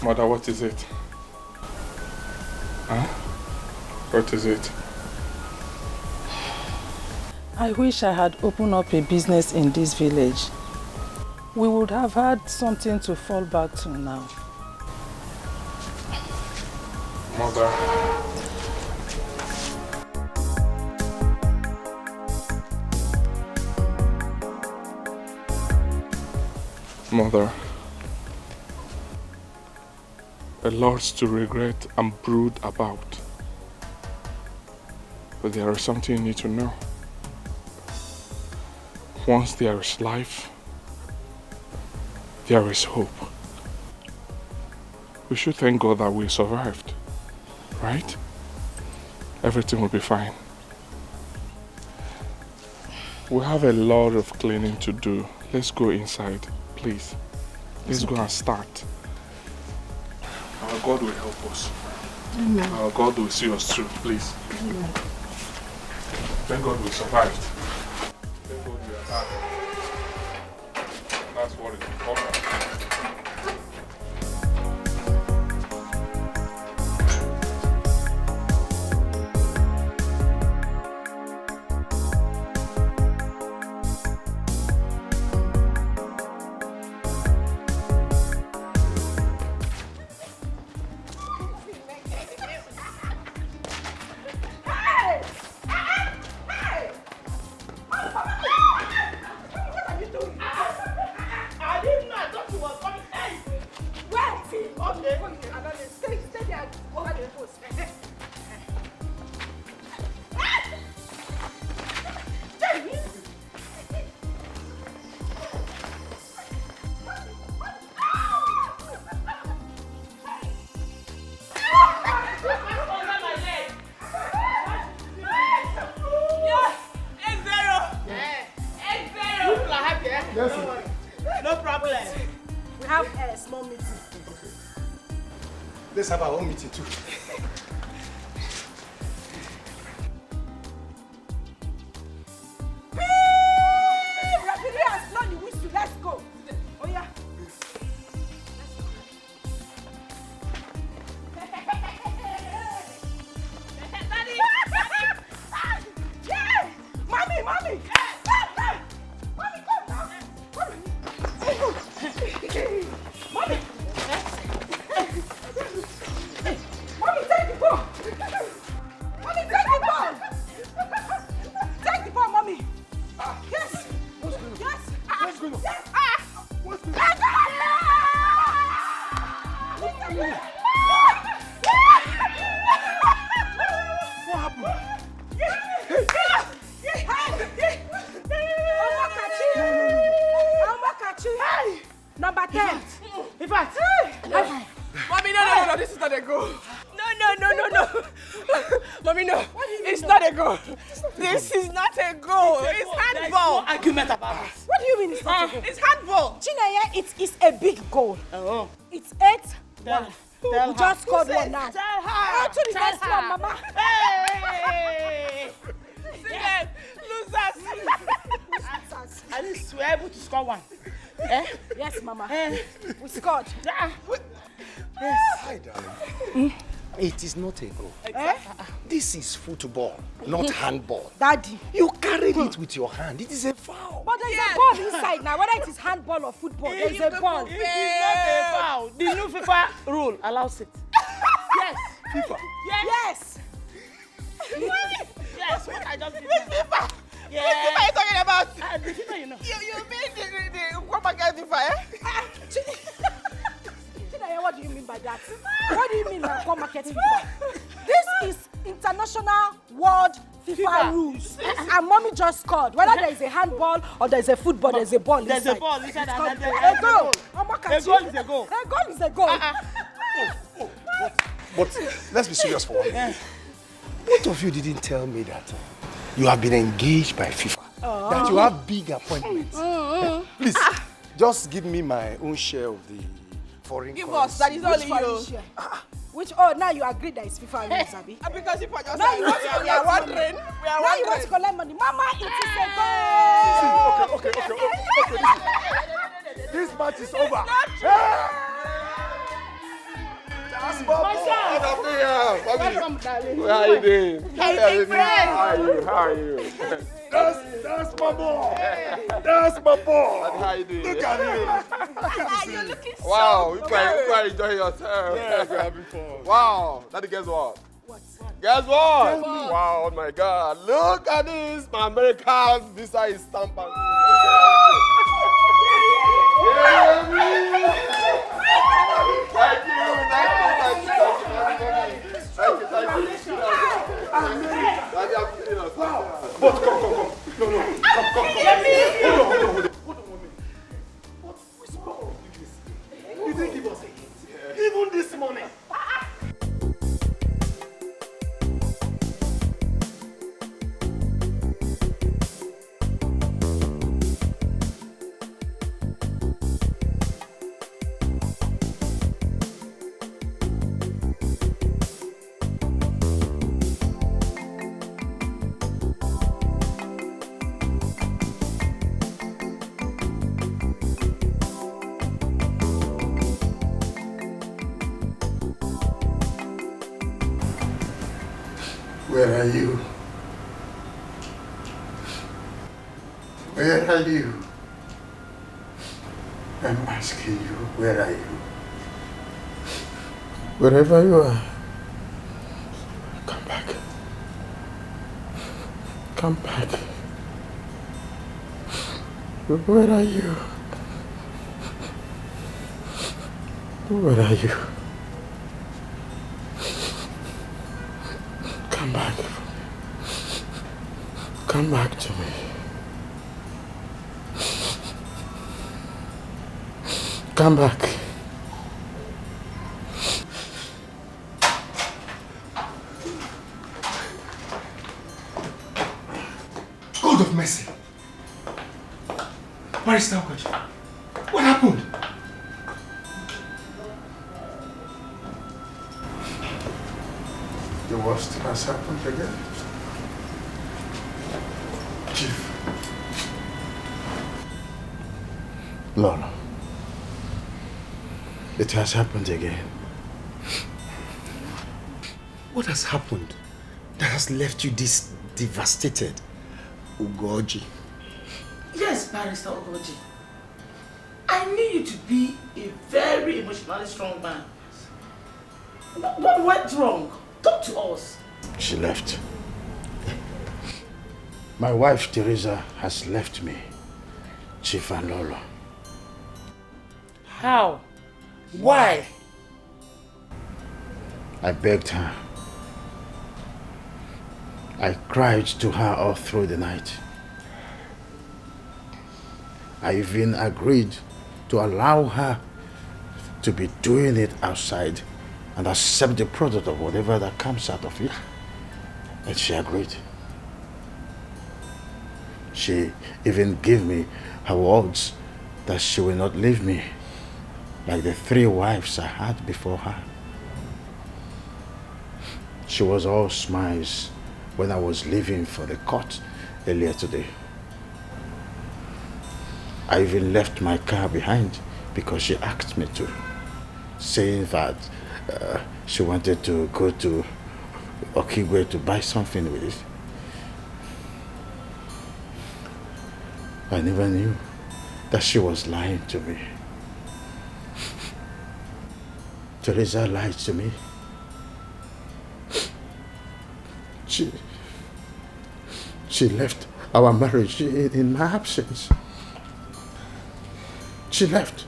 Mother, what is it? Huh? What is it? I wish I had opened up a business in this village. We would have had something to fall back to now. Mother. Mother. A lot to regret and brood about. But there is something you need to know. Once there is life, there is hope. We should thank God that we survived, right? Everything will be fine. We have a lot of cleaning to do. Let's go inside, please. Let's go and start. Our God will help us. Amen. Our God will see us through, please. Amen. Thank God we survived. Thank God we are alive. That's what is important. Let's have our own meeting too. Let's go. Oh yeah. Mommy! Mommy, come now. Mommy! Mommy, take the ball! Mommy, take the ball! Take the ball, Mommy! Yes! What's going on? Yes! What's going on? Yes! What's going on? What happened? Number 10. In fact, Mommy, no, this is not a goal. No. Mommy, no. It's not a goal. This is not a goal. It's handball. No argument about it. What do you mean it's not a goal? It's handball. Chineye, it is a big goal. Oh. It's 8-1. Tell We her. just scored one now. Tell her. On to the next one, Mama. Hey! Yes, losers. At least we're able to score one. Eh? Yes, Mama. Eh? We scored. Yeah. Yes. Hi, darling. It is not a goal. This is football, not handball. Daddy. You carried it with your hand. It is a foul. But there's a ball inside now. Whether it is handball or football, there's a ball. It is not a foul. The new FIFA rule allows it. Yes. FIFA. Yes. Yes, what I just did. FIFA. Yeah. What FIFA are you talking about? The FIFA, you know. You mean the come against FIFA, eh? Chineye, what do you mean by that? What do you mean by come market FIFA? This is international world FIFA rules. And Mommy just scored. Whether there is a handball or there is a football, there's a ball inside. There's a ball inside. A And goal. there's A goal is a goal. A goal is a goal. But let's be serious for one minute. Both of you didn't tell me that you have been engaged by FIFA. That you have big appointments. Please, just give me my own share of the foreign Give currency. us, that is all Which in foreign you. share? Which, oh, now you agree that it's FIFA rules, Abi? Because FIFA just Now you want to we are collect wondering. money. We are Now you want to wondering. collect money. Mama, it is a goal. Okay. This match is over. That's my boy. Welcome, darling. How are you doing? Hey, friend. How are you? How are you? That's my boy. That's my boy. How are you doing? Look at him. You're looking so Wow, you good. quite enjoying yourself. Yeah, we're having fun. Wow, Daddy, guess what? Guess what? Wow, oh my God. Look at this. My American visa is stamped. But come. No. Come. Hold on, mommy. But which power of this? You didn't give us a hint. Even this morning. Where are you? Where are you? I'm asking you, where are you? Wherever you are, come back. Come back. Where are you? Where are you? Come back. Come back to me. Come back. God of mercy. Barrister Okachi, what happened? The worst has happened again. Chief. Lola. It has happened again. What has happened that has left you this devastated, Ugoji? Yes, Barrister Ogoji. I knew you to be a very emotionally strong man. What went wrong? Talk to us. She left. My wife, Teresa, has left me, Chief and Lola. How? Why? I begged her. I cried to her all through the night. I even agreed to allow her to be doing it outside and accept the product of whatever that comes out of it. And she agreed. She even gave me her words that she will not leave me like the 3 wives I had before her. She was all smiles when I was leaving for the court earlier today. I even left my car behind because she asked me to, saying that she wanted to go to Okigwe to buy something with it. I never knew that she was lying to me. Teresa lied to me. She left our marriage in my absence. She left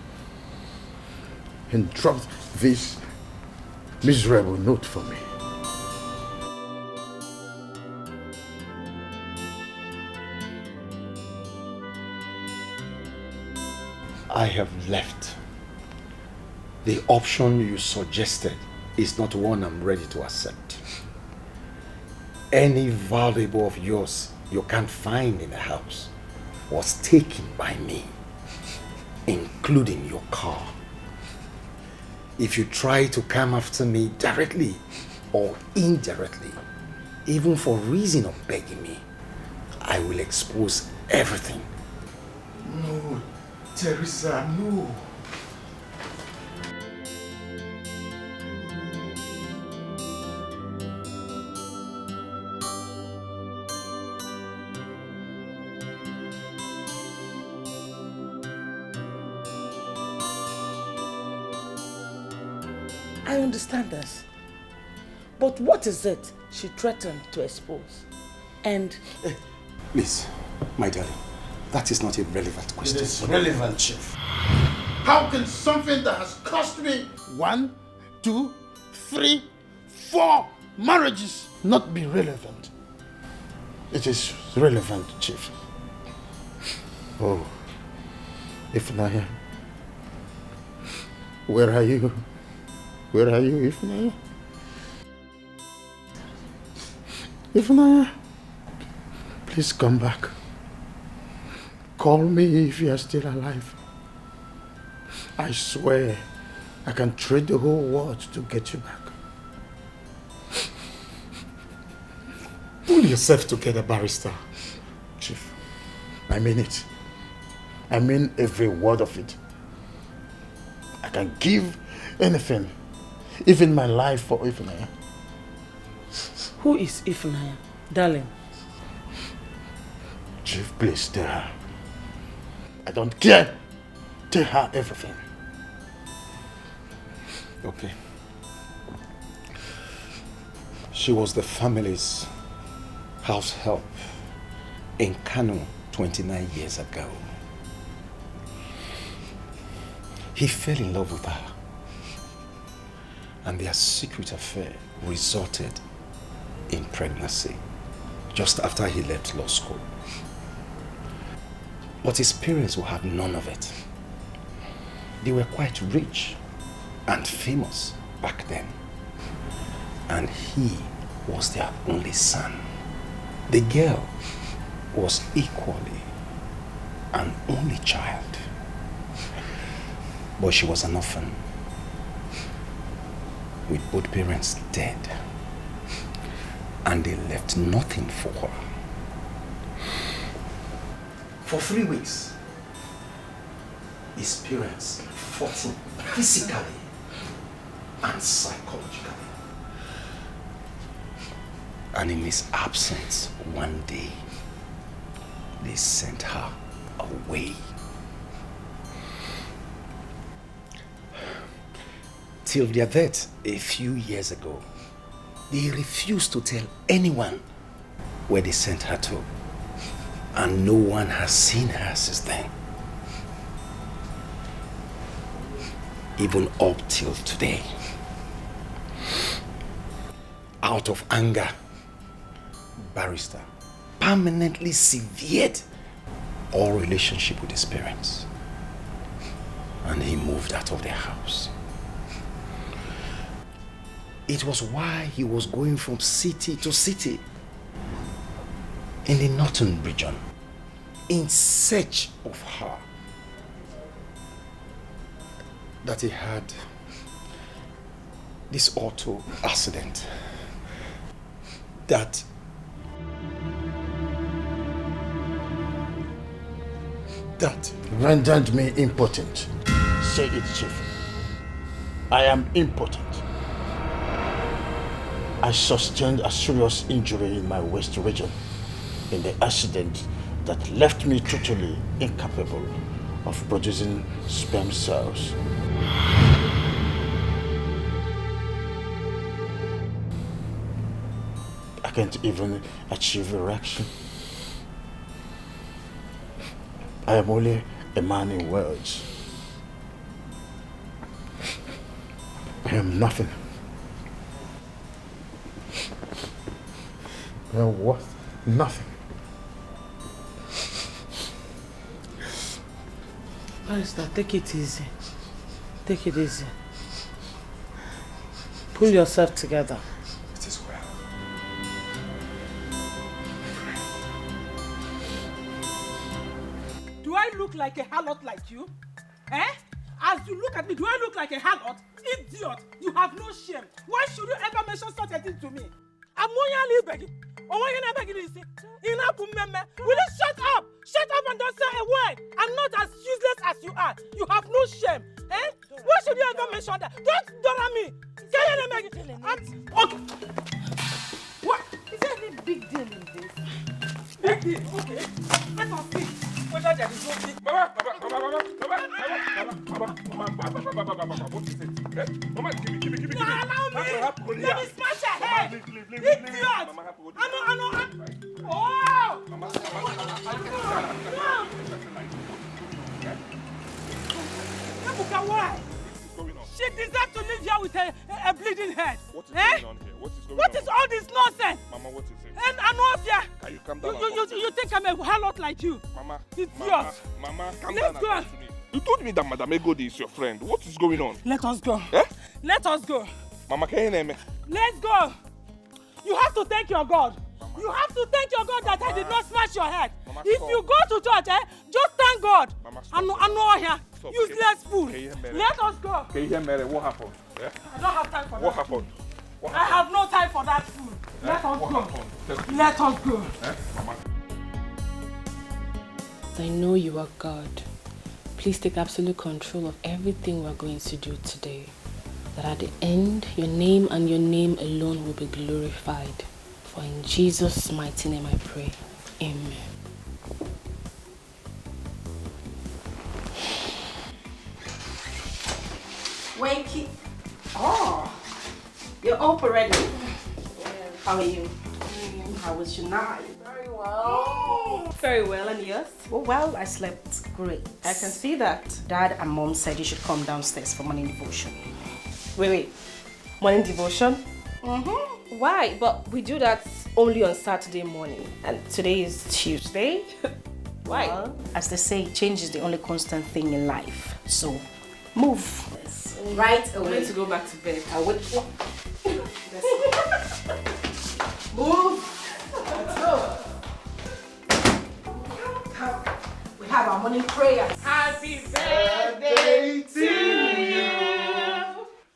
and dropped this miserable note for me. I have left. The option you suggested is not one I'm ready to accept. Any valuable of yours you can't find in the house was taken by me, including your car. If you try to come after me directly or indirectly, even for reason of begging me, I will expose everything. No, Teresa, no. I understand this. But what is it she threatened to expose? And... Please, my darling, that is not a relevant question. It is relevant, Chief. How can something that has cost me 1, 2, 3, 4 marriages not be relevant? It is relevant, Chief. Oh, Ifunanya. Where are you? Where are you, Ifunanya? Ifunanya, please come back. Call me if you are still alive. I swear, I can trade the whole world to get you back. Pull yourself together, barrister. Chief, I mean it. I mean every word of it. I can give anything, even my life for Ifunanya. Who is Ifunanya, darling? Chief, please tell her. I don't care. Tell her everything. Okay. She was the family's house help in Kano 29 years ago. He fell in love with her, and their secret affair resulted in pregnancy just after he left law school. But his parents will have none of it. They were quite rich and famous back then, and he was their only son. The girl was equally an only child, but she was an orphan with both parents dead, and they left nothing for her. For 3 weeks, his parents fought him physically and psychologically. And in his absence, one day, they sent her away. Till their death a few years ago, they refused to tell anyone where they sent her to. And no one has seen her since then. Even up till today. Out of anger, barrister permanently severed all relationship with his parents. And he moved out of their house. It was why he was going from city to city in the northern region in search of her that he had this auto accident that rendered me impotent. Say it, Chief. I am impotent. I sustained a serious injury in my waist region in the accident that left me totally incapable of producing sperm cells. I can't even achieve erection. I am only a man in words. I am nothing. I am worth nothing. Barrister, take it easy. Take it easy. Pull yourself together. it is well. Do I look like a harlot like you? Eh? As you look at me, do I look like a harlot? Idiot! You have no shame. Why should you ever mention such a thing to me? I'm only begging. Will you shut up? Shut up and don't say a word. I'm not as useless as you are. You have no shame. Eh? Why should you ever mention that? Don't dollar me. Okay. What? Is there any big deal in this? Big deal? Okay. Let us see. whether there is no big... Mama, what is it? Eh? Mama, give me. No, allow me. Let me smash your head. Leave. Idiot. Mama, Oh! Mama. Ebuka, why? Going on? She deserves to live here with a bleeding head. What is going on here? What is all this nonsense? Mama, what is it? And Anovia, Can you calm down? you think I'm a harlot like you? Mama, Idiot. Mama, calm Let's down. go. And talk to me. You told me that Madam Egodi is your friend. What is going on? Let us go. Eh? Let us go. Mama, can you name me? Let's go. You have to thank your God. Mama. You have to thank your God that I did not smash your head. Mama, if you go to church, just thank God. Mama, I know here. Stop. Useless fool. Let Let us go. Can you hear Mary? What happened? Yeah? I don't have time for that. What happened? I have no time for that fool. Let us What go. happened? Let us go. Mama. I know you are God. Please take absolute control of everything we're going to do today. That at the end, your name and your name alone will be glorified. For in Jesus' mighty name I pray. Amen. Wakey. Oh, you're up already? How are you? How was your night? Very well. Very well, and yours? Well, I slept great. I can see that. Dad and Mom said you should come downstairs for morning devotion. Wait. Morning devotion? Mm-hmm. Why? But we do that only on Saturday morning. And today is Tuesday. Why? Well, as they say, change is the only constant thing in life. So, move. Right I away. need to go back to bed. I would. Move. Let's go. We have our morning prayers. Happy birthday to you.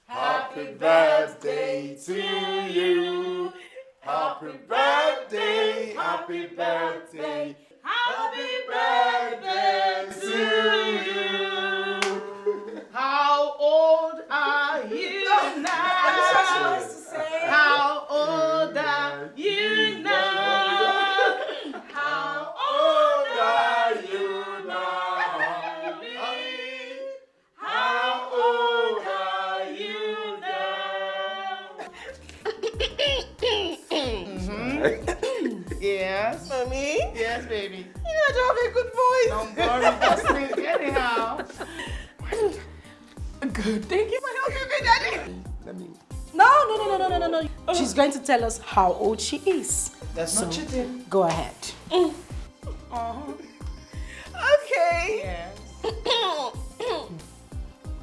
Happy birthday to you. Happy birthday, happy birthday, happy birthday to you. How old are you now? How old are you now? How old are you now? How old are you now? Yes. Mommy? Yes, baby. You know, I don't have a good voice. Don't worry, just sleep anyhow. Good. Thank you for helping me, Daddy. No. She's going to tell us how old she is. That's not cheating. Go ahead. Okay. Yes.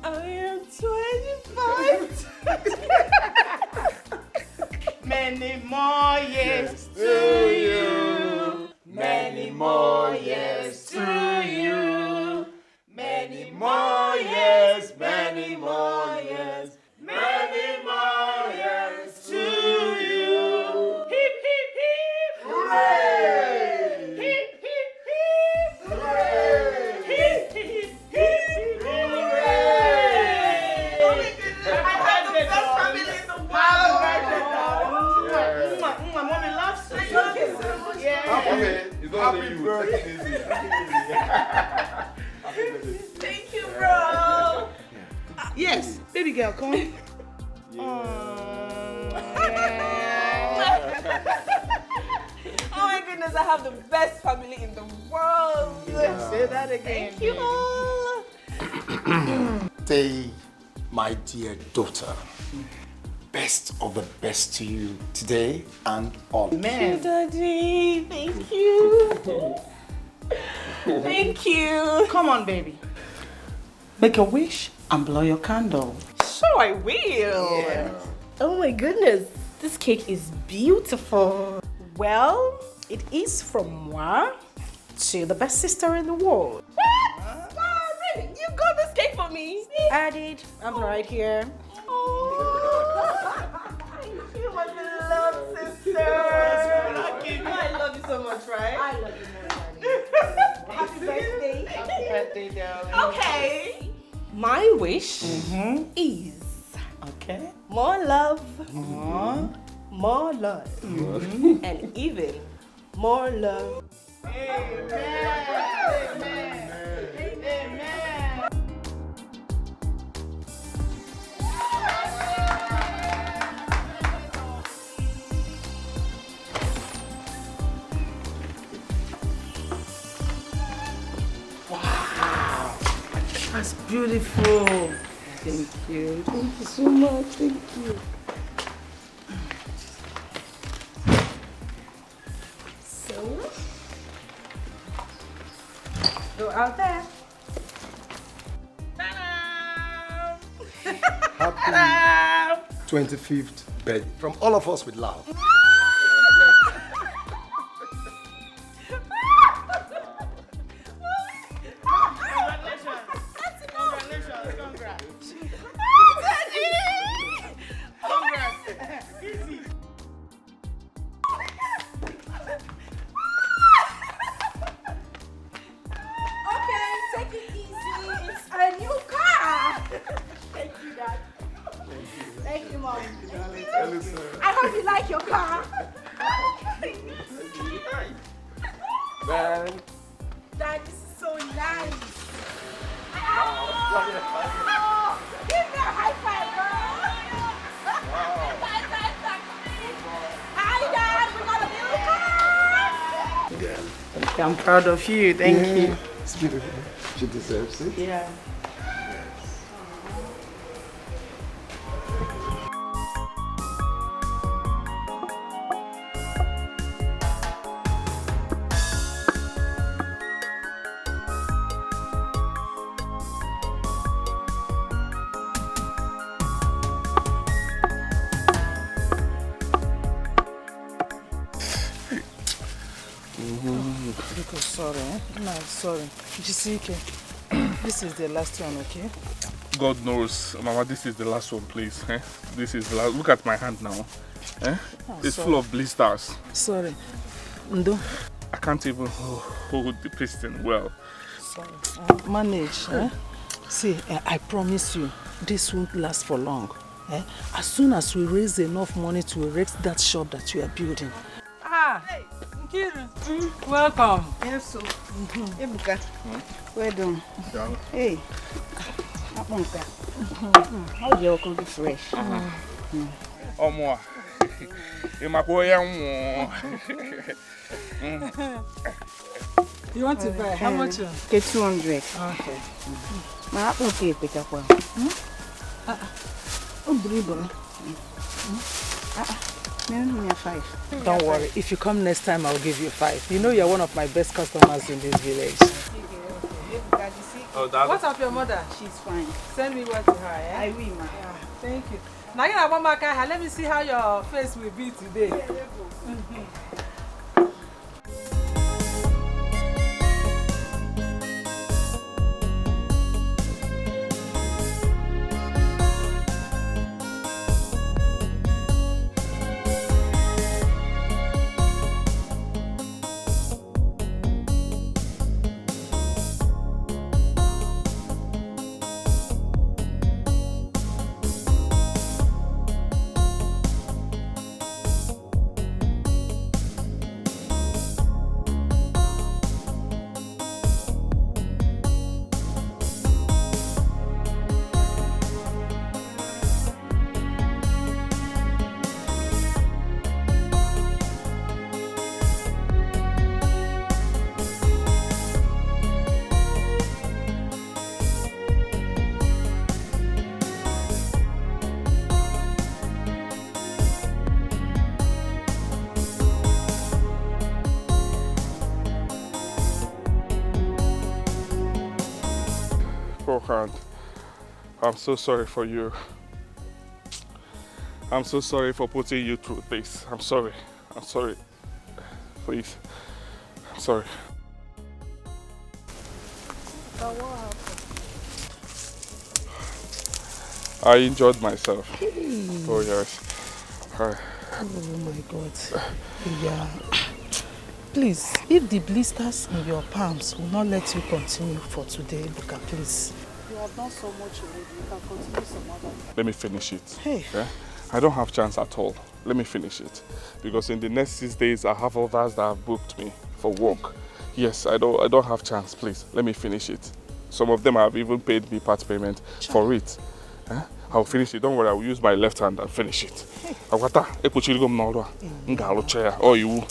I am 25. Many more years to you. Many more years to you. Many more years, many more years, many more years to you. Hip, hip, hip. Hooray! Hip, hip, hip. Hooray! Hip, hip, hip. Hooray! Oh my goodness, I had the best family in the world. Mommy loves you. Yeah. Happy birthday. Thank you, bro. Yes, baby girl, come on. Oh my goodness, I have the best family in the world. Say that again. Thank you all. Say, my dear daughter, best of the best to you today and always. Man. Daddy, thank you. Thank you. Come on, baby. Make a wish and blow your candle. Sure, I will. Oh my goodness, this cake is beautiful. Well, it is from moi to the best sister in the world. What? Really? You got this cake for me? I did. I'm right here. Oh. Thank you, my beloved sister. I love you so much, right? I love you more, darling. Happy birthday. Happy birthday, darling. Okay. My wish is Okay. more love, more love, and even more love Wow, that's beautiful. Thank you. Thank you so much. Thank you. So, go out there. Happy 25th birthday from all of us with love. I hope you like your car. Man. That is so nice. Oh, give me a high five, girl. Hi, Dad. We got a new car. I'm proud of you. Thank you. It's beautiful. She deserves it. Yeah. Sorry, No, sorry. Jisike, this is the last one, okay? God knows, Mama, this is the last one, please. Eh? This is the last. Look at my hand now. Eh? It's sorry. full of blisters. Sorry. Ndo. I can't even hold the piston well. Sorry. Manage. See, I promise you, this won't last for long. As soon as we raise enough money to erect that shop that you are building. Ah, Nkiru. Welcome. Yes, so. Ebuka. Well done. Yeah. Hey. How do you come be fresh? Omo. Imakoya mo. You want to buy? How much? Okay, 200. Okay. My apple cake, pick up one. Maybe 5. Don't worry. If you come next time, I'll give you 5. You know you're one of my best customers in this village. Oh, that. What's up, your mother? She's fine. Send me what to her, eh? I will, ma. Yeah, thank you. Now you have one back. Let me see how your face will be today. Hand. I'm so sorry for you. I'm so sorry for putting you through this. I'm sorry. I'm sorry. Please. I'm sorry. I enjoyed myself. Oh yes. Oh my God. Yeah. Please, if the blisters in your palms will not let you continue for today, Luca, please. You have done so much already. You can continue some other. Let me finish it. Hey. Yeah? I don't have chance at all. Let me finish it. Because in the next 6 days, I have others that have booked me for work. Yes, I don't have chance, please. Let me finish it. Some of them have even paid me part payment for it. I'll finish it. Don't worry, I will use my left hand and finish it. Agwata, epuchirigo m n'ọrụ a. M ga-arụcha ya. Ọ iwu.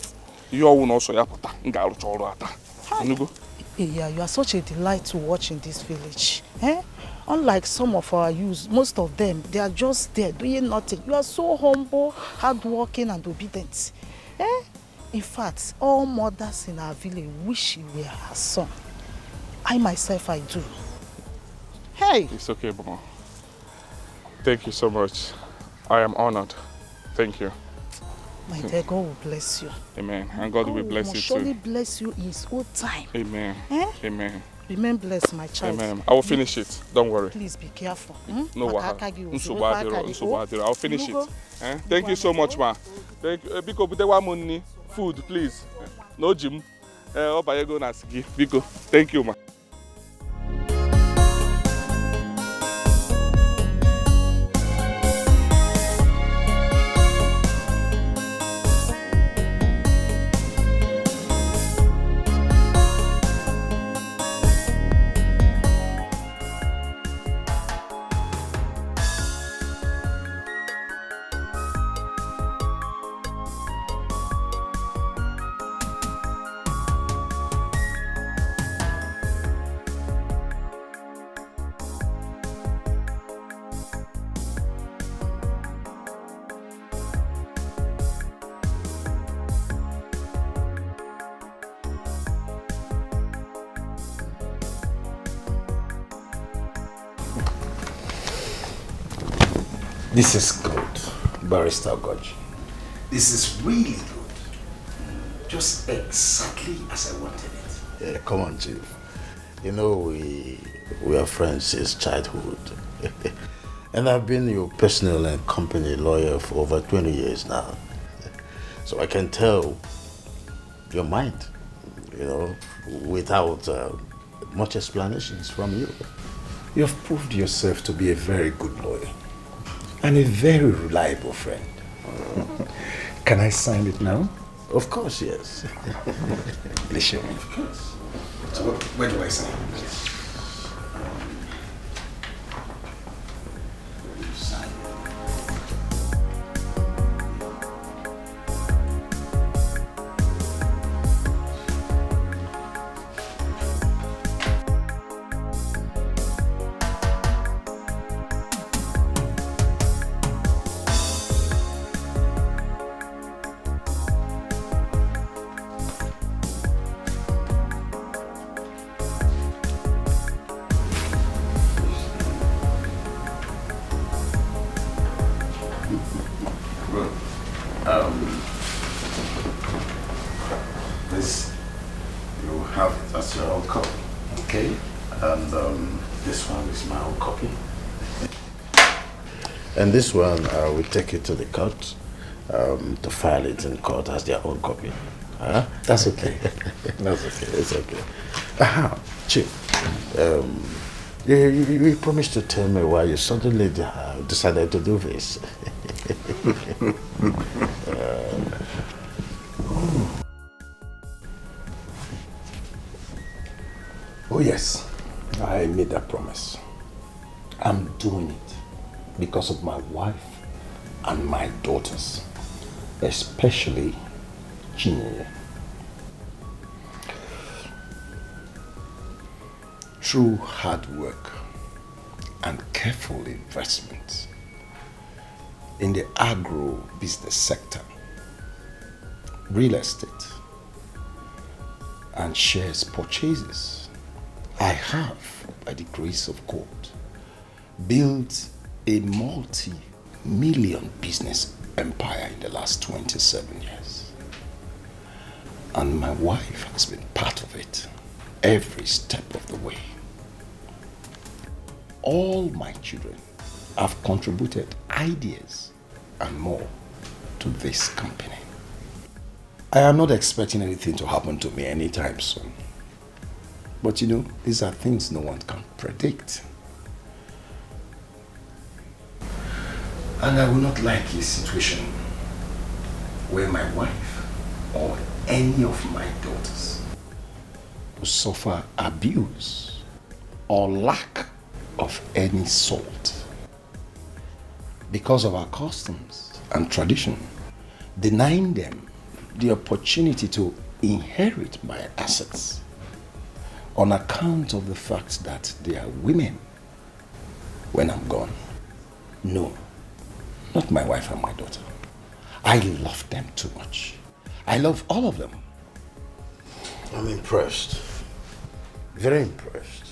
Ihe ọwụ na ọsọ ya pụta. M ga-arụcha ọrụ a taa. Enugo? Yeah, you are such a delight to watch in this village. Unlike some of our youths, most of them, they are just there doing nothing. You are so humble, hardworking and obedient. In fact, all mothers in our village wish you were her son. I myself, I do. Hey! It's okay, Mama. Thank you so much. I am honored. Thank you. My dear, God will bless you. Amen. And God will bless you too. surely bless you in His own time. Amen. Amen. Remain blessed, my child. Amen. I will finish it. Don't worry. Please be careful. No wahala. I'll finish it. Thank you so much, ma. Thank you. Biko butewa money, food, please. No gym. Obayego na sigi. Biko. Thank you, ma. This is good, Barrister Goji. This is really good. Just exactly as I wanted it. Yeah, come on, Chief. You know, we are friends since childhood. And I've been your personal and company lawyer for over 20 years now. So I can tell your mind, without much explanations from you. You have proved yourself to be a very good lawyer and a very reliable friend. Can I sign it now? Of course, yes. Please show me. Of course. So where do I sign? And this one, we take it to the court to file it in court as their own copy. That's okay. That's okay. It's okay. Chief, you promised to tell me why you suddenly decided to do this. Oh yes, I made that promise. I'm doing it because of my wife and my daughters, especially Chinyere. Through hard work and careful investments in the agro-business sector, real estate, and shares purchases, I have, by the grace of God, built a multi-million business empire in the last 27 years. And my wife has been part of it every step of the way. All my children have contributed ideas and more to this company. I am not expecting anything to happen to me anytime soon. But these are things no one can predict. And I will not like a situation where my wife or any of my daughters suffer abuse or lack of any sort because of our customs and tradition, denying them the opportunity to inherit my assets on account of the fact that they are women when I'm gone. No, not my wife and my daughter. I love them too much. I love all of them. I'm impressed. Very impressed.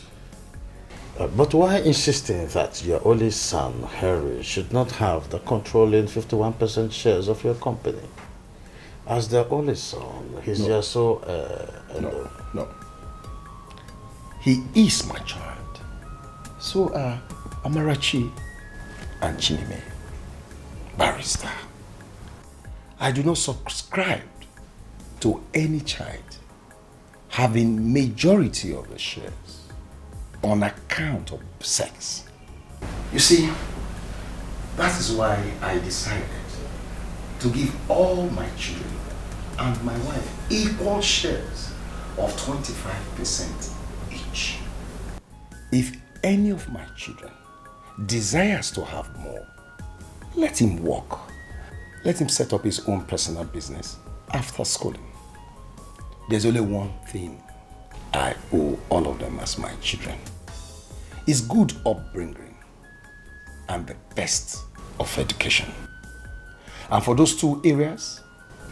But why insisting that your only son, Harry, should not have the controlling 51% shares of your company? As the only son, he's just so... No. He is my child. So are Amarachi and Chinime, barrister. I do not subscribe to any child having majority of the shares on account of sex. You see, that is why I decided to give all my children and my wife equal shares of 25% each. If any of my children desires to have more, let him work. Let him set up his own personal business after schooling. There's only one thing I owe all of them as my children. It's good upbringing and the best of education. And for those two areas,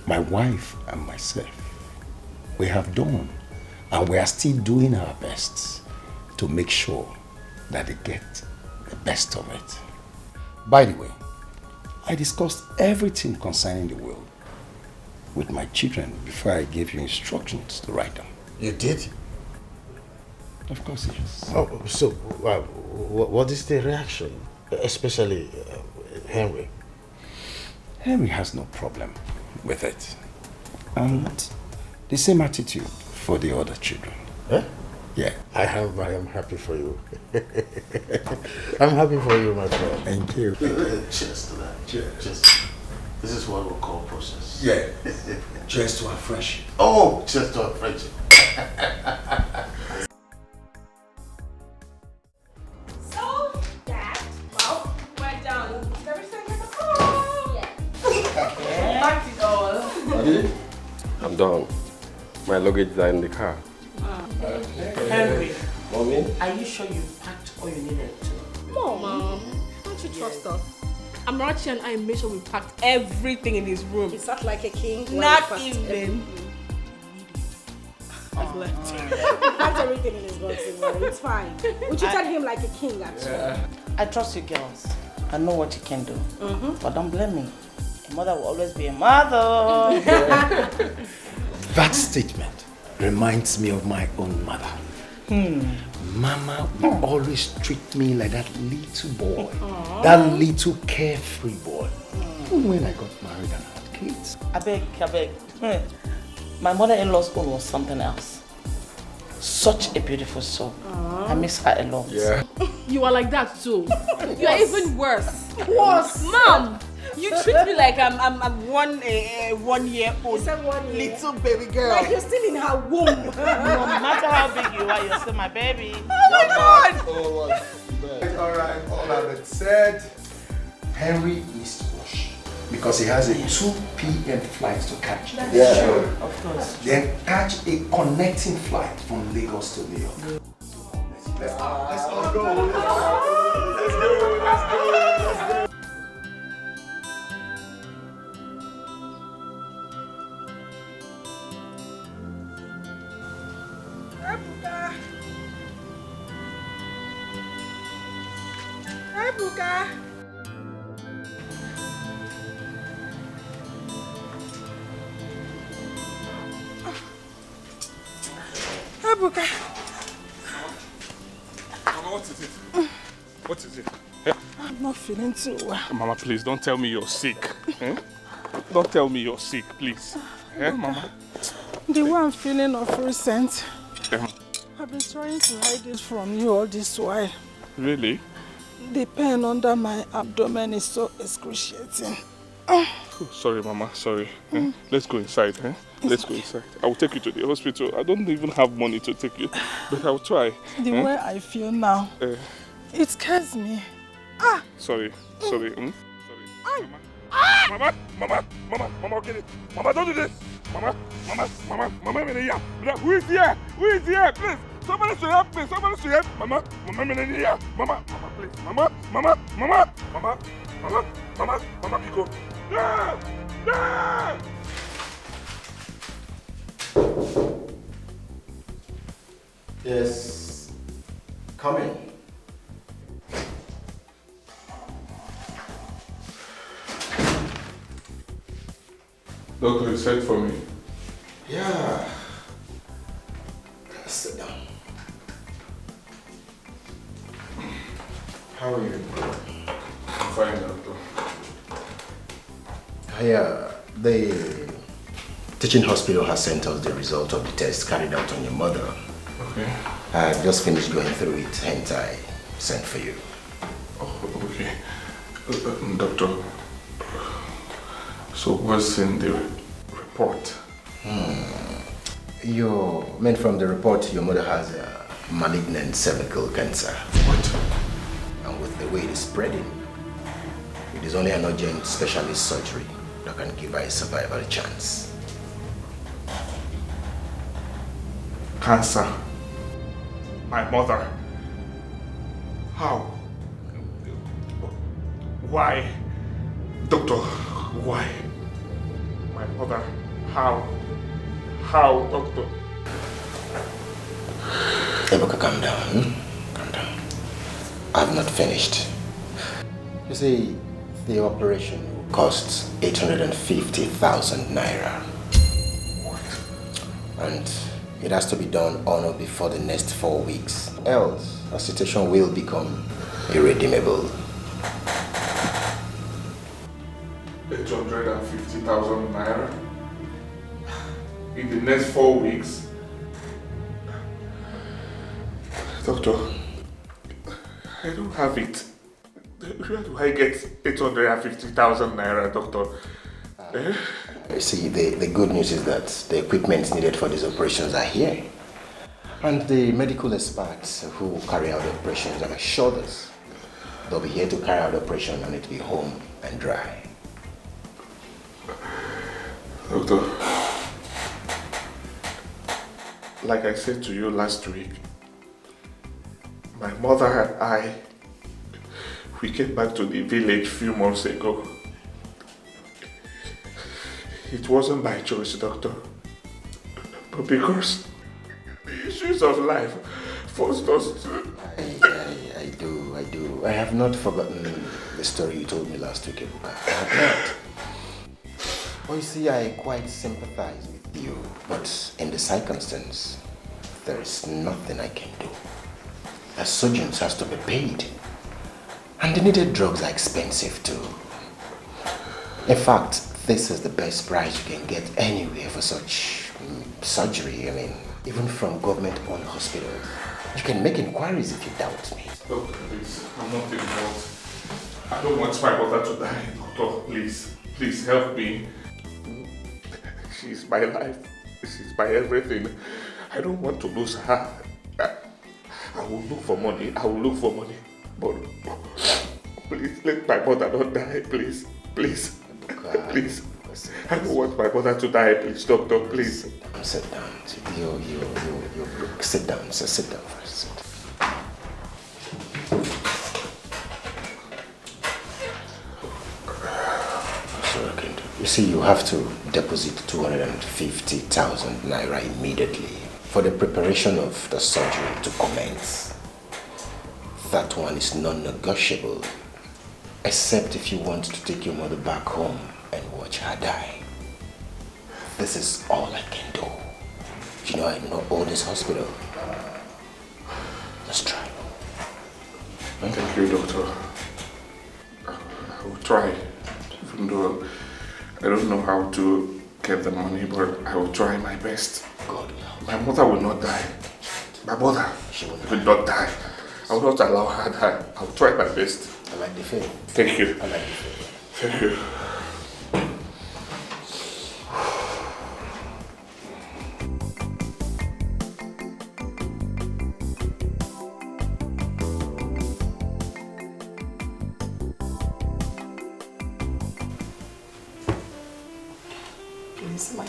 my wife and myself, we have done and we are still doing our best to make sure that they get the best of it. By the way, I discussed everything concerning the will with my children before I gave you instructions to write them. You did? Of course, yes. Oh, so what is the reaction? Especially Henry. Henry has no problem with it. And the same attitude for the other children. Eh? Yeah. I am happy for you. I'm happy for you, my friend. Thank you. Cheers to that. Cheers. This is what we'll call process. Yeah. Cheers to our friendship. Oh, cheers to our friendship. So, Dad, well, we're done. Everything in the car. Yeah. Packed it all. I'm done. My luggage are in the car. Henry, Mommy? are you sure you packed all you needed to? Mom, don't you trust us? Amarachi and I made sure we packed everything in his room. He sat like a king. Not even. I've left. Packed everything in his box. It's fine. We treated him like a king, actually. Yeah. I trust you girls. I know what you can do. But don't blame me. A mother will always be a mother. That statement reminds me of my own mother. Mama would always treat me like that little boy. That little carefree boy. Even when I got married and had kids. I beg. My mother-in-law's own was something else. Such a beautiful soul. I miss her a lot. Yeah. You are like that too. You are even worse. Worse. Mom, you treat me like I'm 1 year old little baby girl. Like you're still in her womb. No matter how big you are, you're still my baby. Oh my God! Alright, all that said, Henry needs to wash because he has a 2 p.m. flight to catch. That's true, of course. Then catch a connecting flight from Lagos to New York. Let's all go. Let's go. Ebuka. Ebuka. Mama, what is it? What is it? Eh? I'm not feeling too well. Mama, please don't tell me you're sick. Eh? Don't tell me you're sick, please. Eh, Mama? The way I'm feeling of recent, Eh, I've been trying to hide it from you all this while. really? The pain under my abdomen is so excruciating. Oh, sorry, Mama, sorry. Let's go inside. Let's go inside. I will take you to the hospital. I don't even have money to take you, but I will try. The way I feel now, it scares me. Sorry. Sorry. Mama, get it. Mama, don't do this. Mama, who is here? Who is here? Please, somebody should help me. Somebody should help. Mama, please. Mama, Pico. Yeah. Yes. Come in. Doctor, you said for me. Yeah. Sit down. How are you? I'm fine, Doctor. The teaching hospital has sent us the result of the test carried out on your mother. Okay. I just finished going through it, hence I sent for you. Oh, okay. Doctor, so what's in the report? From the report, your mother has a malignant cervical cancer. What? And with the way it is spreading, it is only an urgent specialist surgery that can give her a survival chance. Cancer. My mother. How? Why? Doctor, why? My mother. How? How, Doctor? Ebuka, calm down. Calm down. I've not finished. You see, the operation costs 850,000 naira. What? And it has to be done on or before the next 4 weeks. Else, the situation will become irredeemable. 850,000 naira? In the next 4 weeks? Doctor, I don't have it. Where do I get 850,000 naira, Doctor? You see, the good news is that the equipment needed for these operations are here. And the medical experts who carry out the operations have assured us they'll be here to carry out the operation and it to be home and dry. Doctor, like I said to you last week, my mother and we came back to the village a few months ago. It wasn't by choice, Doctor, but because the issues of life forced us to... I do. I have not forgotten the story you told me last week, Ebuka. I have not. Well, you see, I quite sympathize with you, but in the circumstance, there is nothing I can do. The surgeons has to be paid, and the needed drugs are expensive too. In fact, this is the best price you can get anywhere for such surgery. I mean, even from government-owned hospitals. You can make inquiries if you doubt me. Doctor, please, I'm not involved. I don't want my mother to die, Doctor. Please help me. She's my life. She's my everything. I don't want to lose her. I will look for money. But please, let my mother not die, please. Please. I don't want my mother to die, please, Doctor, please. Sit down. Sit down, sir. Sit down first. So I can do. You see, you have to deposit 250,000 naira immediately for the preparation of the surgery to commence. That one is non-negotiable, except if you want to take your mother back home and watch her die. This is all I can do. You know, I do not own this hospital. Let's try. Thank you, Doctor. I will try, even though I don't know how to get the money, but I will try my best. God. My mother will not die. My mother will not die. I will not allow her to die. I will try my best. I like the feeling. Thank you. I like the feeling. Thank you.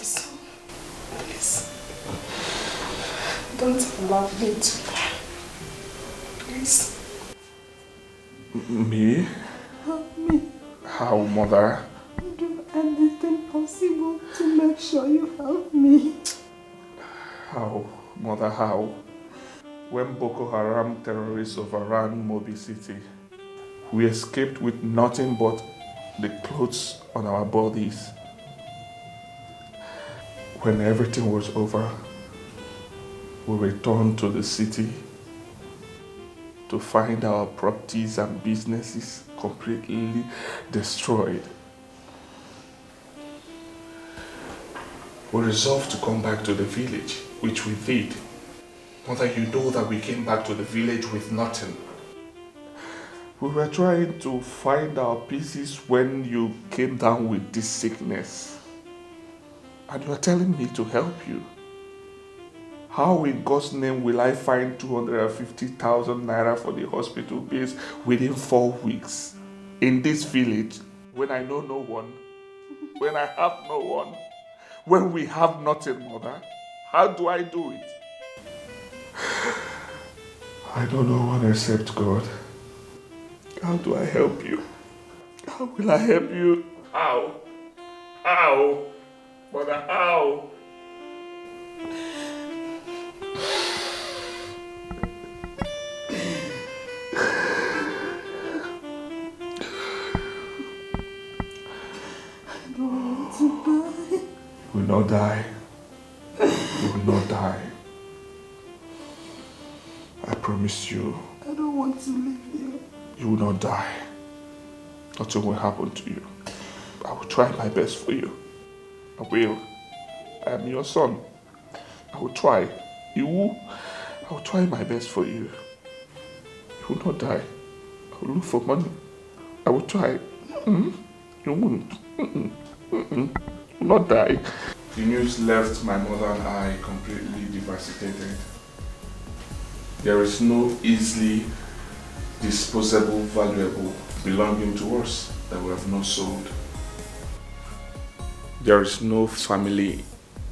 son. Please. Don't allow me to die. Please. Me? Help me. How, mother? Do anything possible to make sure you help me. How, mother, how? When Boko Haram terrorists overran Mobi City, we escaped with nothing but the clothes on our bodies. When everything was over, we returned to the city to find our properties and businesses completely destroyed. We resolved to come back to the village, which we did. Mother, you know that we came back to the village with nothing. We were trying to find our pieces when you came down with this sickness. And you are telling me to help you. How in God's name will I find 250,000 naira for the hospital bills within 4 weeks in this village when I know no one, when I have no one, when we have nothing, Mother? How do I do it? I don't know one except God. How do I help you? How will I help you? How? How? Mother, how? I don't want to die. You will not die. You will not die. I promise you. I don't want to leave you. You will not die. Nothing will happen to you. I will try my best for you. I will. I am your son. I will try. I will try my best for you. You will not die. I will look for money. I will try. You won't. You will not die. The news left my mother and I completely devastated. There is no easily disposable valuable belonging to us that we have not sold. There is no family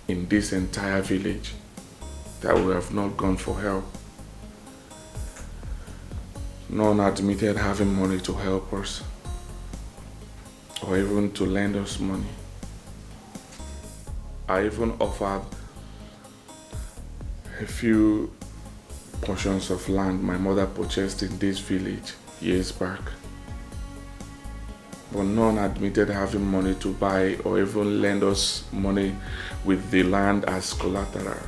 in this entire village that we have not gone for help. None admitted having money to help us or even to lend us money. I even offered a few portions of land my mother purchased in this village years back. But none admitted having money to buy or even lend us money with the land as collateral.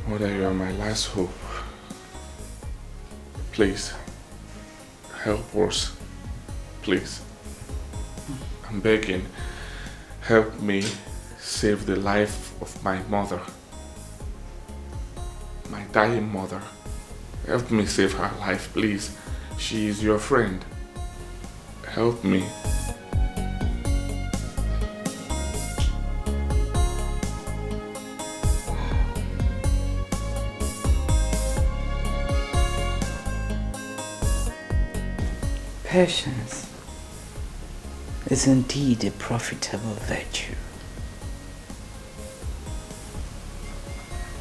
Mother, you are my last hope. Please, help us. Please. I'm begging, help me save the life of my mother. My dying mother. Help me save her life, please. She is your friend. Help me. Patience is indeed a profitable virtue.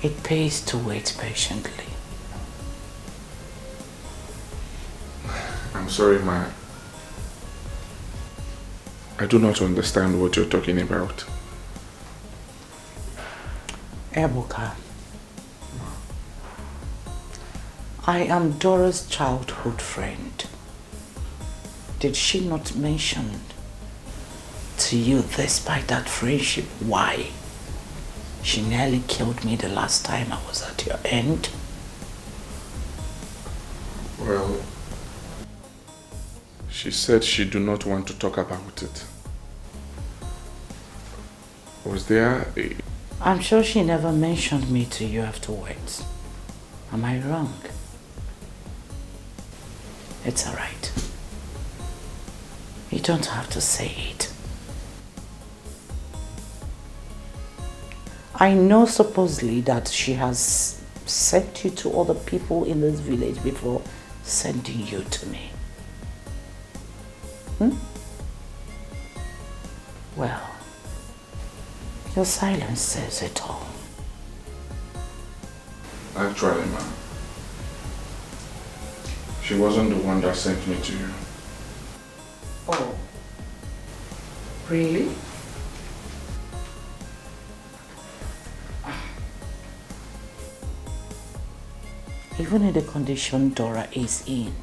It pays to wait patiently. I'm sorry, Ma. I do not understand what you're talking about. Ebuka, I am Dora's childhood friend. Did she not mention to you, despite that friendship, why she nearly killed me the last time I was at your end? Well, she said she do not want to talk about it. Was there a... I'm sure she never mentioned me to you afterwards. Am I wrong? It's all right. You don't have to say it. I know supposedly that she has sent you to other people in this village before sending you to me. Well, your silence says it all. Actually, ma'am, she wasn't the one that sent me to you. Oh, really? Even in the condition Dora is in,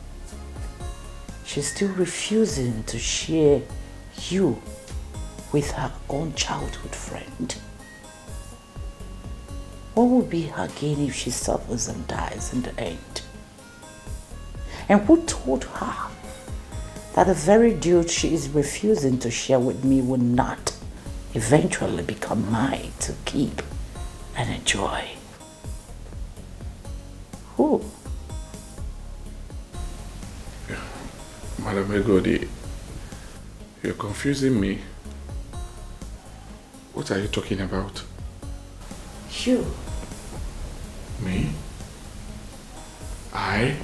she's still refusing to share you with her own childhood friend. What will be her gain if she suffers and dies in the end? And who told her that the very dude she is refusing to share with me will not eventually become mine to keep and enjoy? Who? Madam Egodi, you're confusing me. What are you talking about? You. Me? I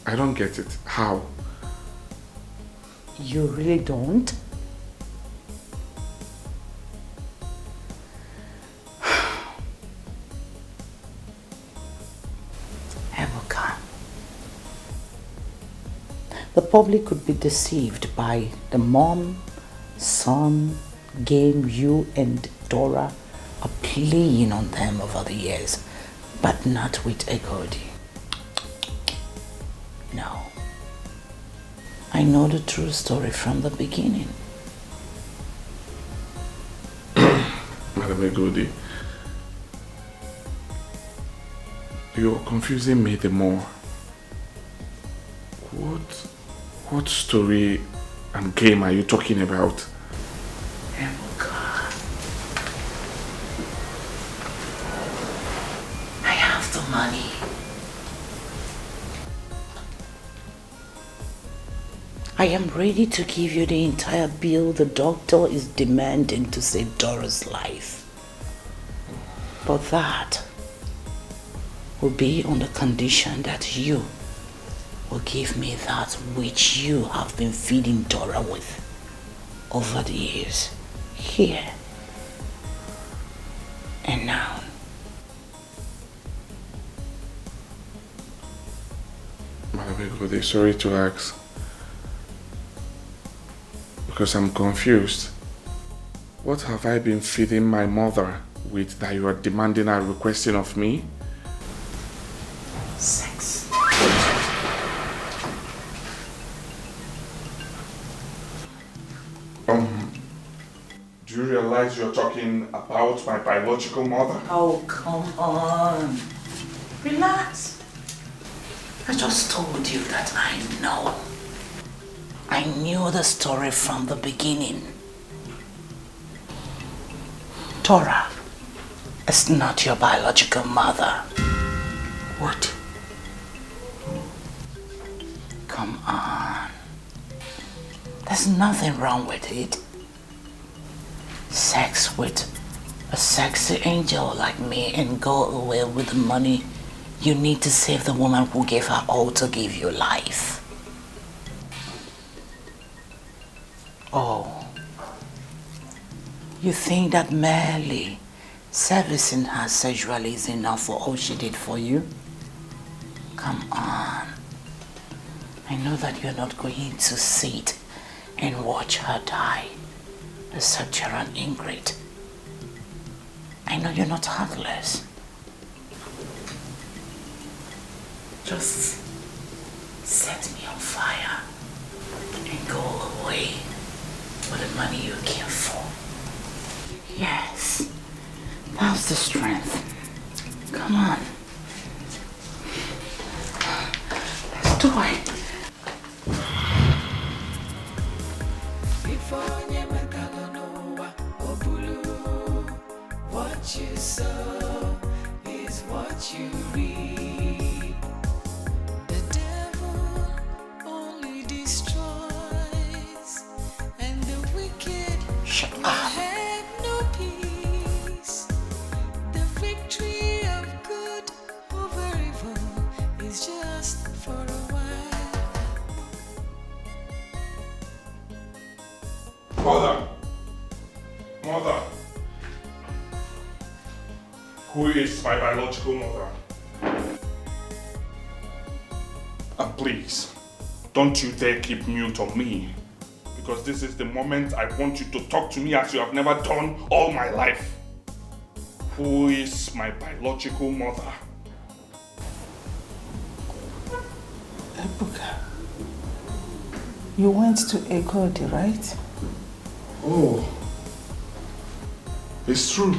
don't get it. How? You really don't? Ebuka. The public could be deceived by the mom, son, game you and Dora are playing on them over the years, but not with Egodi. No. I know the true story from the beginning. Madam Egodi, you're confusing me the more. What story and game are you talking about? I have the money. I am ready to give you the entire bill the doctor is demanding to save Dora's life. But that will be on the condition that you will give me that which you have been feeding Dora with over the years, here and now. Madam Egodi, sorry to ask, because I'm confused. What have I been feeding my mother with that you are demanding and requesting of me? Sex. Do you realize you're talking about my biological mother? Oh, come on. Relax. I just told you that I know. I knew the story from the beginning. Dora is not your biological mother. What? Come on. There's nothing wrong with it. Sex with a sexy angel like me and go away with the money you need to save the woman who gave her all to give you life. Oh, you think that merely servicing her sexually is enough for all she did for you? Come on. I know that you're not going to sit and watch her die, except you're an ingrate. I know you're not heartless. Just set me on fire and go away with the money you came for. Yes, that's the strength. Come on. Let's do it. What you sow is what you reap. The devil only destroys, and the wicked will have no peace. The victory of good over evil is just for a while. Father. Mother. Who is my biological mother? And please, don't you dare keep mute on me. Because this is the moment I want you to talk to me as you have never done all my life. Who is my biological mother? Ebuka, you went to Egodi, right? Oh, it's true.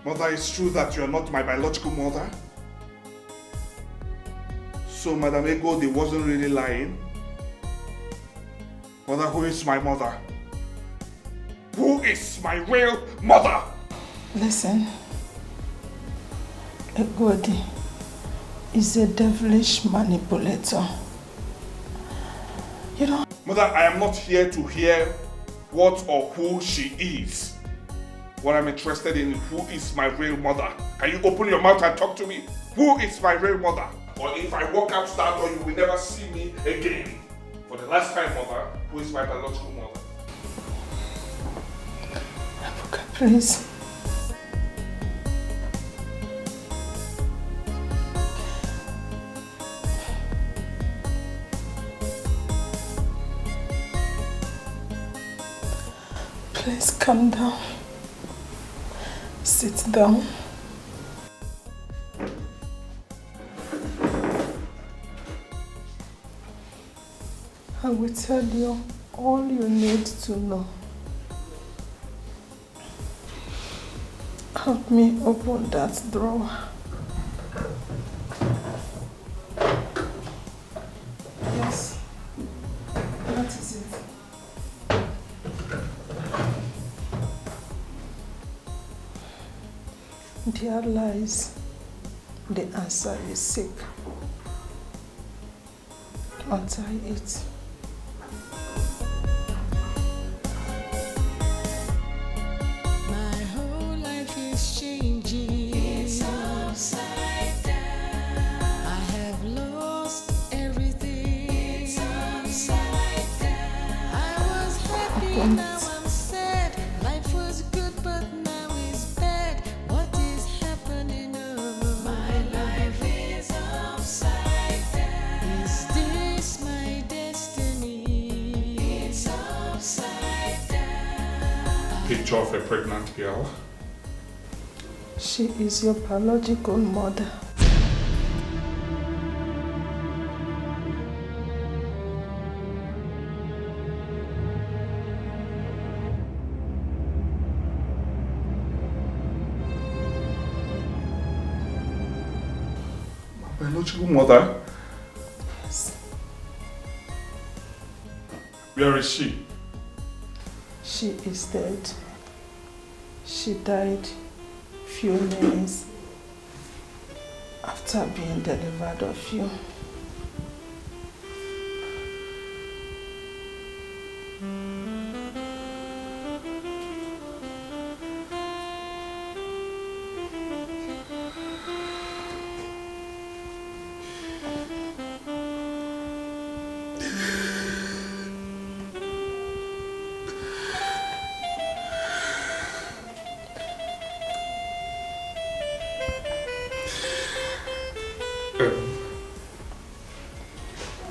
Mother, it's true that you are not my biological mother? So Madam Egodi wasn't really lying? Mother, who is my mother? Who is my real mother? Listen, Egodi is a devilish manipulator. You know... Mother, I am not here to hear what or who she is. What I'm interested in, who is my real mother? Can you open your mouth and talk to me? Who is my real mother? Or if I walk out that door, you will never see me again. For the last time, Mother, who is my biological mother? Ebuka, please. Please calm down. Sit down. I will tell you all you need to know. Help me open that drawer. Yes. What is it? There lies the answer you seek. Untie it. My whole life is changing. It's upside down. I have lost everything. It's upside down. I was happy, now I'm sad. Life was good, but now it's bad. What is happening? My life is upside down. Is this my destiny? It's upside down. Picture of a pregnant girl. She is your biological mother. My biological mother? Yes. Where is she? She is dead. She died few minutes after being delivered of you.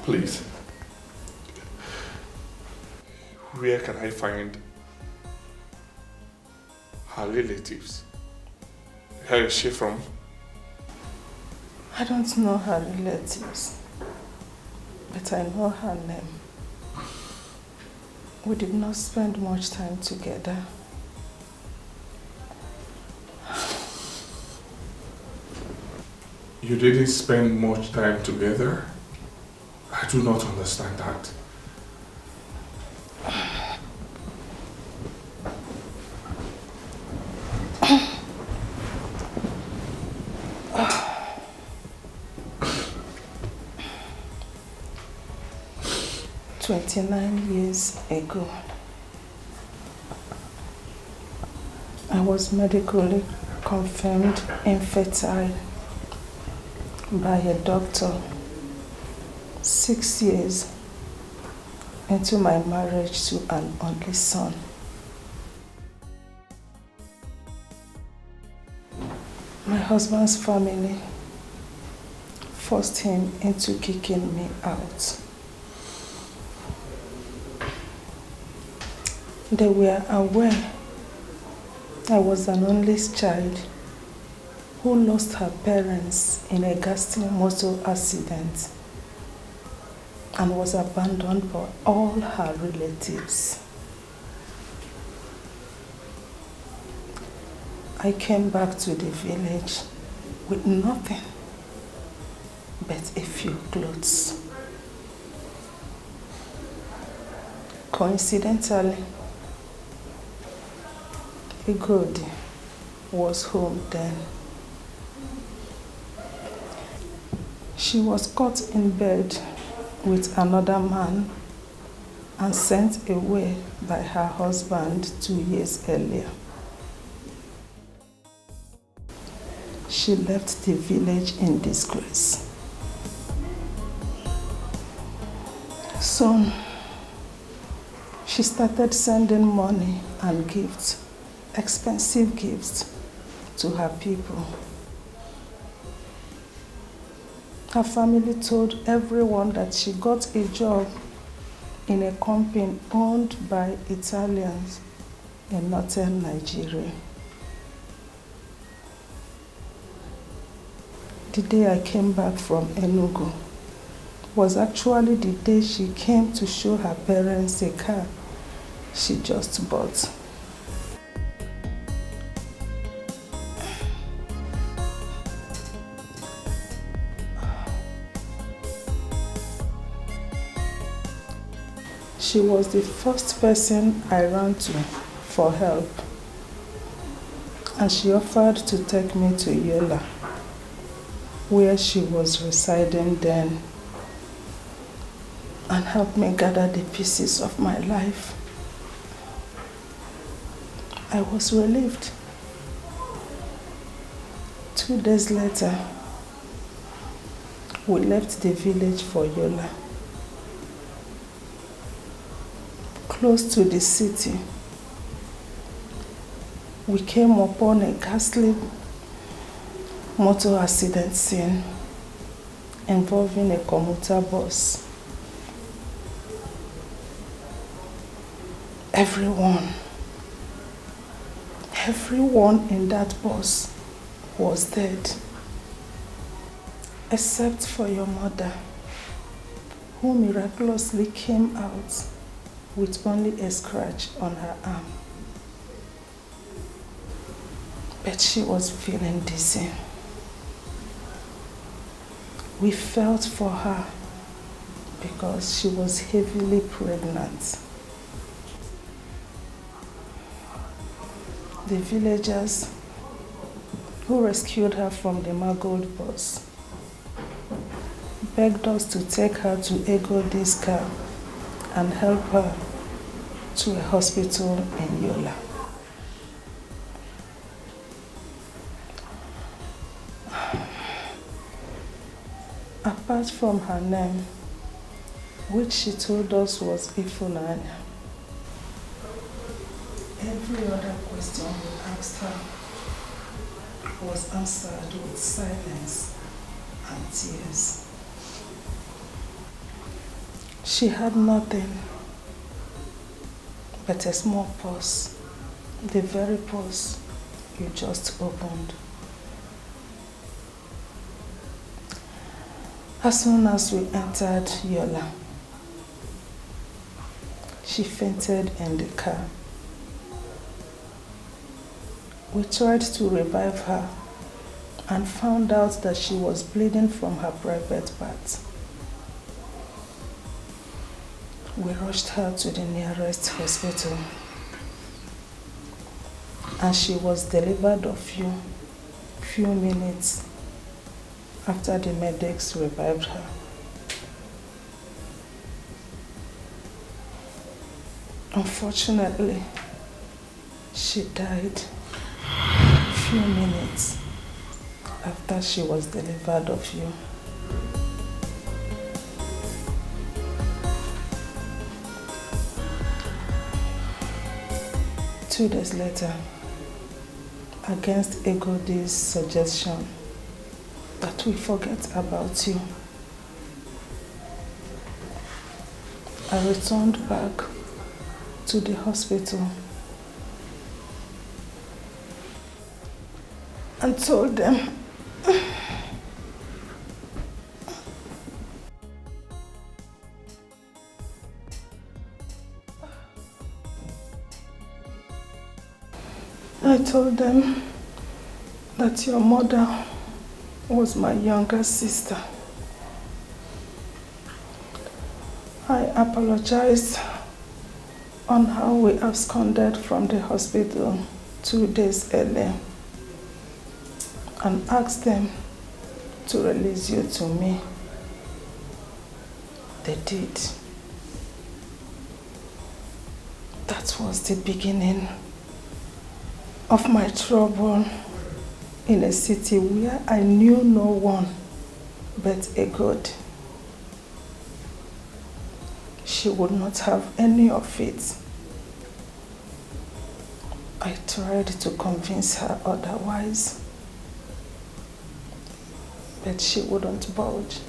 Please. Where can I find her relatives? Where is she from? I don't know her relatives, but I know her name. We did not spend much time together. You didn't spend much time together? I do not understand that. "29 years ago, I was medically confirmed infertile by a doctor. 6 years into my marriage to an only son. My husband's family forced him into kicking me out. They were aware I was an only child who lost her parents in a ghastly motor accident and was abandoned by all her relatives. I came back to the village with nothing but a few clothes. Coincidentally, Igodi was home then. She was caught in bed with another man and sent away by her husband 2 years earlier. She left the village in disgrace. Soon, she started sending money and gifts, expensive gifts, to her people. Her family told everyone that she got a job in a company owned by Italians in northern Nigeria. The day I came back from Enugu was actually the day she came to show her parents a car she just bought. She was the first person I ran to for help, and she offered to take me to Yola, where she was residing then, and help me gather the pieces of my life. I was relieved. 2 days later, we left the village for Yola. Close to the city, we came upon a ghastly motor accident scene involving a commuter bus. Everyone in that bus was dead, except for your mother, who miraculously came out with only a scratch on her arm. But she was feeling dizzy. We felt for her because she was heavily pregnant. The villagers who rescued her from the mangled bus begged us to take her to Egodi's car and help her to a hospital in Yola. Apart from her name, which she told us was Ifunanya, every other question we asked her was answered with silence and tears. She had nothing but a small purse, the very purse you just opened. As soon as we entered Yola, she fainted in the car. We tried to revive her and found out that she was bleeding from her private parts. We rushed her to the nearest hospital, and she was delivered a few minutes after the medics revived her. Unfortunately, she died a few minutes after she was delivered of you. 2 days later, against Egodi's suggestion that we forget about you, I returned back to the hospital and told them that your mother was my younger sister. I apologized on how we absconded from the hospital 2 days earlier and asked them to release you to me. They did. That was the beginning of my trouble in a city where I knew no one but a God. She would not have any of it. I tried to convince her otherwise, but she wouldn't budge.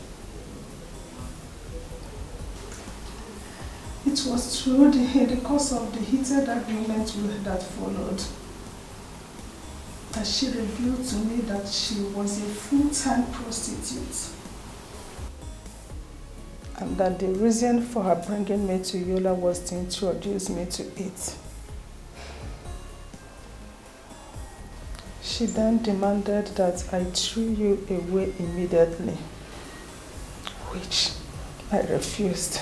It was through the course of the heated argument that followed that she revealed to me that she was a full-time prostitute, and that the reason for her bringing me to Yola was to introduce me to it. She then demanded that I threw you away immediately, which I refused.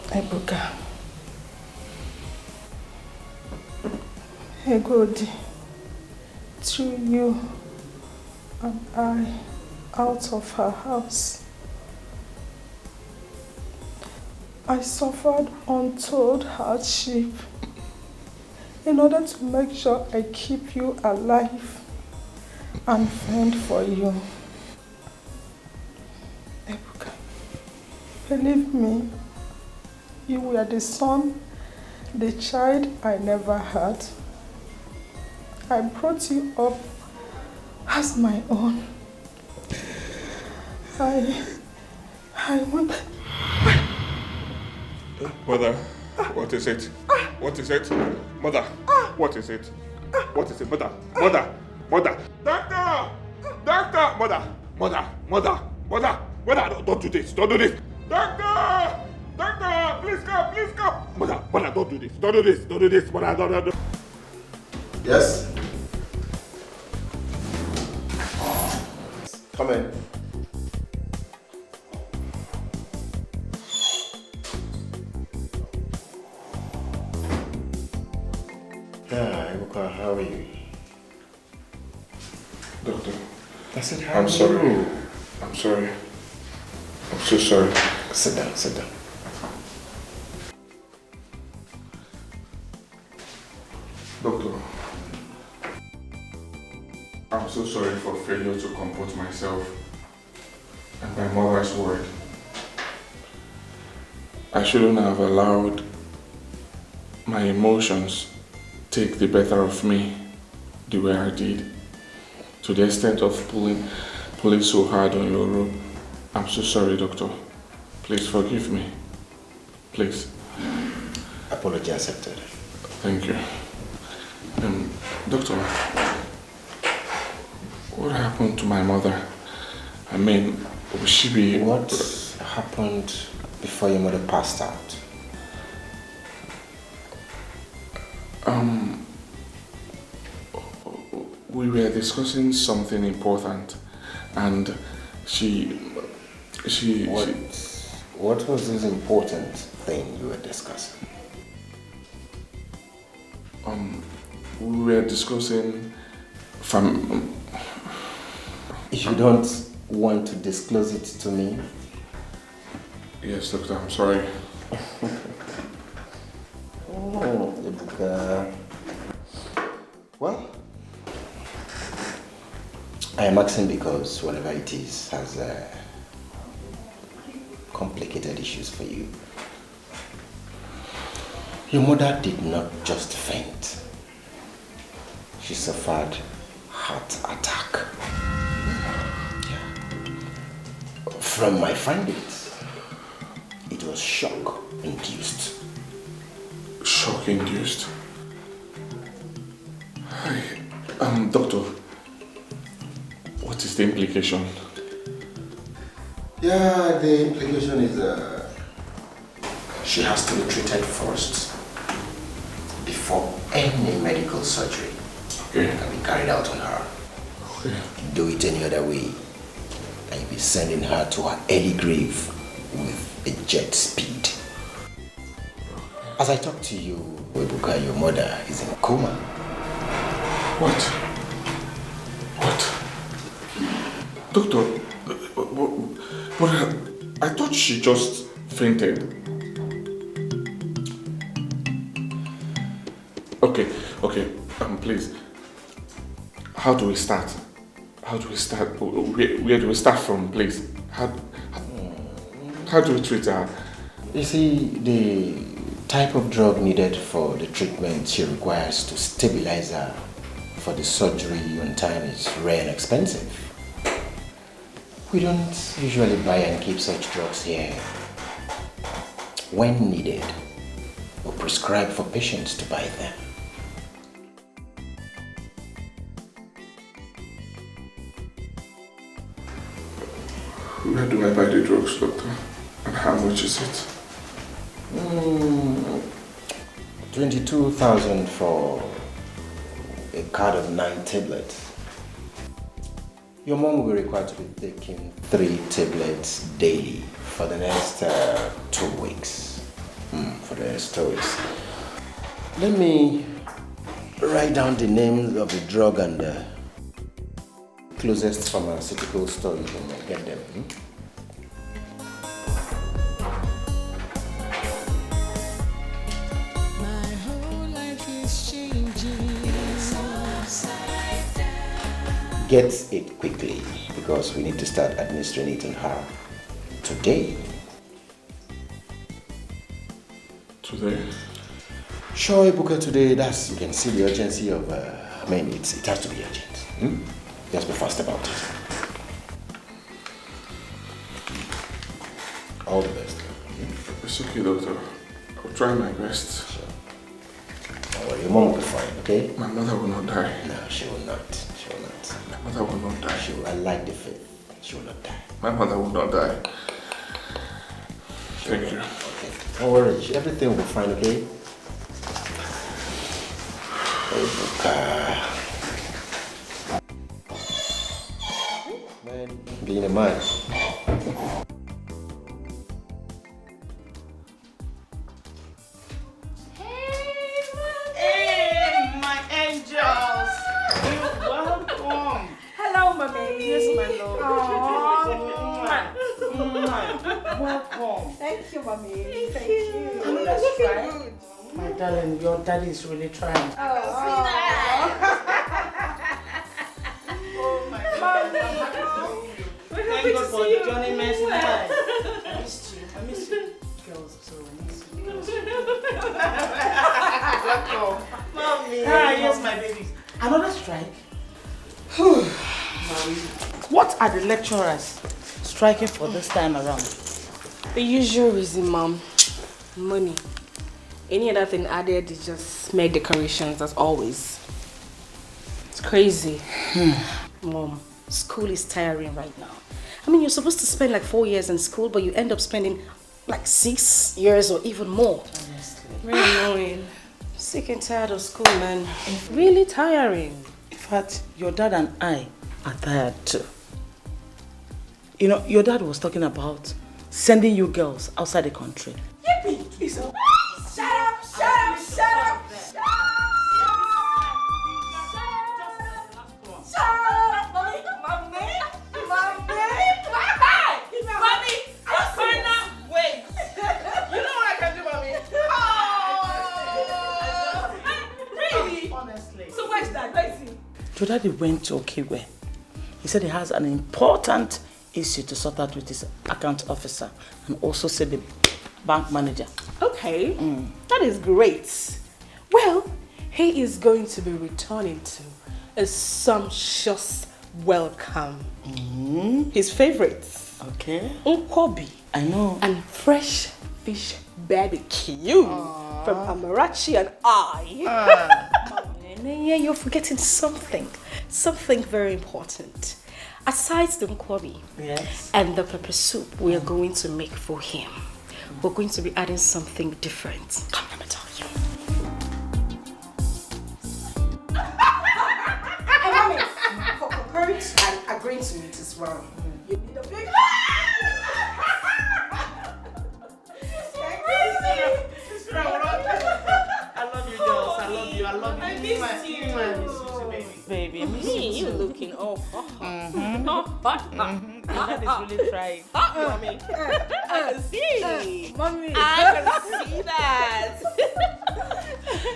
Ebuka, Egodi threw you and I out of her house. I suffered untold hardship in order to make sure I keep you alive and fend for you. Ebuka, believe me, you were the son, the child I never had. I brought you up as my own. I want... Mother, what is it? What is it? Mother, what is it? What is it? Mother, mother, mother. Doctor! Doctor! Mother, don't do this, don't do this. Doctor! Doctor, please come, please come. Mother, don't do this, don't do this, mother, don't. Yes? Come in. Yeah, Ibuka, how are you? Doctor, I said, how I'm are sorry. you? I'm sorry. I'm so sorry. Sit down, sit down. Doctor, I'm so sorry for failure to comport myself and my mother's word. I shouldn't have allowed my emotions take the better of me the way I did, to the extent of pulling so hard on your rope. I'm so sorry, Doctor. Please forgive me. Please. Apology accepted. Thank you. Doctor, what happened to my mother? I mean, will she be... What happened before your mother passed out? We were discussing something important, and What was this important thing you were discussing? We were discussing You don't want to disclose it to me? Yes, Doctor, I'm sorry. Well, I am asking because whatever it is has complicated issues for you. Your mother did not just faint. She suffered heart attack. Yeah. From my findings, it was shock induced. Shock induced? Doctor, what is the implication? Yeah, the implication is she has to be treated first before any medical surgery can be carried out on her. Okay. Do it any other way, and you'll be sending her to her early grave with a jet speed. As I talk to you, Webuka, your mother is in a coma. What? Doctor, but I thought she just fainted. Okay, please. How do we start? Where do we start from, please? How do we treat her? You see, the type of drug needed for the treatment she requires to stabilize her for the surgery on time is rare and expensive. We don't usually buy and keep such drugs here. When needed, we prescribe for patients to buy them. Where do I buy the drugs, doctor? And how much is it? 22,000 for a card of 9 tablets. Your mom will be required to be taking 3 tablets daily for the next 2 weeks. Let me write down the names of the drug and the closest pharmaceutical store you can get them. My whole life is changing. Upside down. Get it quickly because we need to start administering it on her today. Today? Sure, Ibuka, today. You can see the urgency of. It has to be urgent. Just be fast about it. All the best. It's okay, doctor. I'll try my best. Sure. Don't worry, your mom will be fine, okay? My mother will not die. No, she will not. She will not. My mother will not die. I like the faith. She will not die. My mother will not die. Thank you. Okay. Don't worry. Everything will be fine, okay? Man, being a man. Hey, my angels! You're welcome. Hello, mommy. Yes, my love. Welcome. Thank you, mommy. Thank you. you. That's right. My darling, your daddy is really trying. Oh, my God. Thank God for Johnny Mercy. I missed you. I miss you. Girls, so I miss you. Welcome. Mommy. Yes, my babies. Another strike? What are the lecturers striking for this time around? The usual reason, Mom. Money. Any other thing added is just mere decorations, as always. It's crazy. Mom, school is tiring right now. I mean, you're supposed to spend like 4 years in school, but you end up spending like 6 years or even more. Honestly. Really annoying. Sick and tired of school, man. It's really tiring. In fact, your dad and I are tired too. You know, your dad was talking about sending you girls outside the country. Yippee! Shut up! Shut up! Shut up! Shut up! Your daddy went to Okigwe. He said he has an important issue to sort out with his account officer and also said the bank manager. Okay, that is great. Well, he is going to be returning to a sumptuous welcome. His favorites. Okay. Nkwobi. I know. And fresh fish barbecue from Amarachi and I. Yeah, you're forgetting something. Something very important. Aside the nkwobi and the pepper soup we are going to make for him, we're going to be adding something different. Come, let me tell you. Hey, mommy, for comparing and agreeing to it as well, you need a big... I love you, girls. I love you. I love you. I miss you. Baby, I miss you. You looking That is really trying. Mommy. I can see. Mommy. I can see that.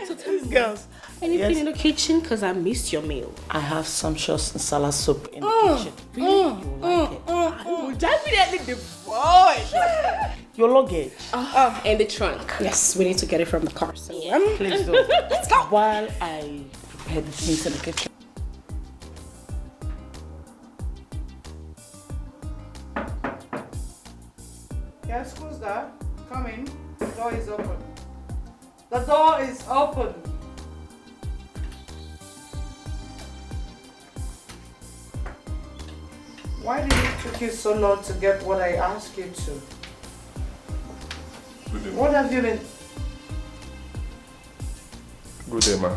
So tell me, girls, anything in the kitchen? Because I missed your meal. I have sumptuous nsala soup in the kitchen. Really? You like it? Oh, definitely the boy. Your luggage? In the trunk. Yes, we need to get it from the car. So, Please do. Let's go. While I prepare the things in the kitchen. Yes, who's that? Come in. The door is open. The door is open. Why did it take you so long to get what I asked you to? Good day, ma. What have you been... Good day, ma.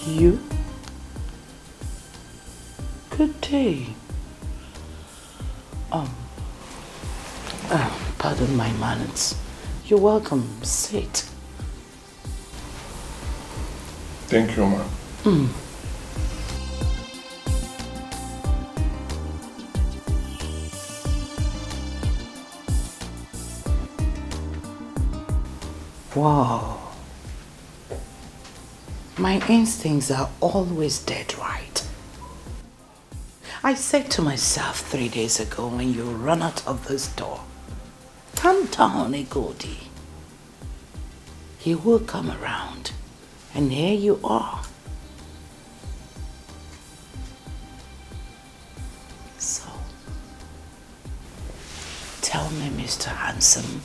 You? Good day. Pardon my manners. You're welcome. Sit. Thank you, ma. Wow. My instincts are always dead right. I said to myself 3 days ago when you run out of this door, calm down, Igodi. He will come around. And here you are. So, tell me, Mr. Handsome,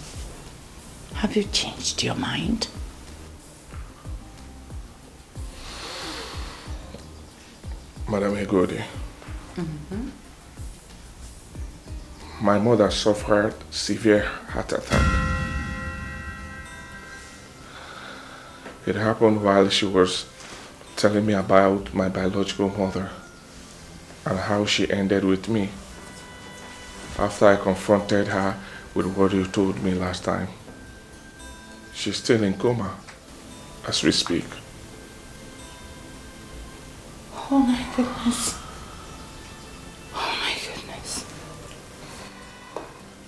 have you changed your mind? Madam Hegodi, my mother suffered severe heart attack. It happened while she was telling me about my biological mother and how she ended with me after I confronted her with what you told me last time. She's still in coma as we speak. Oh my goodness. Oh my goodness.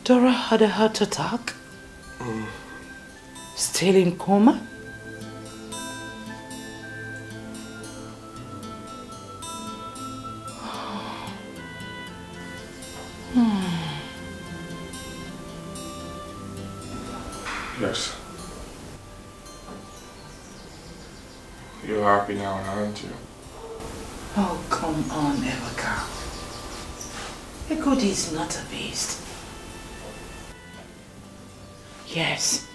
Dora had a heart attack? Still in coma? Yes. You're happy now, aren't you? Oh, come on, Ebuka. Igodi is not a beast. Yes,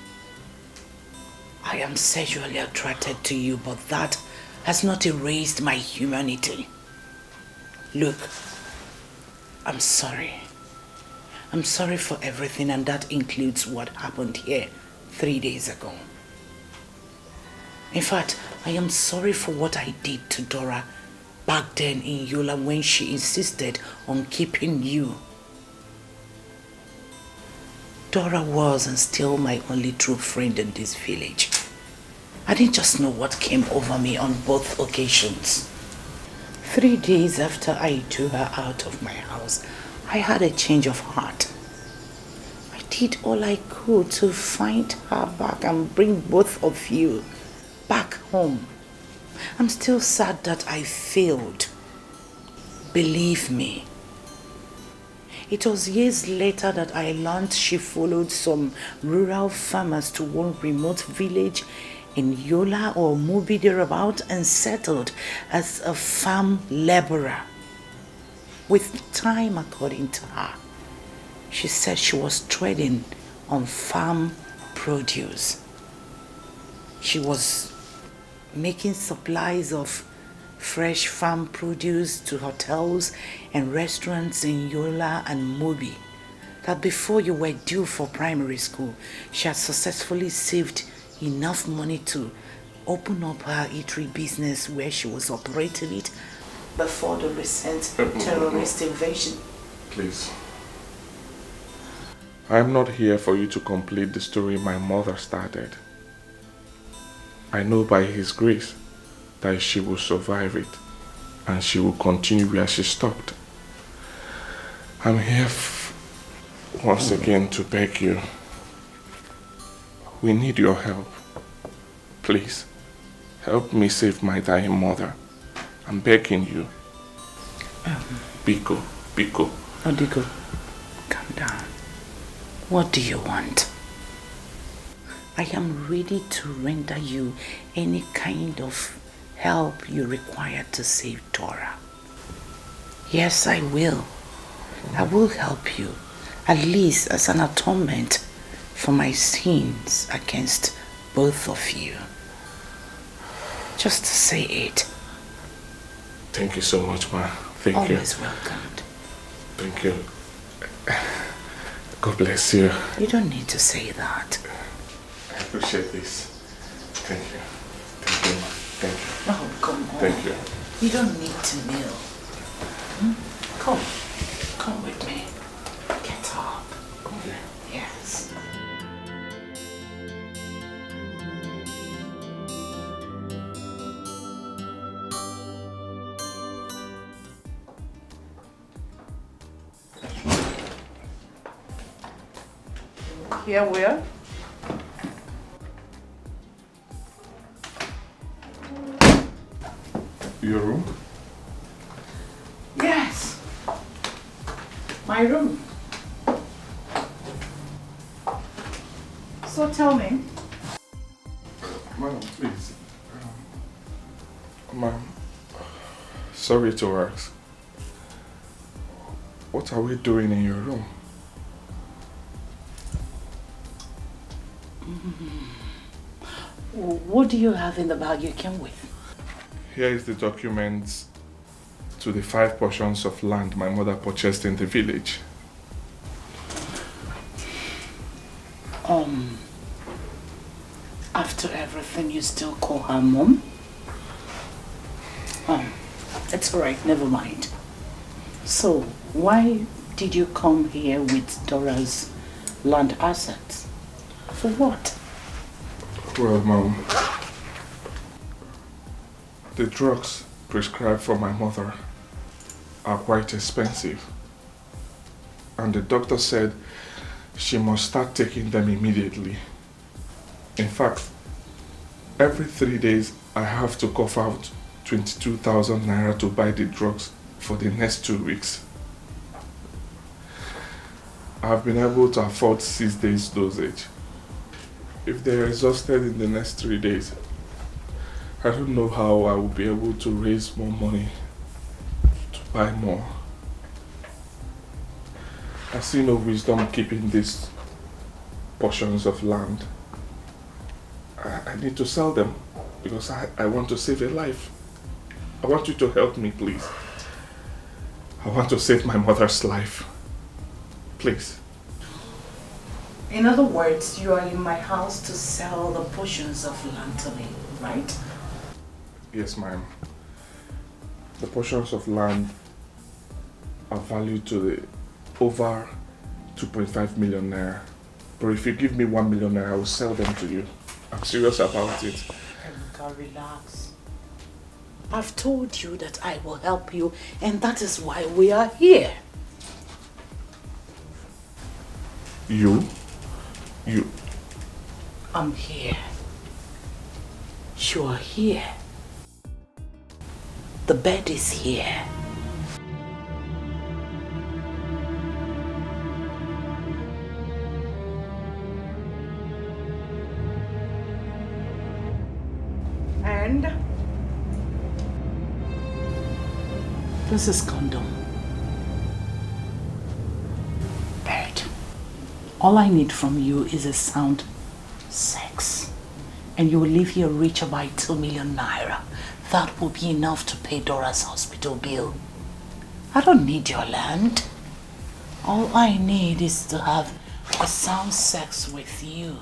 I am sexually attracted to you, but that has not erased my humanity. Look, I'm sorry. I'm sorry for everything, and that includes what happened here 3 days ago. In fact, I am sorry for what I did to Dora back then in Yola when she insisted on keeping you. Dora was and still my only true friend in this village. I didn't just know what came over me on both occasions. 3 days after I threw her out of my house, I had a change of heart. I did all I could to find her back and bring both of you back home. I'm still sad that I failed. Believe me. It was years later that I learned she followed some rural farmers to one remote village in Yola or Mubi thereabout and settled as a farm laborer. With time, according to her, she said she was trading on farm produce. She was making supplies of fresh farm produce to hotels and restaurants in Yola and Mubi. That before you were due for primary school, she had successfully saved enough money to open up her eatery business where she was operating it before the recent terrorist invasion. Please. I am not here for you to complete the story my mother started. I know by His grace that she will survive it and she will continue where she stopped. I'm here once again to beg you. We need your help. Please, help me save my dying mother. I'm begging you. Biko. Odiko, calm down. What do you want? I am ready to render you any kind of help you require to save Dora. Yes, I will. I will help you, at least as an atonement for my sins against both of you. Just say it. Thank you so much, ma. Thank you. Always welcomed. Thank you. God bless you. You don't need to say that. I appreciate this. Thank you. Thank you, ma. Thank you. No, come on. Thank you. You don't need to kneel. Come. Come with me. Get up. Okay. Yes. Here where? Your room? Yes. My room. So tell me. Ma'am, please. Ma'am, sorry to ask. What are we doing in your room? What do you have in the bag you came with? Here is the documents to the 5 portions of land my mother purchased in the village. After everything, you still call her mom? It's alright, never mind. So, why did you come here with Dora's land assets? For what? Well, Mom, the drugs prescribed for my mother are quite expensive. And the doctor said she must start taking them immediately. In fact, every 3 days I have to cough out 22,000 naira to buy the drugs for the next 2 weeks. I've been able to afford 6 days dosage. If they're exhausted in the next 3 days, I don't know how I will be able to raise more money to buy more. I see no wisdom keeping these portions of land. I need to sell them because I want to save a life. I want you to help me, please. I want to save my mother's life. Please. In other words, you are in my house to sell the portions of land to me, right? Yes, ma'am. The portions of land are valued to the over 2.5 million naira. But if you give me 1 million naira, I will sell them to you. I'm serious about it. Ebuka, relax. I've told you that I will help you, and that is why we are here. You? I'm here. You are here. The bed is here. This is condom. Bird. All I need from you is a sound sex. And you will leave here richer by 2 million naira. That will be enough to pay Dora's hospital bill. I don't need your land. All I need is to have a sound sex with you.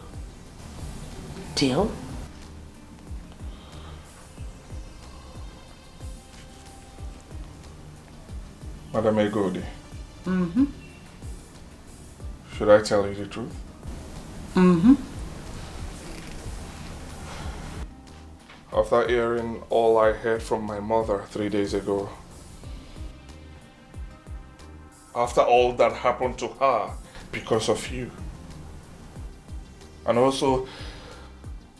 Deal? Madam Egodi. Mm-hmm. Should I tell you the truth? Mm-hmm. After hearing all I heard from my mother 3 days ago, after all that happened to her because of you, and also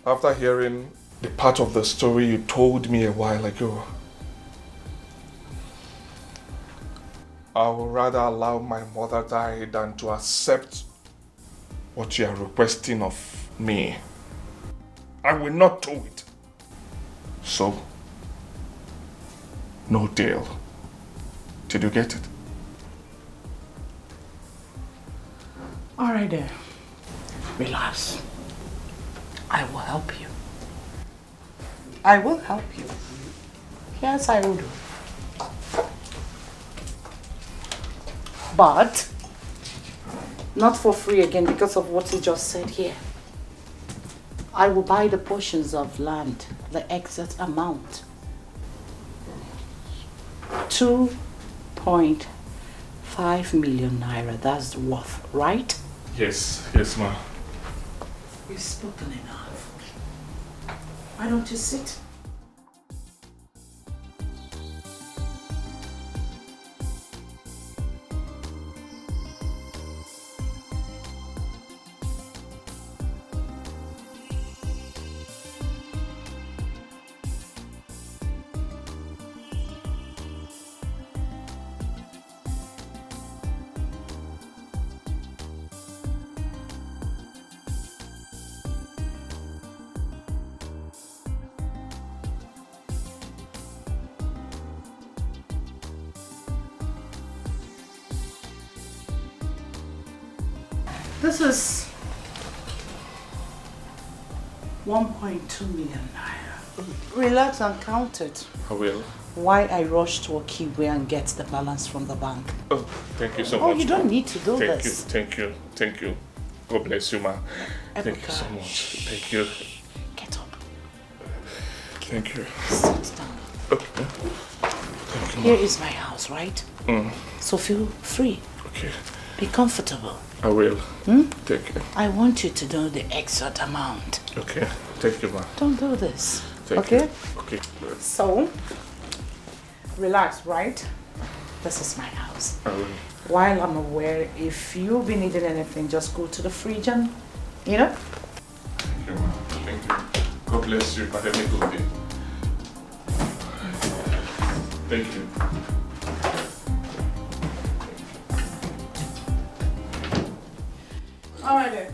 after hearing the part of the story you told me a while ago, I would rather allow my mother die than to accept what you are requesting of me. I will not do it. So, no deal. Did you get it? All right then. Relax. I will help you. I will help you. Yes, I will do. But not for free again because of what you just said here. I will buy the portions of land, the exact amount. 2.5 million naira, that's the worth, right? Yes, ma'am. You've spoken enough. Why don't you sit? This is 1.2 million naira. Relax and count it. I will. Why I rush to Okigwe and get the balance from the bank. Oh, thank you so much. Oh, you don't need to do Thank this. Thank you. God bless you, ma. Thank you so much. Thank you. Get up. Thank you. Sit down. Okay. Thank you, Here is my house, right? So feel free. Okay. Be comfortable. I will. Thank you. I want you to know the exact amount. Okay. Thank you, ma. Don't do this. Thank okay? you. Okay. So, relax, right? This is my house. I will. While I'm aware, if you be needing anything, just go to the fridge and, you know? Thank you, ma. Thank you. God bless you. Have a good day. Thank you. All right then.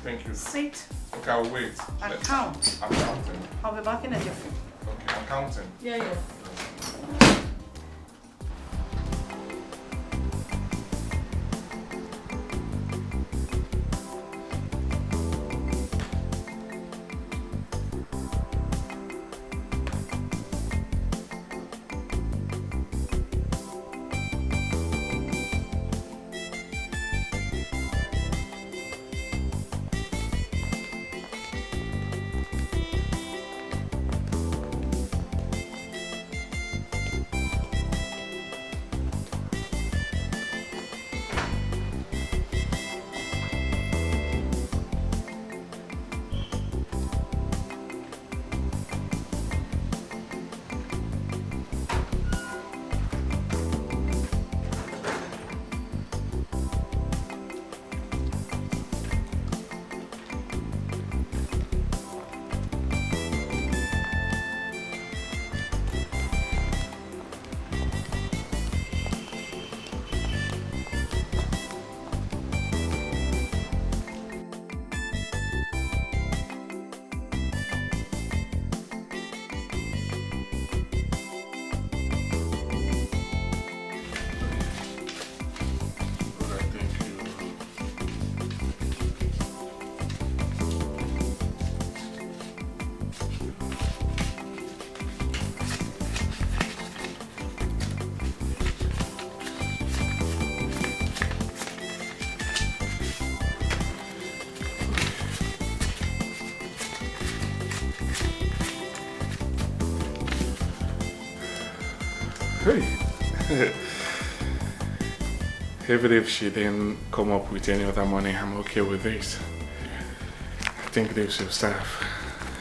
Thank you. Sit Okay, I'll wait. and count. I'm counting. I'll be back in a jiffy. Okay, I'm counting. Yeah. Even if she didn't come up with any other money, I'm okay with this. I think this will serve.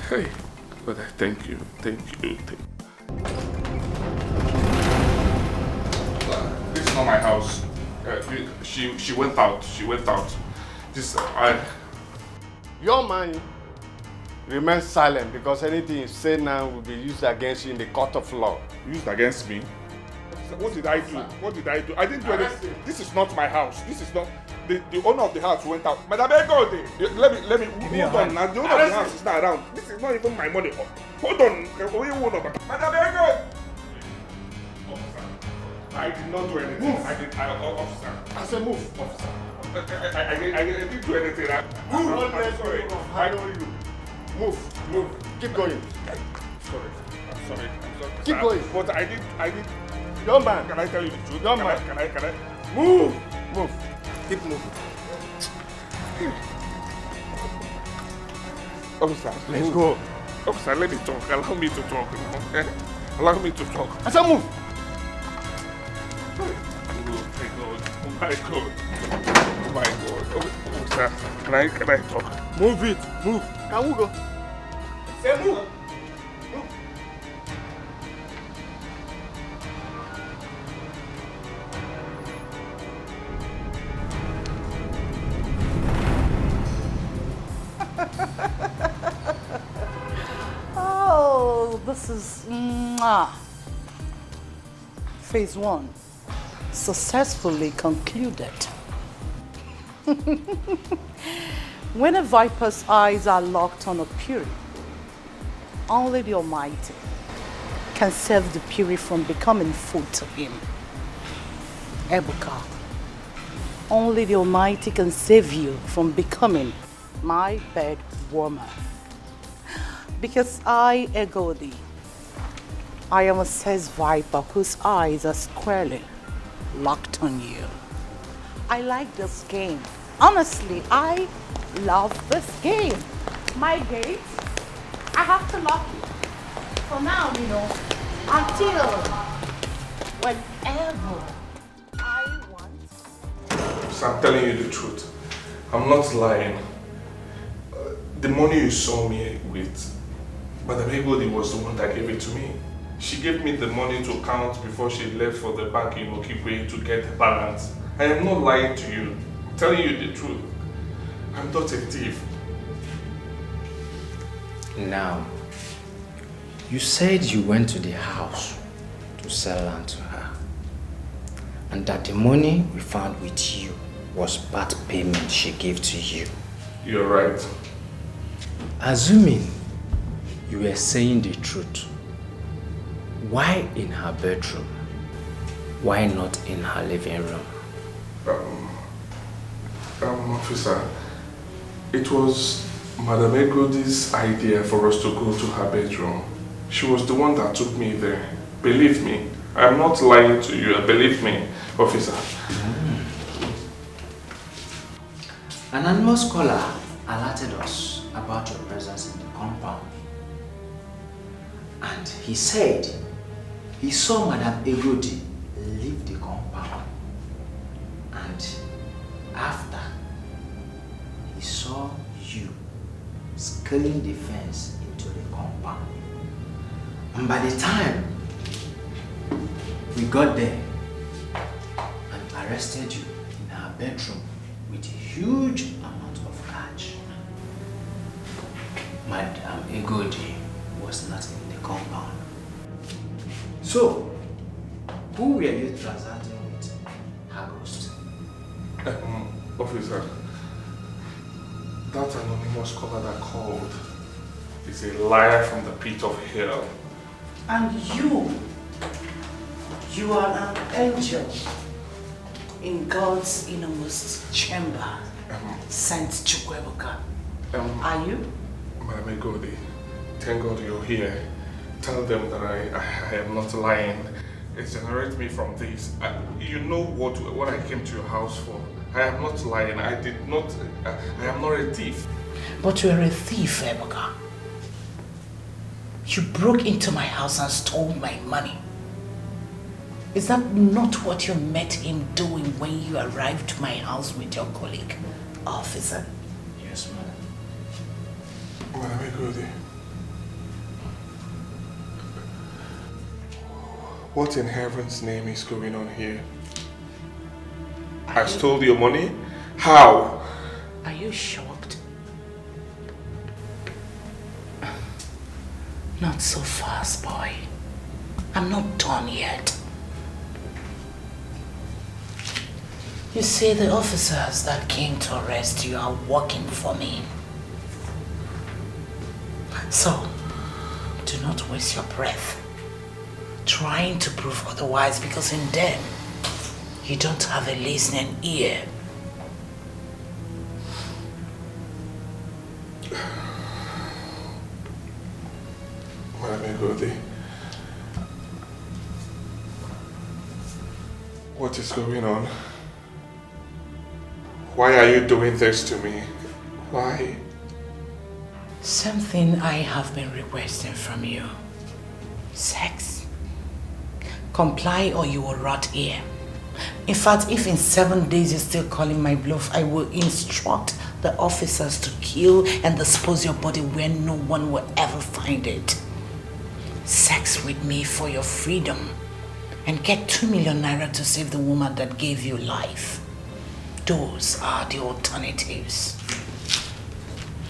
Hey, but I thank you. This is not my house. She went out. This Your man remains silent because anything you say now will be used against you in the court of law. Used against me? What did I do? I didn't do anything. This is not my house. This is not the owner of the house went out. Madam Ego, let me hold on now. The owner of the house is not around. This is not even my money. Hold on. Madam Ego! I did not do anything. Move. Officer. I said move, officer. I didn't do anything. I'm sorry. I know you. Move. Keep going. I'm sorry. Keep going. But I did. Young man. Can I tell you the truth? Young man. Can I? Move. Keep moving. Officer, let's go. Officer, let me talk. Allow me to talk. Allow me to talk. I said move. Oh my God. Officer, can I talk? Move it. Move. Can we go? Say move. Oh, this is phase 1 successfully concluded. When a viper's eyes are locked on a Puri, only the Almighty can save the Puri from becoming food to him. Ebuka, only the Almighty can save you from becoming my bed warmer. Because I, Egodi, I am a sex viper whose eyes are squarely locked on you. I like this game. Honestly, I love this game. My gate, I have to lock it. For now, until whenever I want. So I'm telling you the truth. I'm not lying. The money you saw me with, Madam Egodi was the one that gave it to me. She gave me the money to count before she left for the bank in Okigwe to get the balance. I am not lying to you. I'm telling you the truth. I'm not a thief. Now, you said you went to the house to sell land to her, and that the money we found with you was part payment she gave to you. You're right. Assuming you were saying the truth, why in her bedroom? Why not in her living room? Officer, it was Madam Egodi's idea for us to go to her bedroom. She was the one that took me there. Believe me, I'm not lying to you. Believe me, officer. An anonymous caller alerted us about your presence in the compound. And he said he saw Madam Egodi leave the compound. And after, he saw you scaling the fence into the compound. And by the time we got there and arrested you in her bedroom with a huge amount of cash, Madam Egodi was not in the compound. So, who were you transacting with, her ghost? Officer, that anonymous caller that called is a liar from the pit of hell. And you are an angel in God's innermost chamber, Saint Chukwuebuka. Are you? Madam Egodi, thank God you're here. Tell them that I am not lying. Exonerate me from this. You know what I came to your house for. I am not lying. I am not a thief. But you are a thief, Ebuka. You broke into my house and stole my money. Is that not what you met him doing when you arrived to my house with your colleague, officer? Yes, madam. Madam Egodi, what in heaven's name is going on here? I stole your money? How? Are you shocked? Not so fast, boy. I'm not done yet. You see, the officers that came to arrest you are working for me. So, do not waste your breath trying to prove otherwise, because in them, you don't have a listening ear. Madam Egodi, what is going on? Why are you doing this to me? Why? Something I have been requesting from you. Sex. Comply or you will rot here. In fact, if in 7 days you're still calling my bluff, I will instruct the officers to kill and dispose your body where no one will ever find it. Sex with me for your freedom and get 2 million naira to save the woman that gave you life. Those are the alternatives.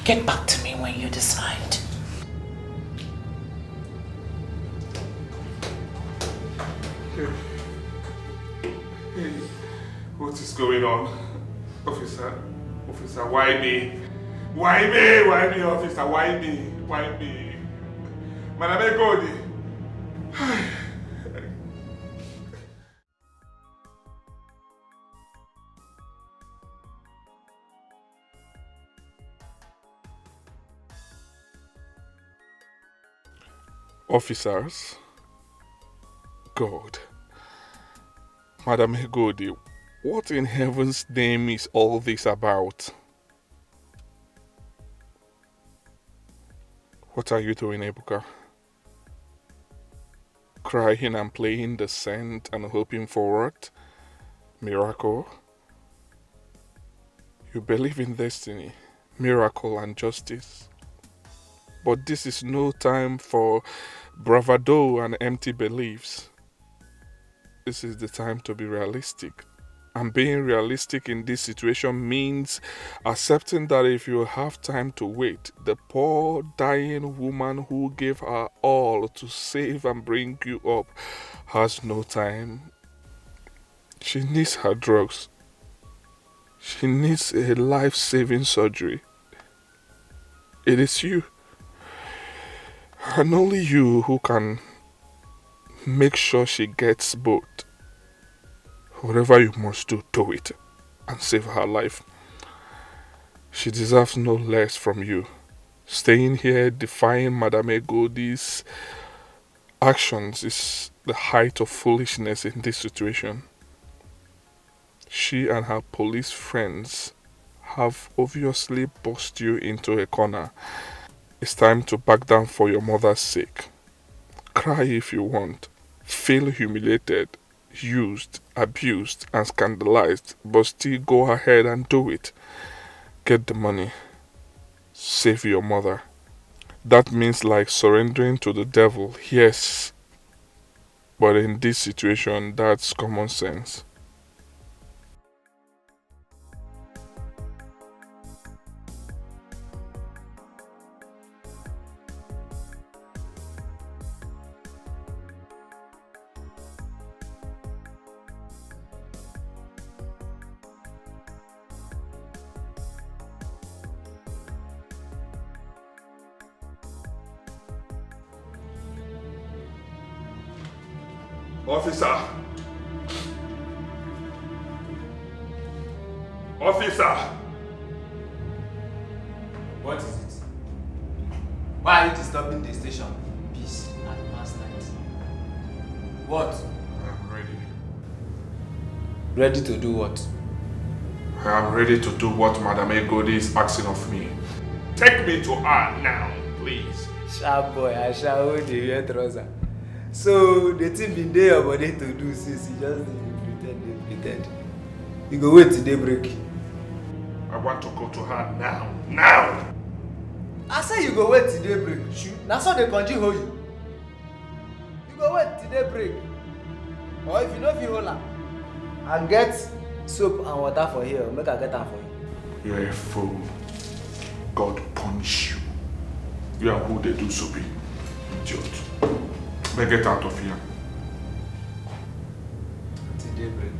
Get back to me when you decide. Hey, what is going on? Officer, why me? Why me? Why me, officer? Why me? Why me? Madam Egodi. Officers, God, Madam Egodi, what in heaven's name is all this about? What are you doing, Ebuka? Crying and playing the saint and hoping for what? Miracle? You believe in destiny, miracle and justice. But this is no time for bravado and empty beliefs. This is the time to be realistic. And being realistic in this situation means accepting that if you have time to wait, the poor dying woman who gave her all to save and bring you up has no time. She needs her drugs. She needs a life-saving surgery. It is you. And only you who can make sure she gets both. Whatever you must do, do it and save her life. She deserves no less from you. Staying here defying Madam Egodi's actions is the height of foolishness in this situation. She and her police friends have obviously boxed you into a corner. It's time to back down for your mother's sake. Cry if you want. Feel humiliated, used, abused, and scandalized, but still go ahead and do it. Get the money. Save your mother. That means like surrendering to the devil, yes. But in this situation, that's common sense. Officer! Officer! What is it? Why are you disturbing the station? Peace at last night. What? I'm ready. Ready to do what? I am ready to do what Madam Egodi is asking of me. Take me to her now, please. Sharp boy, I shall hold the hair trouser. So the thing been there your body to do since you just pretend. You go wait till daybreak. I want to go to her now. Now! I say you go wait till daybreak. That's how they continue hold you. You go wait till daybreak. Or if you know if you hold her, and get soap and water for here, make her get her for you. You're a fool. God punish you. You are who they do so be. Idiot. But get out of here. Till daybreak.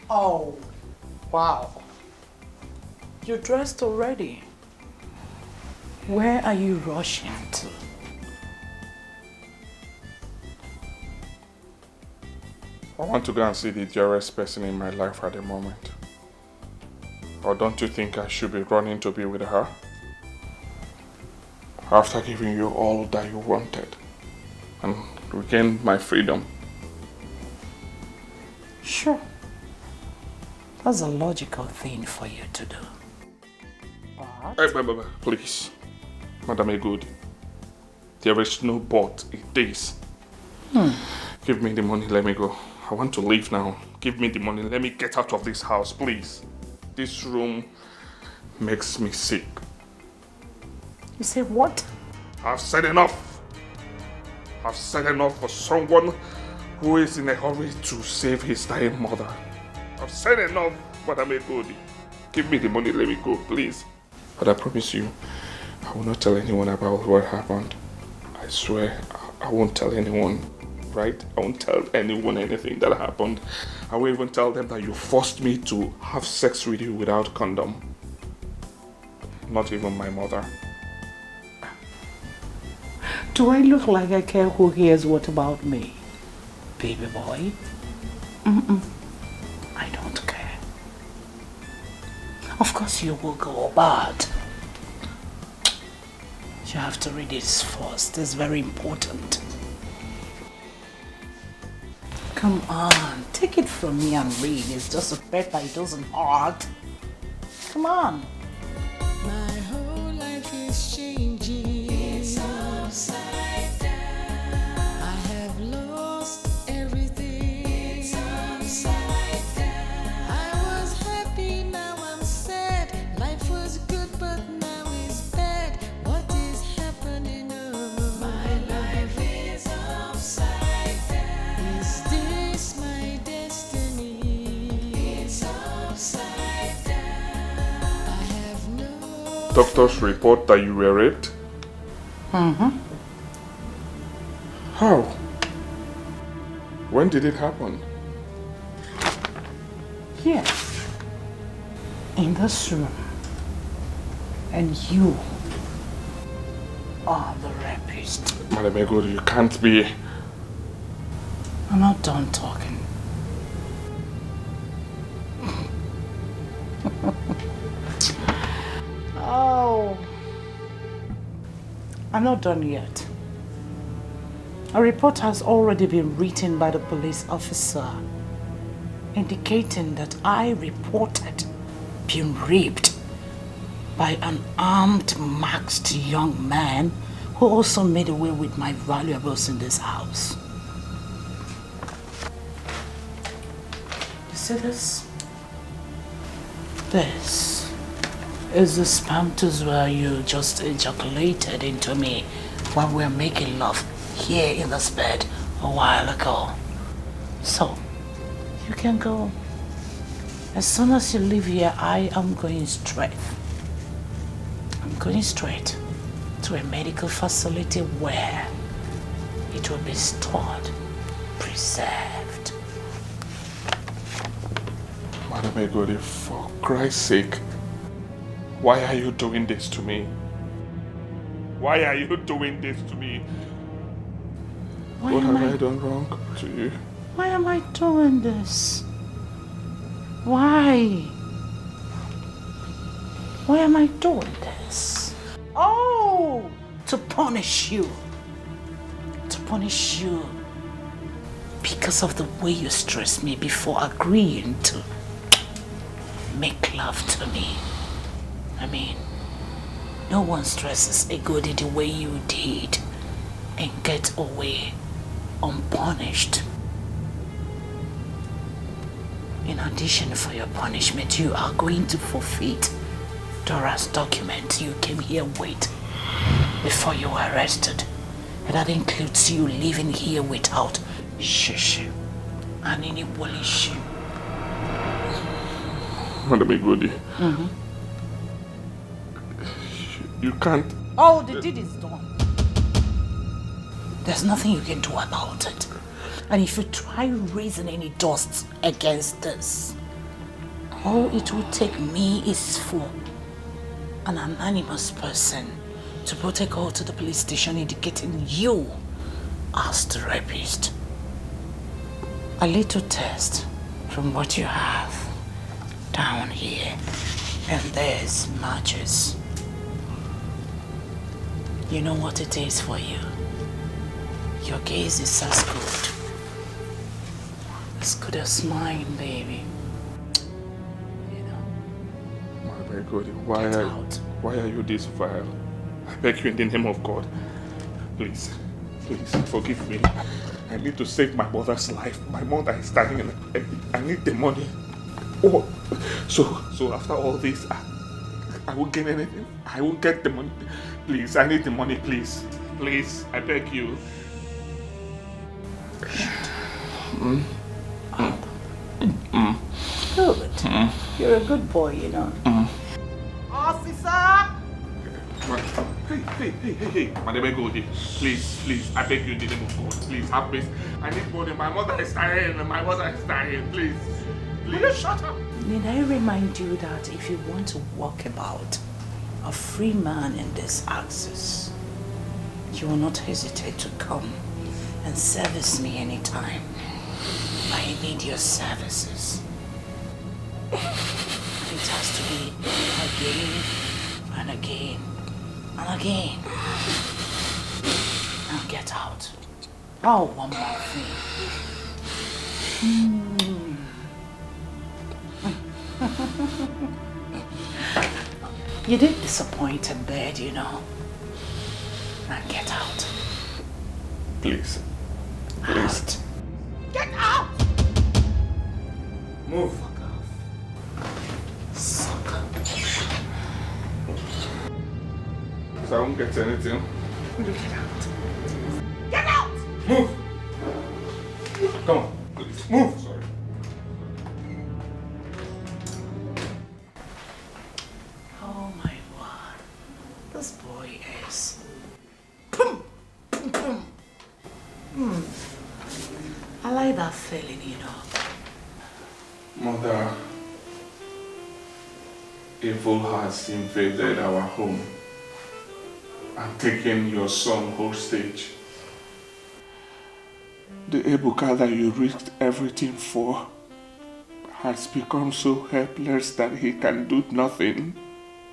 Oh, wow. You're dressed already. Where are you rushing to? I want to go and see the dearest person in my life at the moment. Or don't you think I should be running to be with her? After giving you all that you wanted and regained my freedom. Sure. That's a logical thing for you to do. Hey, please, Madam Egudi, there is no but in this. Give me the money, let me go. I want to leave now. Give me the money, let me get out of this house, please. This room makes me sick. You say what? I've said enough. I've said enough for someone who is in a hurry to save his dying mother. I've said enough, Madam Egudi. Give me the money, let me go, please. But I promise you, I will not tell anyone about what happened. I swear, I won't tell anyone, right? I won't tell anyone anything that happened. I won't even tell them that you forced me to have sex with you without condom. Not even my mother. Do I look like I care who hears what about me? Baby boy? I don't care. Of course you will go, but you have to read this first. It's very important. Come on, take it from me and read. It's just a paper, it doesn't hurt. Come on. My whole life is changing. It's upside down. I have lost everything. It's upside down. I was happy, now I'm sad. Life was good, but now it's bad. What is happening? Oh, my life is upside down. Is this my destiny? It's upside down. I have no. Doctors report that you were raped? How? When did it happen? Here. In this room. And you are the rapist. Madam Egudi, you can't be. I'm not done talking. Oh. I'm not done yet. A report has already been written by the police officer indicating that I reported being raped by an armed, masked young man who also made away with my valuables in this house. You see this? This Is the sperm tooth where you just ejaculated into me when we were making love here in this bed a while ago? So, you can go. As soon as you leave here, I am going straight. I'm going straight to a medical facility where it will be stored, preserved. Madam Egodi, for Christ's sake, why are you doing this to me? Why are you doing this to me? What have I done wrong to you? Why am I doing this? Why? Why am I doing this? Oh, to punish you. To punish you. Because of the way you stressed me before agreeing to make love to me. I mean, no one stresses a goodie the way you did and get away unpunished. In addition for your punishment, you are going to forfeit Dora's document you came here with before you were arrested. And that includes you living here without Shishi and any Wolishi. Madam Egodi, you can't. Oh, the deed is done. There's nothing you can do about it. And if you try raising any dust against this, all it will take me is for an anonymous person to protocol to the police station indicating you as the rapist. A little test from what you have down here, and there's matches. You know what it is for you. Your gaze is as good as mine, baby. You know. My God, why are you this vile? I beg you in the name of God. Please forgive me. I need to save my mother's life. My mother is dying and I need the money. Oh, so after all this, I won't gain anything. I won't get the money. Please, I need the money, please. Please, I beg you. Good. You're a good boy, you know. Officer! Hey, Madam Egodi, please, I beg you in the name of God, please, have mercy. I need money, my mother is dying, please. Will you shut up? Need I remind you that if you want to walk about a free man in this axis, you will not hesitate to come and service me anytime I need your services. It has to be again and again and again. Now get out. Oh, one more thing. You did disappoint in bed, you know. Now get out. Please. Out. Get out! Move. Sucker. Because I won't get anything. Get out. Get out! Move! Come on, please. Move! Sorry. Oh my word. This boy is... I like that feeling, you know. Mother, evil has invaded our home and taken your son hostage. The Ebuka that you risked everything for has become so helpless that he can do nothing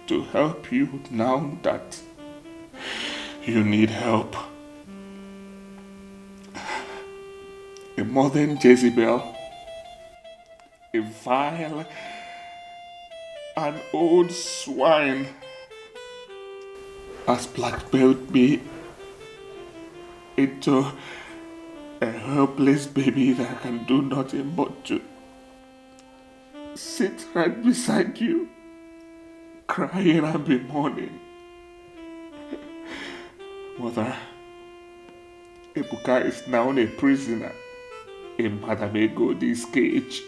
to help you now that you need help. A modern Jezebel, a vile and old swine, has blackmailed me into a helpless baby that can do nothing but to sit right beside you, crying and be mourning. Mother, Ebuka is now a prisoner in Madam Egodi's cage.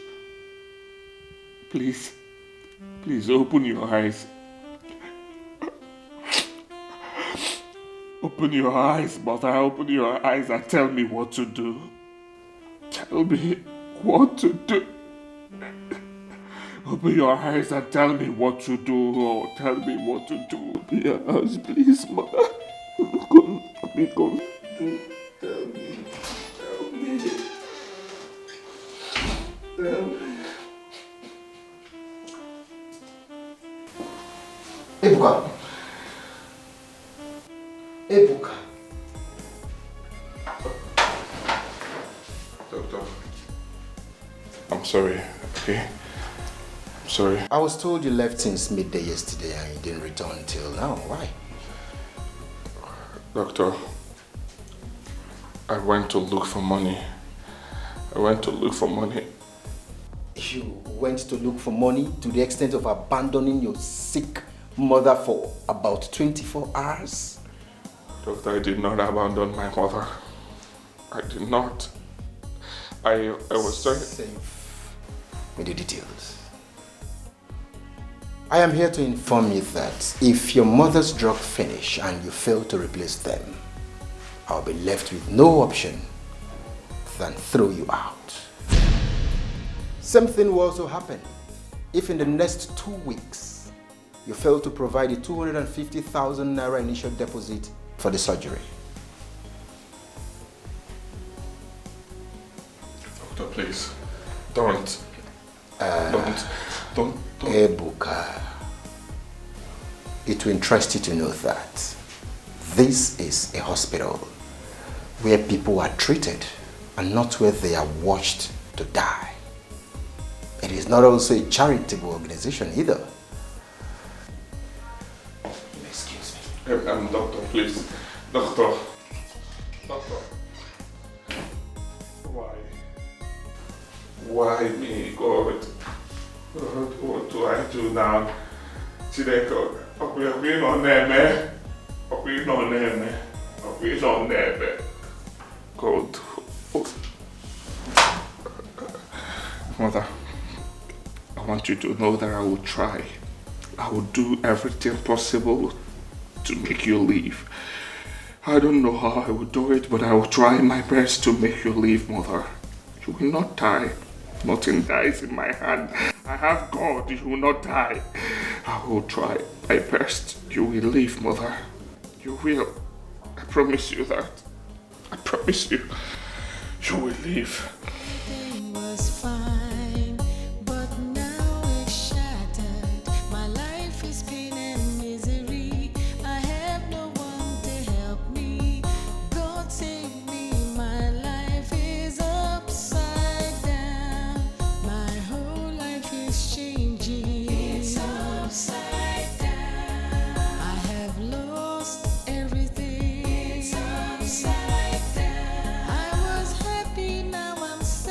Please open your eyes. Open your eyes, Mother. Open your eyes and tell me what to do. Tell me what to do. Open your eyes and tell me what to do. Oh, tell me what to do. Open your eyes, please, Mother. Come. Tell me. Ebuka. Doctor, I'm sorry, okay? I'm sorry. I was told you left since midday yesterday and you didn't return till now. Why? Doctor, I went to look for money. You went to look for money to the extent of abandoning your sick mother for about 24 hours? Doctor, I did not abandon my mother. I did not. I was sorry. Safe with the details. I am here to inform you that if your mother's drugs finish and you fail to replace them, I'll be left with no option than throw you out. Same thing will also happen if in the next 2 weeks you fail to provide the 250,000 naira initial deposit for the surgery. Doctor, please, don't. Ebuka, it will interest you to know that this is a hospital where people are treated and not where they are watched to die. It is not also a charitable organization either. Excuse me. Doctor, please. Doctor. Why me, God? What do I do now? Chideko, we on there, God. Mother, I want you to know that I will try. I will do everything possible to make you leave. I don't know how I will do it, but I will try my best to make you leave, Mother. You will not die. Nothing dies in my hand. I have God. You will not die. I will try my best. You will leave, Mother. You will. I promise you that. I promise you. You will leave. Everything was fine, but now it's shattered. My life is pain and misery. I have no one to help me. God save me. My life is upside down. My whole life is changing. It's upside down. I have lost everything. It's upside down. I was happy, now I'm sad.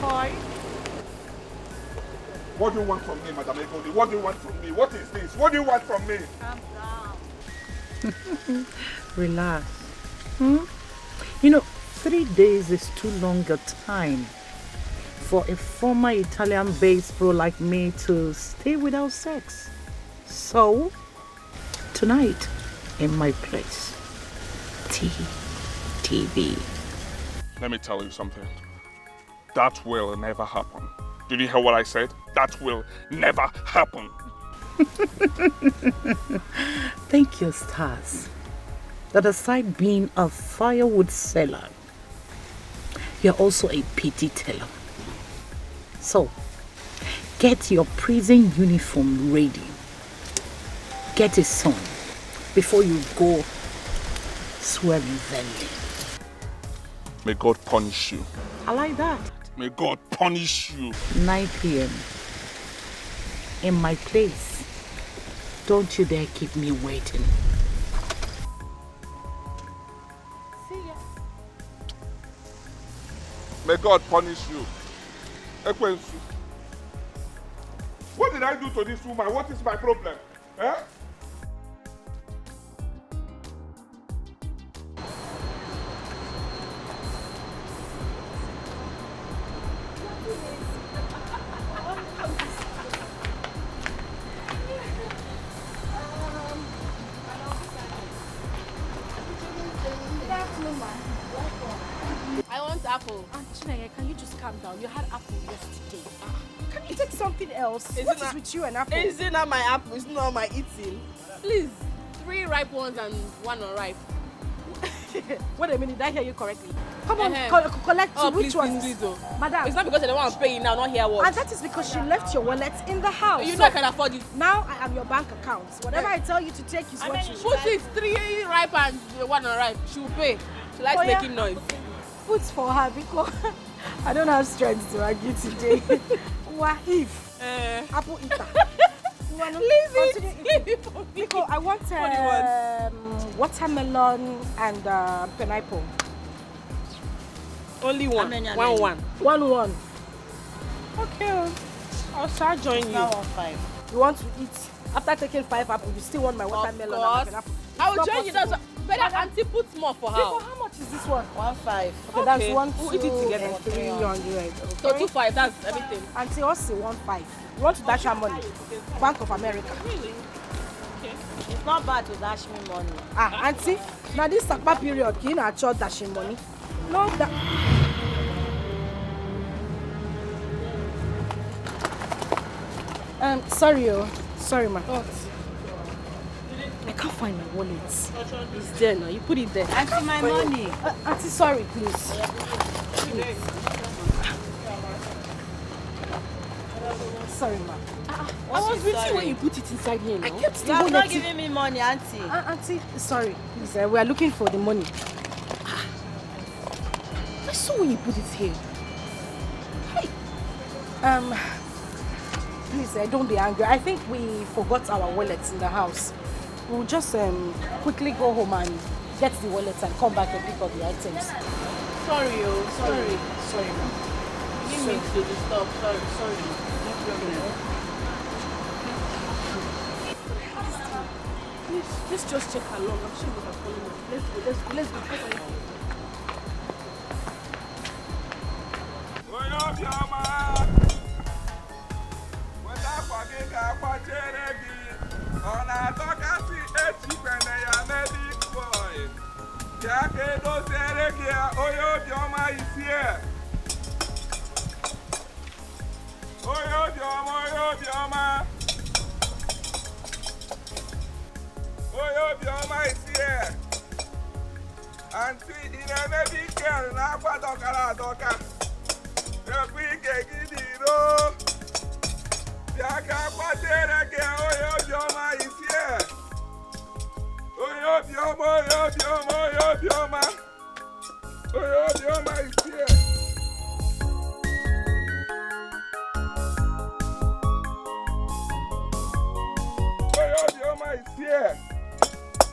boy. What do you want from me, Madam Egodi? What do you want from me? What is this? What do you want from me? Calm down. Relax. You know, 3 days is too long a time for a former Italian-based pro like me to stay without sex. So, tonight, in my place, TV. Let me tell you something. That will never happen. Did you hear what I said? That will never happen. Thank you, stars. That aside being a firewood seller, you're also a pity teller. So, get your prison uniform ready. Get it sewn before you go swearing venly. May God punish you. I like that. May God punish you. 9 p.m. in my place. Don't you dare keep me waiting. See ya. May God punish you. Ekwensu. What did I do to this woman? What is my problem? Eh? I want apple. Chineye, can you just calm down? You had apple yesterday. Can you take something else? What is with you and apple? Is it not my apple? It's not my eating. Please, 3 ripe ones and 1 unripe. Wait a minute, did I hear you correctly? Come on, collect Oh, which please, one? please, oh. Madam. It's not because I don't want to pay you now, not here what. And that is because she left your wallet in the house. You know I can afford it. Now I am your bank account. Whatever I tell you to take is what you Put it 3 ripe and 1 unripe. She will pay. She likes making noise. Put for her because I don't have strength to argue today. Wahif. Apple eater. Leave it for me. Because I want watermelon and pineapple. Only one. One. Okay. I'll start joining you. Now 5. You want to eat? After taking 5 apples, you still want my watermelon and pineapple? I will join you. That's better. Auntie, put more for her. How much is this one? 1.5. Okay, that's 1, 2, we'll eat it together. 300. So 2.5. That's everything. Auntie, also 1.5. You want to dash her money? Bank of America. Really? Okay. It's not bad to dash me money. Auntie, now this Sakpa period, you know, actual dashing money. No, that. Sorry, ma. I can't find my wallet. It's there now. You put it there. Auntie, my money. Auntie, sorry, please. Sorry, ma. I was with you when you put it inside here. I kept the You are wallet. not giving me money, Auntie. Auntie, sorry. Please, we are looking for the money. I saw when you put it here. Hey. Please, don't be angry. I think we forgot our wallets in the house. We'll just quickly go home and get the wallets and come back and pick up the items. Sorry, Sorry, ma'am. You need to disturb. Sorry. No problem. Please, let's just check how long. I'm sure we have followed. Let's go. Auntie, in a baby girl, now what doka. The big gidiro. Yaka patere ke oyo bioma is here. Oyo bioma is here.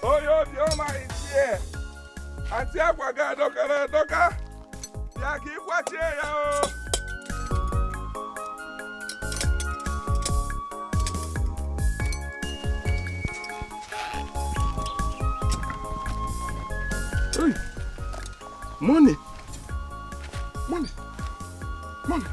Oyo bioma is here. Auntie Aquaga doka. Yaki kwache ya o. Money. Money. Money.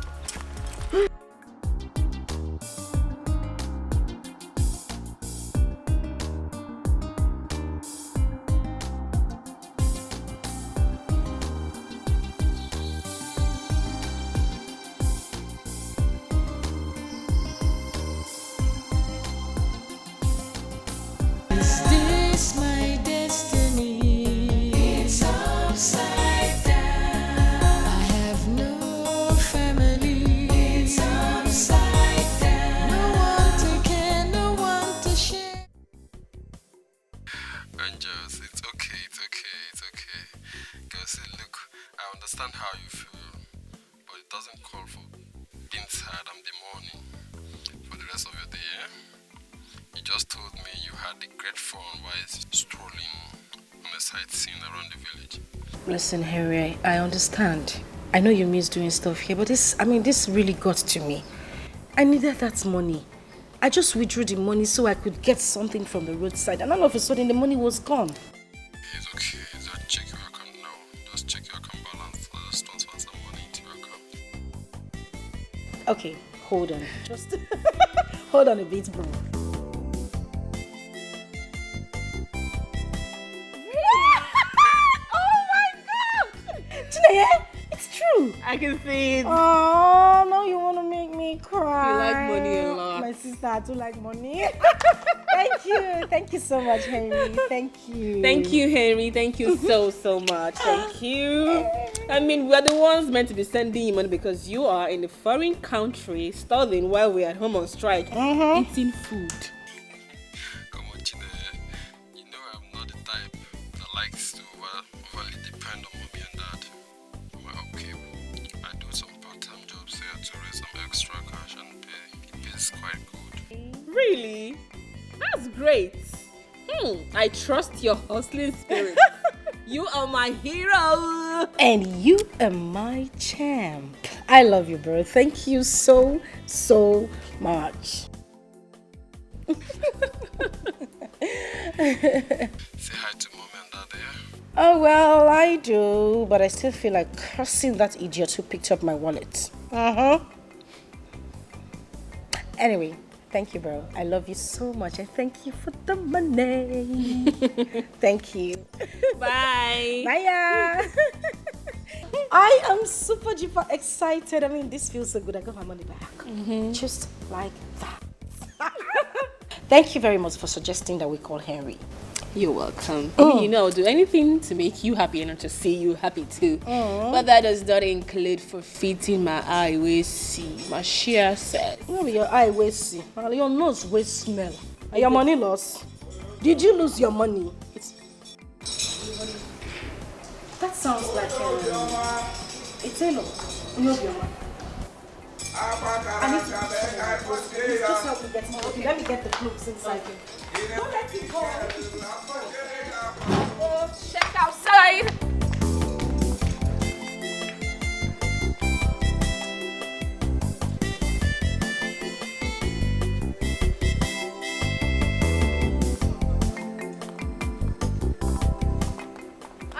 Is this my destiny? It's upside down. I have no family. It's upside down. No one to care, no one to share. Angels, it's okay. Girl, say, look, I understand how you feel, but it doesn't call for being tired on the morning for the rest of your day, yeah? You just told me you had a great fun while strolling on a sightseeing around the village. Listen, Harry, I understand. I know you miss doing stuff here, but this really got to me. I needed that money. I just withdrew the money so I could get something from the roadside, and all of a sudden the money was gone. It's okay. Just check your account now. Just check your account balance. I'll just transfer some money into your account. Okay, hold on. Just hold on a bit, bro. Oh my God! Chineye, it's true. I can see it. Oh, now you want to make me cry. You like money a lot. My sister, I do like money. Thank you so much, Henry. Thank you. Thank you, Henry. Thank you so much. Thank you. I mean, we're the ones meant to be sending you money because you are in a foreign country, studying while we're at home on strike, eating food. Come on, Chine. You know I'm not the type that likes to overly depend on mommy and dad. Well, okay, I do some part-time jobs here to raise some extra cash and pay. It pays quite good. Really? That's great. I trust your hustling spirit. You are my hero. And you are my champ. I love you, bro. Thank you so much. Say hi to mommy and dad, yeah? Oh, well, I do, but I still feel like cursing that idiot who picked up my wallet. Anyway, thank you, bro. I love you so much. I thank you for the money. Thank you. Bye. Bye. I am super duper excited. I mean, this feels so good. I got my money back. Just like that. Thank you very much for suggesting that we call Henry. You're welcome. I mean, I'll do anything to make you happy and not to see you happy too. But that does not include forfeiting my eye will see. My share says. No, your eye will see. Your nose will smell. And your money lost. Did you lose your money? That sounds like a tailor. No, your money. I need to please just help me get more. Okay, let me get the clothes inside. Don't let it go. Oh, check outside.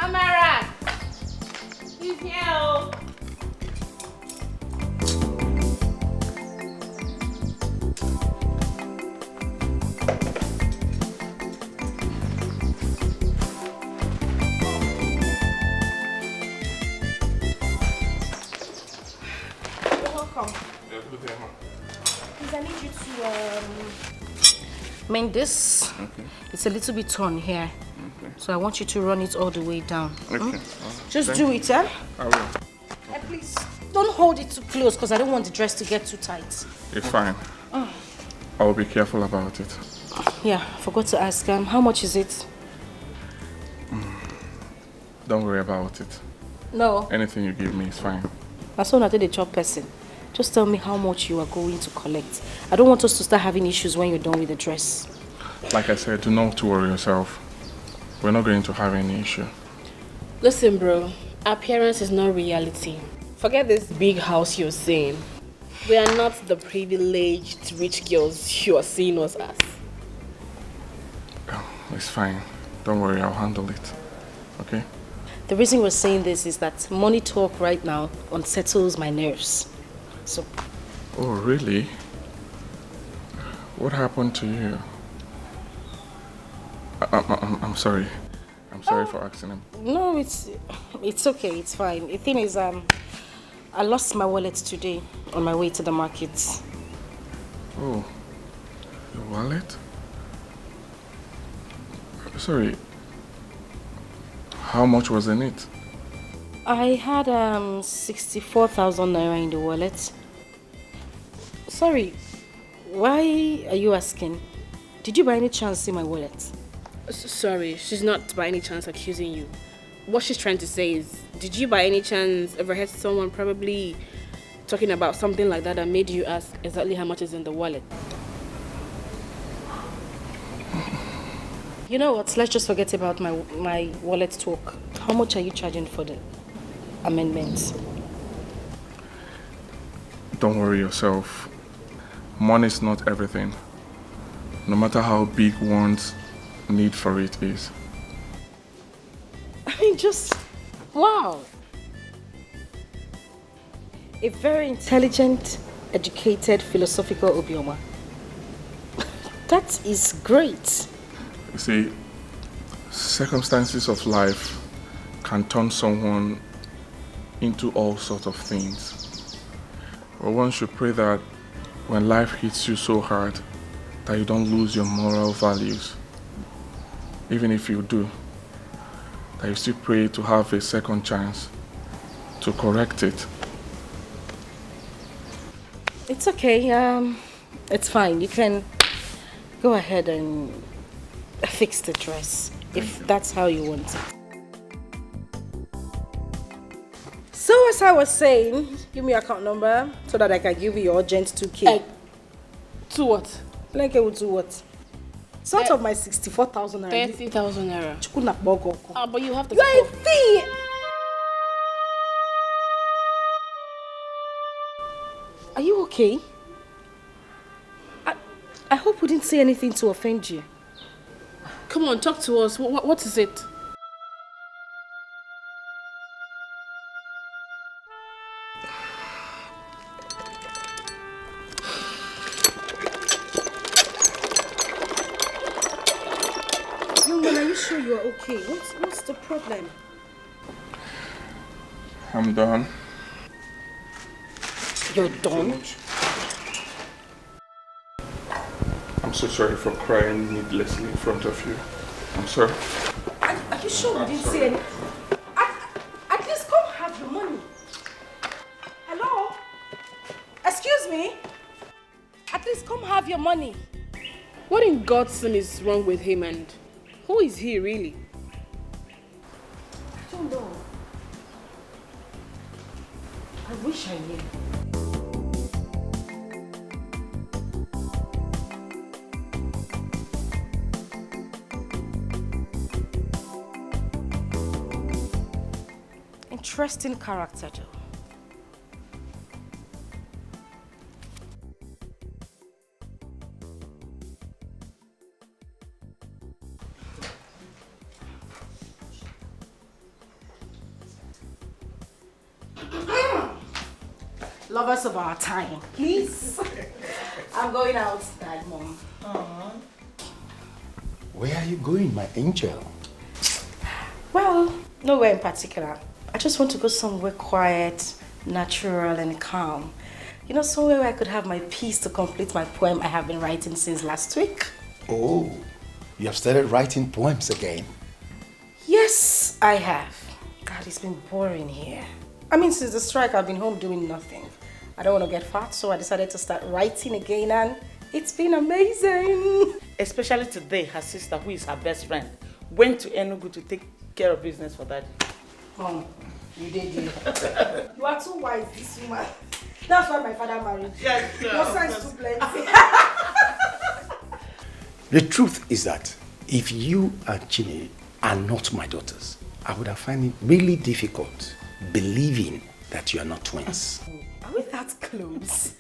Amara, he's here. Please, I need you to mend this. Okay. It's a little bit torn here. Okay. So I want you to run it all the way down. Okay. Just do it, eh? I will. And please, don't hold it too close because I don't want the dress to get too tight. It's fine. I will be careful about it. Yeah, forgot to ask, how much is it? Don't worry about it. No. Anything you give me is fine. As soon as I did a job person, just tell me how much you are going to collect. I don't want us to start having issues when you're done with the dress. Like I said, do not worry yourself. We're not going to have any issue. Listen, bro. Appearance is not reality. Forget this big house you're seeing. We are not the privileged rich girls you are seeing us as. Oh, it's fine. Don't worry, I'll handle it. Okay? The reason we're saying this is that money talk right now unsettles my nerves. So. Oh, really? What happened to you? I'm sorry. I'm sorry for asking him. No, it's okay. It's fine. The thing is, I lost my wallet today on my way to the market. Oh, your wallet? Sorry. How much was in it? I had 64,000 naira in the wallet. Sorry, why are you asking? Did you by any chance see my wallet? Sorry, she's not by any chance accusing you. What she's trying to say is, did you by any chance ever heard someone probably talking about something like that made you ask exactly how much is in the wallet? You know what, let's just forget about my wallet talk. How much are you charging for the amendments? Don't worry yourself. Money is not everything. No matter how big one's need for it is. I mean, just wow. A very intelligent, educated, philosophical Obioma. That is great. You see, circumstances of life can turn someone into all sorts of things. But one should pray that when life hits you so hard, that you don't lose your moral values. Even if you do, that you still pray to have a second chance to correct it. It's okay. It's fine. You can go ahead and fix the dress if that's how you want it. So as I was saying, give me your account number so that I can give you your urgent 2K. To what? Like to what? It's out of my 64,000 naira. 30,000 naira. But you have to. You are a thief! Are you okay? I hope we didn't say anything to offend you. Come on, talk to us. What is it? Are you sure you are okay? What's the problem? I'm done. You're done? I'm so sorry for crying needlessly in front of you. I'm sorry. Are you sure we didn't say anything? At least come have your money. Hello? Excuse me? At least come have your money. What in God's name is wrong with him, and who is he really? I don't know. I wish I knew. Interesting character, though. Lovers of our time, please. I'm going outside, Mom. Where are you going, my angel? Well, nowhere in particular. I just want to go somewhere quiet, natural and calm. You know, somewhere where I could have my peace to complete my poem I have been writing since last week. Oh, you have started writing poems again? Yes, I have. God, it's been boring here. I mean, since the strike, I've been home doing nothing. I don't want to get fat, so I decided to start writing again, and it's been amazing. Especially today, her sister, who is her best friend, went to Enugu to take care of business for Daddy. Oh, you did it. You are too wise, this woman. That's why my father married you. Yes, sir. Your son is too plenty. The truth is that if you and Chini are not my daughters, I would have found it really difficult believing that you are not twins. Are we that close?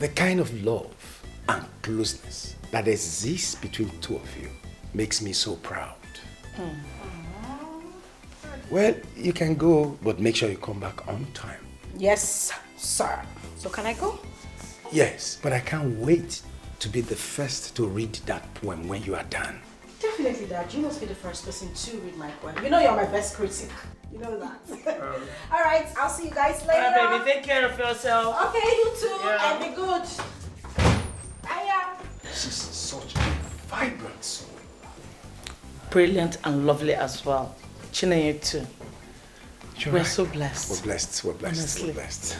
The kind of love and closeness that exists between two of you makes me so proud. Well, you can go, but make sure you come back on time. Yes, sir. So can I go? Yes, but I can't wait to be the first to read that poem when you are done. Definitely, Dad. You must be the first person to read my poem. You know you're my best critic. You know that. All right, I'll see you guys later. All right, baby. Take care of yourself. Okay, you too. Yeah. And be good. Bye. She's such a vibrant soul. Brilliant and lovely as well. Chinenye too. You're We're right. so blessed. We're blessed. We're blessed. Honestly. We're blessed.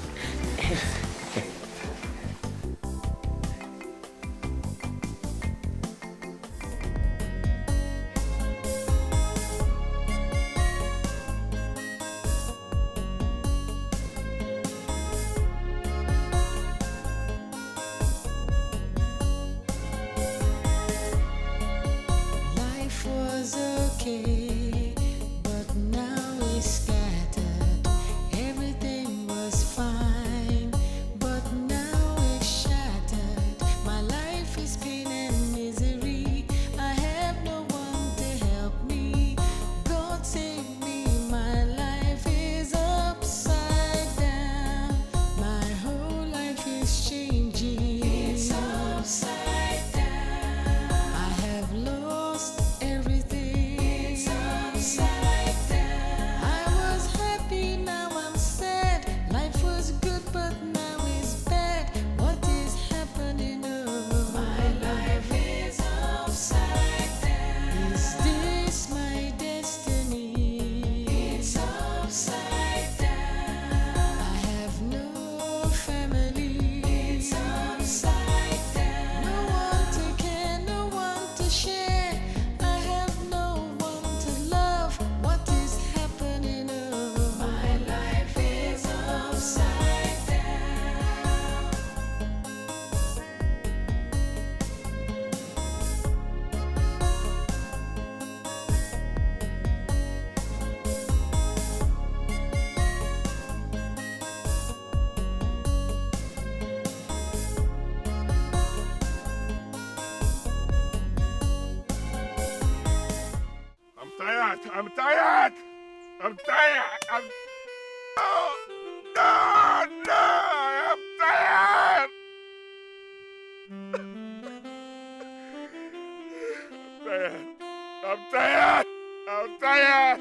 Life was okay, but now it's scattered. Everything was fine, but now it's shattered. My life is pain and misery. I have no one to help me. God save me, my life is upside down. My whole life is changing. It's upside down. I have lost everything. It's upside down. I was happy, now I'm sad. Life was good, but now it's bad. What is happening? Oh, my life is upside down. Is this my destiny? It's upside down. I have no family. It's upside down. No one to care, no one to share. I have no one to love. What is happening? Oh, my life is upside down. I'm tired. I'm tired. I'm tired. I'm. No, no, no. I'm tired. I'm tired. I'm tired.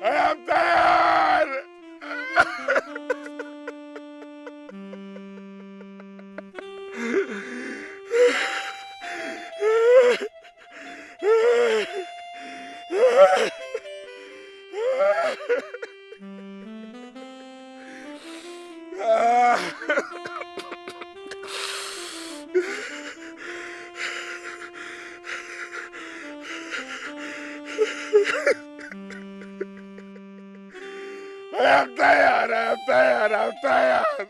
I am tired. I'm tired. I'm tired. I'm tired.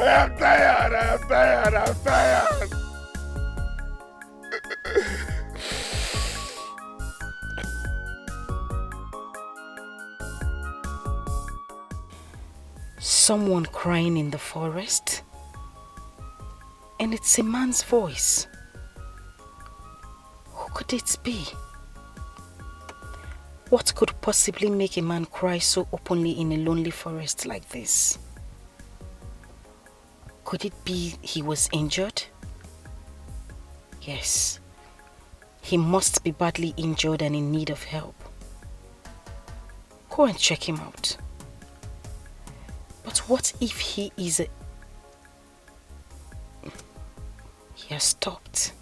I'm tired. I'm tired. I'm tired. Someone crying in the forest, and it's a man's voice. Who could it be? What could possibly make a man cry so openly in a lonely forest like this? Could it be he was injured? Yes, he must be badly injured and in need of help. Go and check him out. But what if he is a... He has stopped.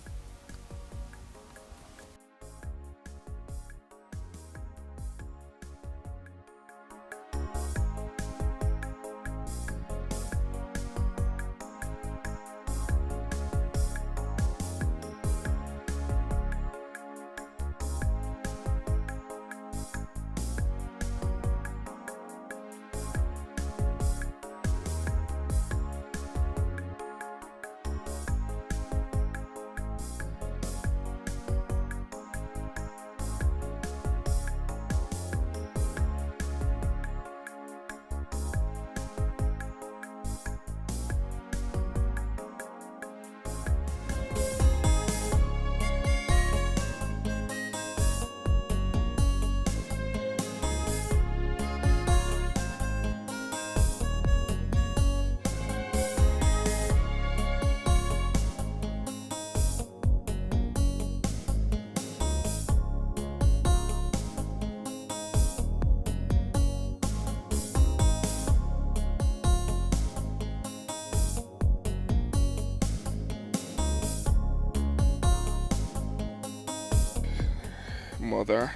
Mother,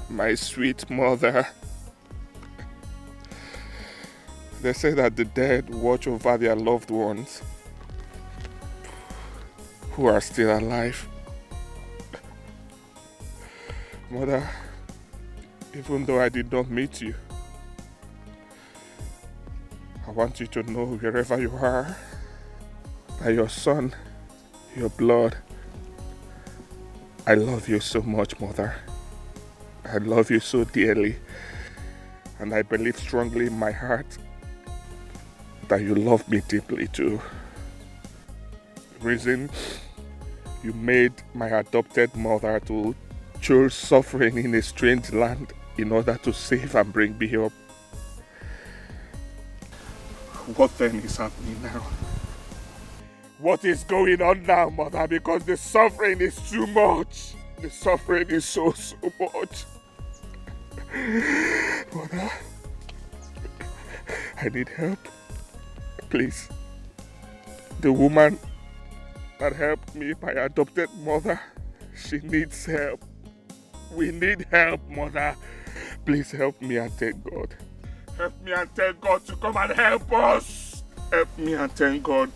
my sweet mother. They say that the dead watch over their loved ones who are still alive. Mother, even though I did not meet you, I want you to know wherever you are that your son, your blood, I love you so much, Mother. I love you so dearly. And I believe strongly in my heart that you love me deeply too. The reason you made my adopted mother to choose suffering in a strange land in order to save and bring me up. What then is happening now? What is going on now, Mother? Because the suffering is too much. The suffering is so much. Mother, I need help. Please. The woman that helped me, my adopted mother, she needs help. We need help, Mother. Please help me and thank God. Help me and thank God to come and help us. Help me and thank God.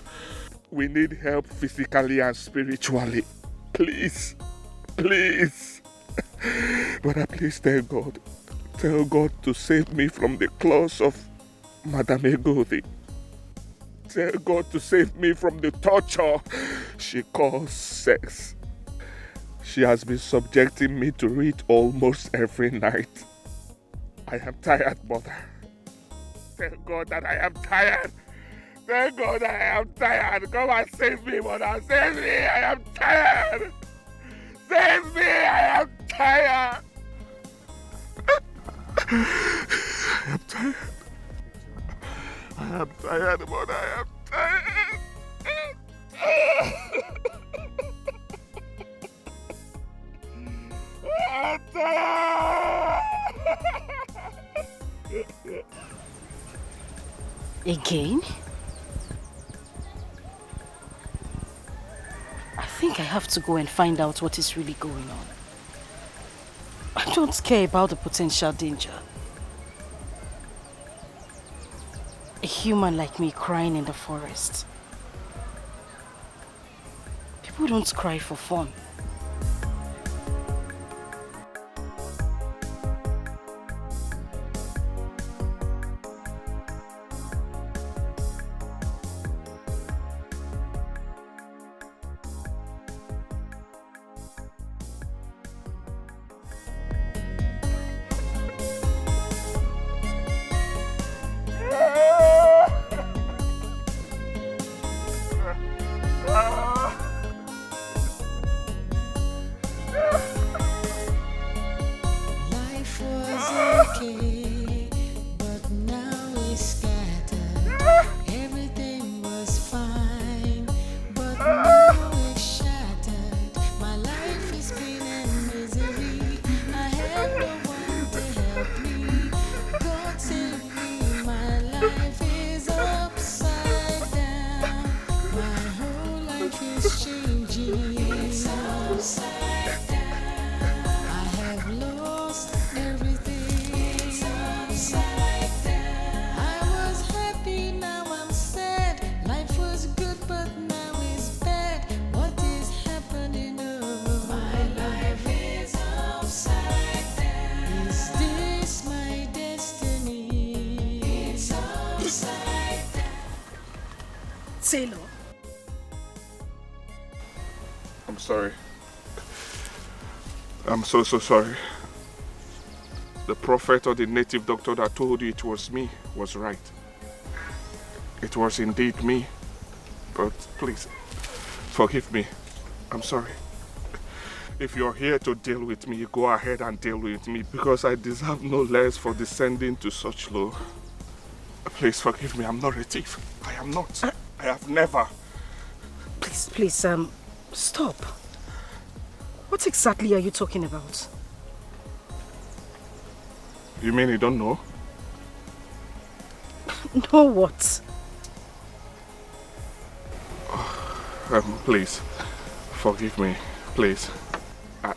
We need help physically and spiritually. Please. Please. Brother, please tell God. Tell God to save me from the claws of Madame Egodi. Tell God to save me from the torture she calls sex. She has been subjecting me to it almost every night. I am tired, Mother. Tell God that I am tired. Thank God I am tired. Come and save me, Mother. Save me. I am tired. Save me. I am tired. I am tired. I am tired, Mother. I am tired. I am tired. Again? I think I have to go and find out what is really going on. I don't care about the potential danger. A human like me crying in the forest. People don't cry for fun. Save I'm so sorry. The prophet or the native doctor that told you it was me was right. It was indeed me. But please, forgive me. I'm sorry. If you're here to deal with me, go ahead and deal with me because I deserve no less for descending to such low. Please forgive me. I'm not a thief. I am not. I have never. Please, stop. What exactly are you talking about? You mean you don't know? Know what? Please, forgive me. Please.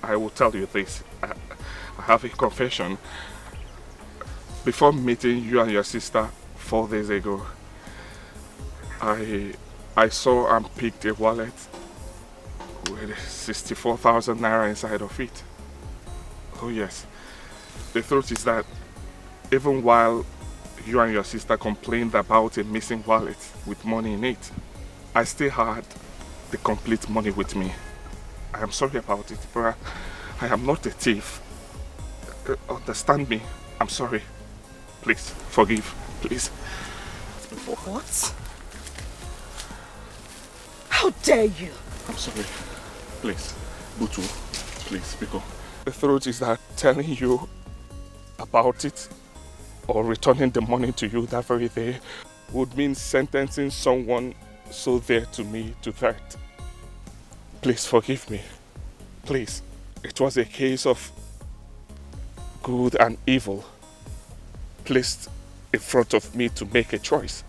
I will tell you this. I have a confession. Before meeting you and your sister 4 days ago, I saw and picked a wallet with 64,000 naira inside of it. Oh yes. The truth is that even while you and your sister complained about a missing wallet with money in it, I still had the complete money with me. I am sorry about it, but I am not a thief. Understand me. I'm sorry. Please, forgive. Please. What? How dare you? I'm sorry. Please. Butu, please, Biko. The truth is that telling you about it or returning the money to you that very day would mean sentencing someone so dear to me to that. Please forgive me. Please. It was a case of good and evil placed in front of me to make a choice,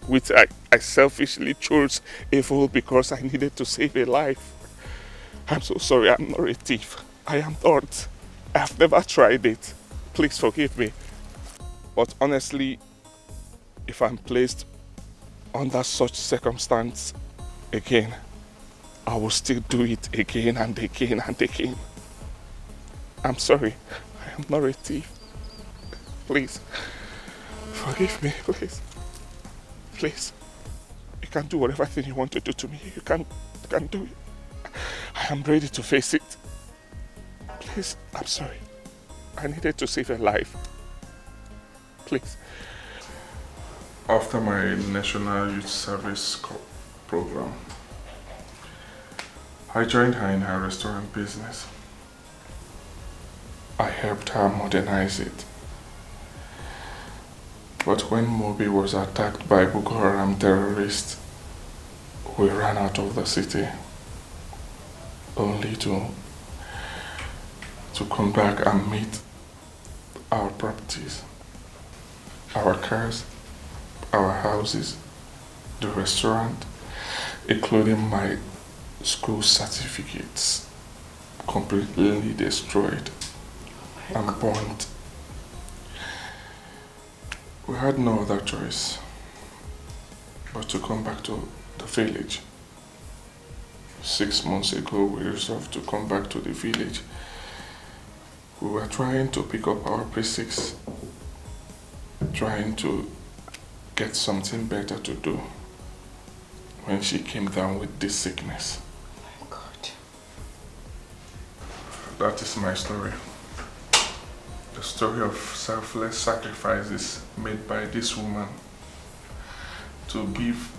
which I selfishly chose evil because I needed to save a life. I'm so sorry. I'm not a thief. I am not. I've never tried it. Please forgive me. But honestly, if I'm placed under such circumstance again, I will still do it again and again and again. I'm sorry. I am not a thief. Please, forgive me, please. Please. You can do whatever thing you want to do to me. You can do it. I am ready to face it. Please, I'm sorry. I needed to save a life. Please. After my National Youth Service program, I joined her in her restaurant business. I helped her modernize it. But when Mobi was attacked by Boko Haram terrorists, we ran out of the city, only to come back and meet our properties, our cars, our houses, the restaurant, including my school certificates, completely destroyed and burnt. We had no other choice but to come back to the village. 6 months ago, we resolved to come back to the village. We were trying to pick up our basics, trying to get something better to do when she came down with this sickness. Oh my God. That is my story. The story of selfless sacrifices made by this woman to give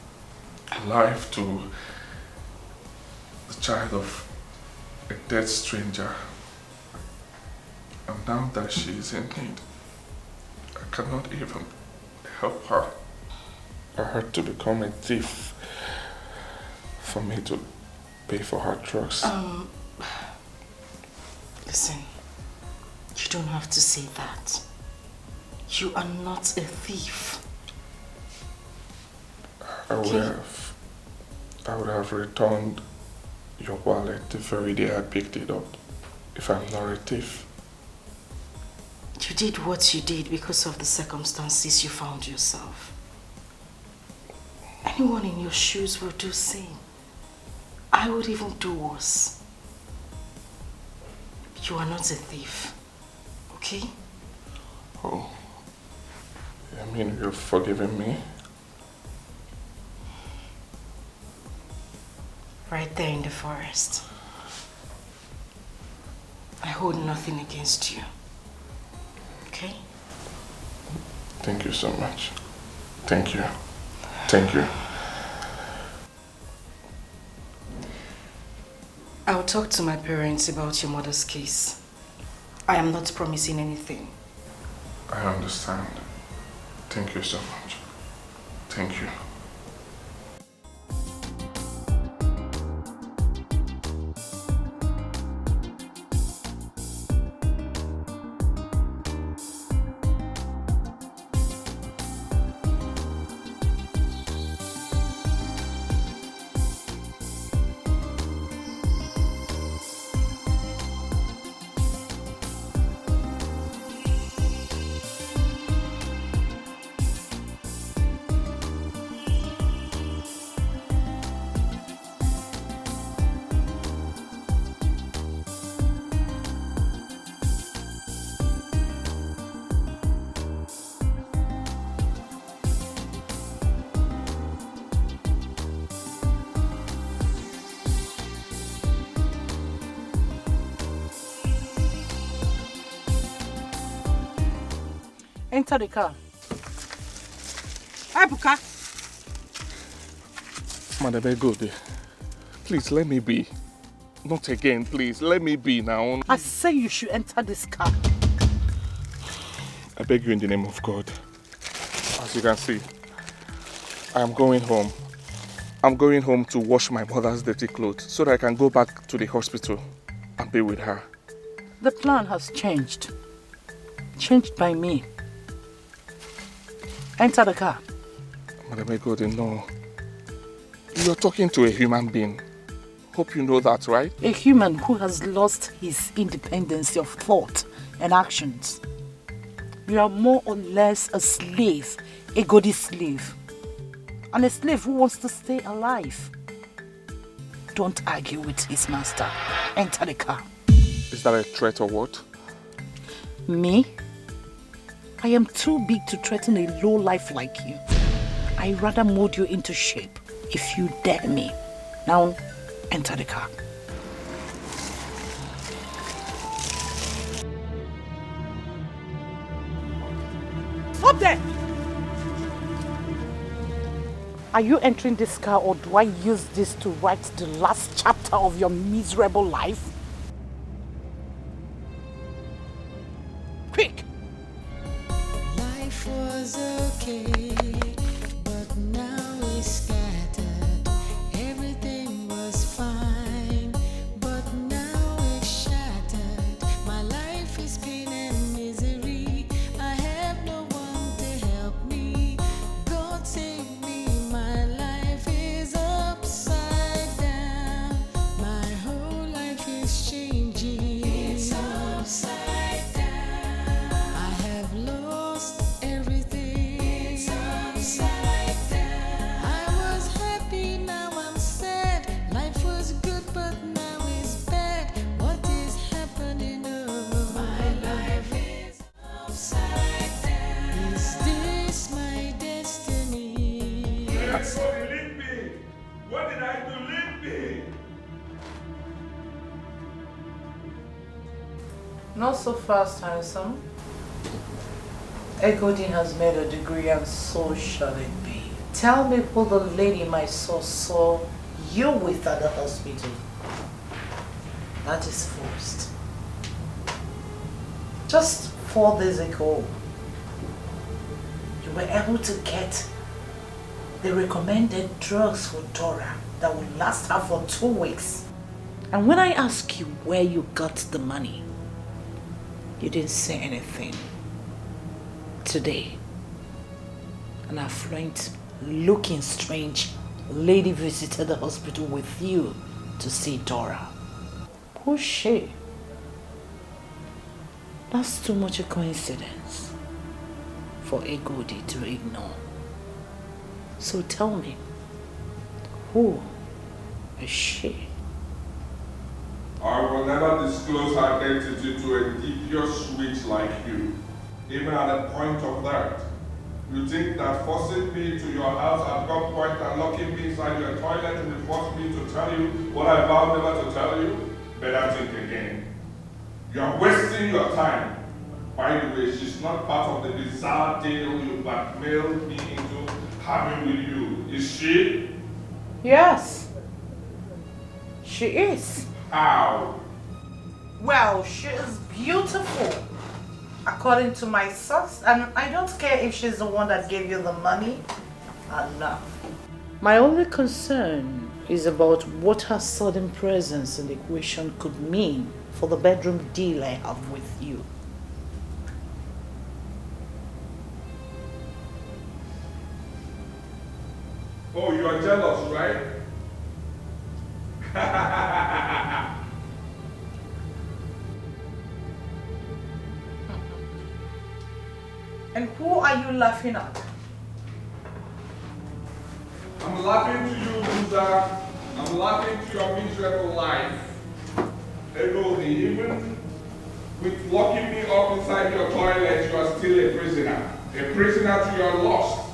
life to the child of a dead stranger. And now that she is in need, I cannot even help her. I had to become a thief for me to pay for her drugs. Listen, you don't have to say that. You are not a thief. I would have returned your wallet the very day I picked it up if I'm not a thief. You did what you did because of the circumstances you found yourself. Anyone in your shoes will do the same. I would even do worse. You are not a thief, okay? Oh, I mean you've forgiven me? Right there in the forest. I hold nothing against you. Okay? Thank you so much. Thank you. Thank you. I'll talk to my parents about your mother's case. I am not promising anything. I understand. Thank you so much. Thank you. Enter the car. Ebuka. Madam Egode, please let me be. Not again, please. Let me be now. I say you should enter this car. I beg you in the name of God. As you can see, I am going home. I'm going home to wash my mother's dirty clothes so that I can go back to the hospital and be with her. The plan has changed. Changed by me. Enter the car. Madam Egode, no. You're talking to a human being. Hope you know that, right? A human who has lost his independence of thought and actions. You are more or less a slave, a Egode slave. And a slave who wants to stay alive. Don't argue with his master. Enter the car. Is that a threat or what? Me? I am too big to threaten a low life like you. I rather mold you into shape if you dare me. Now, enter the car. Stop there! Are you entering this car or do I use this to write the last chapter of your miserable life? Quick! Life was okay, but now it's scattered. Everything was fine, but now it's shattered. My life is pain and misery. I have no one to help me. God save me, my life is upside down. My whole life is changing. It's upside down. I have lost everything. It's upside down. I was happy, now I'm sad. Life was good, but now it's bad. What is happening? Oh, my life is upside down. Is this my destiny? What did I do? Leave me! Not so fast, handsome. Egode has made a degree and so shall it be. Tell me who the lady my source saw you with at the hospital. That is first. Just 4 days ago, you were able to get the recommended drugs for Dora that will last her for 2 weeks. And when I ask you where you got the money, you didn't say anything. Today, an affluent, looking strange lady visited the hospital with you to see Dora. Who's she? That's too much a coincidence for Egode to ignore. So tell me, who is she? I will never disclose her identity to a devious witch like you, even at the point of that. You think that forcing me to your house at gunpoint and locking me inside your toilet will force me to tell you what I vowed never to tell you? Better think again. You are wasting your time. By the way, she's not part of the bizarre deal you blackmailed me into having with you. Is she? Yes. She is. How? Well, she is beautiful, according to my source, and I don't care if she's the one that gave you the money or not. My only concern is about what her sudden presence in the equation could mean for the bedroom deal I have with you. Oh, you are jealous, right? And who are you laughing at? I'm laughing to you, loser. I'm laughing to your miserable life. Ego, even with locking me up inside your toilet, you are still a prisoner. A prisoner to your lust.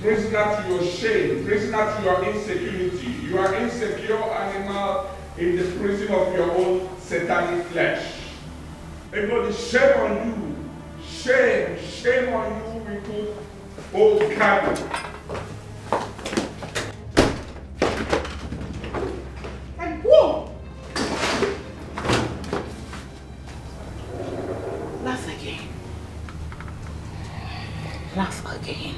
Prisoner to your shame. Prisoner to your insecurity. You are insecure animal in the prison of your own satanic flesh. Ego, shame on you. Shame on you, people. Old cat. And whoa! Laugh again. Laugh again.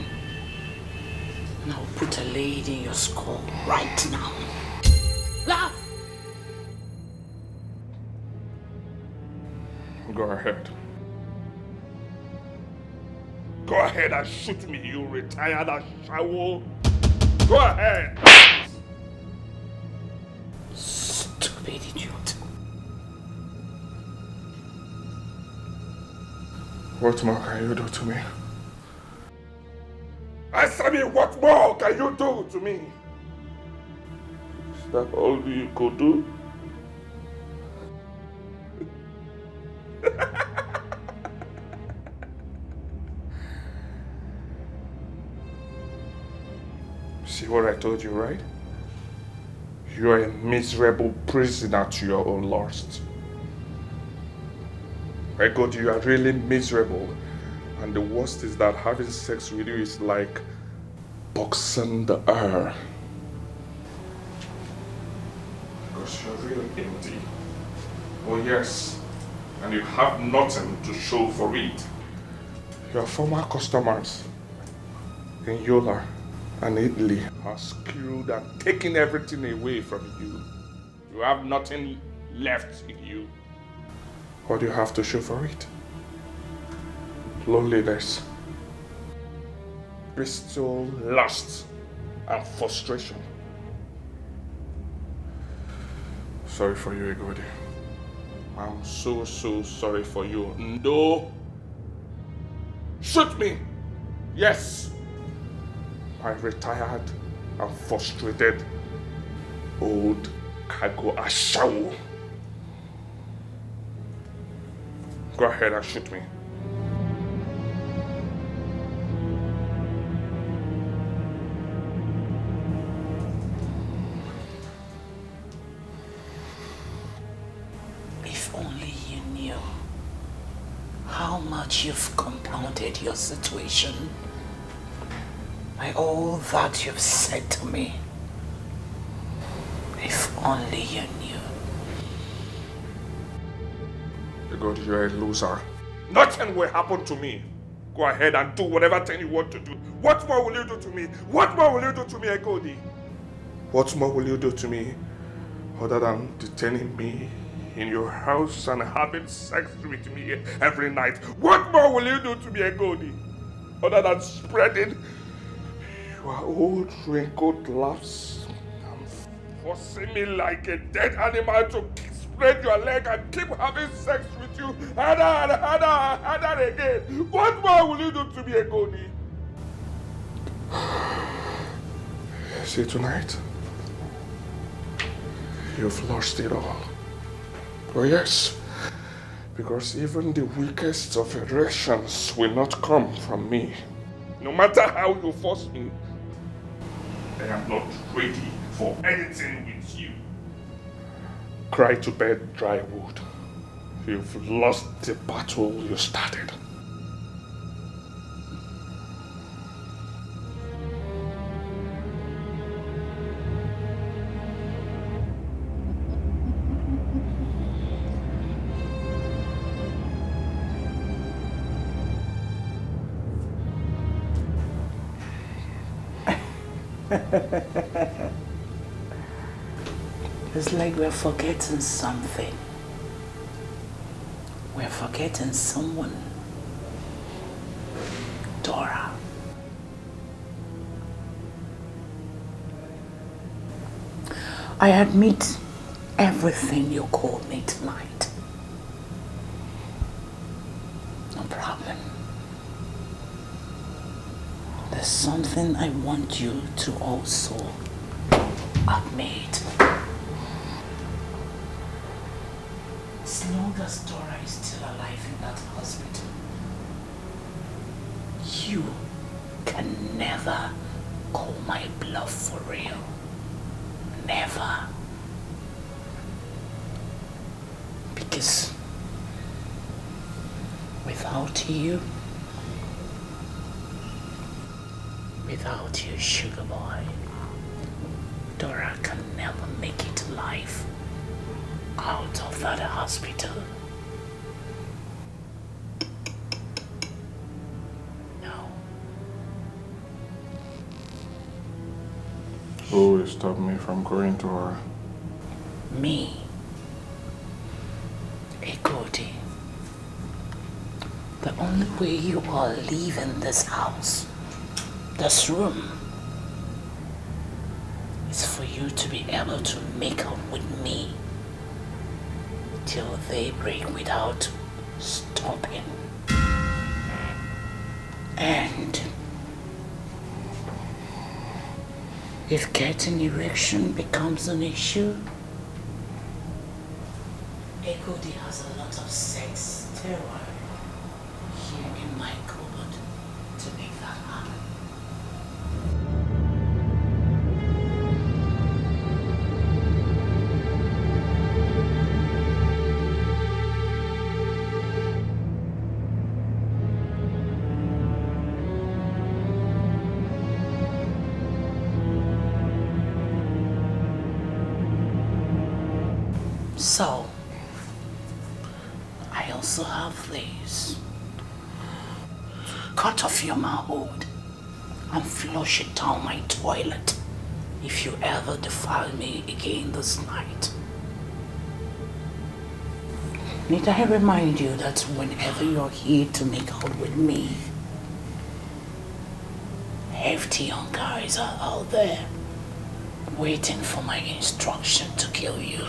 And I'll put a lady in your skull right now. Laugh! Go ahead. Go ahead and shoot me, you retired ashawo. Go ahead. Stupid idiot. What more can you do to me? Answer me, what more can you do to me? Is that all you could do? See what I told you, right? You are a miserable prisoner to your own lust. My God, you are really miserable. And the worst is that having sex with you is like boxing the air. Because you're really empty. Oh yes, and you have nothing to show for it. Your former customers in Yola and Italy have skewed and taken everything away from you. You have nothing left in you. What do you have to show for it? Loneliness, bestial lust, and frustration. Sorry for you, Egodi. I'm so sorry for you. No! Shoot me! Yes! My retired and frustrated old cargo ashawo. Go ahead and shoot me. If only you knew how much you've compounded your situation by all that you've said to me. If only you knew. God, you're a loser. Nothing will happen to me. Go ahead and do whatever thing you want to do. What more will you do to me? What more will you do to me, Egodi? What more will you do to me other than detaining me in your house and having sex with me every night? What more will you do to me, Egodi? Other than spreading your old wrinkled laughs and forcing me like a dead animal to spread your leg and keep having sex with you harder again. What more will you do to me, Egodi? See, tonight, you've lost it all. Oh yes, because even the weakest of erections will not come from me. No matter how you force me, I am not ready for anything with you. Cry to bed, dry wood. You've lost the battle you started. It's like we're forgetting something. We're forgetting someone. Dora. I admit everything you called me tonight. No problem. There's something I want you to also admit. As long as Dora is still alive in that hospital, you can never call my bluff for real. Never. Because without you, sugar boy, Dora can never make it alive out of that hospital. No. Who will stop me from going to her? Me. Ekoti. The only way you are leaving this house, this room, is for you to be able to make up with me till daybreak without stopping. And if getting erection becomes an issue, Ekodi has a lot of sex steroid here in my cupboard to make that happen. So, I also have this. Cut off your manhood and flush it down my toilet if you ever defile me again this night. Need I remind you that whenever you're here to make out with me, hefty young guys are out there waiting for my instruction to kill you.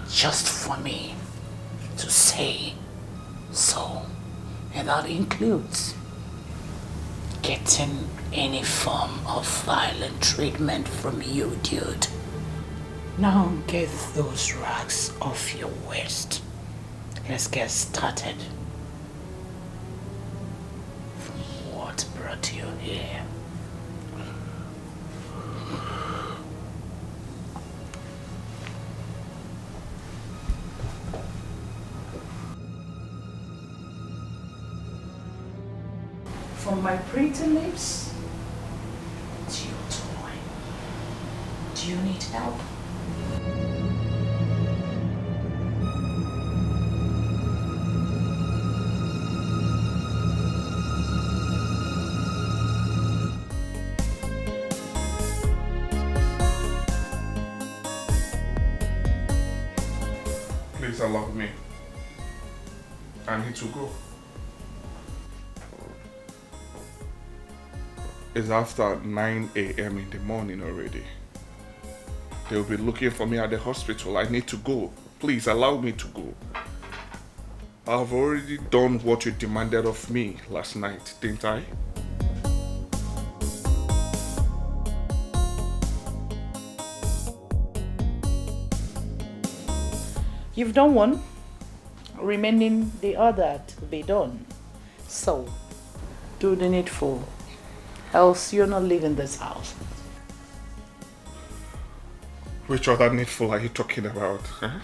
Just for me to say so. And that includes getting any form of violent treatment from you, dude. Now get those rags off your waist. Let's get started. What brought you here? From my pretty lips to your toy. Do you need help? Please allow me. I need to go. It's after 9 a.m. in the morning already. They'll be looking for me at the hospital. I need to go. Please allow me to go. I've already done what you demanded of me last night, didn't I? You've done one, remaining the other to be done. So, do the needful, else you're not leaving this house. Which other needful are you talking about? Huh?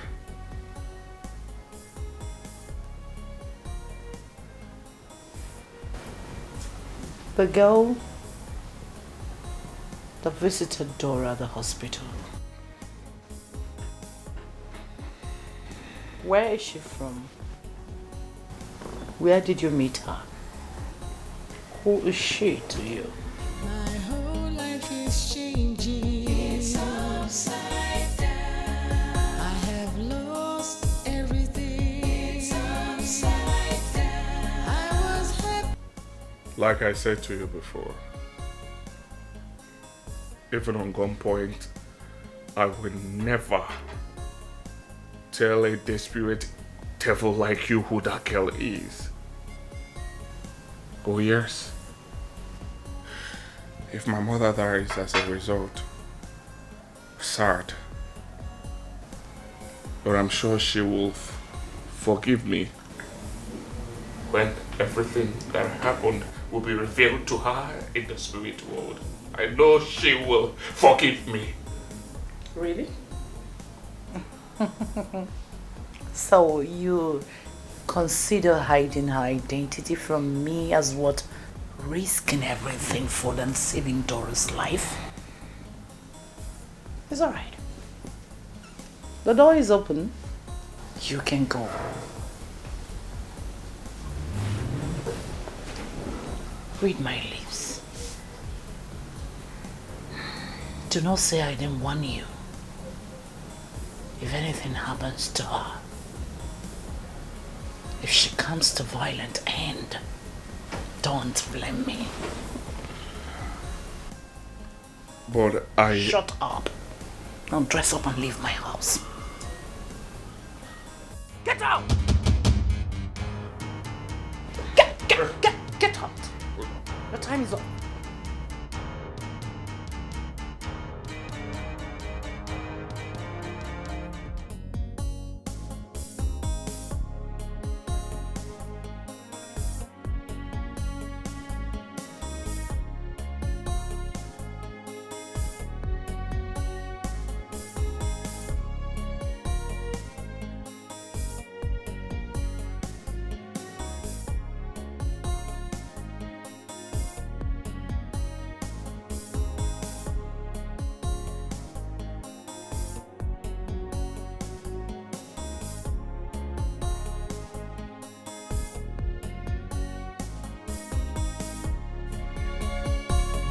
The girl that visited Dora at the hospital. Where is she from? Where did you meet her? Who is she to you? My whole life is changing. It's upside down. I have lost everything. It's upside down. I was happy. Like I said to you before, even on gunpoint, I will never tell a desperate devil like you who that girl is. Oh yes. If my mother dies as a result, sad. But I'm sure she will forgive me when everything that happened will be revealed to her in the spirit world. I know she will forgive me. Really? So you consider hiding her identity from me as what? Risking everything for them saving Dora's life? It's alright. The door is open. You can go. Read my lips. Do not say I didn't warn you. If anything happens to her, if she comes to violent end, don't blame me. But I... Shut up. Now dress up and leave my house. Get out! Get out! Your time is up.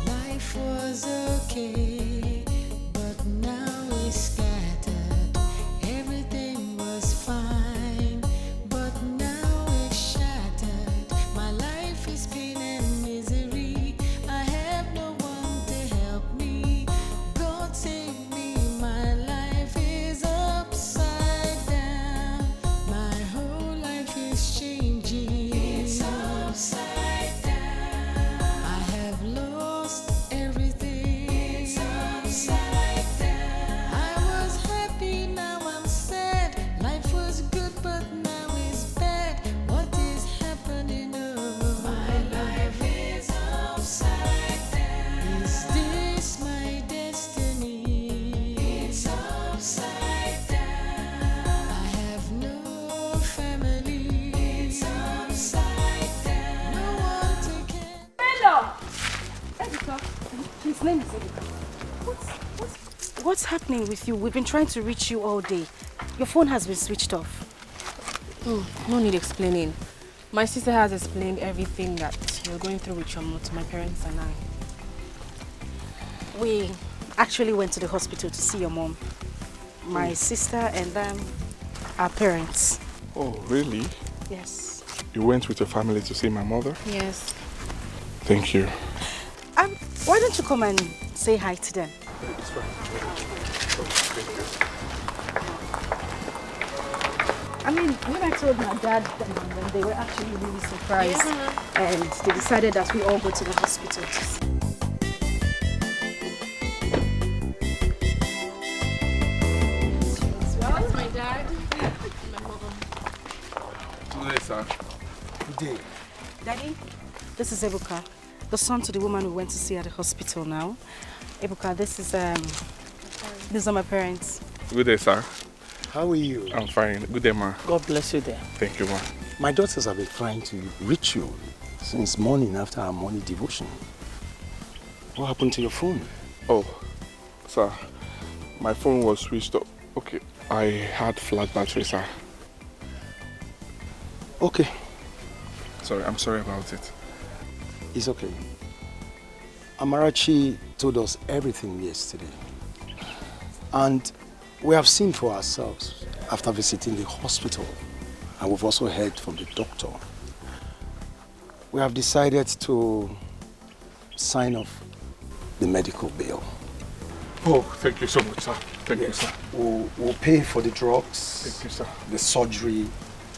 Life was okay, but now it's scattered. Everything was fine, but now it's shattered. My life is pain and misery. I have no one to help me. God save me, my life is upside down. My whole life is changing. It's upside down. I have lost everything. It's upside down. I was happy, now I'm sad. Life was good, but now it's bad. What is happening? Oh, my life is upside down. Is this my destiny? It's upside down. I have no family. It's upside down. No one to care. Hello! Erica. His name is Erica. What's happening with you? We've been trying to reach you all day. Your phone has been switched off. Oh, no need explaining. My sister has explained everything that you're going through with your mom to my parents and I. We actually went to the hospital to see your mom, my sister, and our parents. Oh, really? Yes. You went with your family to see my mother? Yes. Thank you. Why don't you come and say hi to them? I mean, when I told my dad and them, they were actually really surprised, and they decided that we all go to the hospital. That's my dad. My mother. Good day, sir. Good day. Daddy, this is Ebuka, the son to the woman we went to see at the hospital now. Ebuka, these are my parents. Good day, sir. How are you? I'm fine. Good day, ma. God bless you there. Thank you, ma. My daughters have been trying to reach you since morning after our morning devotion. What happened to your phone? Oh, sir, my phone was switched off. Okay, I had flat battery, sir. Okay. Sorry, I'm sorry about it. It's okay. Amarachi told us everything yesterday. And we have seen for ourselves after visiting the hospital, and we've also heard from the doctor. We have decided to sign off the medical bill. Oh, thank you so much, sir. Thank you, sir. We'll pay for the drugs, thank you, sir, the surgery,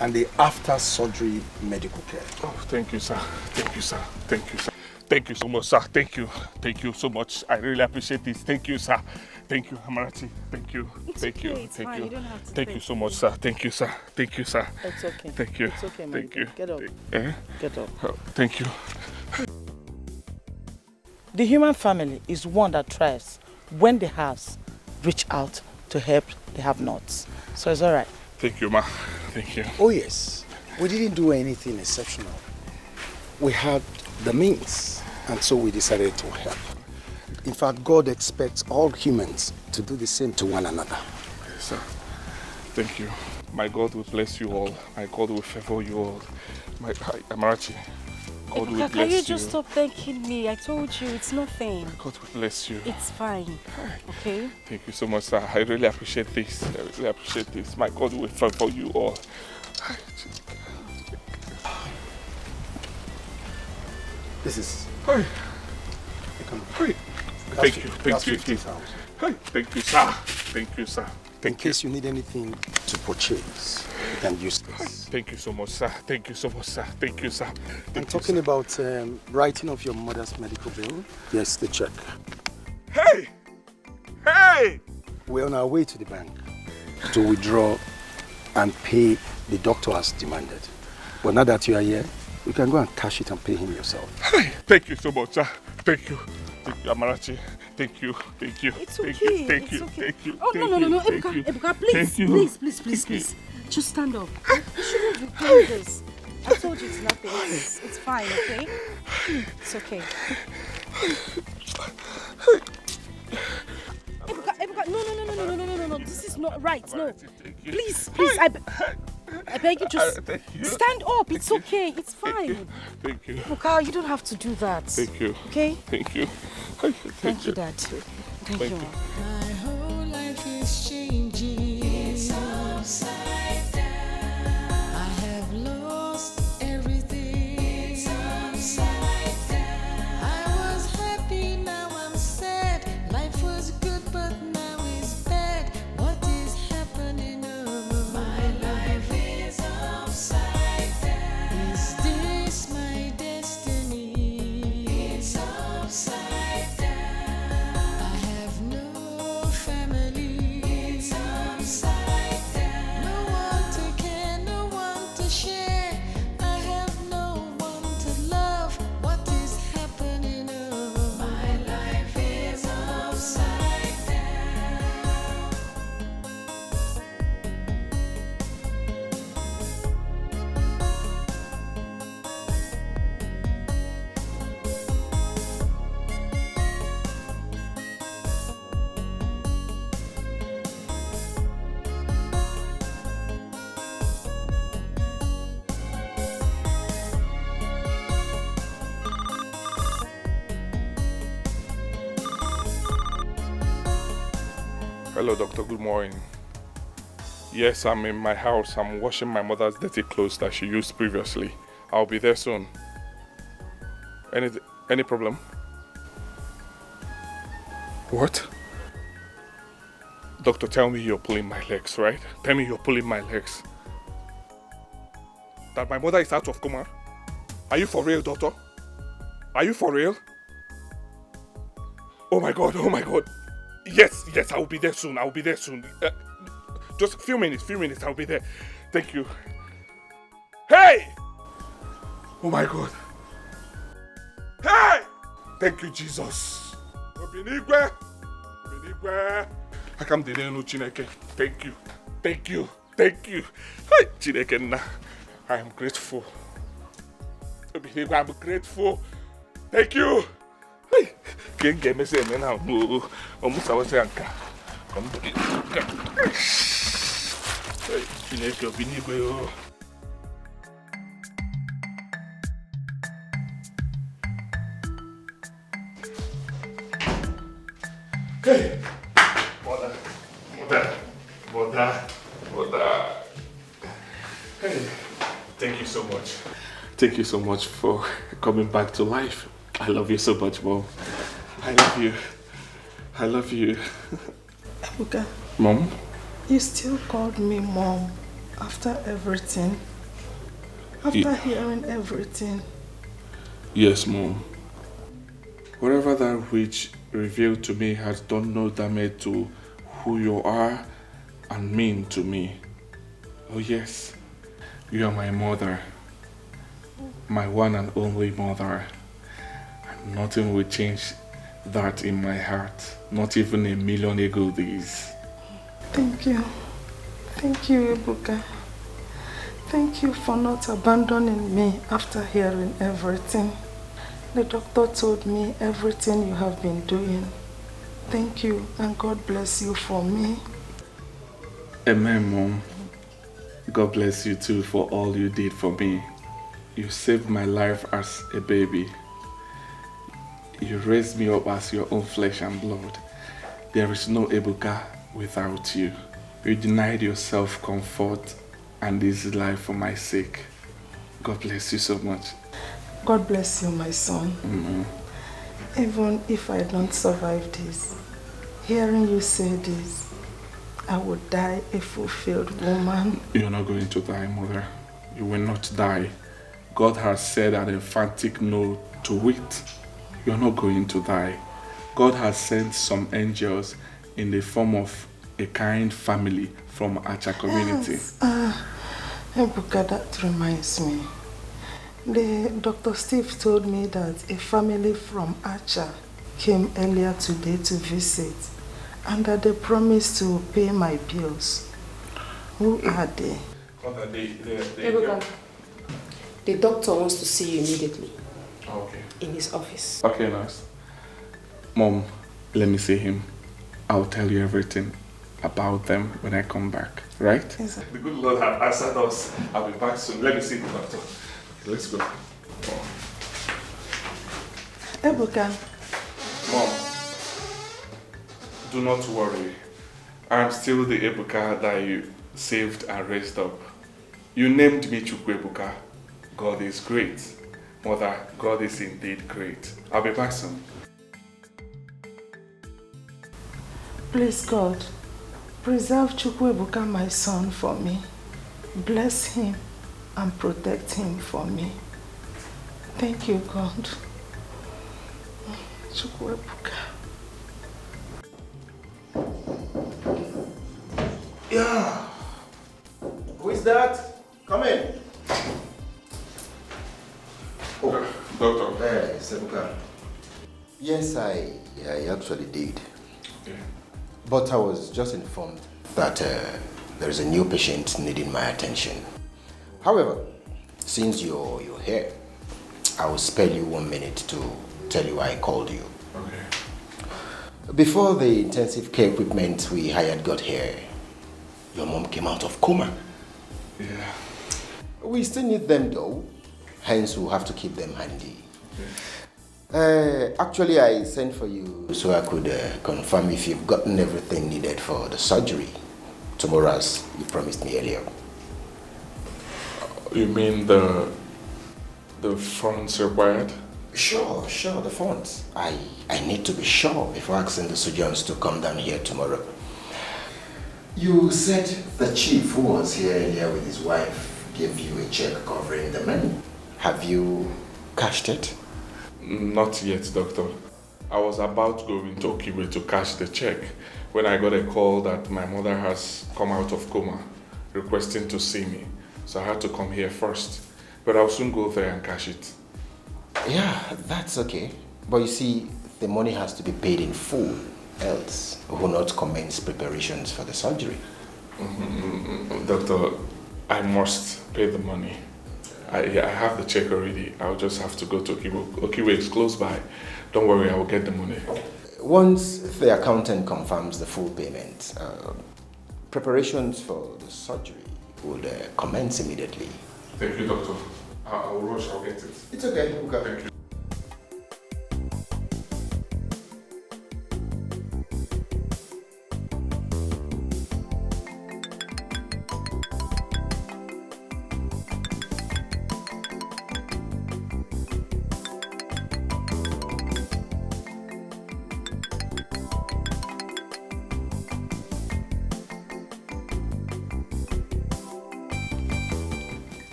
and the after-surgery medical care. Oh, thank you, sir. Thank you, sir. Thank you, sir. Thank you so much, sir. Thank you. Thank you so much. I really appreciate this. Thank you, sir. Thank you, Amarachi. Thank you. Thank you. Thank you. You don't have to thank you so much, sir. Thank you, sir. Thank you, sir. It's okay. Thank you. It's okay, Thank you. Get up. Eh? Get up. Oh, thank you. The human family is one that tries, when they have, reach out to help the have-nots. So it's all right. Thank you, ma. Thank you. Oh yes, we didn't do anything exceptional. We had the means, and so we decided to help. In fact, God expects all humans to do the same to one another. Yes, sir. Thank you. My God will bless you all. My God will favor you all. Amarachi, God will bless you. Can you just stop thanking me? I told you, it's nothing. God will bless you. It's fine. Okay? Thank you so much, sir. I really appreciate this. I really appreciate this. My God will favor you all. This is... Hey. Thank you. Thank you. Hey. Thank you, sir. Thank you, sir. In case you need anything to purchase, you can use this. Thank you so much, sir. Thank you so much, sir. Thank you, sir. I'm talking about writing of your mother's medical bill. Yes, the check. Hey! Hey! We're on our way to the bank to withdraw and pay the doctor as demanded. But now that you are here, you can go and cash it and pay him yourself. Hey! Thank you so much, sir. Thank you. Thank you, Amarachi. Thank you. Thank you. It's okay. Thank you. It's okay. Thank you. Oh, no. Thank you. Ebuka, please. Thank you. Please. Just stand up. You shouldn't be doing this. I told you it's nothing. It's fine, okay? It's okay. Ebuka, no. This is not right. No. Please. I beg you, just stand up. It's okay. It's fine. Thank you. Ebuka, you don't have to do that. Thank you. Okay? Thank you. Thank you, Dad. Thank you. My whole life is changing. It's upside down. I have lost everything. It's upside down. I was happy, now I'm sad. Life was good, but now it's bad. What is happening? Oh, my life is upside down. Is this my destiny? It's upside down. Hello, doctor. Good morning. Yes, I'm in my house. I'm washing my mother's dirty clothes that she used previously. I'll be there soon. Any problem? What? Doctor, tell me you're pulling my legs, right? Tell me you're pulling my legs. That my mother is out of coma? Are you for real, doctor? Are you for real? Oh my God. Yes, I'll be there soon. Just a few minutes, I'll be there. Thank you. Hey! Oh my God. Hey! Thank you, Jesus. Obinigwe. Akam dene Chineke. Thank you. Hey, Chineke na. I am grateful. I'm grateful. Thank you. Can't get me saying now. Almost I was saying, come to it. Hey, mother. Hey, thank you so much. Thank you so much for coming back to life. I love you so much, Mom. I love you. Ebuka. Mom? You still called me Mom after everything? After hearing everything? Yes, Mom. Whatever that which revealed to me has done no damage to who you are and mean to me. Oh yes, you are my mother. My one and only mother. And nothing will change that in my heart. Not even a million ego days. Thank you. Thank you, Ebuka. Thank you for not abandoning me after hearing everything. The doctor told me everything you have been doing. Thank you, and God bless you for me. Amen, Mom. God bless you too for all you did for me. You saved my life as a baby. You raised me up as your own flesh and blood. There is no Ebuka without you. You denied yourself comfort and easy life for my sake. God bless you so much. God bless you, my son. Even if I don't survive this, hearing you say this, I would die a fulfilled woman. You're not going to die, Mother. You will not die. God has said an emphatic no to it. You're not going to die. God has sent some angels in the form of a kind family from Acha community. Yes. Ebuka, that reminds me. Dr. Steve told me that a family from Acha came earlier today to visit and that they promised to pay my bills. Who are they? Ebuka, the doctor wants to see you immediately. Okay. In his office. Okay, nice. Mom, let me see him. I'll tell you everything about them when I come back, right? Yes, The good Lord has answered us. I'll be back soon. Let me see the doctor. Let's go. Ebuka. Mom, do not worry. I'm still the Ebuka that you saved and raised up. You named me Chukwu Ebuka. God is great. Mother, God is indeed great. I'll be back soon. Please, God, preserve Chukwu Ebuka, my son, for me. Bless him and protect him for me. Thank you, God. Chukwu Ebuka. Yeah. Who is that? Come in. Oh, Doctor. Hey, Sebuka. Yes, I actually did. Okay. But I was just informed that there is a new patient needing my attention. However, since you're here, I will spare you 1 minute to tell you why I called you. Okay. Before the intensive care equipment we hired got here, your mom came out of coma. Yeah. We still need them though, hence we'll have to keep them handy. Actually, I sent for you so I could confirm if you've gotten everything needed for the surgery tomorrow as you promised me earlier. You mean the funds required? Sure, the funds. I need to be sure before asking the surgeons to come down here tomorrow. You said the chief who was here earlier with his wife gave you a check covering the money. Have you cashed it? Not yet, Doctor. I was about to go into Okiwe to cash the check when I got a call that my mother has come out of coma, requesting to see me. So I had to come here first. But I'll soon go there and cash it. Yeah, that's okay. But you see, the money has to be paid in full, else we will not commence preparations for the surgery. Doctor, I must pay the money. I have the check already. I'll just have to go to Okiwe. Okiwe is close by. Don't worry, I will get the money. Once the accountant confirms the full payment, preparations for the surgery would commence immediately. Thank you, doctor. I'll rush, I'll get it. It's okay, Uka. Thank you.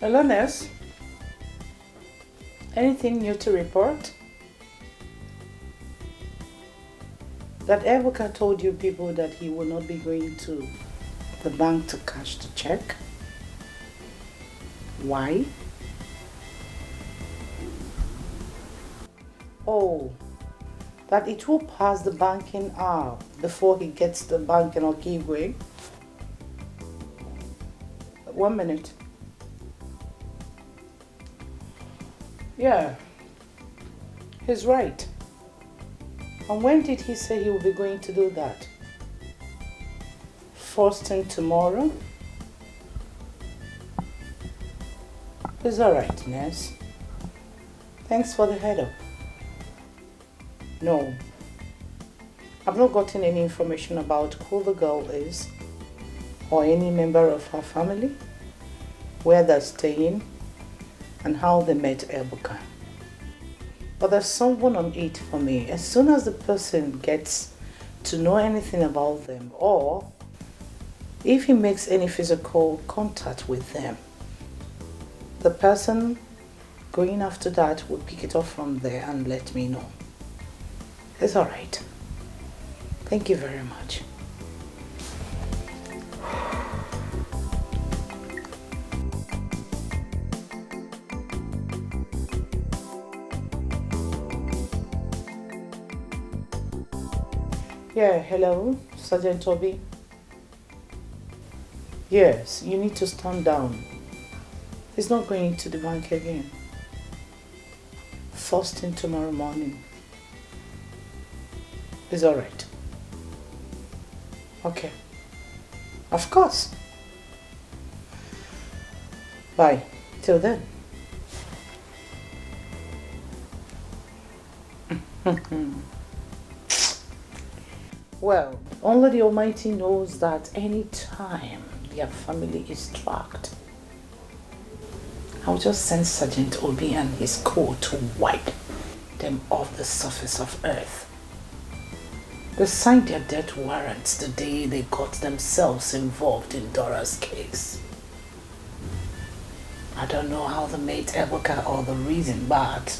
Hello, nurse. Anything new to report? That Ebuka told you people that he will not be going to the bank to cash the check? Why? Oh, that it will pass the banking hour before he gets to the bank in Okigwe? 1 minute. Yeah, he's right. And when did he say he will be going to do that? First thing tomorrow? It's alright, nurse. Thanks for the head up. No, I've not gotten any information about who the girl is or any member of her family, where they're staying, and how they met Ebuka. But there's someone on it for me. As soon as the person gets to know anything about them, or if he makes any physical contact with them, the person going after that will pick it up from there and let me know. It's all right. Thank you very much. Yeah, hello, Sergeant Toby. Yes, you need to stand down. He's not going to the bank again. First thing tomorrow morning. It's all right. Okay. Of course. Bye. Till then. Well, only the Almighty knows that any time their family is tracked, I'll just send Sergeant Obi and his corps to wipe them off the surface of earth. They signed their death warrants the day they got themselves involved in Dora's case. I don't know how they made Ebuka or the reason, but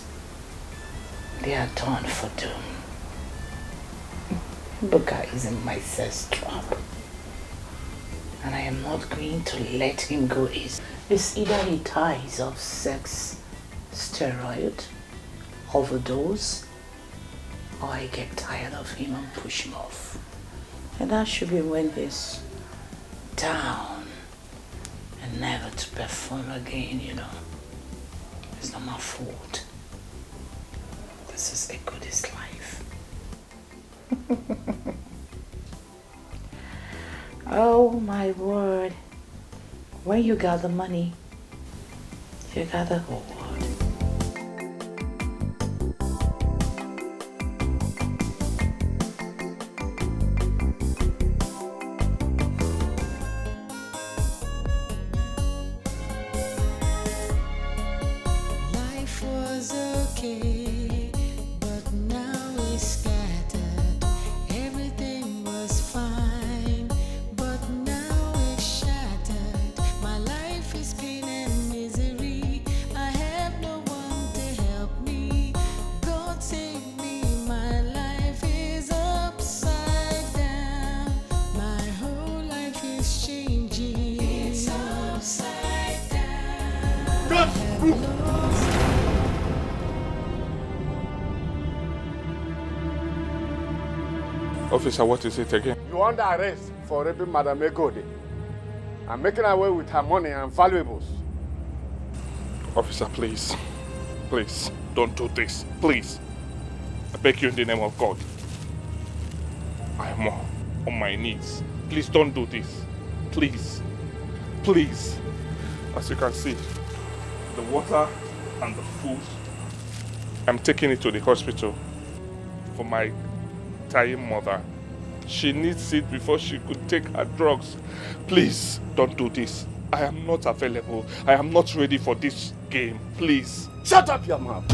they are done for doom. Ebuka is in my sex trap, and I am not going to let him go easy. It's either he dies of sex, steroid, overdose, or I get tired of him and push him off. And that should be when he's down and never to perform again, you know. It's not my fault. This is a goodest life. Oh my word. When you got the money, you got the whole world. Life was okay, but now it's scattered. Everything was fine, but now it's shattered. My life is pain and misery. I have no one to help me. God save me, my life is upside down. My whole life is changing. It's upside down. I have lost. Officer, what is it again? You under arrest for raping Madam Egode and making away with her money and valuables. Officer, please. Please, don't do this. Please. I beg you in the name of God. I am on my knees. Please don't do this. Please. Please. As you can see, the water and the food, I'm taking it to the hospital for my dying mother. She needs it before she could take her drugs. Please, don't do this. I am not available. I am not ready for this game. Please. Shut up your mouth.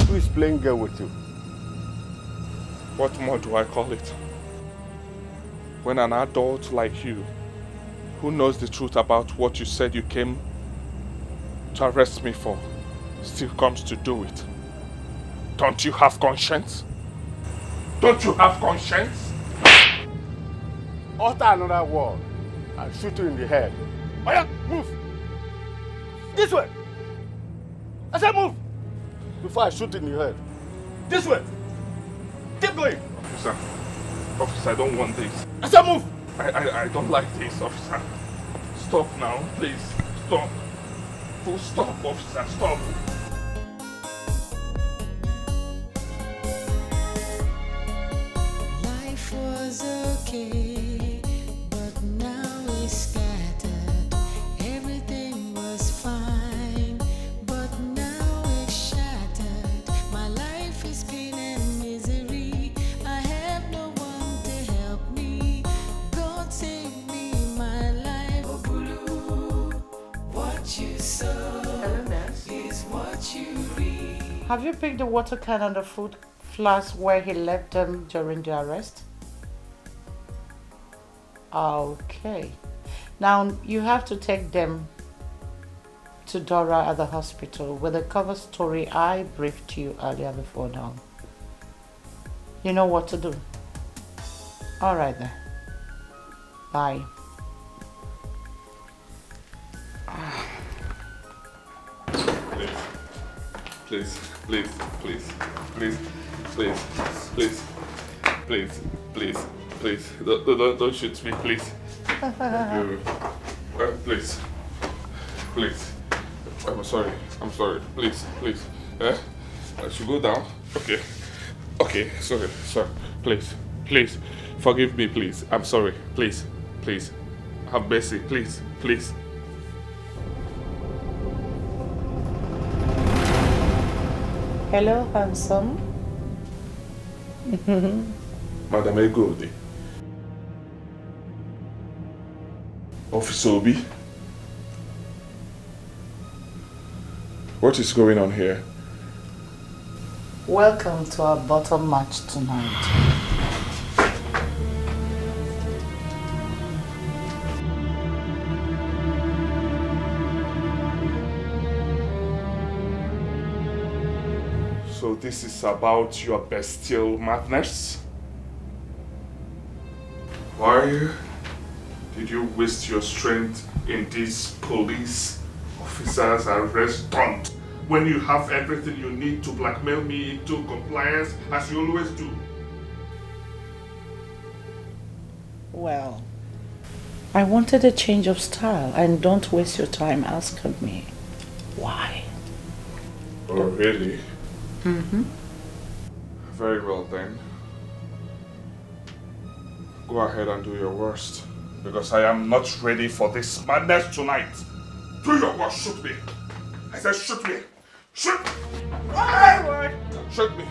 Who is playing girl with you? What more do I call it? When an adult like you, who knows the truth about what you said you came to arrest me for, still comes to do it. Don't you have conscience? Don't you have conscience? Utter another word. I'll shoot you in the head. Oh yeah, move. This way. I said move. Before I shoot in your head. This way. Keep going. Officer, I don't want this. I said move. I don't like this, officer. Stop now, please. Stop. Full stop, officer. Stop. Life was okay, but now it's scattered. Everything was fine, but now it's shattered. My life is pain and misery. I have no one to help me. God save me, my life. Oh, Bulu, what you sow is what you reap. Have you picked the water can and the food flask where he left them during the arrest? Okay. Now you have to take them to Dora at the hospital with the cover story I briefed you earlier before now. You know what to do. Alright then. Bye. Please, please, please, please, please, please, please, please, please, don't shoot me, please. Please, please. I'm sorry, please, please. I should go down. Okay, sorry, please, please, forgive me, please. I'm sorry, please, please. Have mercy, please, please. Hello, handsome. Madam Egodi. Officer Obi. What is going on here? Welcome to our bottom match tonight. So this is about your bestial madness? Why did you waste your strength in this police officer's arrest stunt when you have everything you need to blackmail me into compliance as you always do? Well, I wanted a change of style, and don't waste your time asking me why. Oh, really? Mm-hmm. Very well then. Go ahead and do your worst, because I am not ready for this madness tonight. Do your worst, shoot me. I said shoot me. Shoot! Forward. Shoot me.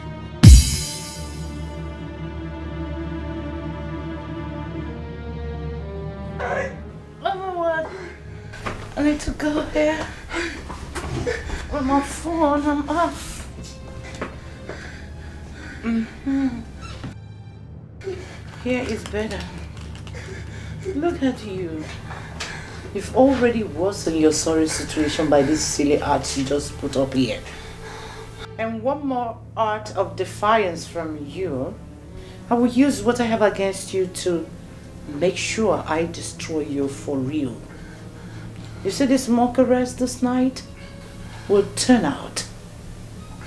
Everyone, I need to go here. With my phone, I'm off. Here is better. Look at you. You've already worsened your sorry situation by this silly art you just put up here. And one more art of defiance from you. I will use what I have against you to make sure I destroy you for real. You see this mock arrest this night will turn out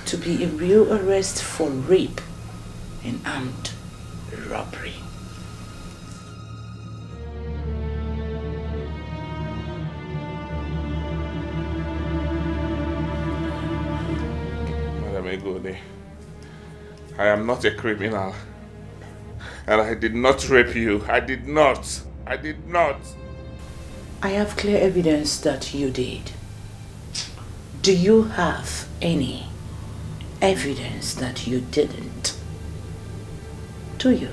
to be a real arrest for rape and armed robbery. Egode, I am not a criminal. And I did not rape you. I did not. I did not. I have clear evidence that you did. Do you have any evidence that you didn't? Do you?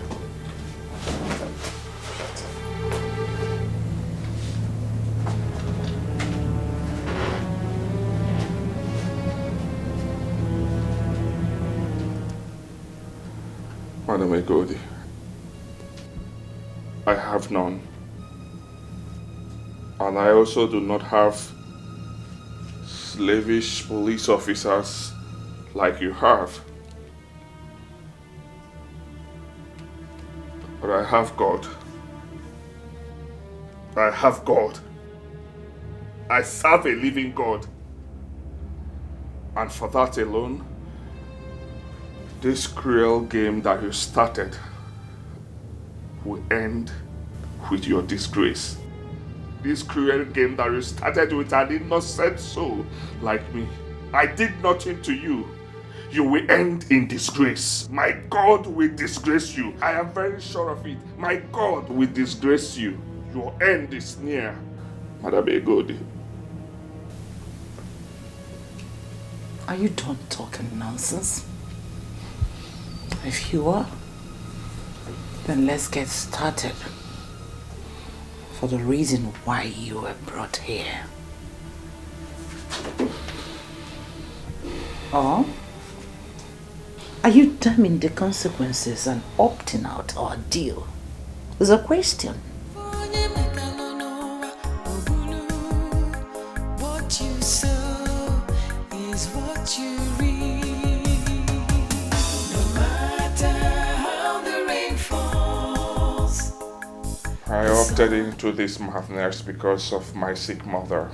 Madam Egodi, I have none. And I also do not have slavish police officers like you have. But I have God. I have God. I serve a living God. And for that alone, this cruel game that you started will end with your disgrace. This cruel game that you started with an innocent soul like me. I did nothing to you. You will end in disgrace. My God will disgrace you. I am very sure of it. My God will disgrace you. Your end is near, Madam Egodi. Are you done talking nonsense? If you are, then let's get started. For the reason why you were brought here. Or are you damning the consequences and opting out our deal? Is a question. What you sow is what you reap. No matter how the rain falls. I opted into this madness because of my sick mother.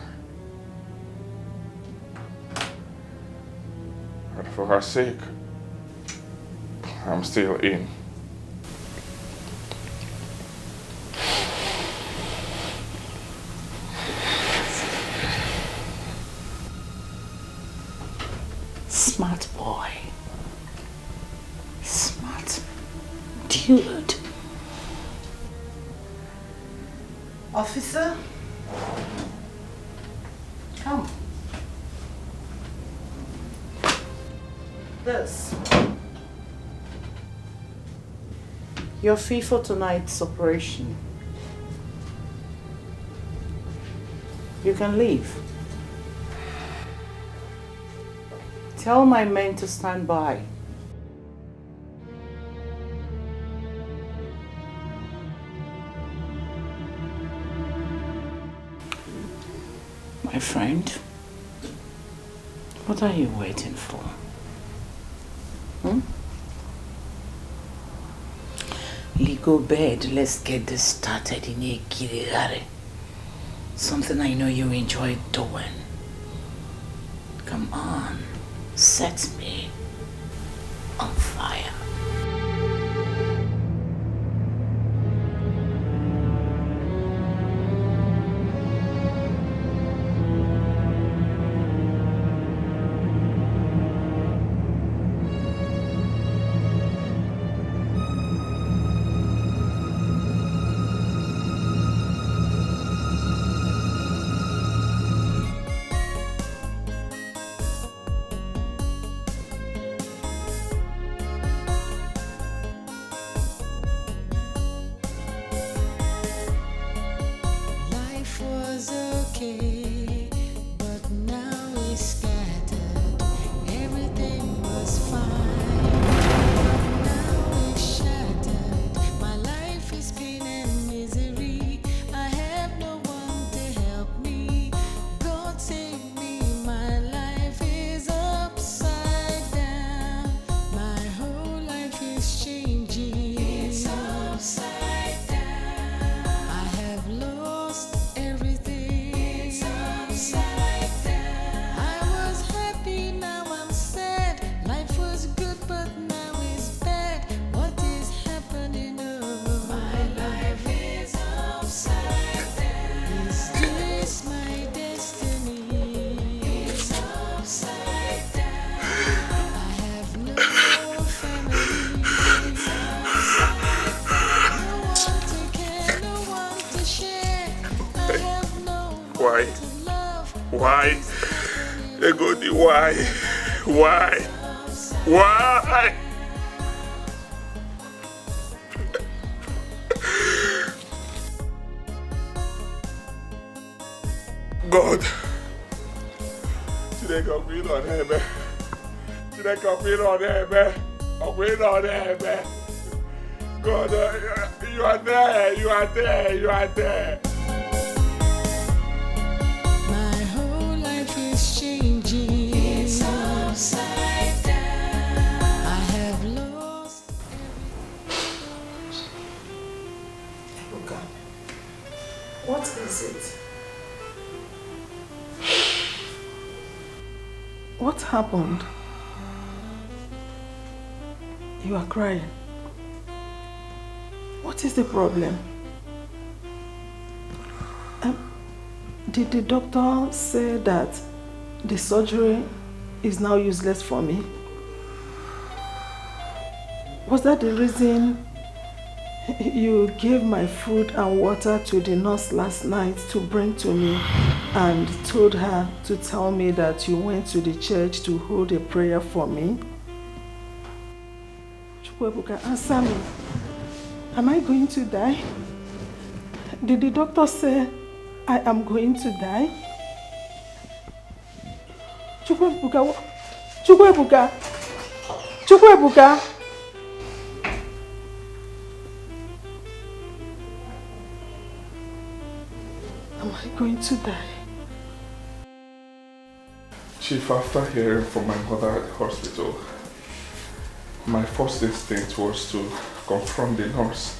And for her sake, I'm still in. Smart boy. Smart dude. Officer, come. This. Your fee for tonight's operation. You can leave. Tell my men to stand by. My friend, what are you waiting for? Go bed, let's get this started in a girigare. Something I know you enjoy doing. Come on, set me on fire. Egodi, why? Why? Why? God. Today God be on heaven. Today God be on heaven. I'm waiting on heaven. God, you are there. You are there. You are there. My whole life is changing. It's upside down. I have lost Ebuka, what is it? What happened? You are crying. What is the problem? Did the doctor say that the surgery is now useless for me? Was that the reason you gave my food and water to the nurse last night to bring to me and told her to tell me that you went to the church to hold a prayer for me? Chukwuebuka, answer me. Am I going to die? Did the doctor say I am going to die? Chukwuebuka, Chukwuebuka, Chukwuebuka. Am I going to die? Chief, after hearing from my mother at the hospital, my first instinct was to confront the nurse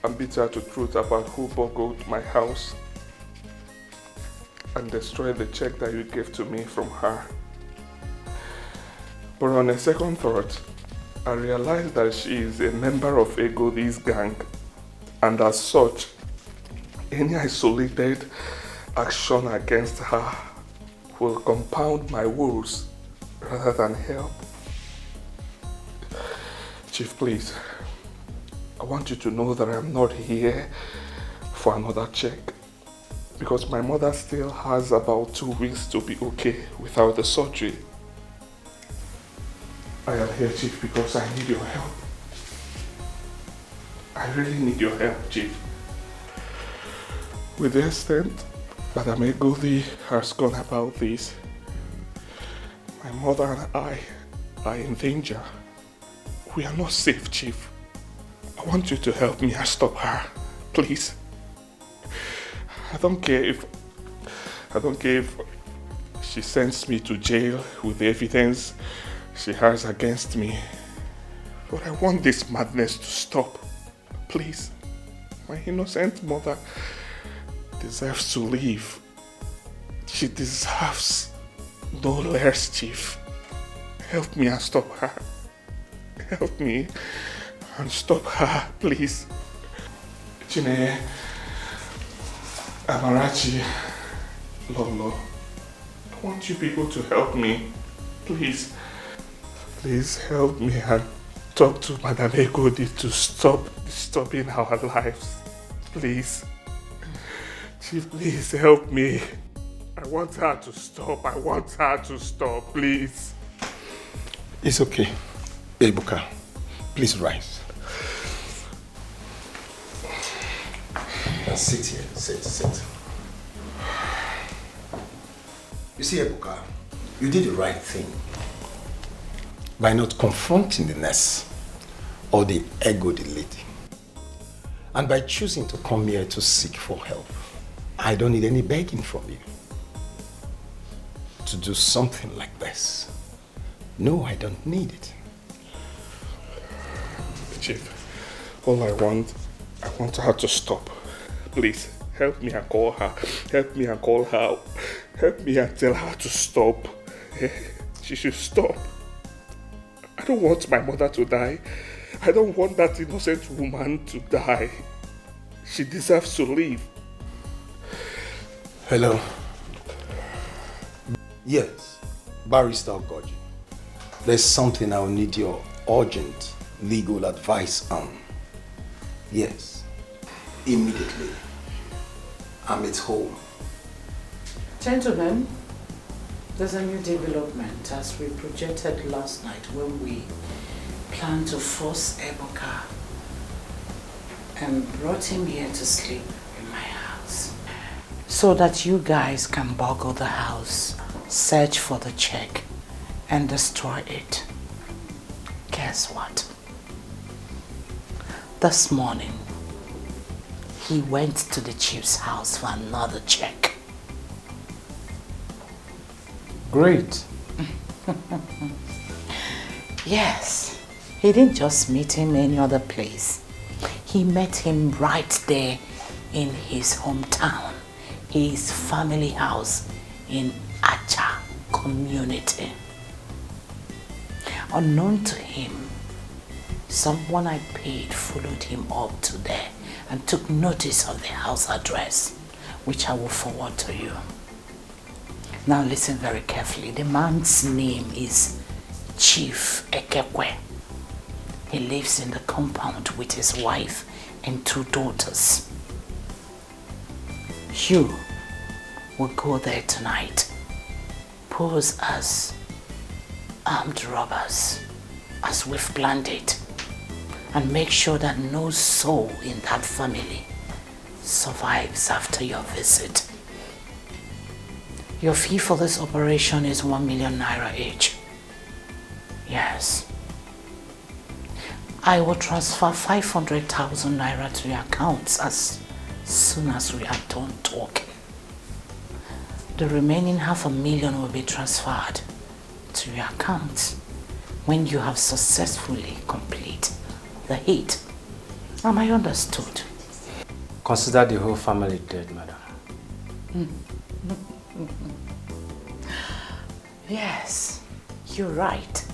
and beat her to truth about who burgled my house and destroyed the check that you gave to me from her. But on a second thought, I realized that she is a member of Egodi's gang, and as such, any isolated action against her will compound my woes rather than help. Chief, please, I want you to know that I'm not here for another check, because my mother still has about 2 weeks to be okay without the surgery. I am here, Chief, because I need your help. I really need your help, Chief. With the extent that Egodi has gone about this, my mother and I are in danger. We are not safe, Chief. I want you to help me and stop her, please. I don't care if she sends me to jail with the evidence she has against me. But I want this madness to stop, please. My innocent mother deserves to live. She deserves no less, Chief. Help me and stop her. Help me and stop her, please. Chineye, Amarachi, Lolo, I want you people to help me, please. Please help me and talk to Madam Egodi to stop disturbing our lives, please. Chief, please help me. I want her to stop. I want her to stop, please. It's okay. Ebuka, please rise. Now sit here. Sit. You see, Ebuka, you did the right thing by not confronting the nurse or the Egodi lady, and by choosing to come here to seek for help. I don't need any begging from you to do something like this. No, I don't need it. Chief, all I want her to stop. Please, help me and call her. Help me and call her. Help me and tell her to stop. She should stop. I don't want my mother to die. I don't want that innocent woman to die. She deserves to live. Hello. Yes, Barrister Ogoji. There's something I'll need your urgent legal advice on. Yes, immediately. I'm at home. Gentlemen, There's a new development as we projected last night when we planned to force Ebuka and brought him here to sleep in my house. So that you guys can boggle the house, search for the check, and destroy it. Guess what? This morning, he went to the chief's house for another check. Great. Yes, he didn't just meet him any other place. He met him right there in his hometown, his family house in Acha community. Unknown to him, someone I paid followed him up to there and took notice of the house address, which I will forward to you. Now listen very carefully. The man's name is Chief Ekekwe. He lives in the compound with his wife and 2 daughters. You will go there tonight, pose as armed robbers, as we've planned it, and make sure that no soul in that family survives after your visit. Your fee for this operation is 1 million naira each. Yes. I will transfer 500,000 naira to your accounts as soon as we are done talking. The remaining 500,000 will be transferred to your accounts when you have successfully completed the hit. Am I understood? Consider the whole family dead, madam. Yes, you're right.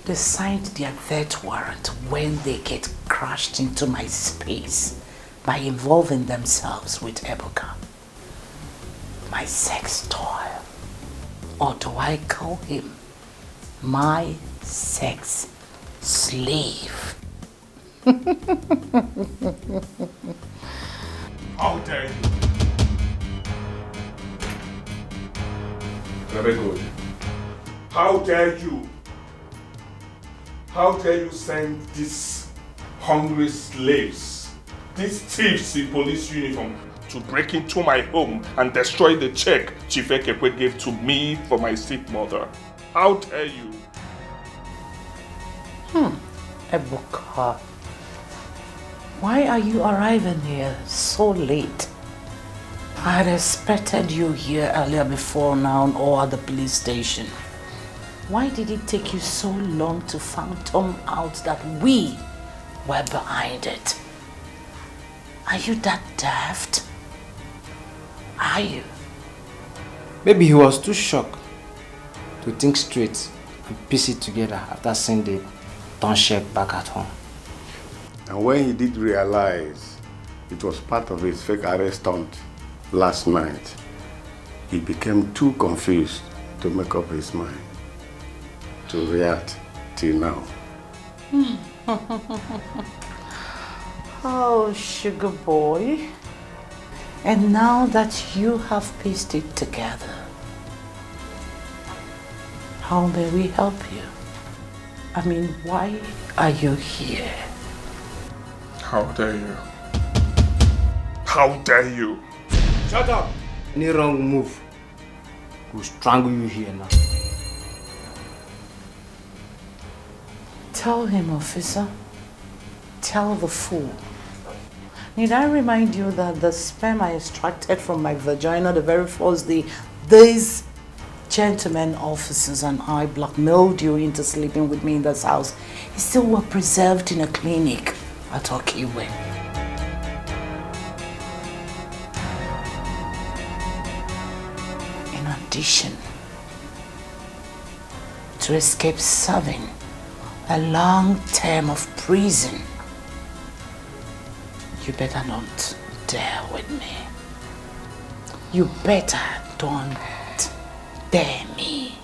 They signed their death warrant when they get crashed into my space by involving themselves with Ebuka, my sex toy. Or do I call him my sex slave? How dare you? Very good. How dare you? How dare you send these hungry slaves, these thieves in police uniform, to break into my home and destroy the check Chief Ekekwe gave to me for my sick mother? How dare you? Ebuka, why are you arriving here so late? I had expected you here earlier before now or at the police station. Why did it take you so long to phantom out that we were behind it? Are you that daft? Are you? Maybe he was too shocked to think straight and piece it together after seeing the township back at home. And when he did realize it was part of his fake arrest stunt last night, he became too confused to make up his mind to react till now. Oh, sugar boy. And now that you have pieced it together, how may we help you? I mean, why are you here? How dare you? How dare you? Shut up! Any wrong move will strangle you here now. Tell him, officer. Tell the fool. Need I remind you that the sperm I extracted from my vagina the very first day, these gentlemen officers and I blackmailed you into sleeping with me in this house, is still were preserved in a clinic at Okiwe. In addition, to escape serving a long term of prison, you better not dare with me. You better don't dare me.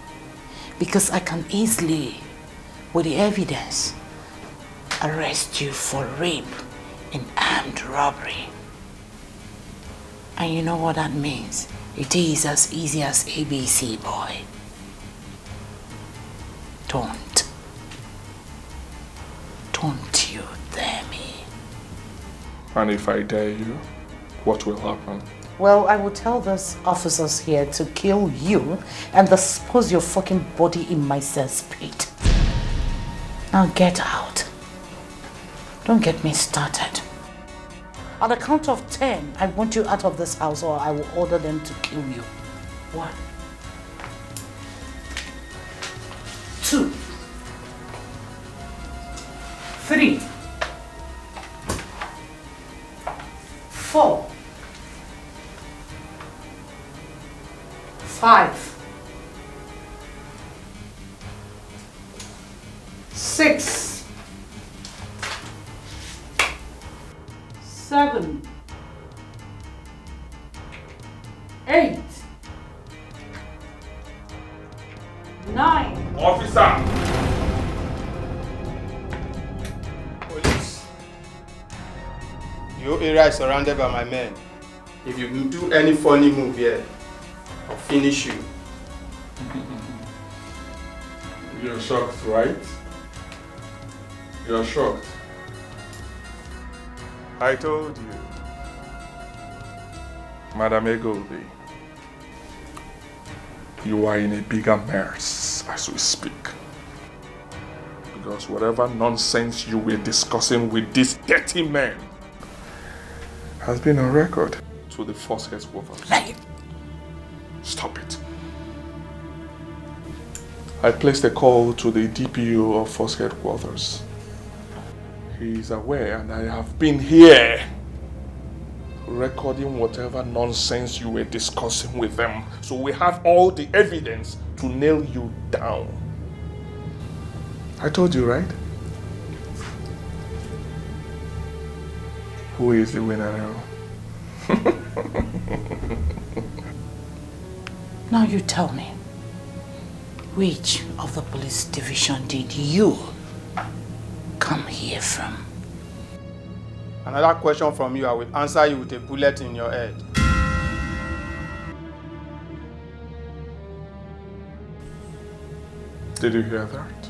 Because I can easily, with the evidence, arrest you for rape and armed robbery. And you know what that means? It is as easy as ABC, boy. Don't you dare me. And if I dare you, what will happen? Well, I will tell those officers here to kill you and dispose your fucking body in my cesspit. Now get out. Don't get me started. On the count of 10, I want you out of this house or I will order them to kill you. 1, 2, 3, 4, 5, 6, 7, 8, 9. Officer! Police. Your area is surrounded by my men. If you do any funny move here, I'll finish you. You're shocked, right? You're shocked. I told you. Madam Egolde, you are in a bigger mess as we speak. Because whatever nonsense you were discussing with these dirty men has been on record to the force headquarters. Stop it. I placed a call to the DPO of force headquarters. He is aware and I have been here recording whatever nonsense you were discussing with them. So we have all the evidence to nail you down. I told you, right? Who is the winner now? Now you tell me, which of the police division did you come here from? Another question from you, I will answer you with a bullet in your head. Did you hear that?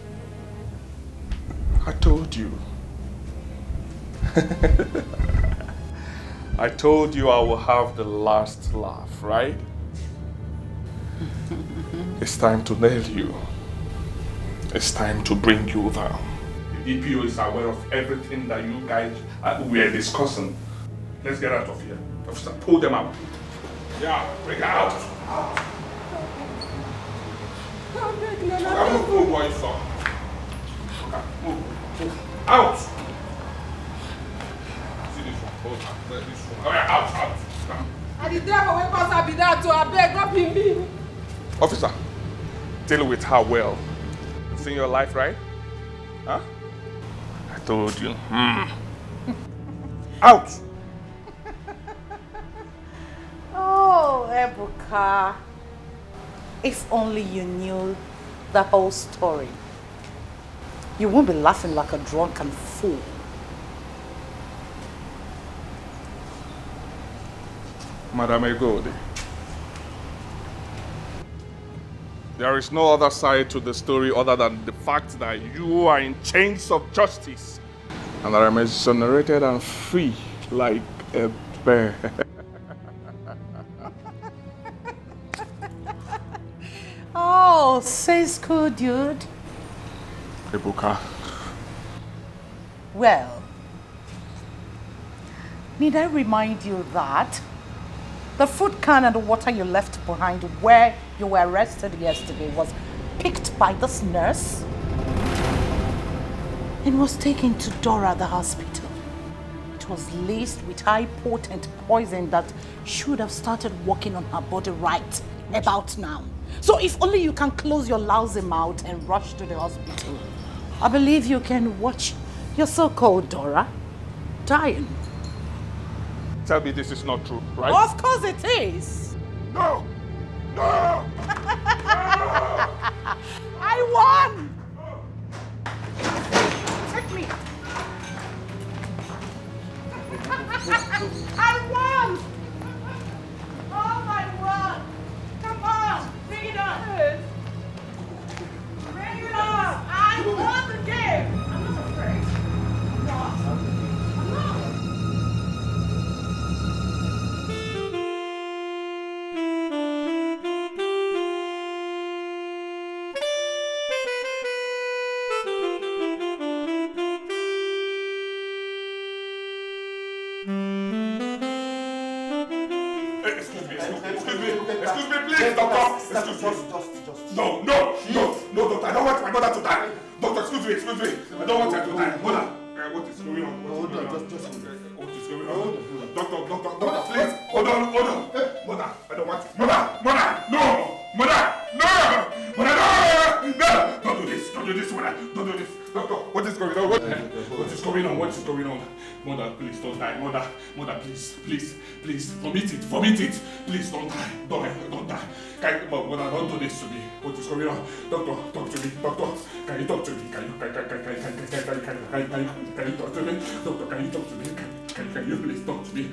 I told you. I told you I will have the last laugh, right? It's time to nail you. It's time to bring you down. The DPO is aware of everything that you guys were discussing. Let's get out of here. Officer, pull them out. Yeah, bring her out. Move, boy, son. Move. Out. See this one. Hold on. This one. All right, out. And the driver will pass her be there to I beg, not be me. Officer, deal with her well. You've seen your life, right? Huh? I told you. Out! Oh, Ebuka. If only you knew the whole story. You won't be laughing like a drunken fool. Madam Egode, there is no other side to the story other than the fact that you are in chains of justice and I am exonerated and free like a bear. Oh, says cool, dude. Ebuka. Well, need I remind you that the food can and the water you left behind where you were arrested yesterday was picked by this nurse and was taken to Dora, the hospital. It was laced with high potent poison that should have started working on her body right about now. So if only you can close your lousy mouth and rush to the hospital, I believe you can watch your so-called Dora dying. Tell me this is not true, right? Of course it is. No! No! I won! Take me. I won! Excuse me, please, doctor. Excuse me. No, doctor. I don't want my mother to die. Doctor, excuse me. I don't want her to die. Mother, what is going on? What is going on? Doctor, please. Hold on. Mother, I don't want it. Mother, no. Mother, no. Don't do this, mother. Don't do this. Doctor, what is going on? What is going on? Mother, please don't die. Mother, please. Vomit it. Please don't die. Don't die. Mother, don't do this to me. What is going on? Doctor, talk to me. Doctor, can you talk to me? Can you talk to me? Doctor, can you talk to me? Can you please talk to me?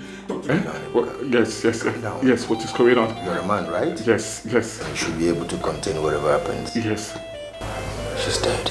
Yes, what is going on? You're a man, right? Yes. You should be able to contain whatever happens. Yes. She's dead.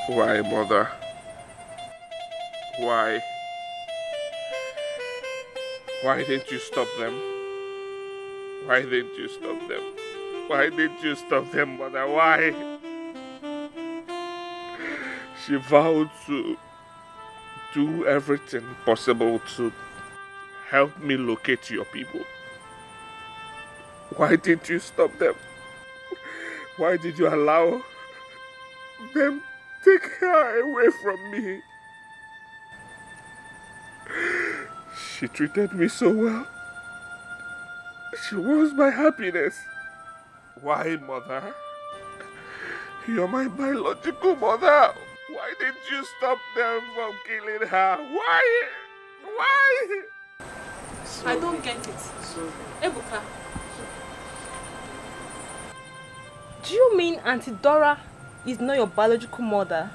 Why, mother? Why? Why didn't you stop them? Why didn't you stop them, mother? Why? She vowed to do everything possible to help me locate your people. Why didn't you stop them? Why did you allow them take her away from me? She treated me so well. She was my happiness. Why, mother? You're my biological mother. Why didn't you stop them from killing her? Why? I don't get it. Ebuka. Do you mean Auntie Dora is not your biological mother?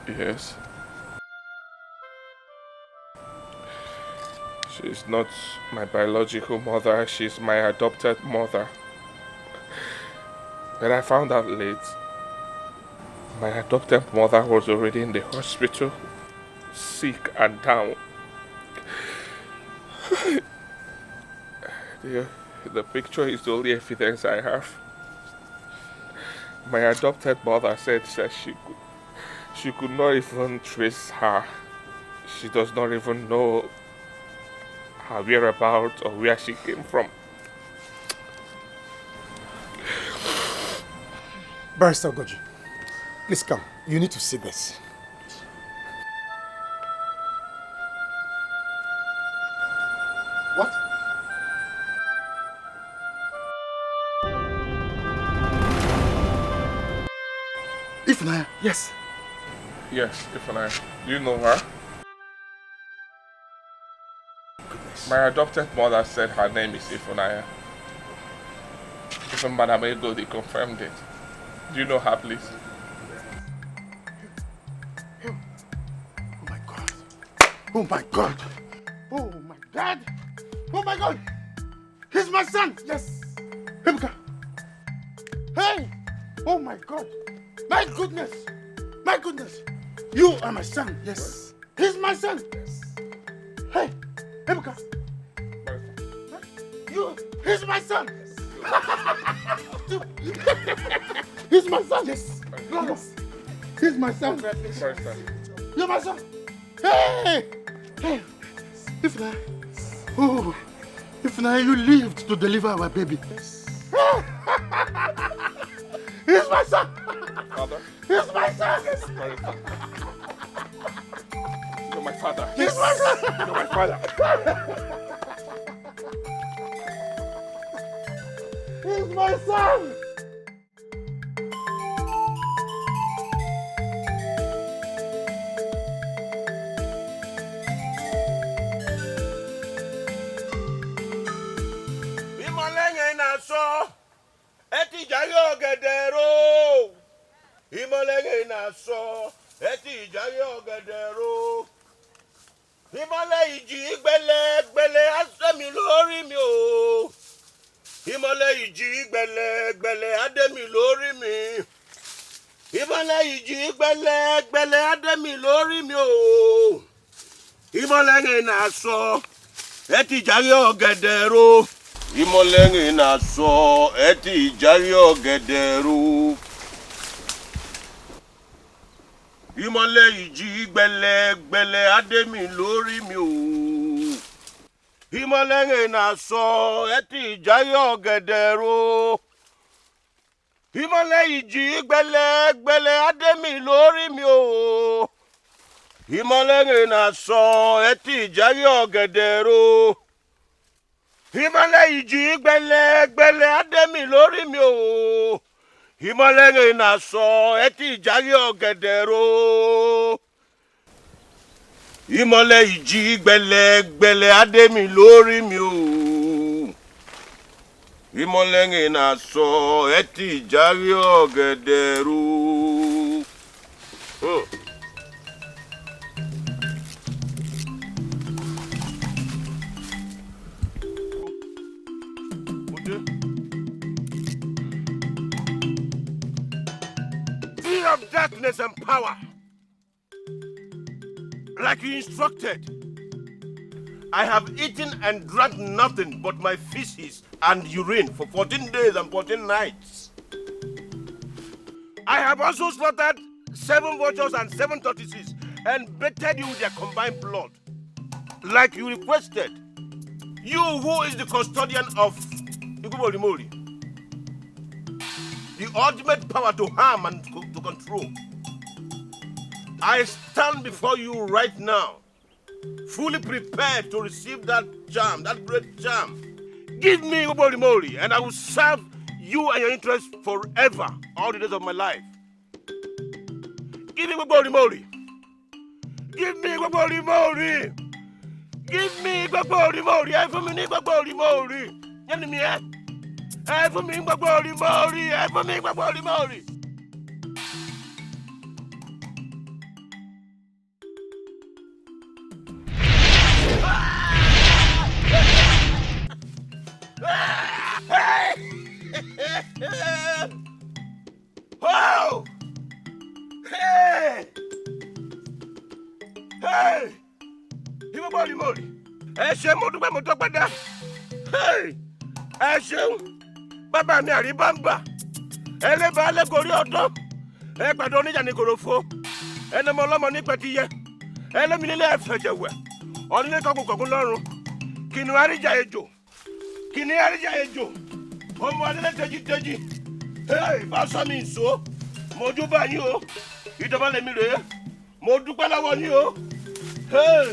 Yes. She's not my biological mother, she's my adopted mother. When I found out late, my adopted mother was already in the hospital, sick and down. The picture is the only evidence I have. My adopted mother said that she could not even trace her. She does not even know her whereabouts or where she came from. Barrister Goji, please come. You need to see this. What? Ifunanya, yes. Yes, Ifunanya. Do you know her? Goodness. My adopted mother said her name is Ifunanya. Even Madam Ego, they confirmed it. Do you know her, please? Oh my God. Oh my God. Oh my God. Oh my God. He's my son. Yes. Ebuka. Hey. Oh my God. My goodness. My goodness. You are my son. Yes. He's my son. Yes. Hey. Ebuka. He's my son. He's my son. Yes. Yes. He's my son. You're my son. Hey. Hey. Ifna. Oh. Ifna, you lived to deliver our baby. Yes. He's my son. Father? He's my son. Yes. You're my father. He's my son. You're my father. He's my son. ọ̀gẹ̀dẹ̀rò. Ìmọ̀lẹ̀ náà sọ ẹtì ìjàre ọ̀gẹ̀dẹ̀rò. Ìmọ̀lẹ̀ ìjì gbẹlẹgbẹlẹ asẹ́mi lórí mi o. Ìmọ̀lẹ̀ ìjì gbẹlẹgbẹlẹ adẹ́mi lórí mi. Ìmọ̀lẹ̀ ìjì gbẹlẹgbẹlẹ adẹ́mi lórí mi o. Ìmọ̀lẹ̀ náà sọ ẹtì ìjàre ọ̀gẹ̀dẹ̀rò. Ìmọ̀lẹ̀ náà sọ ẹtì ìjàre ọ̀gẹ̀dẹ̀rò. Ìmọ̀lẹ̀ ìjì gbẹlẹgbẹlẹ adẹ́mi lórí mi o. Ìmọ̀lẹ̀ náà sọ ẹtì ìjàre ọ̀gẹ̀dẹ̀rò. Ìmọ̀lẹ̀ ìjì gbẹlẹgbẹlẹ adẹ́mi lórí mi o. Ìmọ̀lẹ̀ náà sọ ẹtì ìjàre ọ̀gẹ̀dẹ̀rò. Ìmọ̀lẹ̀ ìjì gbẹlẹgbẹlẹ adẹ́mi lórí mi o. Ìmọ̀lẹ̀ náà sọ ẹtì ìjàre ọ̀gẹ̀dẹ̀rò. Ìmọ̀lẹ̀ ìjì gbẹlẹgbẹlẹ adẹ́mi lórí mi o. Ìmọ̀lẹ̀ náà sọ ẹtì ìjàre ọ̀gẹ̀dẹ̀rò. Of darkness and power, like you instructed. I have eaten and drank nothing but my feces and urine for 14 days and 14 nights. I have also slaughtered 7 vultures and 7 tortoises and bathed you with their combined blood, like you requested. You who is the custodian of Iguborimori, the ultimate power to harm and to control. I stand before you right now, fully prepared to receive that charm, that great charm. Give me Iguborimori, and I will serve you and your interests forever, all the days of my life. Give me Iguborimori. Give me Iguborimori. Give me Iguborimori. Every Iguborimori. Enemy, Every Iguborimori. Every Iguborimori. Oh! Hey! Hey! Iguborimori. Ẹ ṣé mo dúpẹ́ mo tọ́pẹ́ dá. Hey! Ẹ ṣeun. Bàbá mi àríbámbà. Ẹlẹ́bàá lẹ́kọ̀ọ́rí ọ̀dọ́. Ẹ pàdé oníjà ní kòròfo. Ẹnìmọ ọlọ́mọ ní pẹ̀tiyẹ. Ẹlẹ́mi nílé ẹ̀fẹ̀jẹ̀wẹ̀. Ọ̀nílé kọkùnkọ̀kùn lọ́rùn. Kìnìún àríjà ejò. Kìnìún àríjà ejò. Ọmọ adélé tẹ́jítẹ́jí. Hey! Bá sọ mi ìṣó. Mo júbà yín o. Ìjọba lèmi rèé. Mo dúpẹ́ lọ́wọ́ yín o. Hey!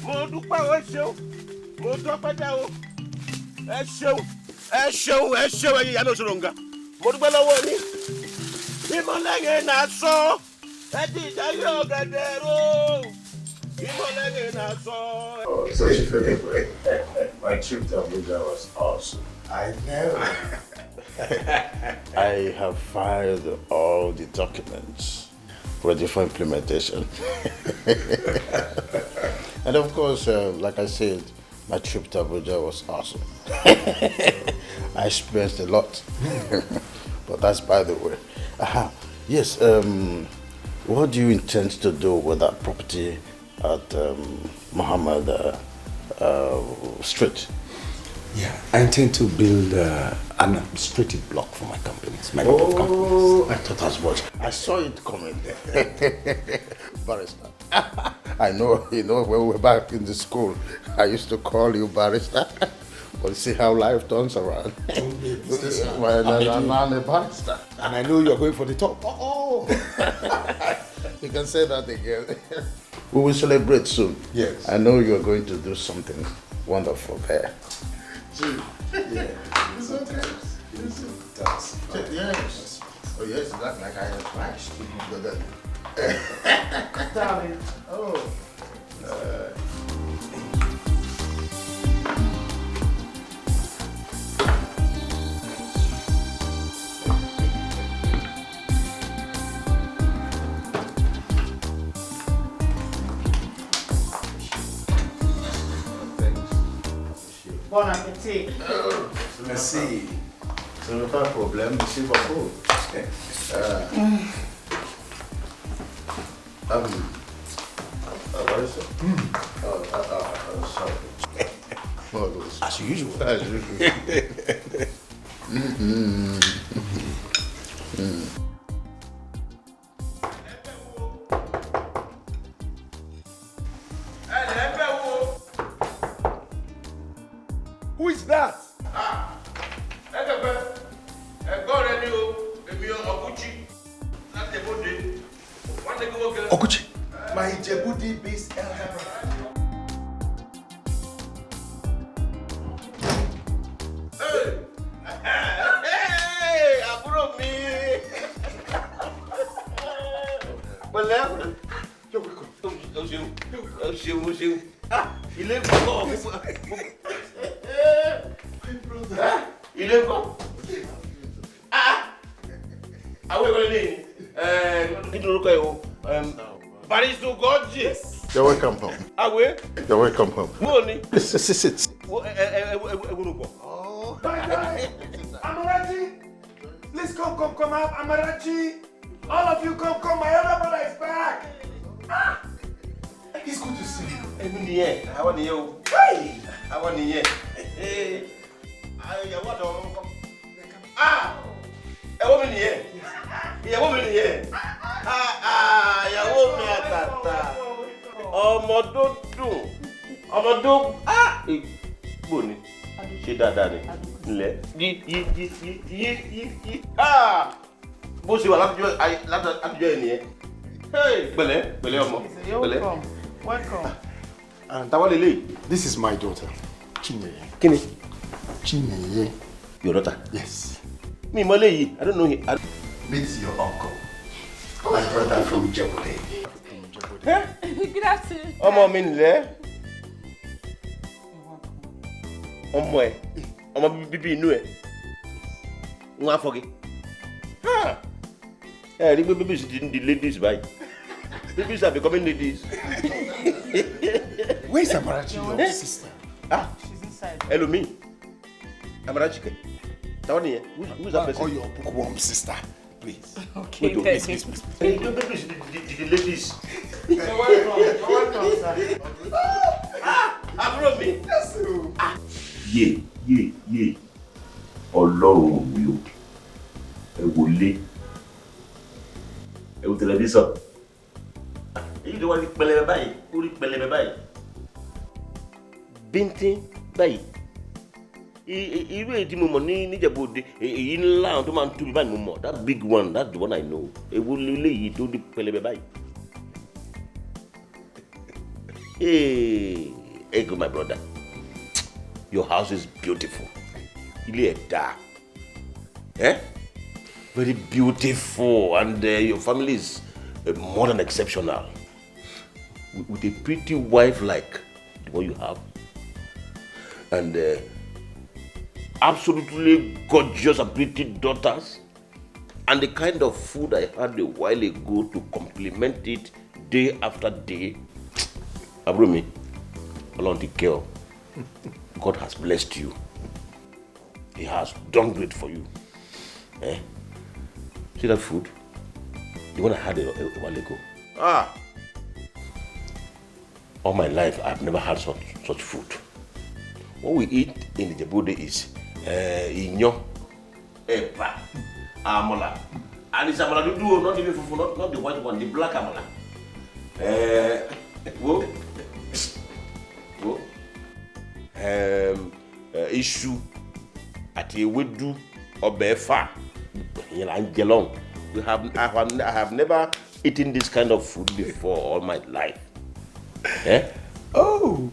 Mo dúpẹ́ o, ẹ ṣeun. Mo dúpẹ́ dá o. Ẹ ṣeun. Ẹ ṣeun, ẹ ṣeun ẹ̀yin ìyá mi òṣòròǹgà. Mo dúpẹ́ lọ́wọ́ yín. Ìmọ̀lẹ́yìn náà sọ. Ẹ ti ìdáyé ọ̀gẹ̀dẹ̀rò. Ìmọ̀lẹ́yìn náà sọ. Oh, such a favorite. My trip to Abuja was awesome. I know. I have filed all the documents ready for implementation. And of course, like I said, my trip to Abuja was awesome. I experienced a lot. But that's by the way. Yes, what do you intend to do with that property at Muhammad Street? Yeah, I intend to build an administrative block for my companies, my group of companies. I thought as much. I saw it coming. Barrister. I know, when we were back in the school, I used to call you Barrister. But see how life turns around. Well, I'm a barrister. And I know you're going for the top. Oh! You can say that again. We will celebrate soon. Yes. I know you're going to do something wonderful there. Yeah. It's okay. Yes. Oh yes, that's like I advised. Darling. Oh. Bon appetit. Merci. Ce n'est pas un problème, c'est pas beau. What is it? Sorry. As usual. As usual. Who is that? Okuchi. My Djibouti based elder brother. Hey, àbúrò mi. Pẹ̀lẹ́. O ṣeun. Ah, ilé ńkọ́. Ilé ńkọ́. Àwọn ìwé lè ní. Kí ni orúkọ ẹ̀ o? Paris so gorgeous. You're welcome home. Àwẹ̀. You're welcome home. Mo ní. Sit. Oh. Amarachi! Please come out. Amarachi! All of you come. My elder brother is back. Ah! It's good to see you. Èmi nìyẹn. Àwọn nìyẹn o. Àwọn nìyẹn. Ìyàwó àtàwọn ọmọ kan. Ìyàwó mi nìyẹn. Ìyàwó mi àtàtà. Ọmọ tó dùn. Ọmọ tó gbò ní. Ṣé dáadáa ni? Ńlẹ̀. Yí. Bó ṣe wà látijọ́ ẹ̀ nìyẹn. Pẹ̀lẹ́ ọmọ. Pẹ̀lẹ́. Welcome. And táwọn lè lè. This is my daughter, Chineye. Kíni? Chineye. Your daughter? Yes. Mi mọ léyìí. I don't know him. Meet your uncle. My brother from Djibouti. Good afternoon. Ọmọ mi nìlẹ̀. Ọmọ ẹ̀. Ọmọ bíbí inú ẹ̀. Wọ́n á fọ́gi. Rí pé babies di ladies báyìí. Babies are becoming ladies. Where's Amarachi, your sister? She's inside. Ẹlòmíì. Amarachi kẹ̀. Táwọn nìyẹn. Who's that person? Call your bookworm sister, please. Okay, please. Hey, the babies the ladies. You're welcome, sir. Àbúrò mi. Yé. Ọlọ́run mi o. Ẹ wọlé. Ẹ wo tẹlifíṣàn. Èyí ló wá ní pẹlẹbẹ báyìí. Ó rí pẹlẹbẹ báyìí. Bíntín báyìí. Irú èyí tí mo mọ̀ ní Níjẹ̀bú-Òde, èyí ńlá àwọn tó máa ń tóbi báyìí mo mọ̀. That big one, that's the one I know. Èwo léyìí tó rí pẹlẹbẹ báyìí. Hey, Ego, my brother. Your house is beautiful. Ilé ẹ̀ dáa. Very beautiful, and your family is more than exceptional. With a pretty wife like the one you have, and absolutely gorgeous and pretty daughters, and the kind of food I had a while ago to complement it day after day. Abrumi, along the girl, God has blessed you. He has done great for you. See that food? The one I had a while ago. All my life, I've never had such food. What we eat in the Djibouti is inyo, epa, amola. And it's amola dudu, not even fufu, not the white one, the black amola. Iṣu àti ewédú ọbẹ̀ ẹ̀fà. I have never eaten this kind of food before all my life. Oh,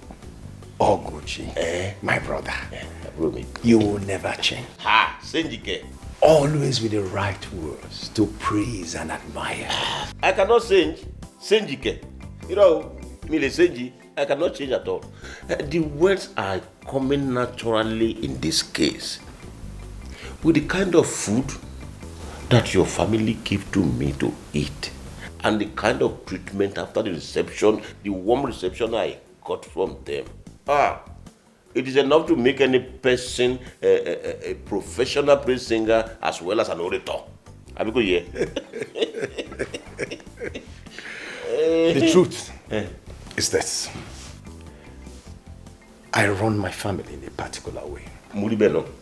Oguchi, my brother. You will never change. Senjike. Always with the right words to praise and admire. I cannot change. Senjike. You know, Mile Senji, I cannot change at all. The words are coming naturally in this case. With the kind of food that your family give to me to eat, and the kind of treatment after the reception, the warm reception I got from them. It is enough to make any person a professional praise singer as well as an orator. The truth is this. I run my family in a particular way.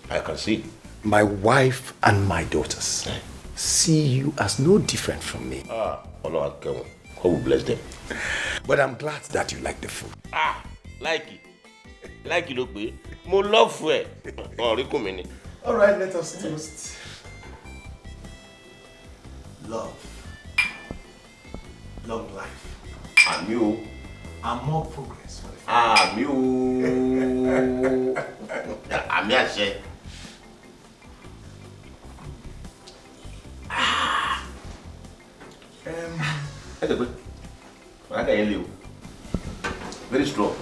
I can see. My wife and my daughters see you as no different from me. God will bless them. But I'm glad that you like the food. Like it. Like it, look, more love for it. All right, let us toast. Love. Long life. And you. And more progress. You. Very strong.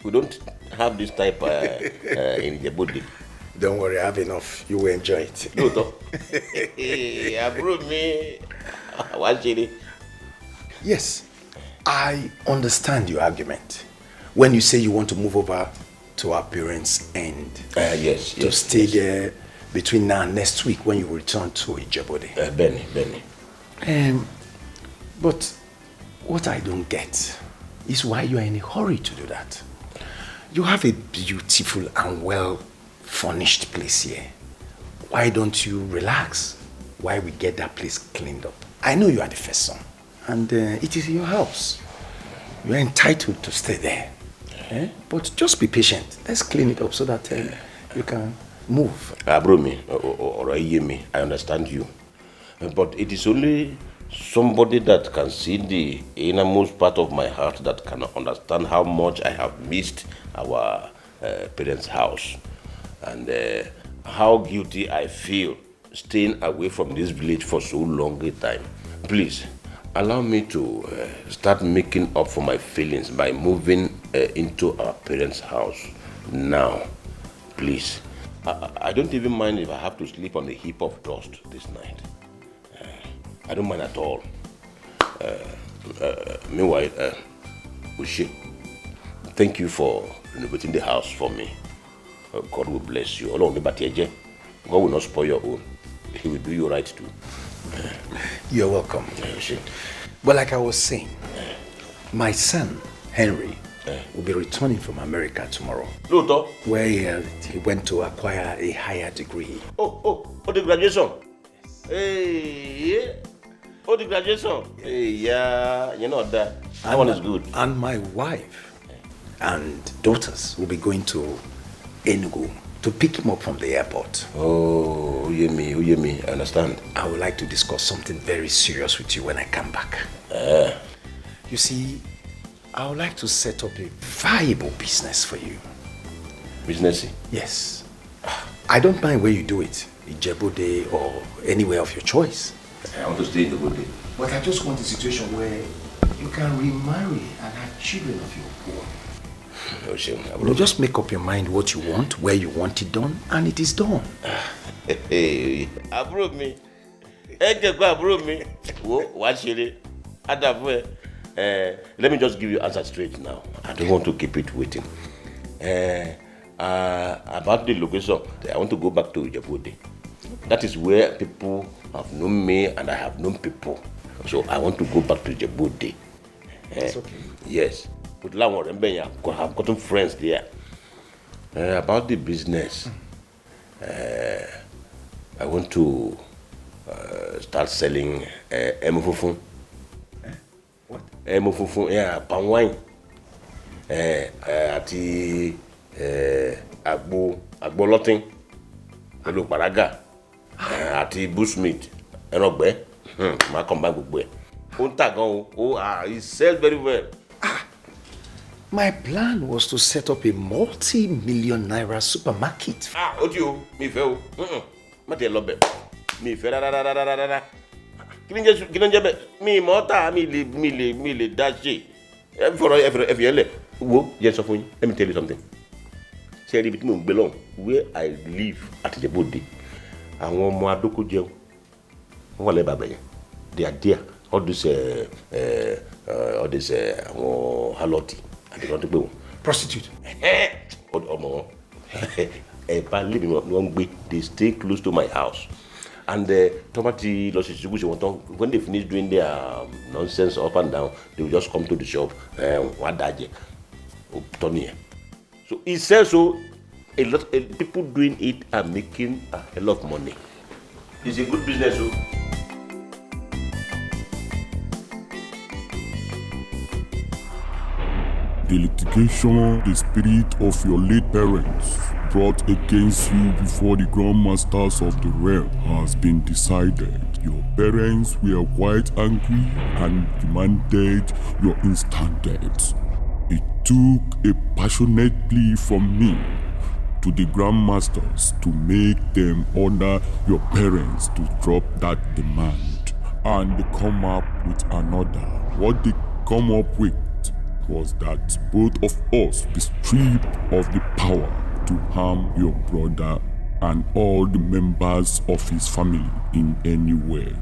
We don't have this type in the body. Don't worry, I have enough. You will enjoy it. Yes, I understand your argument. When you say you want to move over to our parents' end, to stay there between now and next week when you return to Ijebode. Benny. But what I don't get is why you are in a hurry to do that. You have a beautiful and well-furnished place here. Why don't you relax while we get that place cleaned up? I know you are the first son, and it is your house. You are entitled to stay there. But just be patient. Let's clean it up so that you can move. I understand you. But it is only somebody that can see the innermost part of my heart that can understand how much I have missed our parents' house and how guilty I feel staying away from this village for so long a time. Please, allow me to start making up for my feelings by moving into our parents' house now. Please. I don't even mind if I have to sleep on a heap of dust this night. I don't mind at all. Meanwhile, Ushi, thank you for renovating the house for me. God will bless you. God will not spoil your own. He will do you right too. You're welcome. But like I was saying, my son, Henry, will be returning from America tomorrow. Where he went to acquire a higher degree. Oh, the graduation? Hey, the graduation? Hey, yeah, you know that one is good. And my wife and daughters will be going to Enugu to pick him up from the airport. Oh, you me, I understand. I would like to discuss something very serious with you when I come back. You see, I would like to set up a viable business for you. Business? Yes. I don't mind where you do it, Ijebode or anywhere of your choice. I want to stay in Ijebode. But I just want a situation where you can remarry and have children of your own. You just make up your mind what you want, where you want it done, and it is done. Hey, approve me. Approve me. Watch it. Let me just give you answer straight now. I don't want to keep it waiting. About the location, I want to go back to Ijebode. That is where people have known me and I have known people. So I want to go back to Ijebode. That's okay. Yes. I've gotten friends there. About the business, I want to start selling emofufun. What? Emofufun, yeah, palm wine. Ati agbolotin, pẹ̀lú paraga, ati bushmeat, ẹnọgbẹ, ma combine gbogbo ẹ̀. Ó ń tà gan o, he sells very well. My plan was to set up a multi-million naira supermarket. Ojo, mi fẹ́ o. Má tẹ̀ lọ bẹ̀. Mi fẹ́ rárá. Kí ló ń jẹ́ bẹ́ẹ̀? Mi mọ́ta mi lè dá ṣe. Ẹ fi ẹlẹ̀. Wo jẹ́ sọ fún yín. Let me tell you something. Ṣé ẹ rí ibi tí mò ń gbé lọ́hùn? Where I live at Ijebode. Àwọn ọmọ adókó jẹun. Wọ́n wà lẹ́bàá bẹ̀yẹn. They are there. all this haloti. I don't know. Prostitute. They stay close to my house. And when they finish doing their nonsense up and down, they will just come to the shop. So he says so. A lot of people doing it are making a hell of money. It's a good business. So. The litigation, the spirit of your late parents brought against you before the grandmasters of the realm has been decided. Your parents were quite angry and demanded your instant death. It took a passionate plea from me to the grandmasters to make them order your parents to drop that demand and come up with another. What they come up with was that both of us be stripped of the power to harm your brother and all the members of his family in any way.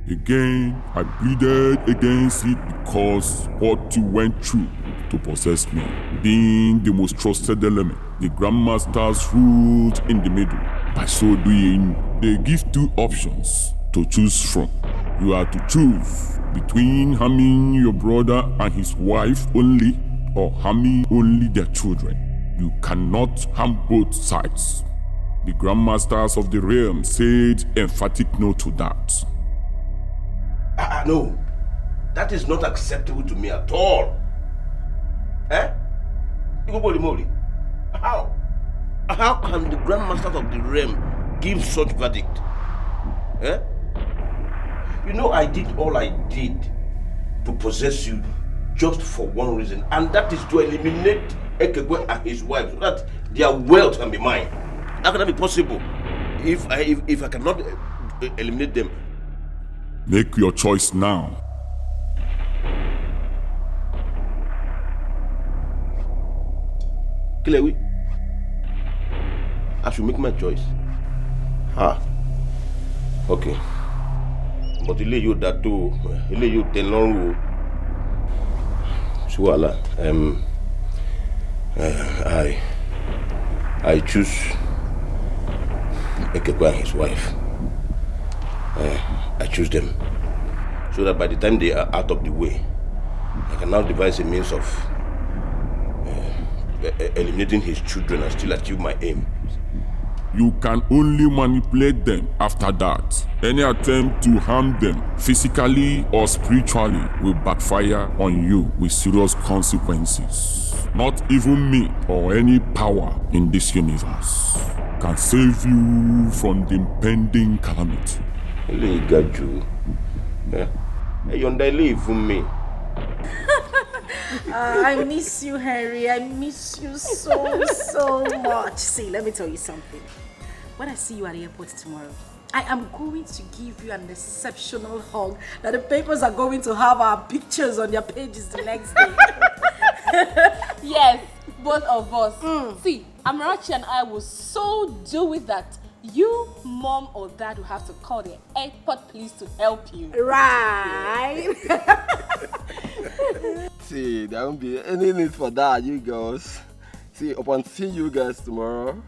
Again, I pleaded against it because what you went through to possess me, being the most trusted element, the grandmasters ruled in the middle. By so doing, they give two options to choose from. You are to choose between harming your brother and his wife only, or harming only their children. You cannot harm both sides. The grandmasters of the realm said emphatic no to that. No, that is not acceptable to me at all. How? How can the grandmasters of the realm give such verdict? You know, I did all I did to possess you just for one reason, and that is to eliminate Ekegwe and his wife so that their wealth can be mine. How can that be possible if I cannot eliminate them? Make your choice now. Kilewi, I should make my choice. Okay. But you you that do, you tell long. Suala, I choose Ekekwa and his wife. I choose them so that by the time they are out of the way, I can now devise a means of eliminating his children and still achieve my aim. You can only manipulate them after that. Any attempt to harm them physically or spiritually will backfire on you with serious consequences. Not even me or any power in this universe can save you from the impending calamity. He got you. You don't leave from me. I miss you, Henry. I miss you so much. See, let me tell you something. When I see you at the airport tomorrow, I am going to give you an exceptional hug that the papers are going to have our pictures on their pages the next day. Yes, both of us. See, Amarachi and I will so do it that you, mom or dad will have to call the airport police to help you. Right. See, there won't be any need for that, you girls. See, upon seeing you guys tomorrow,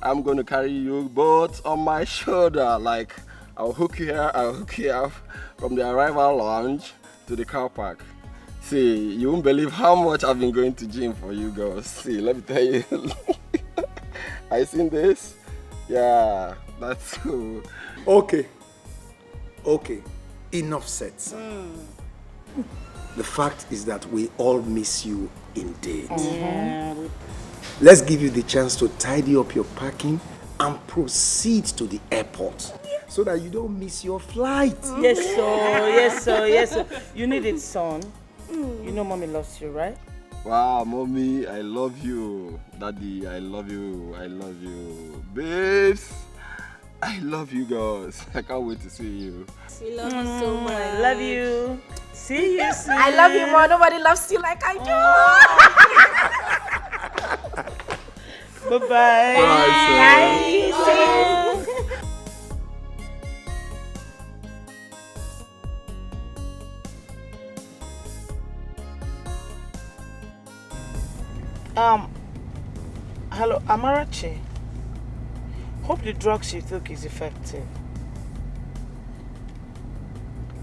I'm going to carry you both on my shoulder. Like, I'll hook you here, I'll hook you up from the arrival lounge to the car park. See, you won't believe how much I've been going to gym for you girls. See, let me tell you. I seen this? Yeah, that's cool. Okay. Enough said. The fact is that we all miss you indeed. Let's give you the chance to tidy up your packing and proceed to the airport so that you don't miss your flight. Yes, sir. You need it, son. You know mommy loves you, right? Wow, mommy, I love you. Daddy, I love you. Babes, I love you girls. I can't wait to see you. We love you so much. I love you. See you soon. I love you more. Nobody loves you like I do. Bye-bye. Bye. Amarachi, hope the drugs you took is effective.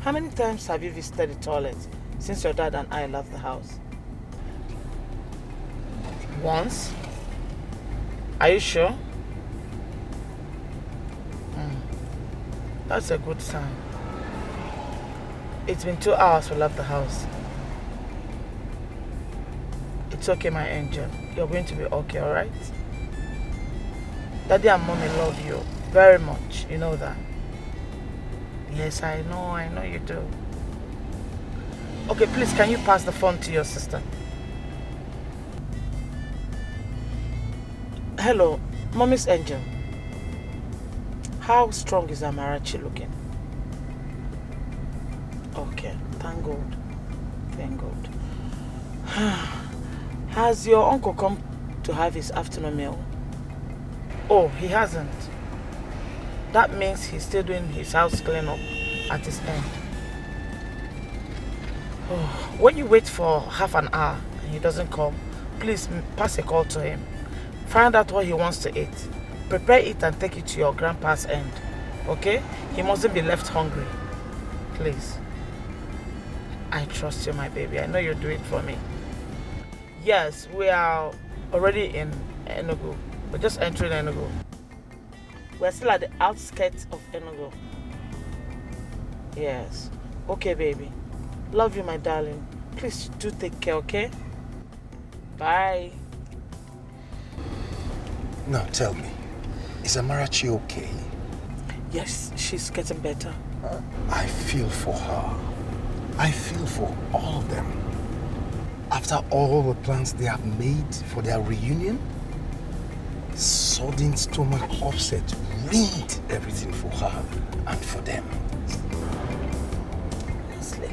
How many times have you visited the toilet since your dad and I left the house? Once? Are you sure? That's a good sign. It's been 2 hours we left the house. It's okay, my angel. You're going to be okay, alright? Daddy and Mommy love you very much. You know that? Yes, I know you do. Okay, please, can you pass the phone to your sister? Hello, Mommy's angel. How strong is Amarachi looking? Okay, thank God. Thank God. Has your uncle come to have his afternoon meal? Oh, he hasn't. That means he's still doing his house cleanup at his end. Oh, when you wait for half an hour and he doesn't come, please pass a call to him. Find out what he wants to eat. Prepare it and take it to your grandpa's end. Okay? He mustn't be left hungry. Please. I trust you, my baby. I know you'll do it for me. Yes, we are already in Enugu. We're just entering Enugu. We're still at the outskirts of Enugu. Yes. Okay, baby. Love you, my darling. Please do take care, okay? Bye. Now tell me, is Amarachi okay? Yes, she's getting better. I feel for her. I feel for all of them. After all the plans they have made for their reunion, sudden stomach upset ruined everything for her and for them. Honestly.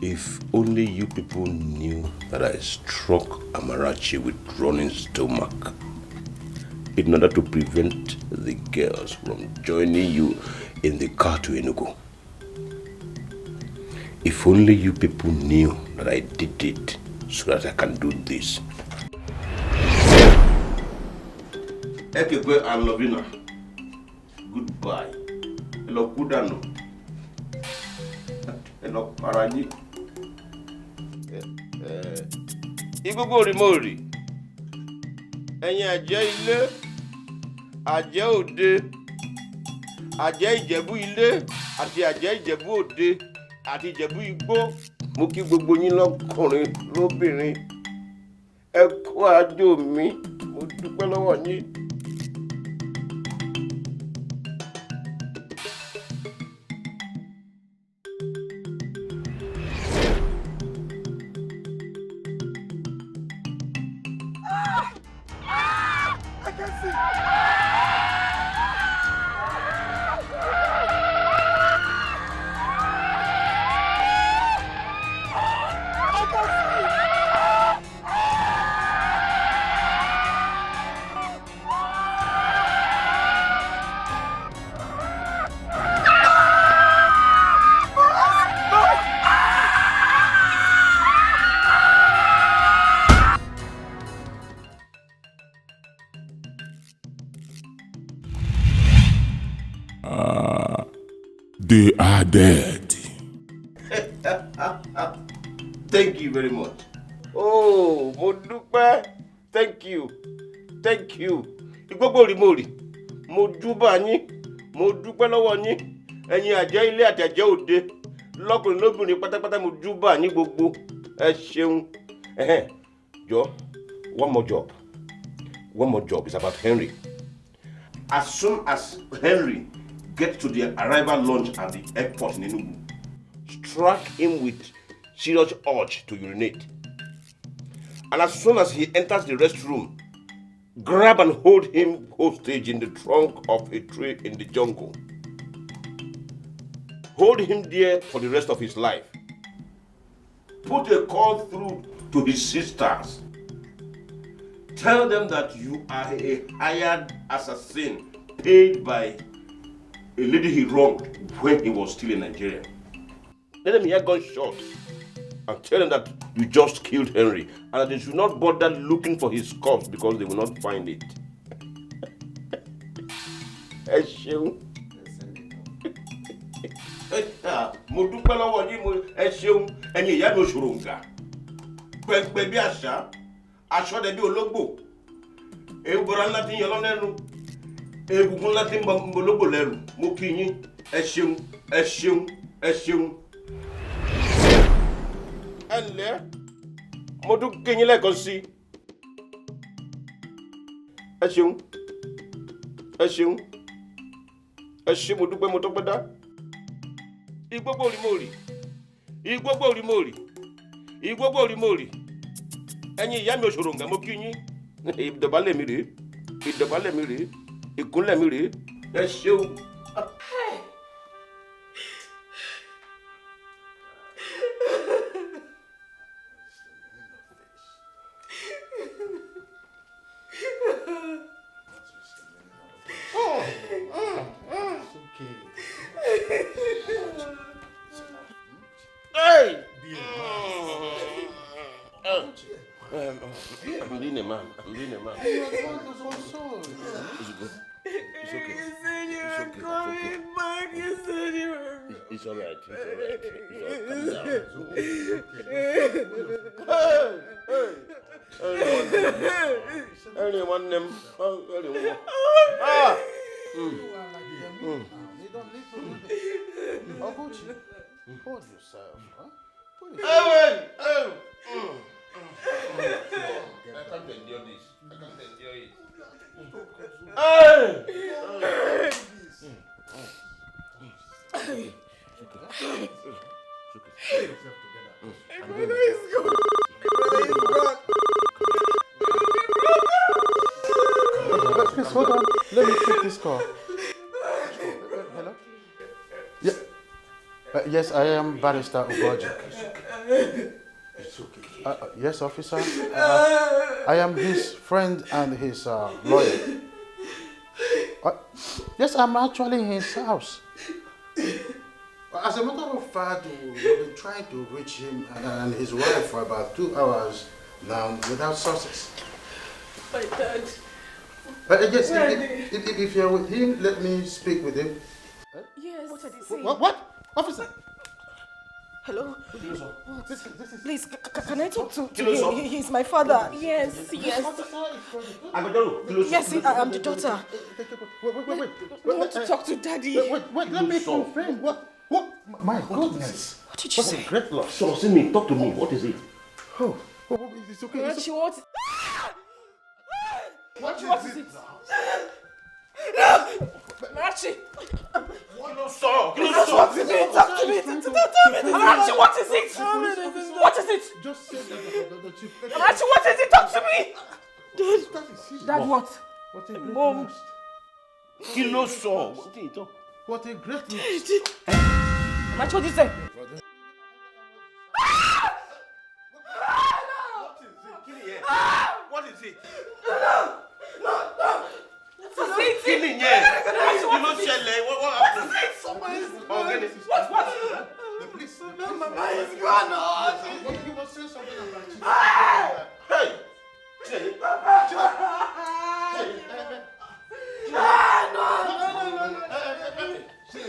If only you people knew that I struck Amarachi with running stomach in order to prevent the girls from joining you in the car to Enugu. If only you people knew that I did it so that I can do this. Ekekwe and Lovina, goodbye. Hello, Kudano. Hello, Paraji. Igogo Rimori. Ẹ̀yin àjẹ́ ilé, àjẹ́ òde, àjẹ́ Ìjẹ̀bú ilé, àti àjẹ́ Ìjẹ̀bú òde, àti Ìjẹ̀bú igbó. Mo kí gbogbo yín lọ́kùnrin lóbìnrin. Ẹ kú àjò mi, mo dúpẹ́ lọ́wọ́ yín. They are dead. Thank you very much. Oh, mo dúpẹ́. Thank you. Thank you. Igbogbo Rimori. Mo júbà yín. Mo dúpẹ́ lọ́wọ́ yín. Ẹ̀yin àjẹ́ ilé àti àjẹ́ òde. Lọ́kùnrin lóbìnrin pátápátá mo júbà yín gbogbo. Ẹ ṣeun. Jọ̀ọ́, one more job. One more job is about Henry. As soon as Henry gets to the arrival lounge at the airport in Enugu, strike him with serious urge to urinate. And as soon as he enters the restroom, grab and hold him hostage in the trunk of a tree in the jungle. Hold him there for the rest of his life. Put a call through to his sisters. Tell them that you are a hired assassin paid by a lady he wronged when he was still in Nigeria. Let them hear gunshots. and tell them that you just killed Henry and that they should not bother looking for his corpse because they will not find it. Ẹ ṣeun. Mo dúpẹ́ lọ́wọ́ yín, ẹ ṣeun, ẹ̀yin ìyá mi òṣòròǹgà. Pẹ̀pẹ̀ bí àṣà, aṣọ́dẹ bí ológbò. Ewúrẹ́ ńlá ti ń yọ lọ́nẹ́nu. Egungun ńlá ti ń bọ ológbò lẹ́rù. Mo kí yín, ẹ ṣeun, ẹ ṣeun, ẹ ṣeun. Ẹ ǹlẹ́, mo tún kí yín lẹ́ẹ̀kan sí. Ẹ ṣeun, ẹ ṣeun, ẹ ṣé mo dúpẹ́ mo tọ́pẹ́ dá. Igbógbó rí mòrì, igbógbó rí mòrì, igbógbó rí mòrì. Ẹ̀yin ìyá mi òṣòròǹgà mo kí yín. Ìdọ̀bálẹ̀ mi rèé, ìdọ̀bálẹ̀ mi rèé, ìkúnlẹ̀ mi rèé. Ẹ ṣeun. Hey! I'm being a man. I'm being a man. It's good. It's okay. You said you were coming back. You said you were. It's all right. Anyone them? Ah! Hold yourself, huh? I can't endure this. I can't endure it. My brother is gone. Please hold on. Let me take this call. Hello? Yeah. Yes, I am Barrister Ugoji. It's okay. Yes, officer. I am his friend and his lawyer. Yes, I'm actually in his house. As a matter of fact, we've been trying to reach him and his wife for about 2 hours now without success. My dad. Yes, if you're with him, let me speak with him. Yes. What are they saying? What? Officer? Hello? Please, can I talk to Kiloso? him? He's my father. Yes. Yes, I'm the daughter. Wait. I want to talk to Daddy. Wait, let me confirm. What? My goodness. What did you say? What a great loss. So, see me, talk to me. What is it? Oh, it's okay. What is it? What is it? Marachi! What is it? Talk to me! Marachi, what is it? What is it? Just say that the chief. Marachi, what is it? Talk to me! Dad, what? What a great Mom. loss. What a great loss. Marachi, what did you say? What is it? No. What is killing here? You know, Shelley, what happened? What? The police. Mama is gone. He was saying something about you. Hey!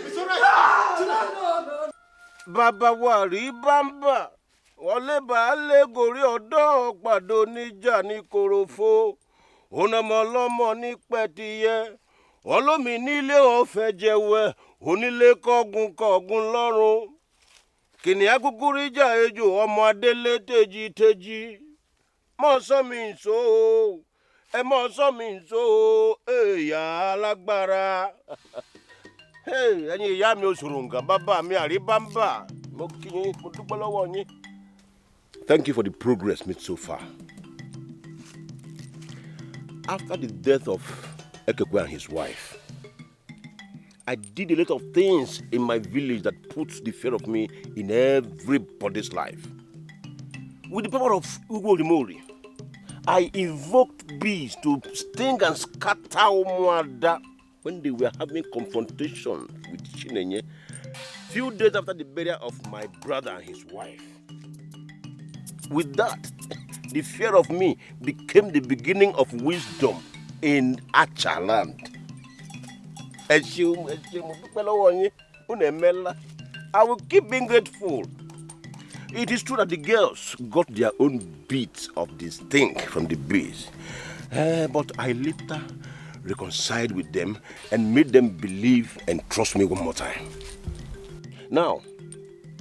It's all right. Bàbá wa rí bámbà, wọlé baálé gorí ọ̀dọ́ pàdó níjà ní korofo, onamọlọ́mọ ní pẹ̀tìyẹ, olómi nílé ọ̀fẹ́ jẹwẹ́, onílé kọ́gun lọ́rùn. Kìnìún kúkú ríjà ejò ọmọ adélé tèjì. Mọ̀ sọ́ mi ǹso, ẹ mọ̀ sọ́ mi ǹso, èèyà alágbára. Ẹ̀yin ìyá mi òṣòròǹgà, bàbá mi àríbámbà, mo kí yín, mo dúpẹ́ lọ́wọ́ yín. Thank you for the progress made so far. After the death of Ekekwe and his wife, I did a lot of things in my village that puts the fear of me in everybody's life. With the power of Ugworimori, I invoked bees to sting and scatter Umuada when they were having confrontation with Chinenye, few days after the burial of my brother and his wife. With that, the fear of me became the beginning of wisdom in Acha land. I will keep being grateful. It is true that the girls got their own bit of this thing from the bees. But I later reconciled with them and made them believe and trust me one more time. Now,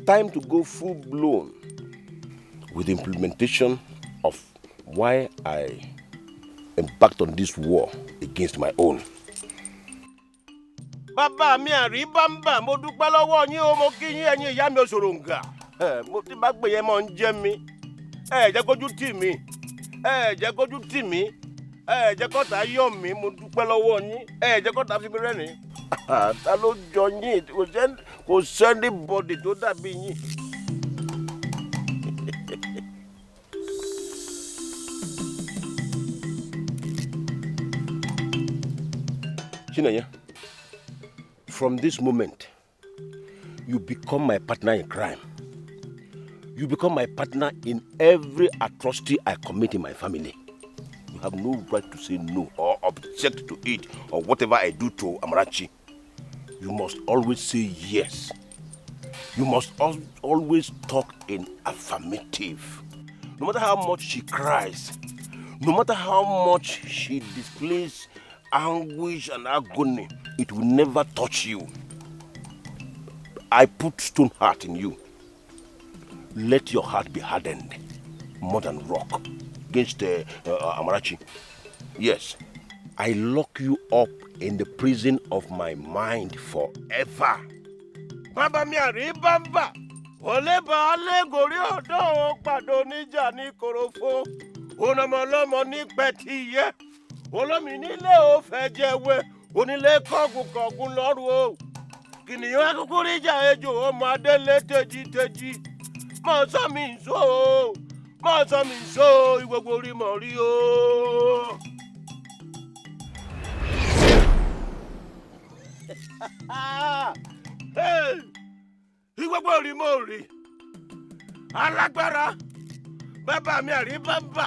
time to go full blown with the implementation of why I embarked on this war against my own. Bàbá mi àríbámbà mo dúpẹ́ lọ́wọ́ yín o mo kí yín ẹ̀yin ìyá mi òṣòròǹgà. Mo ti bá gbé yẹn mọ́ ń jẹ́ mi. Jẹ́ kójú tì mí. Jẹ́ kójú tì mí. Jẹ́ kọ́ta yọ̀ mí mo dúpẹ́ lọ́wọ́ yín. Jẹ́ kọ́ta fi mi rẹ́rìn. Ta ló jọ yín kò sẹ́ni bọ́dì tó dàbí yín. Chinanya, from this moment, you become my partner in crime. You become my partner in every atrocity I commit in my family. You have no right to say no or object to it or whatever I do to Amarachi. You must always say yes. You must always talk in affirmative. No matter how much she cries, no matter how much she displays anguish and agony, it will never touch you. I put stone heart in you. Let your heart be hardened more than rock against Amarachi. Yes, I lock you up in the prison of my mind forever. Baba mi aribamba, oleba ale gori odo pado nija ni korofo, onamolomo ni petiye, olomi nile o fejewe, onile kogun lọ́rùn o. Kìnìún akuku rija ejo ọmọ adele teji. Mo sọ mi so, igbogbo ori mo ri o. Hey, igbogbo ori mo ri. Alágbára, bàbá mi àríbámbà.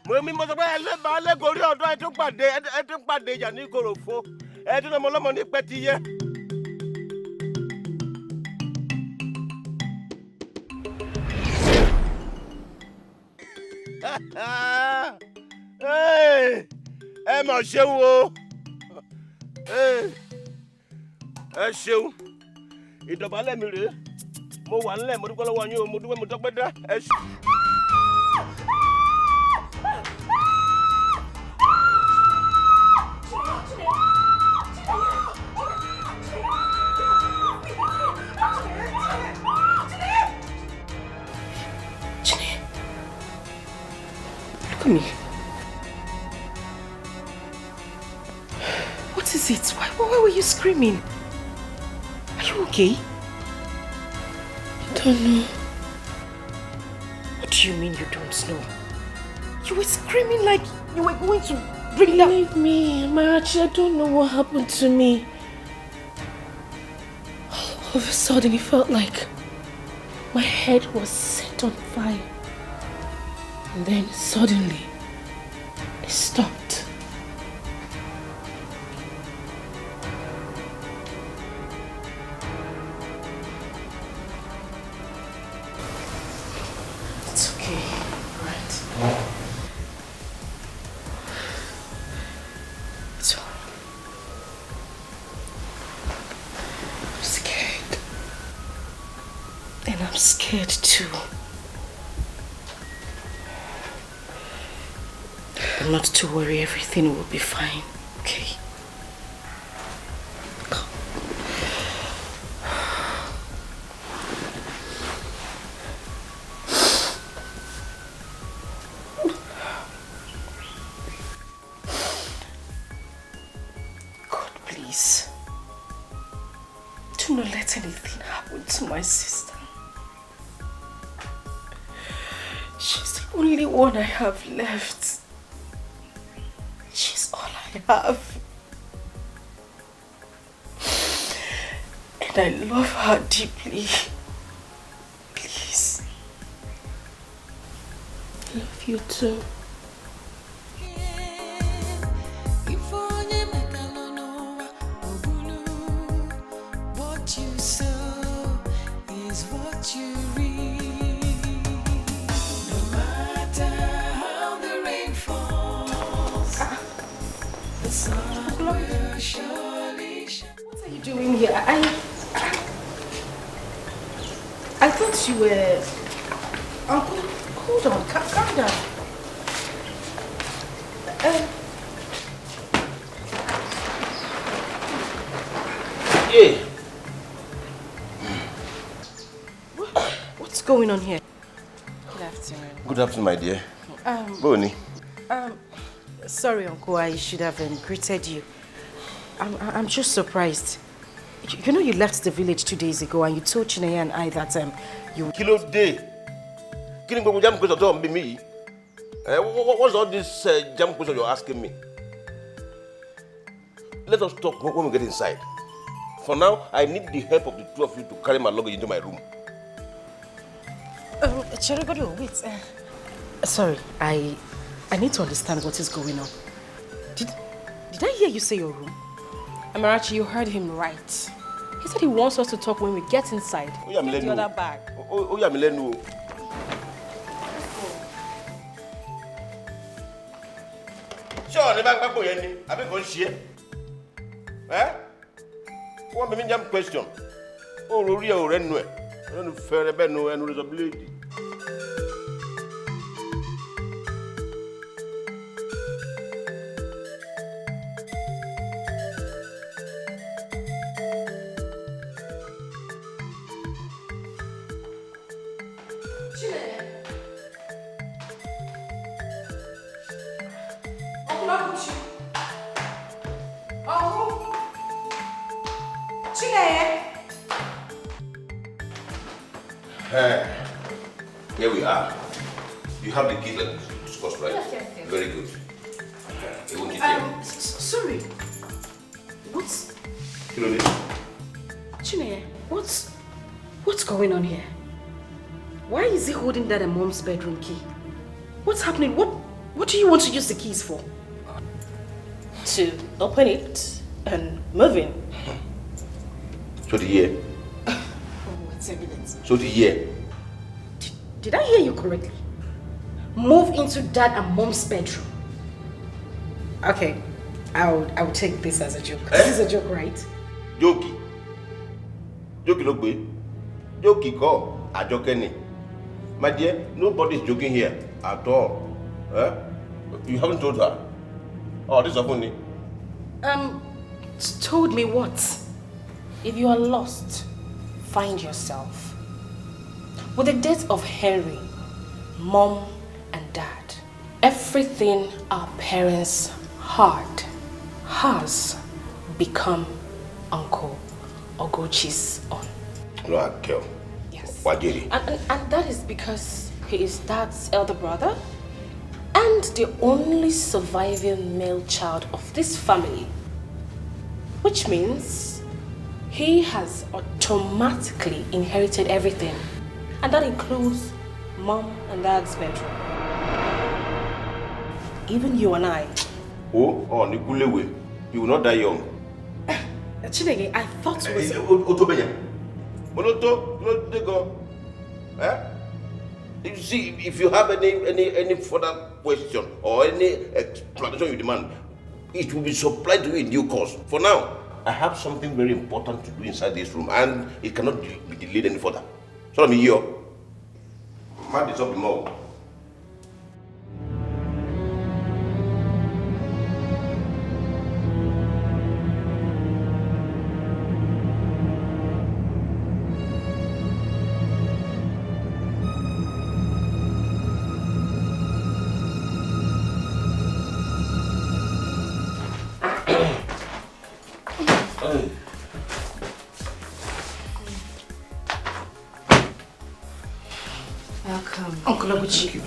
Mo sọ pé ẹlẹ́bàá lẹ́gọ̀ọ́rí ọ̀dọ́ ẹ tún pàdé ìjà ní Ìkòròfo. Ẹ tún ọmọ ọlọ́mọ ní pẹ́tiyẹ. Ẹ mọ̀ ṣeun o. Ẹ ṣeun. Ìdọ̀bálẹ̀ mi rèé. Mo wà nílẹ̀ mo dúpẹ́ lọ́wọ́ yín o. Mo dúpẹ́ mo tọ́pẹ́ dá. Ẹ ṣeun. Look at me. What is it? Why were you screaming? Are you okay? I don't know. What do you mean you don't know? You were screaming like you were going to bring down... Believe me, Marachi, I don't know what happened to me. All of a sudden, it felt like my head was set on fire. And then suddenly, it stopped. It's okay, right? It's all right. I'm scared. And I'm scared too. But not to worry, everything will be fine, okay? Come. God, please. Do not let anything happen to my sister. She's the only one I have left. She's all I have. And I love her deeply. Please. I love you too. What you sow is what you reap. No matter how the rain falls, the sun will surely shine. What are you doing here? I thought you were... Uncle, hold on, calm down. Yeah. What's going on here? Good afternoon. Good afternoon, my dear. Bonnie. Sorry, Uncle, I should have greeted you. I'm just surprised. You know you left the village 2 days ago and you told Chineye and I that you... Kilo day. Killing go jam question don't be me. What's all this jam question you're asking me? Let us talk when we get inside. For now, I need the help of the two of you to carry my luggage into my room. Cherigodo, wait. Sorry, I need to understand what is going on. Did I hear you say your room? Amarachi, you heard him right. He said he wants us to talk when we get inside. Get the other bag. Oh, yeah, Milenu. Sure, the bank go any. I be go share. One me jam question. Oh, Rory o renno e. No fair be no and responsibility. Here we are. You have the key that we discussed, right? Yes. Very good. Sorry. What's... Chineye, what's going on here? Why is he holding that in Mom's bedroom key? What's happening? What do you want to use the keys for? To open it and move in. So the year. What's evidence? So the year. Did I hear you correctly? Move into Dad and Mom's bedroom. Okay, I'll take this as a joke. This is a joke, right? Jokey. Jokey look good. Jokey call. A joke any. My dear, nobody's joking here at all. You haven't told her. Oh, this is funny. Told me what? If you are lost, find yourself. With the death of Henry, Mom and Dad, everything our parents had has become Uncle Ogochi's own. No, girl. Yes. Wajiri. And that is because he is Dad's elder brother and the only surviving male child of this family. Which means he has automatically inherited everything. And that includes Mom and Dad's bedroom. Even you and I. Oh, Nikulewe. You will not die young. Chineye, I thought it was... Otobenya. Monoto, no they go. You see, if you have any further question or any explanation you demand, it will be supplied to you in due course. For now, I have something very important to do inside this room and it cannot be delayed any further. So I'm here. Man, it's up the mouth. Uncle Oguchi,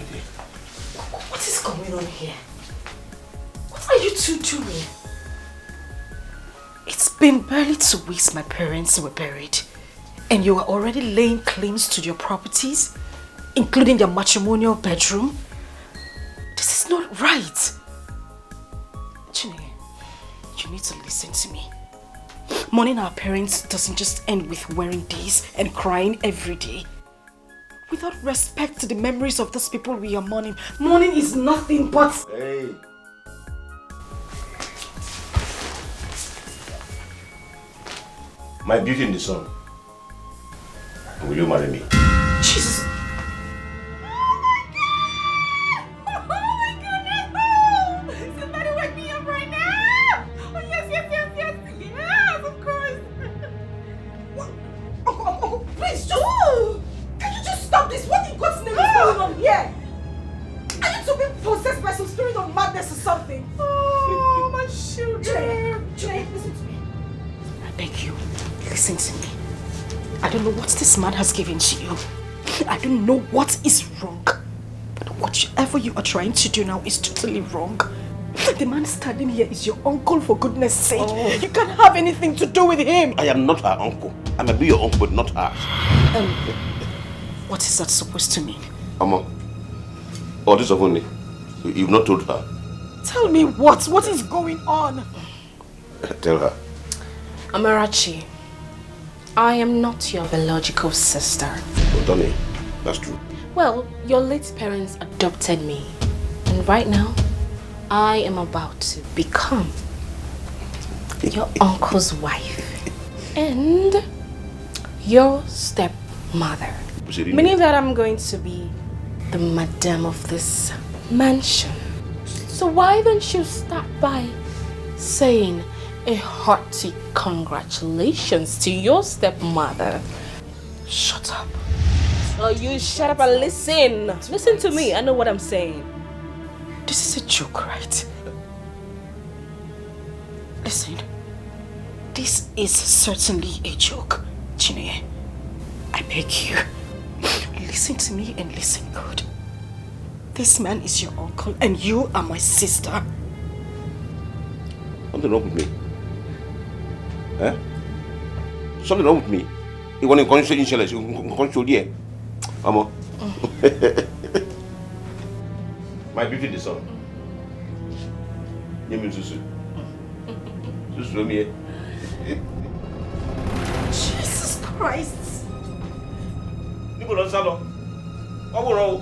what is going on here? What are you two doing? It's been barely 2 weeks my parents were buried, and you are already laying claims to your properties, including their matrimonial bedroom. not right. Chineye, you need to listen to me. Mourning our parents doesn't just end with wearing this and crying every day. Without respect to the memories of those people we are mourning, mourning is nothing but... Hey. My beauty in the sun. Will you marry me? Jesus. Somebody wake me up right now! Oh, yes, of course! What? Oh, please, just... Can you just stop this? What in God's name is going on here? Are you two being possessed by some spirit of madness or something? Oh, my children! Jay, listen to me. I beg you, listen to me. I don't know what this man has given to you. I don't know what is wrong. But whatever you are trying to do now is totally wrong. The man standing here is your uncle, for goodness sake. Oh. You can't have anything to do with him. I am not her uncle. I may be your uncle, but not her. What is that supposed to mean? Mama, all this of only. You've not told her. Tell me what? What is going on? Tell her. Amarachi, I am not your biological sister. Oh, Tony, that's true. Well, your late parents adopted me. And right now, I am about to become your uncle's wife. And your stepmother. Meaning that I'm going to be the madam of this mansion. So why don't you start by saying a hearty congratulations to your stepmother? Shut up. Oh, you shut up and listen. Listen to me. I know what I'm saying. This is a joke, right? Listen. This is certainly a joke, Chineye. I beg you. Listen to me and listen good. This man is your uncle and you are my sister. Something wrong with me? Eh? Something wrong with me? You want to control here? Mama. My beauty in the sun. You mean Susu? Susu, me. Jesus Christ. You go on salon. What will wrong?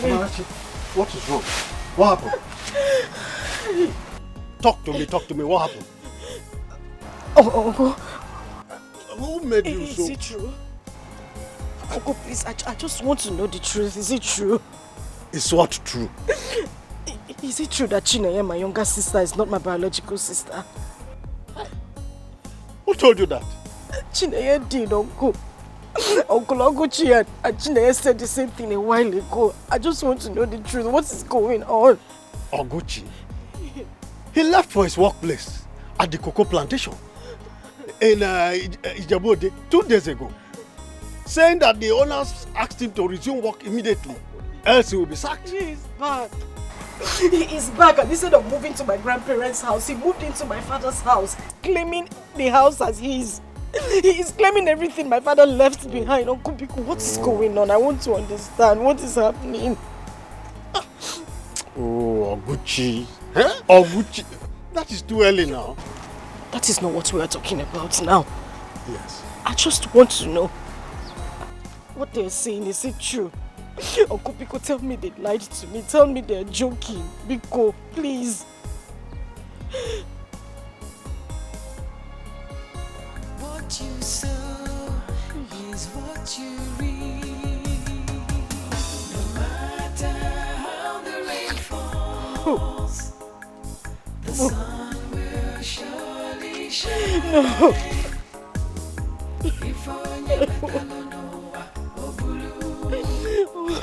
Amarachi, what is wrong? What happened? Talk to me, what happened? Oh, Uncle. Who made you so? Is it true? Uncle, please, I just want to know the truth. Is it true? Is what true? Is it true that Chineye, my younger sister, is not my biological sister? Who told you that? Chineye did, Uncle. Uncle Oguchi and Chineye said the same thing a while ago. I just want to know the truth. What is going on? Oguchi? He left for his workplace at the cocoa plantation in Ijebu 2 days ago, saying that the owners asked him to resume work immediately, else he will be sacked. He is back. He is back, and instead of moving to my grandparents' house, he moved into my father's house, claiming the house as his. He is claiming everything my father left behind. Uncle Biko, what is going on? I want to understand. What is happening? Oh, Oguchi. Huh? Oguchi. That is too early now. That is not what we are talking about now. Yes. I just want to know. What they're saying, is it true? Uncle Biko, tell me they lied to me. Tell me they're joking. Biko, please. What you sow is what you reap. No matter how the rain falls, the sun will surely shine. No.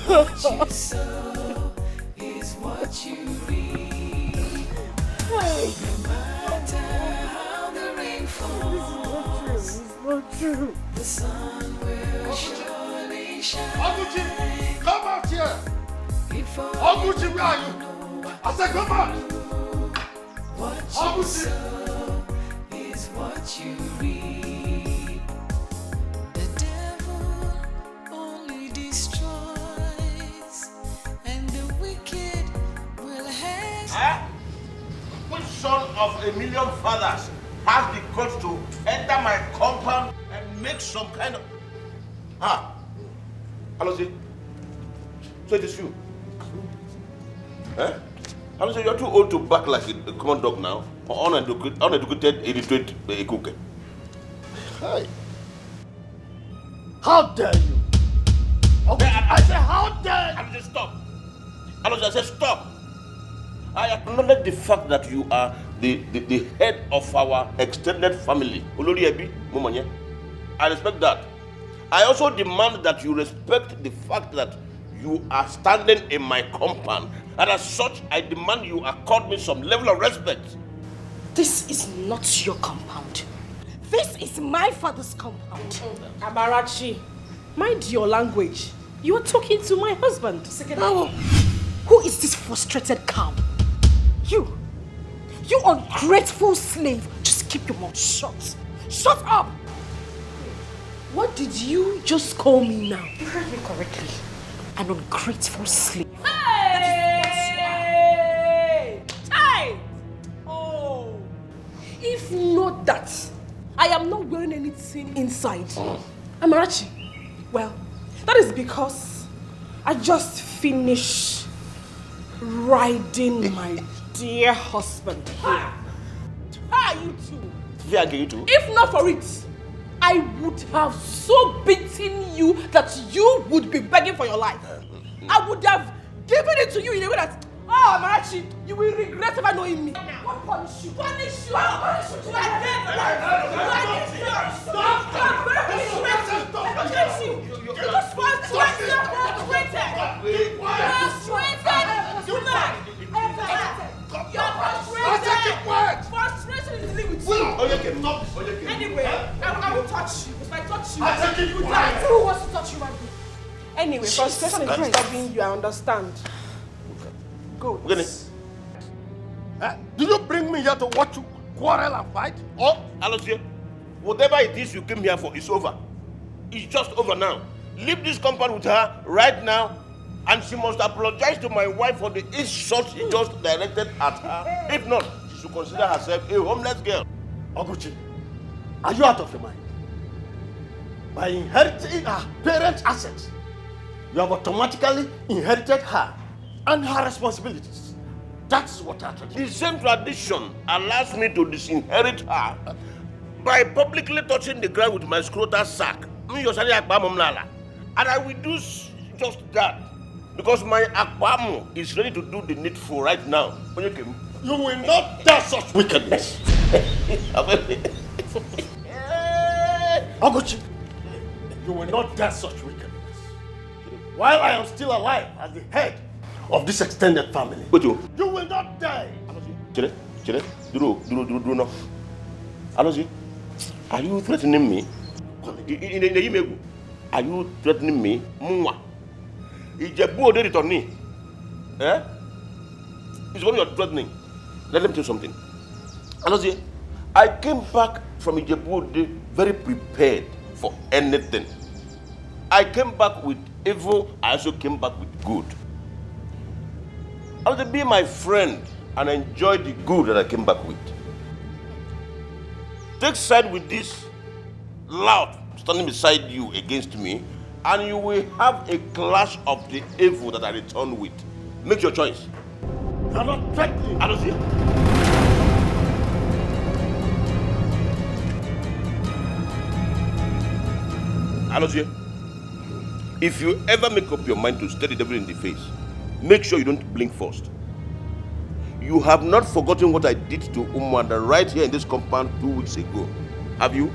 What you sow is what you reap. No matter how the rain falls, not true. The sun will surely shine. Oguchi, come out here. Oguchi, where are you? I said come out. What you sow is what you reap. of a million fathers has the guts to enter my compound and make some kind of... Ah, Alozie, so it is you. Eh? Alozie, you're too old to bark like a common dog now, or uneducated, illiterate cookie. Hi. How dare you? Okay, I say, how dare you? Alozie, stop. Alozie, I said stop. I acknowledge the fact that you are the head of our extended family. I respect that. I also demand that you respect the fact that you are standing in my compound, and as such, I demand you accord me some level of respect. This is not your compound. This is my father's compound. Amarachi, mind your language. You are talking to my husband. No. Who is this frustrated cow? You ungrateful slave. Just keep your mouth shut. Shut up! What did you just call me now? You heard me correctly. An ungrateful slave. Hey! Hey! Oh! If not that, I am not wearing anything inside. Amarachi, well, that is because I just finished riding my dear husband here. Ah, you too. Yeah, you too. If not for it, I would have so beaten you that you would be begging for your life. I would have given it to you in a way that, oh, Amarachi, you will regret ever knowing me. What punish you? Punish you! Punish you! You are dead! Stop! You just frustrated! Frustration is living with you. Anyway, I will touch you. If I touch you, you die. Who wants to touch you, man? Anyway, frustration is disturbing you, I understand. Go. Do you bring me here to watch you quarrel and fight? Oh, Alozie, whatever it is you came here for is over. It's just over now. Leave this compound with her right now, and she must apologize to my wife for the insult she just directed at her. If not, she should consider herself a homeless girl. Oguchi, are you out of your mind? By inheriting her parents' assets, you have automatically inherited her and her responsibilities. That's what our tradition. The same tradition allows me to disinherit her by publicly touching the ground with my scrotal sack. And I will do just that because my akpamo is ready to do the needful right now. You will not dare such wickedness. Oguchi, you will not dare such wickedness. While I am still alive as the head of this extended family, you will not die. Alozie, are you threatening me? Are you threatening me? Mwa. Ijebu de returning. Eh? It's what you're threatening. Let me tell you something. Alozie, I came back from Ijebu very prepared for anything. I came back with evil, I also came back with good. Alozie, be my friend and enjoy the good that I came back with. Take side with this loud standing beside you against me, and you will have a clash of the evil that I return with. Make your choice. You are not threatening. Alozie. Alozie, if you ever make up your mind to stare the devil in the face, make sure you don't blink first. You have not forgotten what I did to Umwanda right here in this compound 2 weeks ago, have you?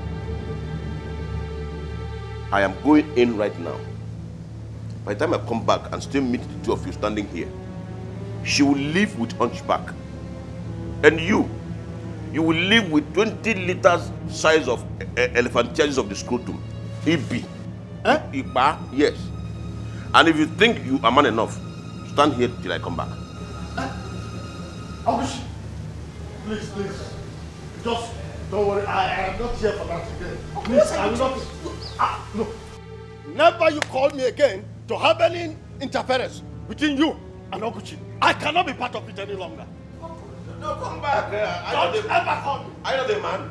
I am going in right now. By the time I come back and still meet the two of you standing here, she will leave with hunchback. And you will leave with 20 liters size of elephantiasis of the scrotum. EB. Eh? Iba, yes. And if you think you are man enough, stand here till I come back. Abushi, please. Just don't worry. I am not here for that again. Please, I will not. No. Never you call me again to have any interference between you and Oguchi. I cannot be part of it any longer. No, come back. Don't ever call me. I know the man.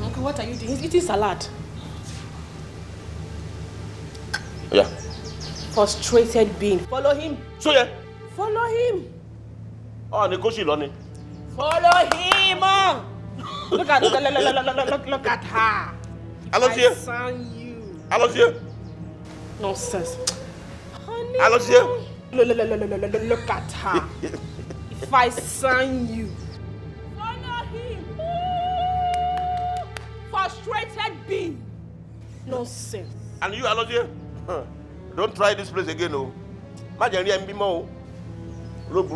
Uncle, what are you doing? He's eating salad. Yeah. Frustrated being. Follow him. So yeah. Follow him. Oh, Nikoshi Loni. Follow him. Look at her. Hello, dear. Son you. Hello, dear. Nonsense. Honey. Hello, dear. Look at her. If I sang you. Follow him. Frustrated being. Nonsense. And you, hello, dear. Don't try this place again, oh. Imagine you be more. Look,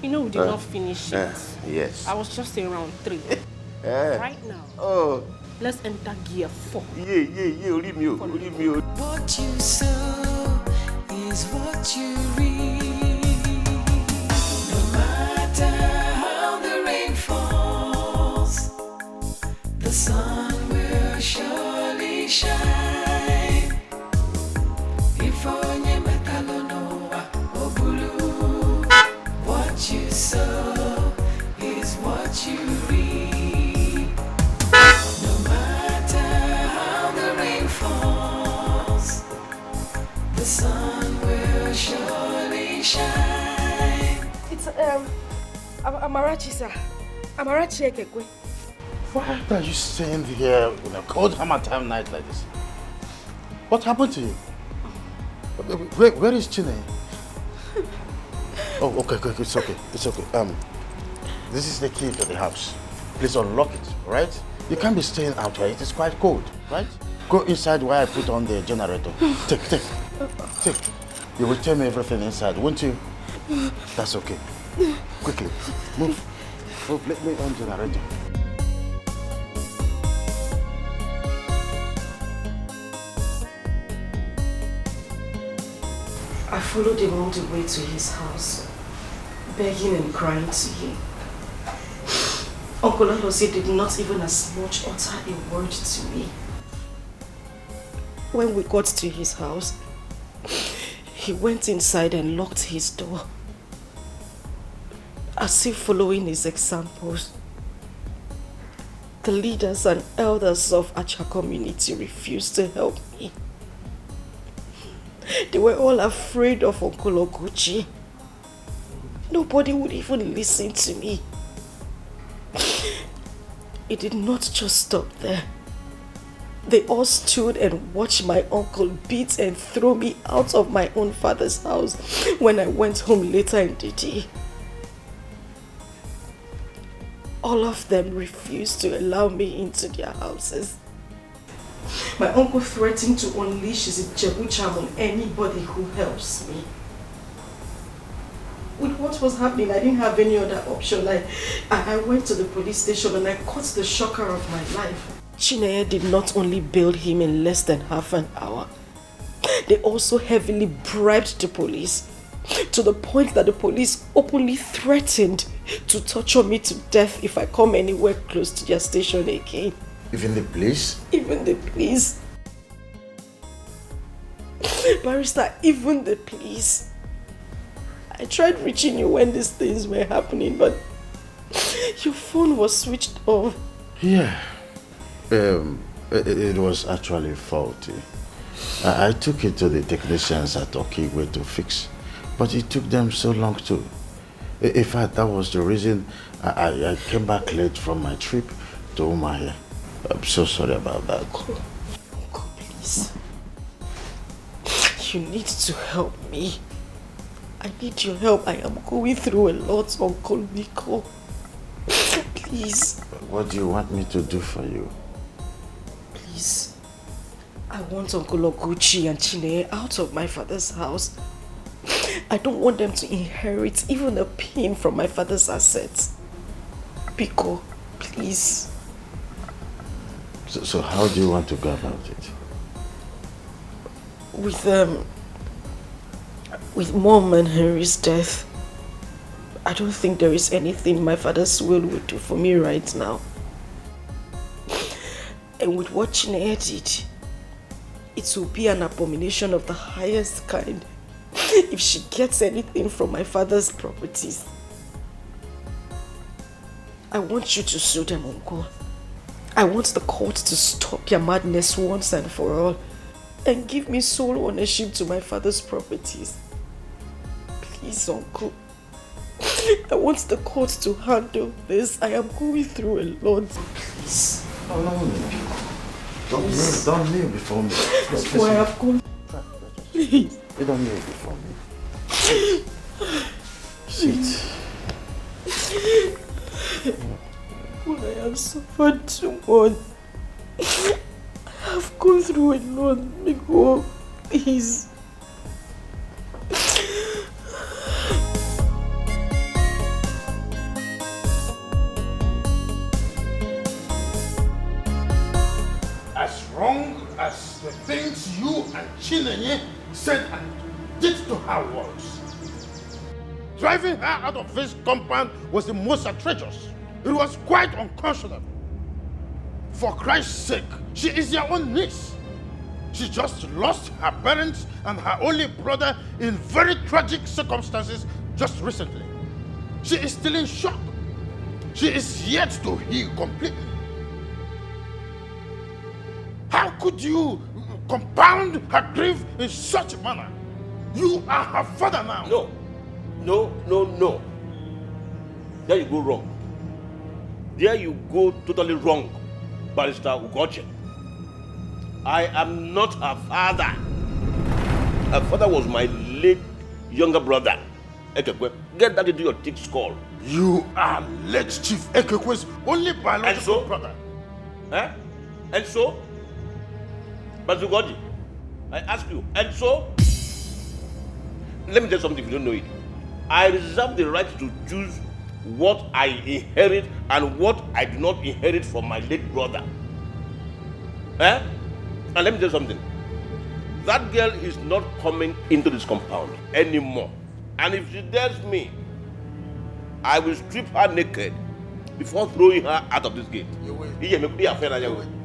you know we did not finish it. Yes. I was just in round 3. Right now. Oh. Let's enter gear 4. Yeah. Leave me. What you sow is what you reap. No matter how the rain falls, the sun will surely shine. If onye metalonoa obulu, what you sow is what you reap. No matter how the rain falls, the sun will surely shine. It's Amarachi, sir. Amarachi Ekekwe. Why are you staying here in a cold hammer time night like this? What happened to you? Where is Chine? Oh, okay, it's okay. This is the key to the house. Please unlock it, right? You can't be staying out here. It is quite cold, right? Go inside where I put on the generator. Take. You will tell me everything inside, won't you? That's okay. Quickly, move. Let me on generator. I followed him all the way to his house, begging and crying to him. Uncle Alozie did not even as much utter a word to me. When we got to his house, he went inside and locked his door, as if following his examples. The leaders and elders of Acha community refused to help me. They were all afraid of Uncle Oguchi. Nobody would even listen to me. It did not just stop there. They all stood and watched my uncle beat and throw me out of my own father's house when I went home later in the day. All of them refused to allow me into their houses. My uncle threatened to unleash his Jebu charm on anybody who helps me. With what was happening, I didn't have any other option. I went to the police station and I caught the shocker of my life. Chineye did not only bail him in less than half an hour, they also heavily bribed the police, to the point that the police openly threatened to torture me to death if I come anywhere close to their station again. Even the police? Even the police. Barrister, even the police. I tried reaching you when these things were happening, but your phone was switched off. Yeah. It was actually faulty. I took it to the technicians at Okigwe to fix, but it took them so long too. In fact, that was the reason I came back late from my trip to Umahia. I'm so sorry about that. Uncle, please. You need to help me. I need your help. I am going through a lot, Uncle Nico. Please. What do you want me to do for you? Please. I want Uncle Oguchi and Chineye out of my father's house. I don't want them to inherit even a pin from my father's assets. Biko, please. So how do you want to go about it? With Mom and Henry's death, I don't think there is anything my father's will would do for me right now. And with what Chineye did, it it will be an abomination of the highest kind if she gets anything from my father's properties. I want you to sue them, Uncle. I want the court to stop your madness once and for all and give me sole ownership to my father's properties. Please, Uncle. I want the court to handle this. I am going through a lot. Please. Oh, no. Don't kneel before me. That's why I've gone. Please. You don't kneel before me. Sit. Well, I have suffered too much. I have gone through a lot. Miko, please. As wrong as the things you and Chinenye said and did to her was. Driving her out of this compound was the most outrageous. It was quite unconscionable. For Christ's sake, she is your own niece. She just lost her parents and her only brother in very tragic circumstances just recently. She is still in shock. She is yet to heal completely. How could you compound her grief in such a manner? You are her father now. No. There you go wrong. There you go totally wrong, Barrister Ugoche. I am not her father. Her father was my late younger brother, Ekekwe. Get that into your thick skull. You are late Chief Ekekwe's only biological brother. Eh? And so? Barrister Ugoche, I ask you, and so? Let me tell you something if you don't know it. I reserve the right to choose what I inherit and what I do not inherit from my late brother. Eh? And let me tell you something. That girl is not coming into this compound anymore. And if she dares me, I will strip her naked before throwing her out of this gate. You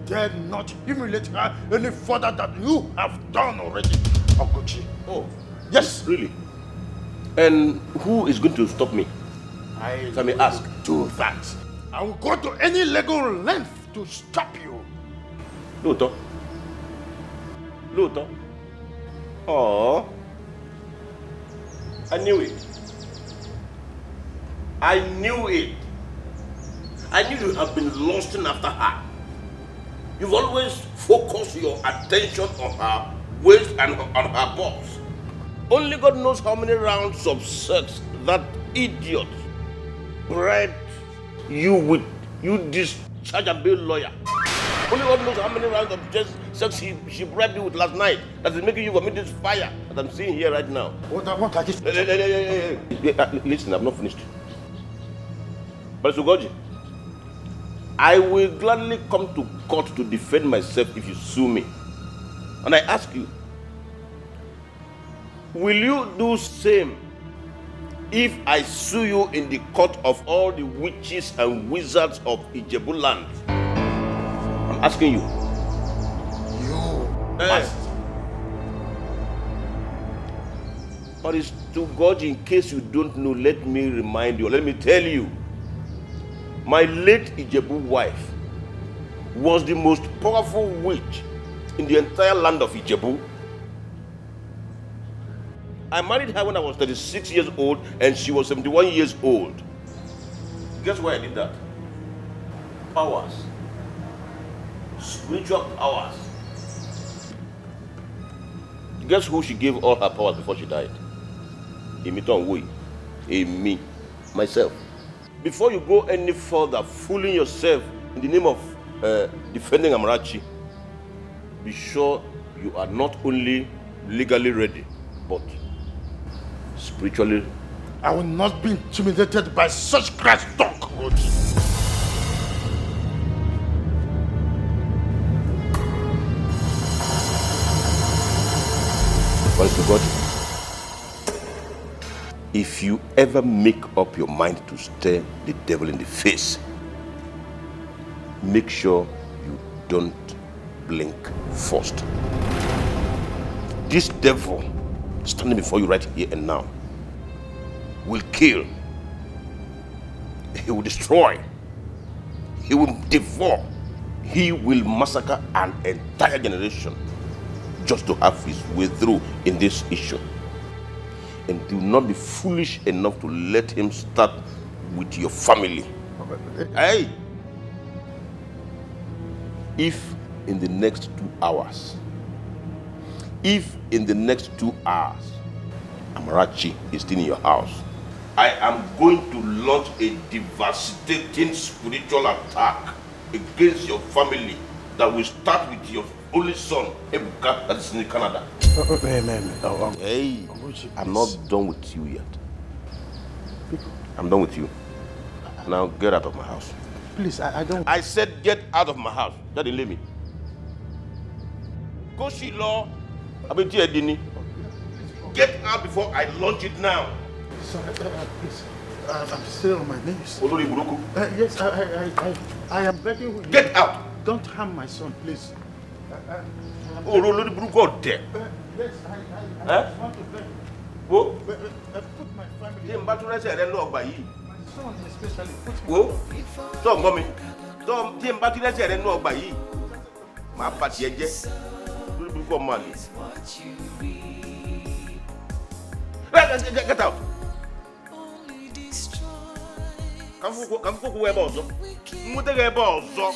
dare not humiliate her any further than you have done already, Okochi. Oh. Yes. Really? And who is going to stop me? If I may ask. Do that. I will go to any legal length to stop you. Luto. Oh. I knew it. I knew you have been lusting after her. You've always focused your attention on her waist and on her boss. Only God knows how many rounds of sex that idiot bred you with, you dischargeable lawyer. Only God knows how many rounds of sex she bribed you with last night that is making you commit this fire that I'm seeing here right now. What I just... Listen, I've not finished. But Sugoji, I will gladly come to court to defend myself if you sue me. And I ask you, will you do same if I sue you in the court of all the witches and wizards of Ijebu land? I'm asking you. Must. But it's to God, in case you don't know, let me remind you, let me tell you. My late Ijebu wife was the most powerful witch in the entire land of Ijebu. I married her when I was 36 years old and she was 71 years old. Guess why I did that? Powers. Spiritual powers. Guess who she gave all her powers before she died? Me, myself. Before you go any further fooling yourself in the name of defending Amarachi, be sure you are not only legally ready, but spiritually. I will not be intimidated by such crass talk, Okochi. If you ever make up your mind to stare the devil in the face, make sure you don't blink first. this devil standing before you right here and now will kill, he will destroy, he will devour, he will massacre an entire generation just to have his way through in this issue. And do not be foolish enough to let him start with your family. Hey! If in the next 2 hours, Amarachi is still in your house, I am going to launch a devastating spiritual attack against your family that will start with your only son, Ebuka, that is in Canada. Hey, I'm not done with you yet. I'm done with you. Now get out of my house. Please, I don't... I said get out of my house. That didn't leave me. Koshi law. Get out before I launch it now. Sorry, please. I'm still on my knees. Buruku. Yes, I am begging you. Get out. Don't harm my son, please. Olori Buruku out there. Yes, I want to beg. Wo? Put my family... Jim Baturese ere lo gba yi. My son especially. Put me... Wo? So gbọ́ mi. So Jim Baturese ere lo gba yi. Ma pa ti eje. Olori Buruku ọmọ àlè. Get out. Come cook where bozo. Mutege ebe ọzọ.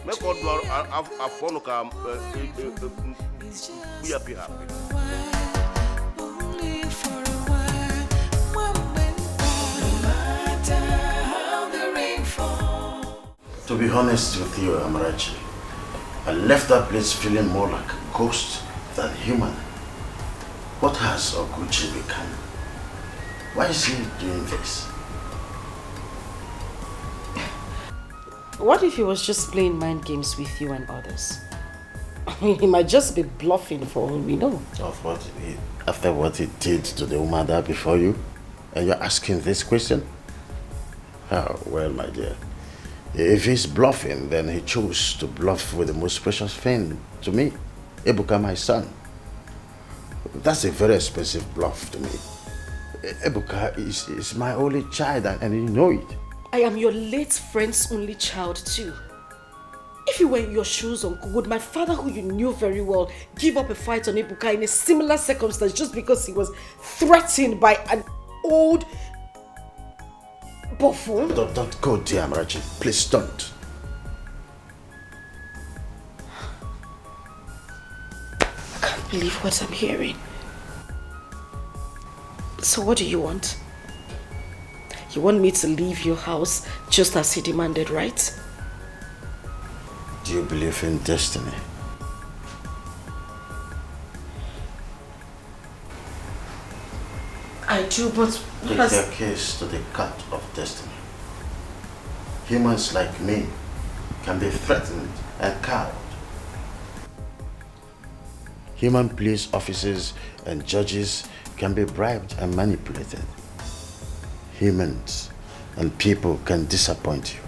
Make all do afonu ka be happy. To be honest with you, Amarachi, I left that place feeling more like a ghost than human. What has Oguchi become? Why is he doing this? What if he was just playing mind games with you and others? I mean, he might just be bluffing for all we know. After what he did to the Umada before you? And you're asking this question? Oh, well, my dear. If he's bluffing, then he chose to bluff with the most precious thing to me, Ebuka, my son. That's a very expensive bluff to me. Ebuka is my only child, and you know it. I am your late friend's only child too. If you were in your shoes, Uncle, would my father, who you knew very well, give up a fight on Ebuka in a similar circumstance just because he was threatened by an old buffoon? Don't go there, Amarachi. Please don't. I can't believe what I'm hearing. So what do you want? You want me to leave your house just as he demanded, right? Do you believe in destiny? I do, but Take your case to the court of destiny. Humans like me can be threatened and cowed. Human police officers and judges can be bribed and manipulated. Humans and people can disappoint you.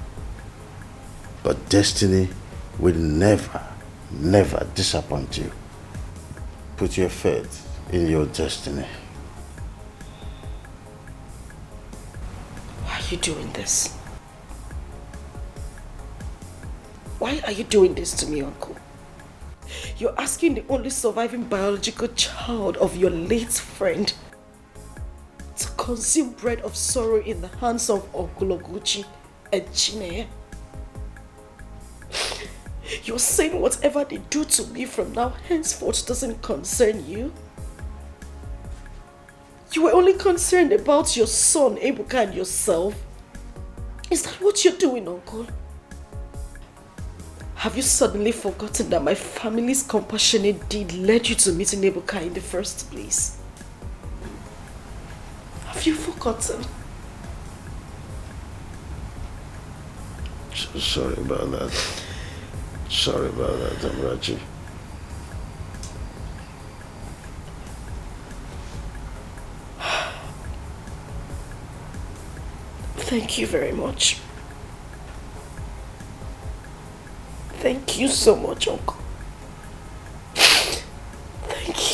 But destiny will never, never disappoint you. Put your faith in your destiny. Why are you doing this? Why are you doing this to me, Uncle? You're asking the only surviving biological child of your late friend to consume bread of sorrow in the hands of Uncle Oguchi and Chineye. You're saying whatever they do to me from now henceforth doesn't concern you? You were only concerned about your son, Ebuka, and yourself. Is that what you're doing, Uncle? Have you suddenly forgotten that my family's compassionate deed led you to meeting Ebuka in the first place? Have you forgotten? Sorry about that. Sorry about that, Amarachi. Thank you very much. Thank you so much, Uncle.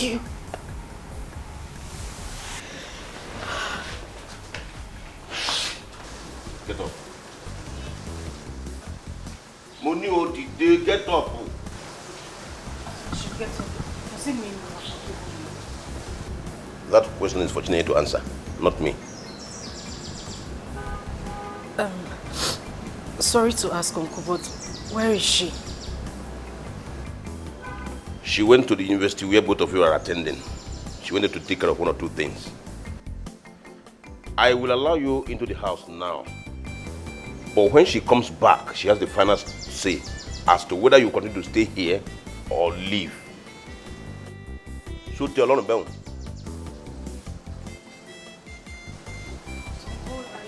you. Get up. Money or did they get up? She gets up. Does it mean That question is for Chineke to answer, not me. Sorry to ask, Uncle, but where is she? She went to the university where both of you are attending. She wanted to take care of one or two things. I will allow you into the house now. But when she comes back, she has the final say as to whether you continue to stay here or leave. So tell Lord Bell.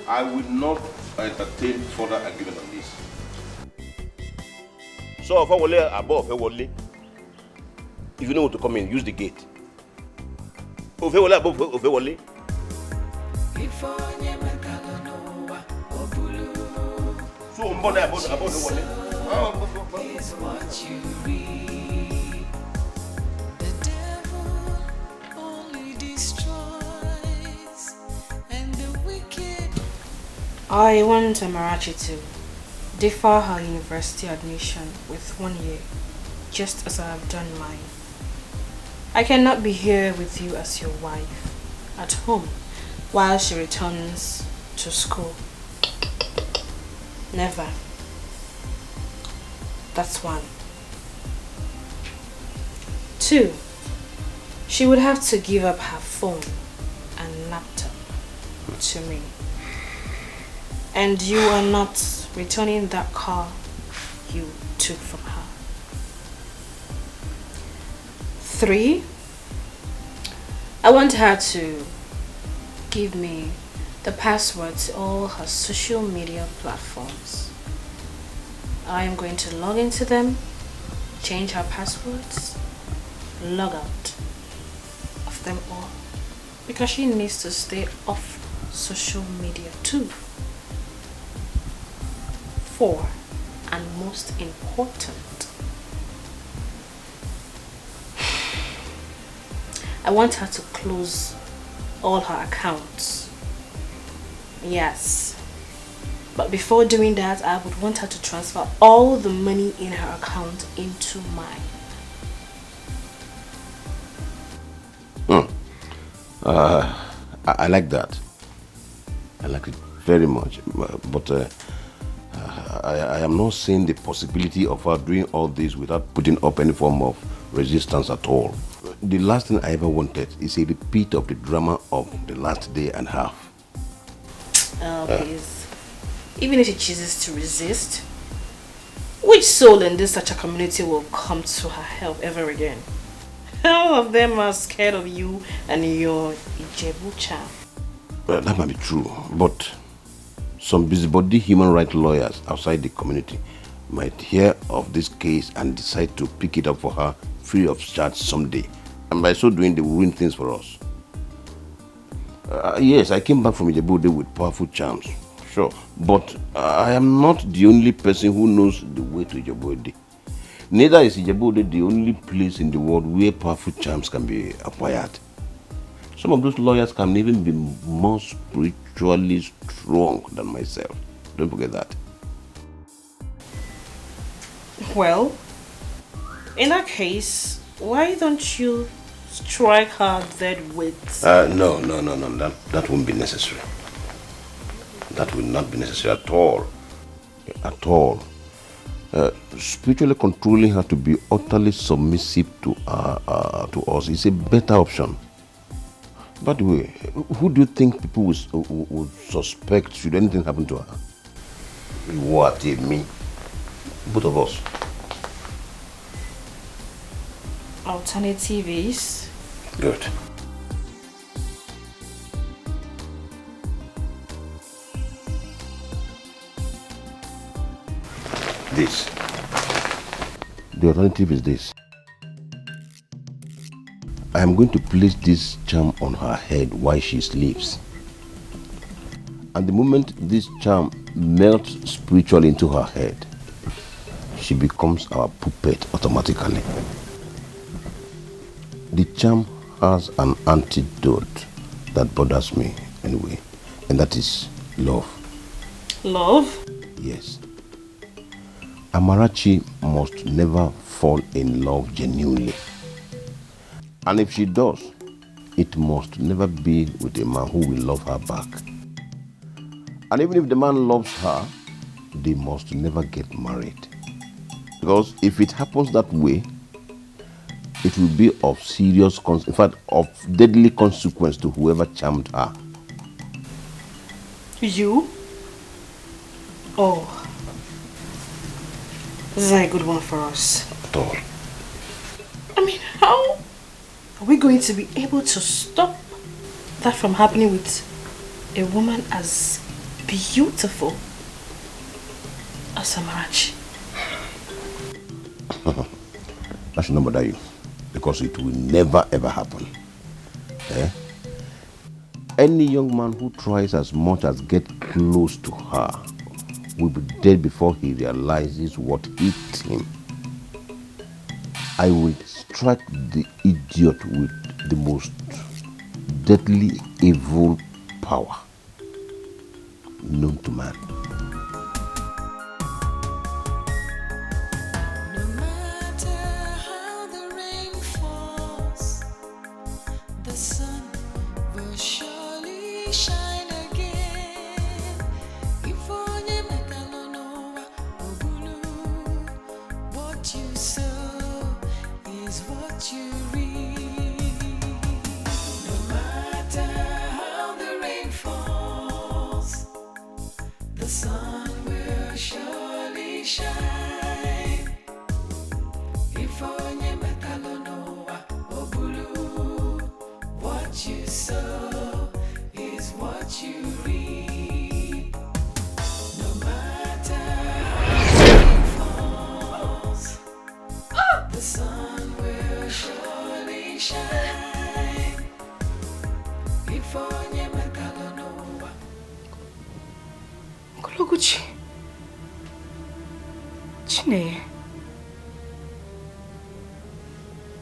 I will not entertain further argument on this. So if I will lay above, if you know what to come in, use the gate. If I will lay above, if I will lay. So I'm born about the one. Is what you read. The devil only destroys, and the wicked. I want Amarachi to defer her university admission with 1 year, just as I have done mine. I cannot be here with you as your wife, at home, while she returns to school. Never. That's 1. 2, she would have to give up her phone and laptop to me. And you are not returning that car you took from her. 3, I want her to give me the password to all her social media platforms. I am going to log into them, change her passwords, log out of them all, because she needs to stay off social media too. 4, and most important, I want her to close all her accounts. Yes, but before doing that, I would want her to transfer all the money in her account into mine. I like that. I like it very much. But I am not seeing the possibility of her doing all this without putting up any form of resistance at all. The last thing I ever wanted is a repeat of the drama of the last day and a half. Oh, please. Even if she chooses to resist, which soul in this such a community will come to her help ever again? All of them are scared of you and your Ijebu charm. Well, that might be true, but some busybody human rights lawyers outside the community might hear of this case and decide to pick it up for her free of charge someday. And by so doing, they will ruin things for us. Yes, I came back from Ijebu with powerful charms, sure. But I am not the only person who knows the way to Ijebu. Neither is Ijebu the only place in the world where powerful charms can be acquired. Some of those lawyers can even be more spiritually strong than myself. Don't forget that. Well, in that case, why don't you strike her dead with... No. That won't be necessary. That will not be necessary at all. At all. Spiritually controlling her to be utterly submissive to us is a better option. By the way, who do you think people would suspect should anything happen to her? What, me? Both of us. Alternate TVs. Good. This. The alternative is this. I am going to place this charm on her head while she sleeps. And the moment this charm melts spiritually into her head, she becomes our puppet automatically. The charm has an antidote that bothers me anyway, and that is love. Love? Yes. Amarachi must never fall in love genuinely. And if she does, it must never be with a man who will love her back. And even if the man loves her, they must never get married. Because if it happens that way, it will be of serious, in fact, of deadly consequence to whoever charmed her. You? Oh. This is a good one for us. At all. I mean, how are we going to be able to stop that from happening with a woman as beautiful as Amarachi? That should not bother you, because it will never ever happen. Any young man who tries as much as get close to her will be dead before he realizes what hit him. I will strike the idiot with the most deadly evil power known to man.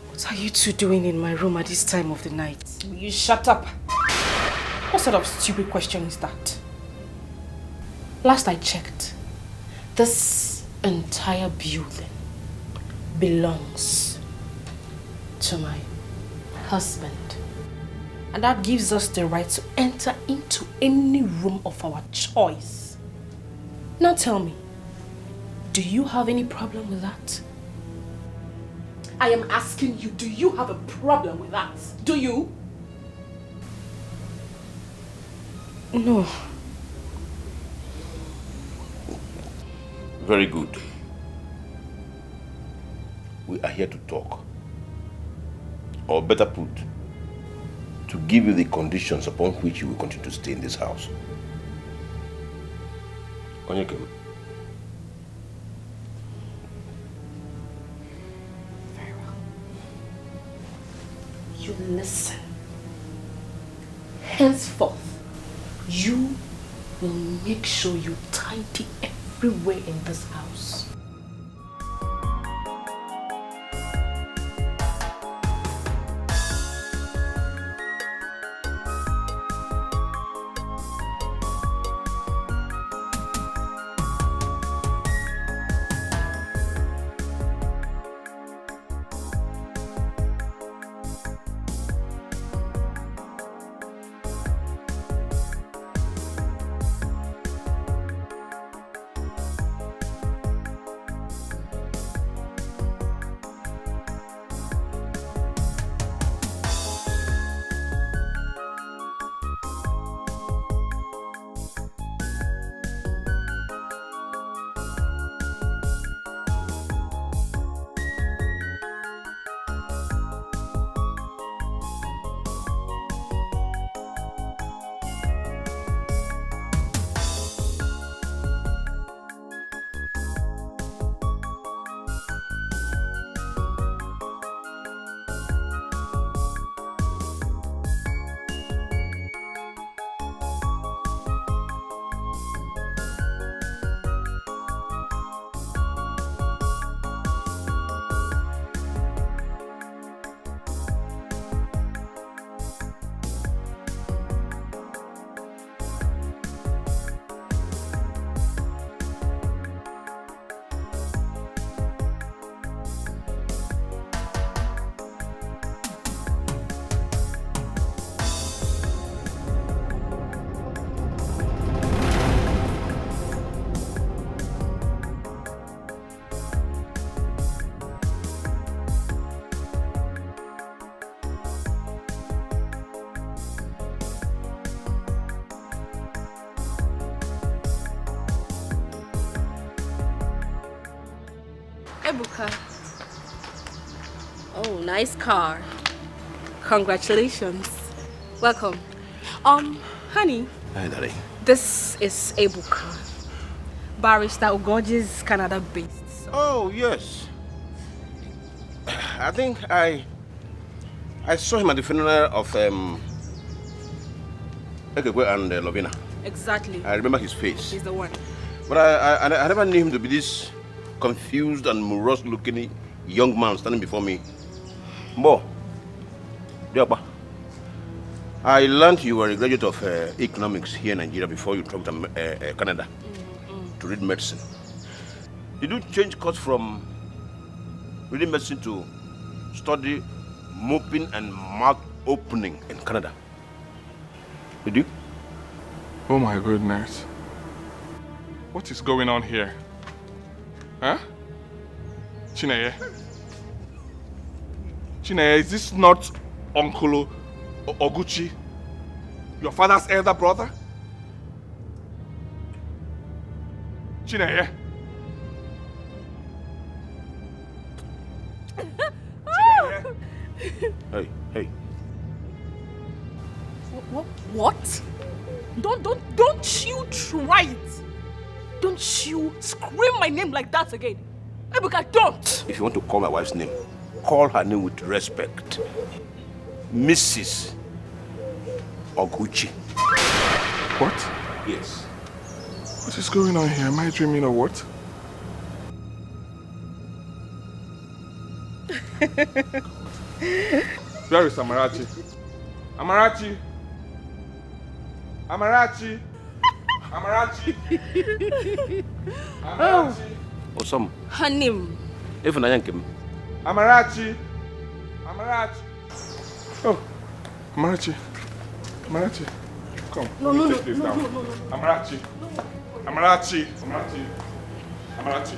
What are you two doing in my room at this time of the night? Will you shut up? What sort of stupid question is that? Last I checked, this entire building belongs to my husband. And that gives us the right to enter into any room of our choice. Now tell me, do you have any problem with that? I am asking you, do you have a problem with that? Do you? No. Very good. We are here to talk. Or better put, to give you the conditions upon which you will continue to stay in this house. Onyeke. Very well. You listen. Henceforth, you will make sure you tidy everywhere in this house. Buka. Oh, nice car. Congratulations. Welcome. Honey. Hi, darling. This is Ebuka. Barrister Ugoji's Canada-based. So. Oh, yes. I think I saw him at the funeral of Ekekwe and Lovina. Exactly. I remember his face. He's the one. But I never knew him to be this confused and morose-looking young man standing before me. Bo, Diapa, I learned you were a graduate of economics here in Nigeria before you traveled to Canada to read medicine. Did you change course from reading medicine to study moping and mouth opening in Canada? Did you? Oh my goodness. What is going on here? Huh? Chineye? Chineye, is this not Uncle Oguchi? Your father's elder brother? Chineye? Hey. What? Don't you try it. Don't you scream my name like that again. Ebuka, don't. If you want to call my wife's name, call her name with respect. Mrs. Oguchi. What? Yes. What is going on here? Am I dreaming or what? Where is Amarachi? Amarachi! Amarachi! Amarachi! Amarachi! Osam. Hanim. If na yankem. Amarachi! Amarachi! Oh, Amarachi. Amarachi. Come. No. Take this down. Amarachi. Amarachi. Amarachi.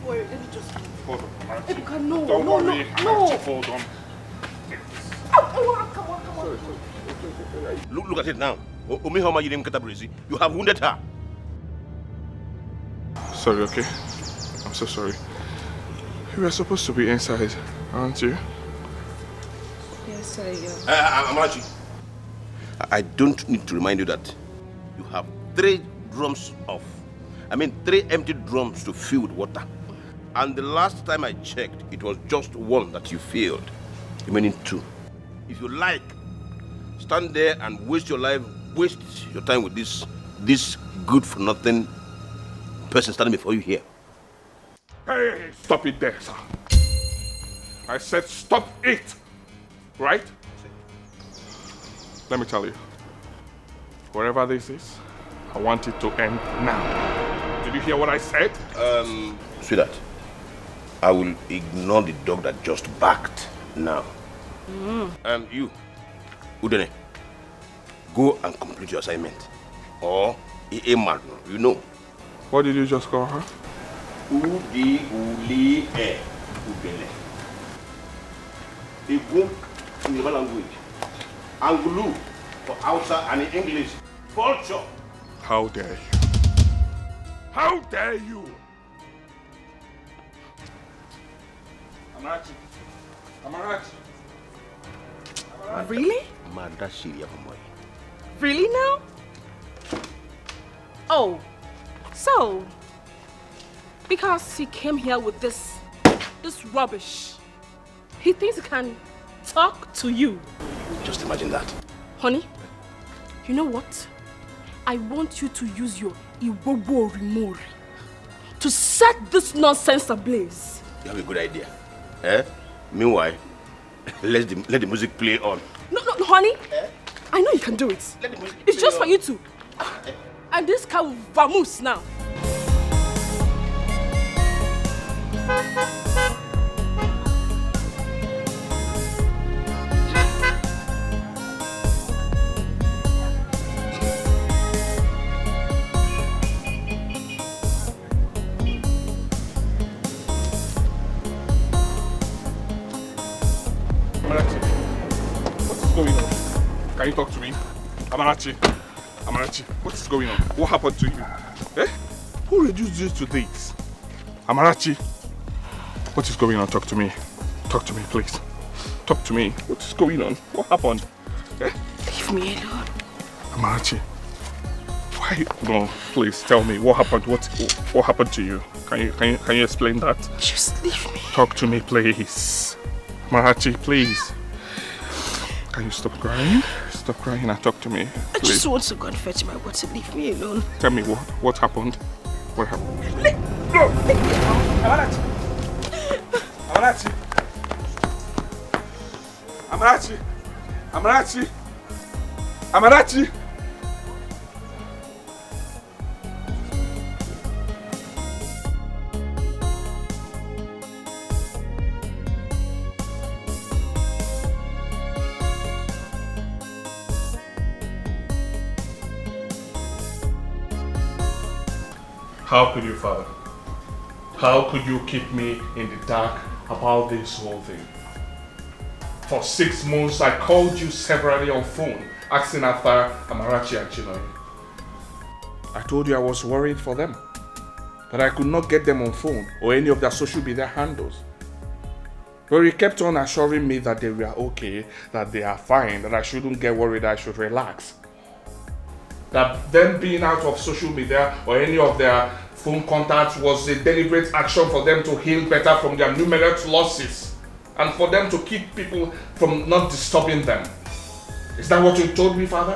Wait, let me just... Hold on, Amarachi. Ebuka, no. Don't worry, Amarachi, hold on. Come on. Look at it now. You have wounded her. Sorry, okay? I'm so sorry. You were supposed to be inside, aren't you? Yes, I am. Amarachi, I don't need to remind you that you have 3 empty drums to fill with water. And the last time I checked, it was just 1 that you filled, remaining 2. If you like, stand there and waste your time with this good-for-nothing person standing before you here. Hey, stop it there, sir. I said stop it, right? Let me tell you, whatever this is, I want it to end now. Did you hear what I said? Sweetheart, I will ignore the dog that just barked now. You, Udene, go and complete your assignment. Or, you know. What did you just call her? Udele. Igu in the language. Angulu for Hausa and in English. Vulture. How dare you? How dare you? Amarachi. Really? Madashiri Amoy. Really now? Oh, so because he came here with this rubbish, he thinks he can talk to you. Just imagine that. Honey, you know what? I want you to use your Iwobo Rimori to set this nonsense ablaze. You have a good idea. Meanwhile, let the music play on. No, honey. I know you can do it. It's just for you two. And this car will vamoose now. Amarachi, what is going on? Can you talk to me? Amarachi, what is going on? What happened to you? Who reduced you to this? Amarachi, what is going on? Talk to me. Talk to me, please. Talk to me. What is going on? What happened? Eh? Leave me alone. Amarachi, why? No, please tell me what happened. What happened to you? Can you explain that? Just leave me. Talk to me, please. Amarachi, please. Can you stop crying? Stop crying and talk to me. Please. I just want to go and fetch my water. Leave me alone. Tell me what happened. What happened? No! Amarachi! Amarachi! Amarachi! Amarachi! Amarachi! How could you, Father? How could you keep me in the dark about this whole thing? For 6 months, I called you severally on phone, asking after Amarachi and Chinonye. I told you I was worried for them, that I could not get them on phone or any of their social media handles. But you kept on assuring me that they were okay, that they are fine, that I shouldn't get worried, I should relax. That them being out of social media or any of their phone contacts was a deliberate action for them to heal better from their numerous losses and for them to keep people from not disturbing them. Is that what you told me, Father?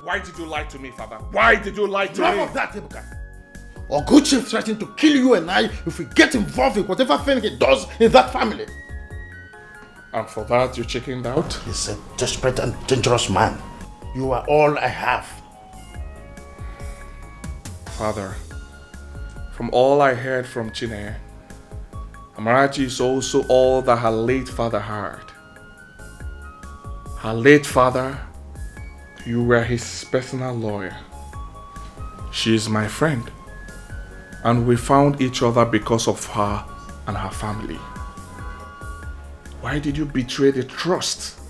Why did you lie to me, Father? Why did you lie to me? Enough of that, Ebuka. Oguchi threatened to kill you and I if we get involved in whatever thing he does in that family. And for that, you chickened out? He's a desperate and dangerous man. You are all I have. Father, from all I heard from Chine, Amarachi is also all that her late father had. Her late father, you were his personal lawyer. She is my friend, and we found each other because of her and her family. Why did you betray the trust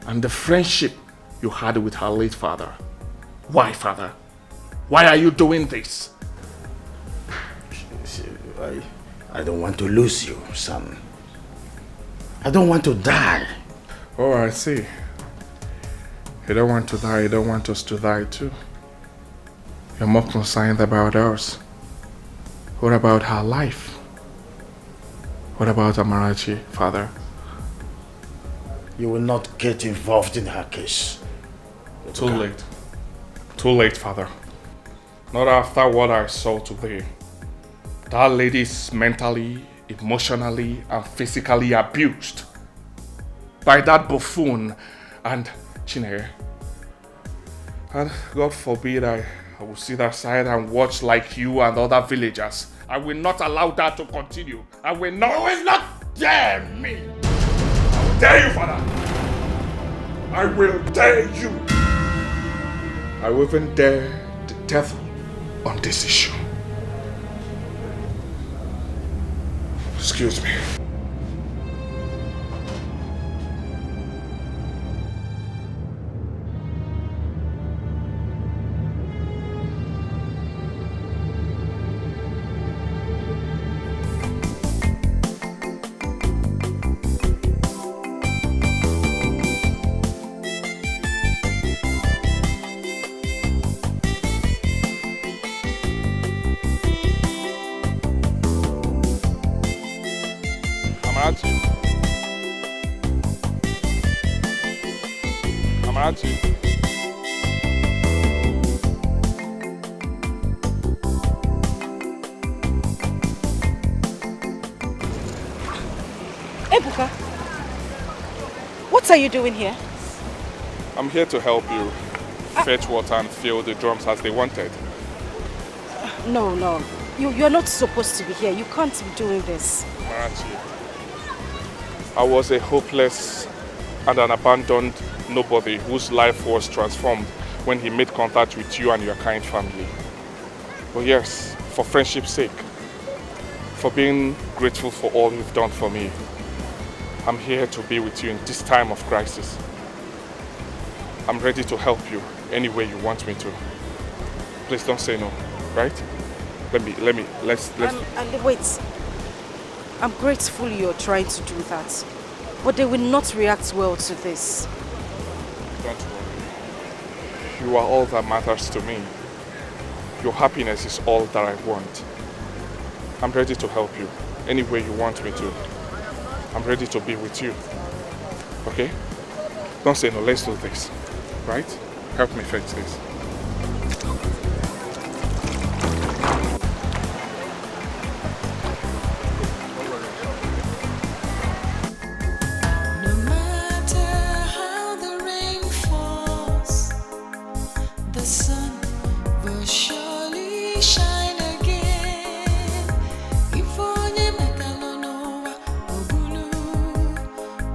and the friendship you had with her late father? Why, Father? Why are you doing this? I don't want to lose you, son. I don't want to die. Oh, I see. You don't want to die, you don't want us to die too. You're more concerned about us. What about her life? What about Amarachi, Father? You will not get involved in her case. Too late. Too late, Father. Not after what I saw today. That lady is mentally, emotionally, and physically abused by that buffoon and Chinere. And God forbid I will sit aside and watch like you and other villagers. I will not allow that to continue. I will not. You will not dare me. I will dare you, Father. I will dare you. I will even dare the devil on this issue. Excuse me. Amarachi. Ebuka, what are you doing here? I'm here to help you fetch water and fill the drums as they wanted. No. You're not supposed to be here. You can't be doing this. Amarachi, I was a hopeless and an abandoned nobody whose life was transformed when he made contact with you and your kind family. But yes, for friendship's sake, for being grateful for all you've done for me, I'm here to be with you in this time of crisis. I'm ready to help you any way you want me to. Please don't say no, right? let's. Wait. I'm grateful you're trying to do that, but they will not react well to this. Don't worry. You are all that matters to me. Your happiness is all that I want. I'm ready to help you any way you want me to. I'm ready to be with you. Okay? Don't say no, let's do this. Right? Help me fix this. No matter how the rain falls, the sun will surely shine again. If only Mekalonova Ogulu,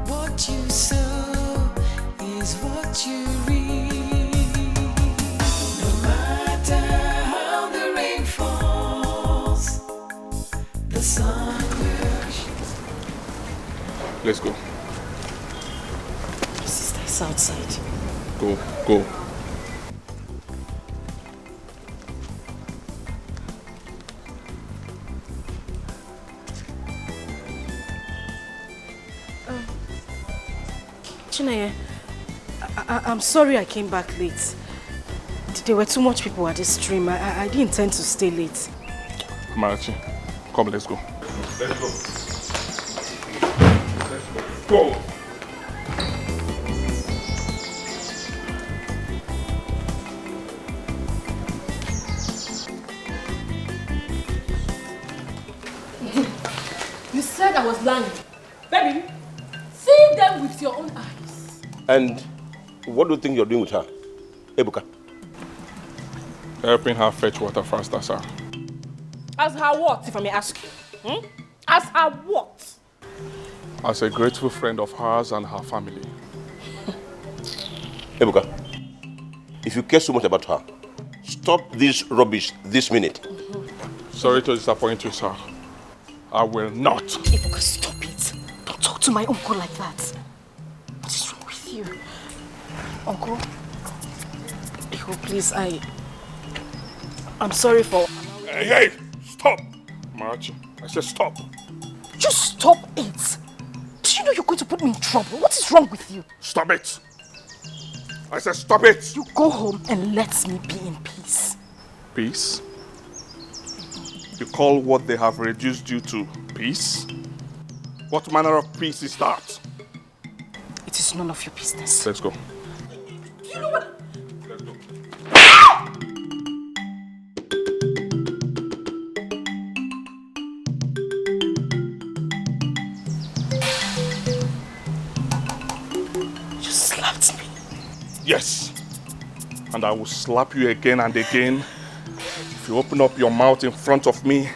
what you sow is what you reap. No matter how the rain falls, the sun will shine. Let's go. Sister is outside. Go. Chineye, I'm sorry I came back late. There were too much people at the stream. I didn't intend to stay late. Marachi, come, let's go. Let's go. Go. You said I was lying. Baby, see them with your own eyes. And what do you think you're doing with her? Ebuka? Helping her fetch water faster, sir. As her what, if I may ask you? As her what? As a grateful friend of hers and her family. Ebuka, if you care so much about her, stop this rubbish this minute. Sorry to disappoint you, sir. I will not. Ebuka, stop it. Don't talk to my uncle like that. What is wrong with you? Uncle? Ebuka, please, I'm sorry for... Hey! Stop! Marachi, I said stop. Just stop it. Do you know you're going to put me in trouble? What is wrong with you? Stop it! I said stop it! You go home and let me be in peace. Peace? You call what they have reduced you to peace? What manner of peace is that? It is none of your business. Let's go. You know what? Let's go. You slapped me. Yes. And I will slap you again and again if you open up your mouth in front of me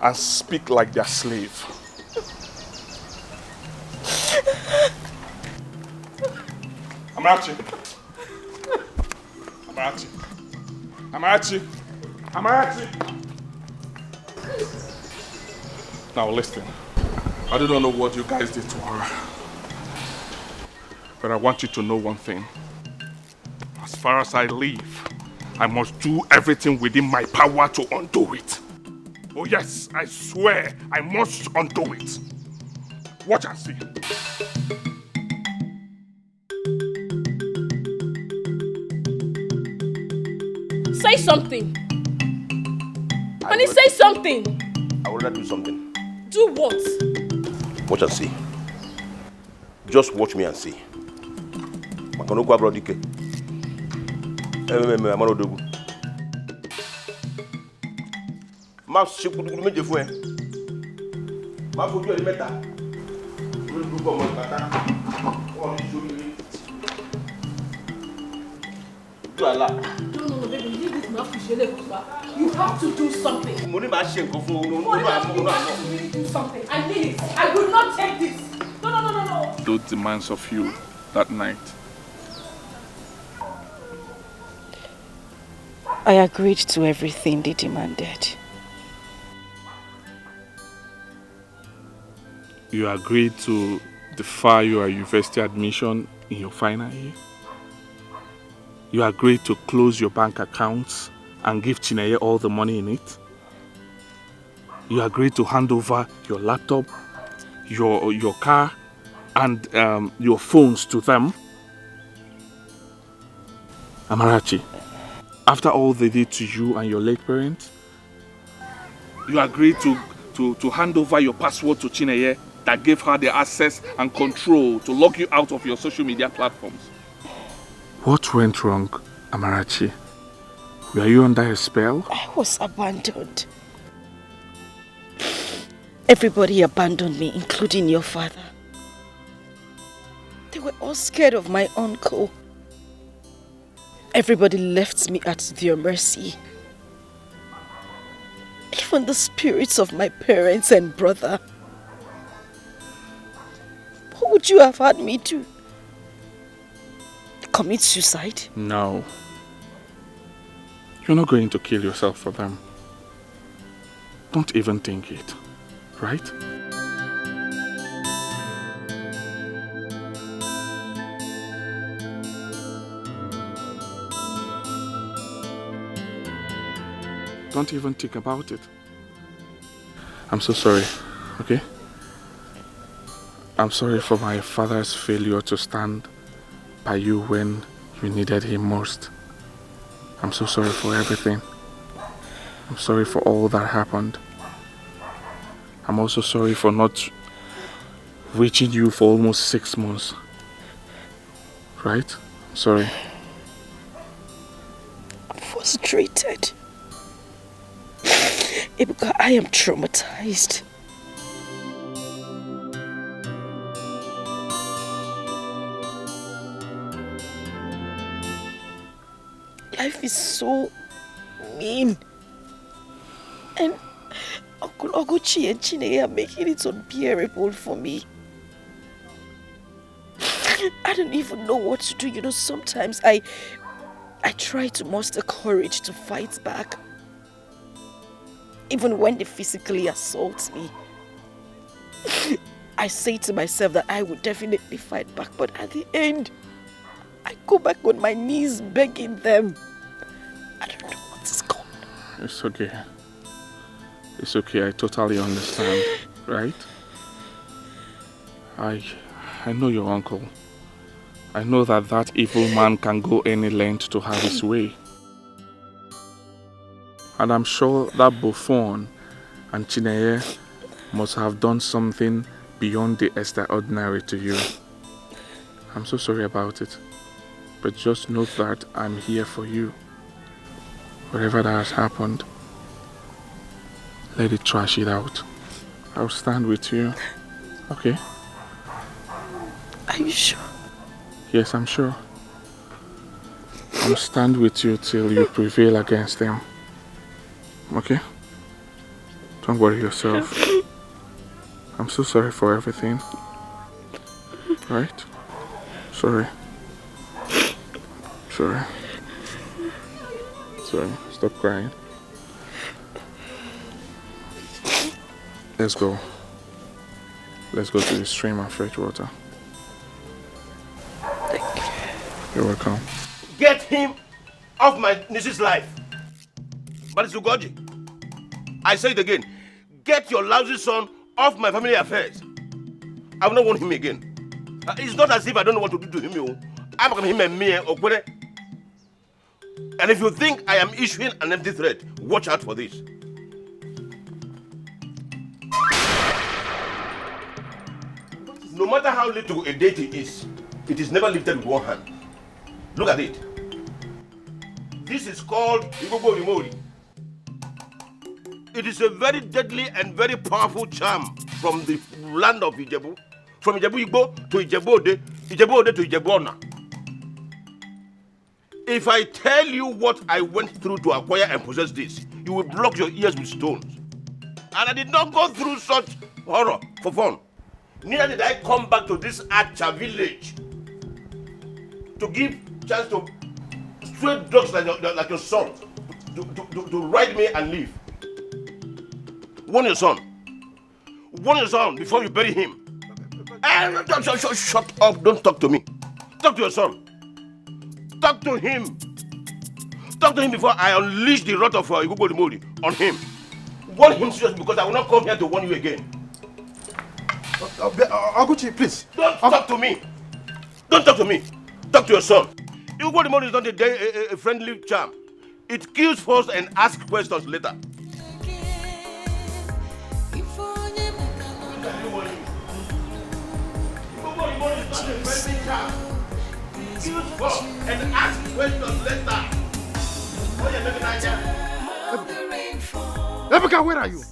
and speak like their slave. Amarachi. Amarachi. Amarachi. Amarachi. Now listen. I do not know what you guys did to her. But I want you to know one thing. As far as I live, I must do everything within my power to undo it. Oh yes, I swear I must undo it. Watch and see. Say something. Honey, say something. I will not do something. Do what? Watch and see. Just watch me and see. Makanoko abro Dikeh. Amaro dogu. Ma se kudu meje fun e. Ma fojú ẹ mẹ́ta. Lórí gbogbo ọmọ ìpátá. Wọ́n ní sórí. Do Allah. No, baby, leave this man for you have to do something. Mo ní máa ṣe nǹkan fún You have to really do something. I need it. I will not take this. No. Those demands of you that night. I agreed to everything they demanded. You agreed to defer your university admission in your final year. You agreed to close your bank accounts and give Chineye all the money in it. You agreed to hand over your laptop, your car, and your phones to them. Amarachi, after all they did to you and your late parents, you agreed to hand over your password to Chineye that gave her the access and control to lock you out of your social media platforms. What went wrong, Amarachi? Were you under a spell? I was abandoned. Everybody abandoned me, including your father. They were all scared of my uncle. Everybody left me at their mercy. Even the spirits of my parents and brother. What would you have had me do? Commit suicide? No. You're not going to kill yourself for them. Don't even think it, right? Don't even think about it. I'm so sorry, okay? I'm sorry for my father's failure to stand by you when you needed him most. I'm so sorry for everything. I'm sorry for all that happened. I'm also sorry for not reaching you for almost 6 months. Right? I'm sorry. I'm frustrated. Ibuka, I am traumatized. Life is so mean. And Uncle Oguchi and Chineye are making it unbearable for me. I don't even know what to do. You know, sometimes I try to muster courage to fight back. Even when they physically assault me. I say to myself that I would definitely fight back, but at the end, I go back on my knees begging them. I don't know what is going on. It's okay. It's okay, I totally understand, right? I know your uncle. I know that evil man can go any length to have his way. And I'm sure that Buffon and Chineye must have done something beyond the extraordinary to you. I'm so sorry about it. But just know that I'm here for you. Whatever that has happened, let it trash it out. I'll stand with you. Okay? Are you sure? Yes, I'm sure. I'll stand with you till you prevail against them. Okay? Don't worry yourself. I'm so sorry for everything. Right? Sorry. Sorry. Sorry. Stop crying. Let's go. Let's go to the stream and fetch water. Thank you. You're welcome. Get him off my niece's life. But it's Ugoji. I say it again. Get your lousy son off my family affairs. I will not want him again. It's not as if I don't know what to do to him. I'm going to him and me or Kwere. And if you think I am issuing an empty threat, watch out for this. No matter how little a deity is, it is never lifted with one hand. Look at it. This is called Igbo Rimori. It is a very deadly and very powerful charm from the land of Ijebu. From Ijebu Igbo to Ijebu Ode to Ijebu Ona. If I tell you what I went through to acquire and possess this, you will block your ears with stones. And I did not go through such horror for fun. Neither did I come back to this Acha village to give chance to stray dogs like your son to ride me and leave. Warn your son. Warn your son before you bury him. Shut up. Don't talk to me. Talk to your son. Talk to him. Talk to him before I unleash the wrath of Igbo Rimori on him. warn him seriously because I will not come here to warn you again. Oguchi, please. Don't talk to me. Don't talk to me. Talk to your son. Igbo money is not a friendly charm. It kills first and asks questions later. Kills first and asks questions later. Ebuka, where are you?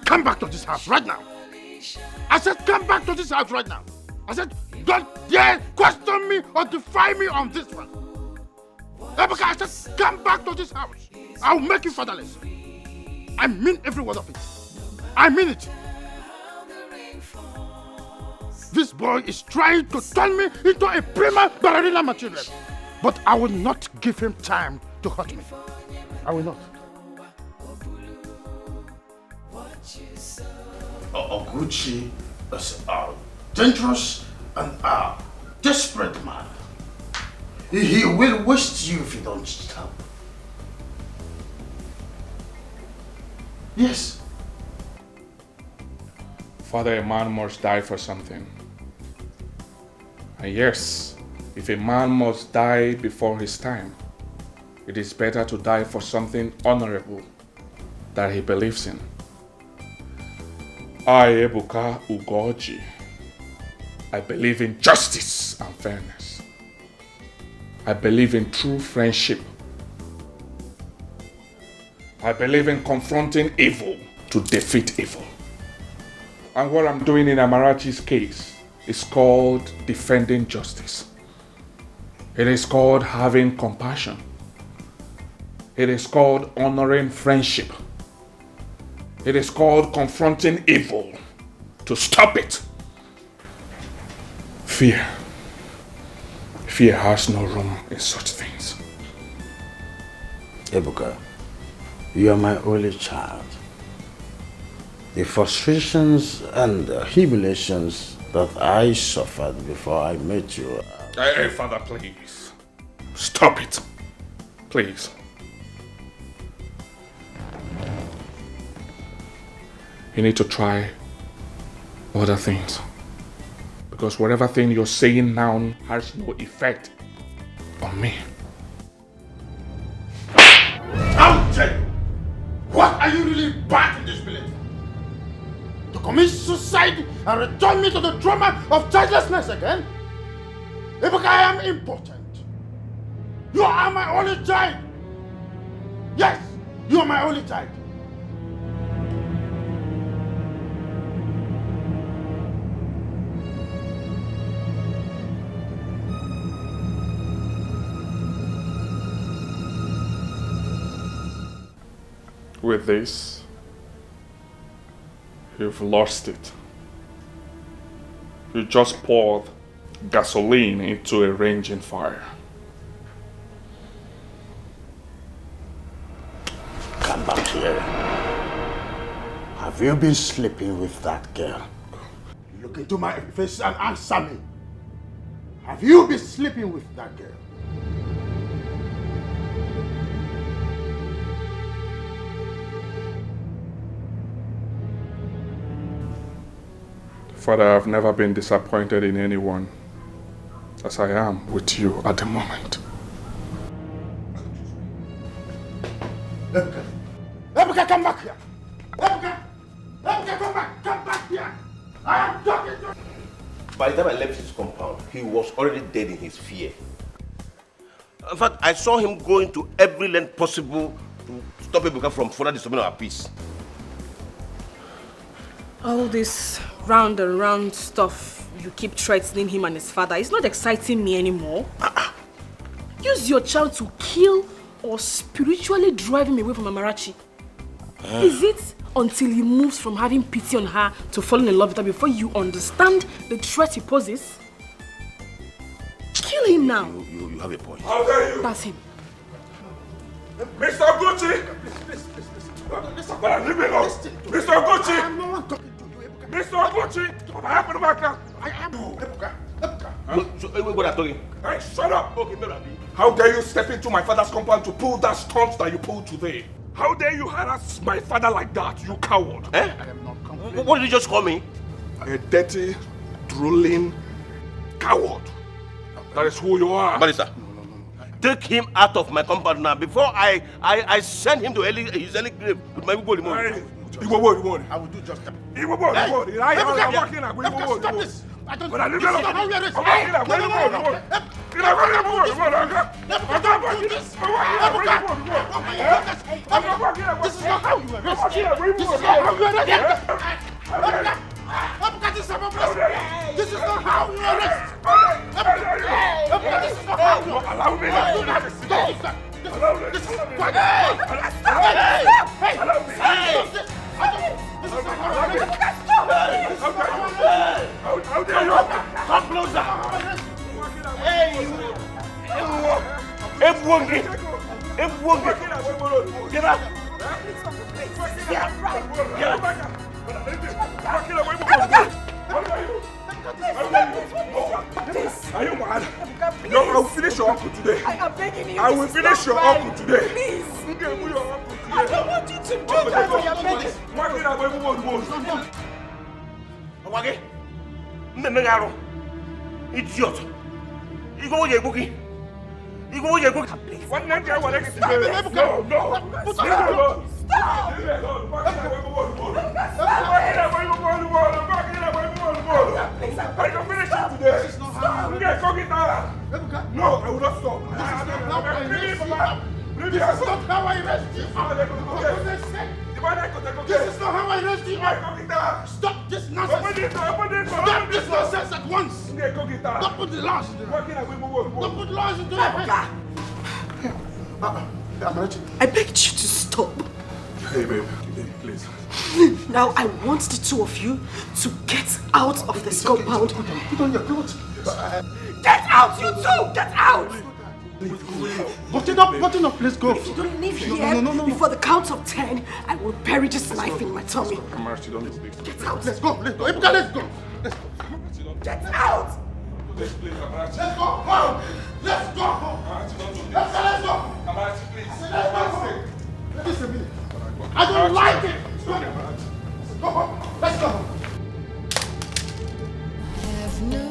Come back to this house right now. I said come back to this house right now. I said don't dare question me or defy me on this one. Ebuka, I said come back to this house. I'll make you fatherless. I mean every word of it. I mean it. This boy is trying to turn me into a prima ballerina material. But I will not give him time to hurt me. I will not. Oguchi is a dangerous and a desperate man. He will waste you if you don't stop. Yes. Father, a man must die for something. And yes, if a man must die before his time, it is better to die for something honorable that he believes in. I, Ebuka Ugoji, I believe in justice and fairness. I believe in true friendship. I believe in confronting evil to defeat evil. And what I'm doing in Amarachi's case is called defending justice. It is called having compassion. It is called honoring friendship. It is called confronting evil to stop it. Fear. Fear has no room in such things. Ebuka, you are my only child. The frustrations and humiliations that I suffered before I met you. Hey, Father, please. Stop it. Please. You need to try other things. Because whatever thing you're saying now has no effect on me. I'll tell you. What are you really bad in this village? To commit suicide and return me to the trauma of childlessness again? Ebuka, I am important. You are my only child. Yes, you are my only child. With this, you've lost it. You just poured gasoline into a raging fire. Come back here. Have you been sleeping with that girl? Look into my face and answer me. Have you been sleeping with that girl? Father, I've never been disappointed in anyone as I am with you at the moment. Ebuka! Ebuka, come back here! Ebuka! Ebuka, come back! Come back here! I am talking to you! By the time I left his compound, he was already dead in his fear. In fact, I saw him going to every length possible to stop Ebuka from further disturbing our peace. All this round and round stuff you keep threatening him and his father, it's not exciting me anymore. Use your child to kill or spiritually drive him away from Amarachi. Is it until he moves from having pity on her to falling in love with her before you understand the threat he poses? Kill him now. You have a point. How dare you? That's him. Mr. Gucci! Please. But leave me alone! Mr. Gucci! I am no one talking to you, Ebuka. Mr. Gucci! What happened to my car? I am Ebuka. Ebuka. What are you talking? Hey, shut up! Okay, how dare you step into my father's compound to pull that stunt that you pulled today? How dare you harass my father like that, you coward? I am not complaining. What did you just call me? A dirty, drooling coward. That is who you are. Barrister, take him out of my compound now before I send him to his early grave with my people. I will do just that. Stop this! I don't know. This is not how we arrest. This is not how you arrest. This is not how you arrest. This is not how you arrest. This is not how you arrest. Allow me. This is what. How dare you? Come closer! Hey, you! Get up! Are you mad? No, I will finish your uncle today. I am begging you. I will finish your uncle today. Please. I don't want you to do that. I am begging. Wage, mmegaro, idiot. You go with your bookie. You go with your bookie. What name do I want to get? No. I can finish it today. No, I will not stop. This is not how I arrest you. This is not how I arrest you. Stop this nonsense. Stop this nonsense at once. Don't put the laws into it. Don't put laws into it. I begged you to stop. Hey, babe, please. Now I want the two of you to get out of this compound. Put on your clothes. Get out, you two! Get out! Button up, let's go. If you don't leave here before the count of 10, I will bury this knife in my tummy. Get out! Let's go, Ebuka, let's go. Get out! Let's go! Let's go! Let's go! Listen a minute. I don't like it! Go home. Let's go home. Have no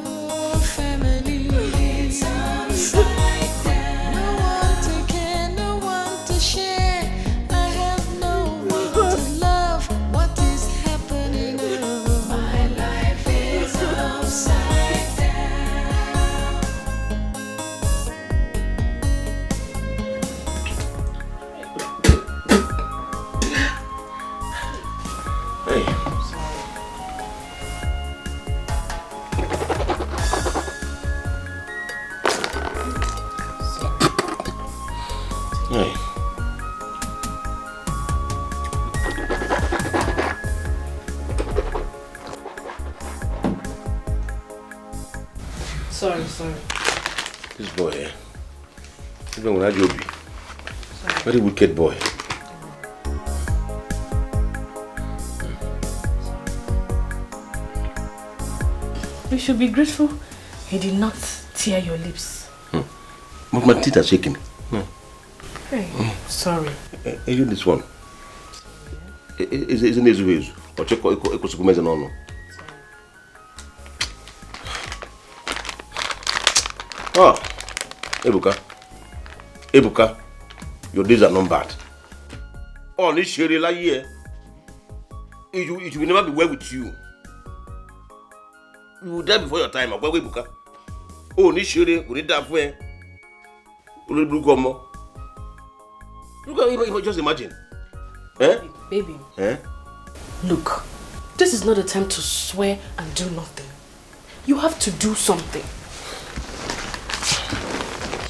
family. It's upside down. No one to care, no one to share. I have no one to love. What is happening? My life is upside down. Hey. Hey. Sorry. This boy, even when I do be very wicked boy. You should be grateful he did not tear your lips. But my teeth are shaking. Hey, sorry. You this one. Isn't this ways? Or check equal no. Ah, Ebuka, your days are not bad. Oh, this Sherry here. It will never be well with you. You will die before your time. Ebuka. Oh, this Sherry, we need that for you. Just imagine. Baby. Eh? Look, this is not the time to swear and do nothing. You have to do something.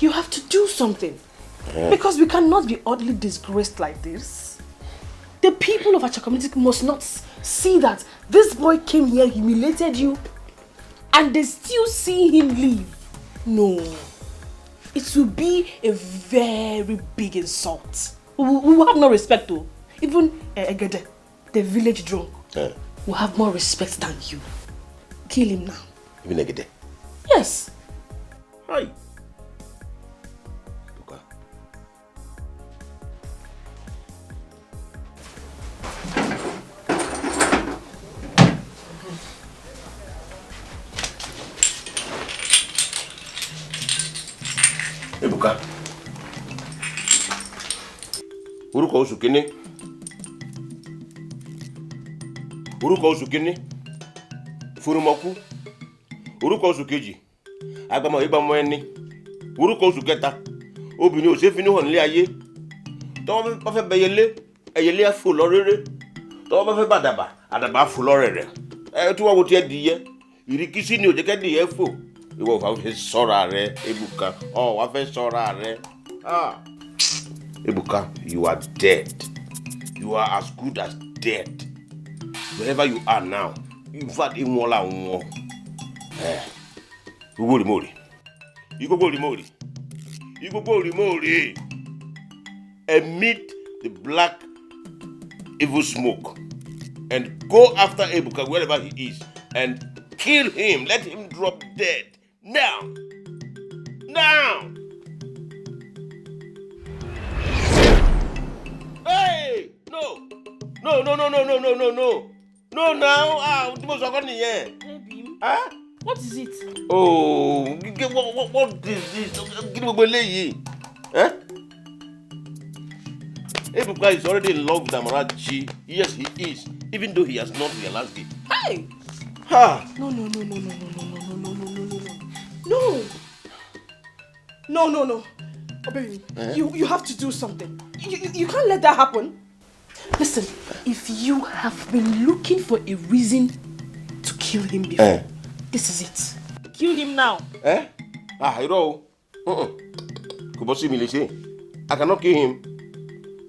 You have to do something. Because we cannot be oddly disgraced like this. The people of our community must not see that this boy came here, humiliated you, and they still see him leave. No. It will be a very big insult. We will have no respect though. Even Egede, the village drunk, will have more respect than you. Kill him now. Even Egede? Yes. Hi. Orúkọ oṣù kìíní. Orúkọ oṣù kìíní. Furumọkú. Orúkọ oṣù kejì. Agbamọ ìgbàmọ ẹni. Orúkọ oṣù kẹta. Obìnrin ò ṣe fi ní hàn nílé ayé. Tọ́wọ́ bá fẹ́ bẹyẹlé, ẹyẹlé á fò lọ rere. Tọ́wọ́ bá fẹ́ bàdàbà, àdàbà á fò lọ rẹ̀rẹ̀. Tí wọ́n wo ti ẹ dìyẹ, ìrìkísí ni ò jẹ́ kẹ́ dìyẹ fò. Ìwọ ò fẹ́ ṣọ́ra rẹ, Ebuka. Wá fẹ́ ṣọ́ra rẹ. Ebuka, you are dead. You are as good as dead. Wherever you are now, in fact, Imola Nwo. You go Mori. Emit the black evil smoke and go after Ebuka wherever he is and kill him. Let him drop dead. Now. Hey! No, now. Baby. Huh? What is it? Oh, what is this? Huh? Ebuka is already in love with Amarachi. Yes, he is, even though he has not realized it. Hey! No. No. Oh, baby, you have to do something. You can't let that happen. Listen, if you have been looking for a reason to kill him before, this is it. Kill him now. You know.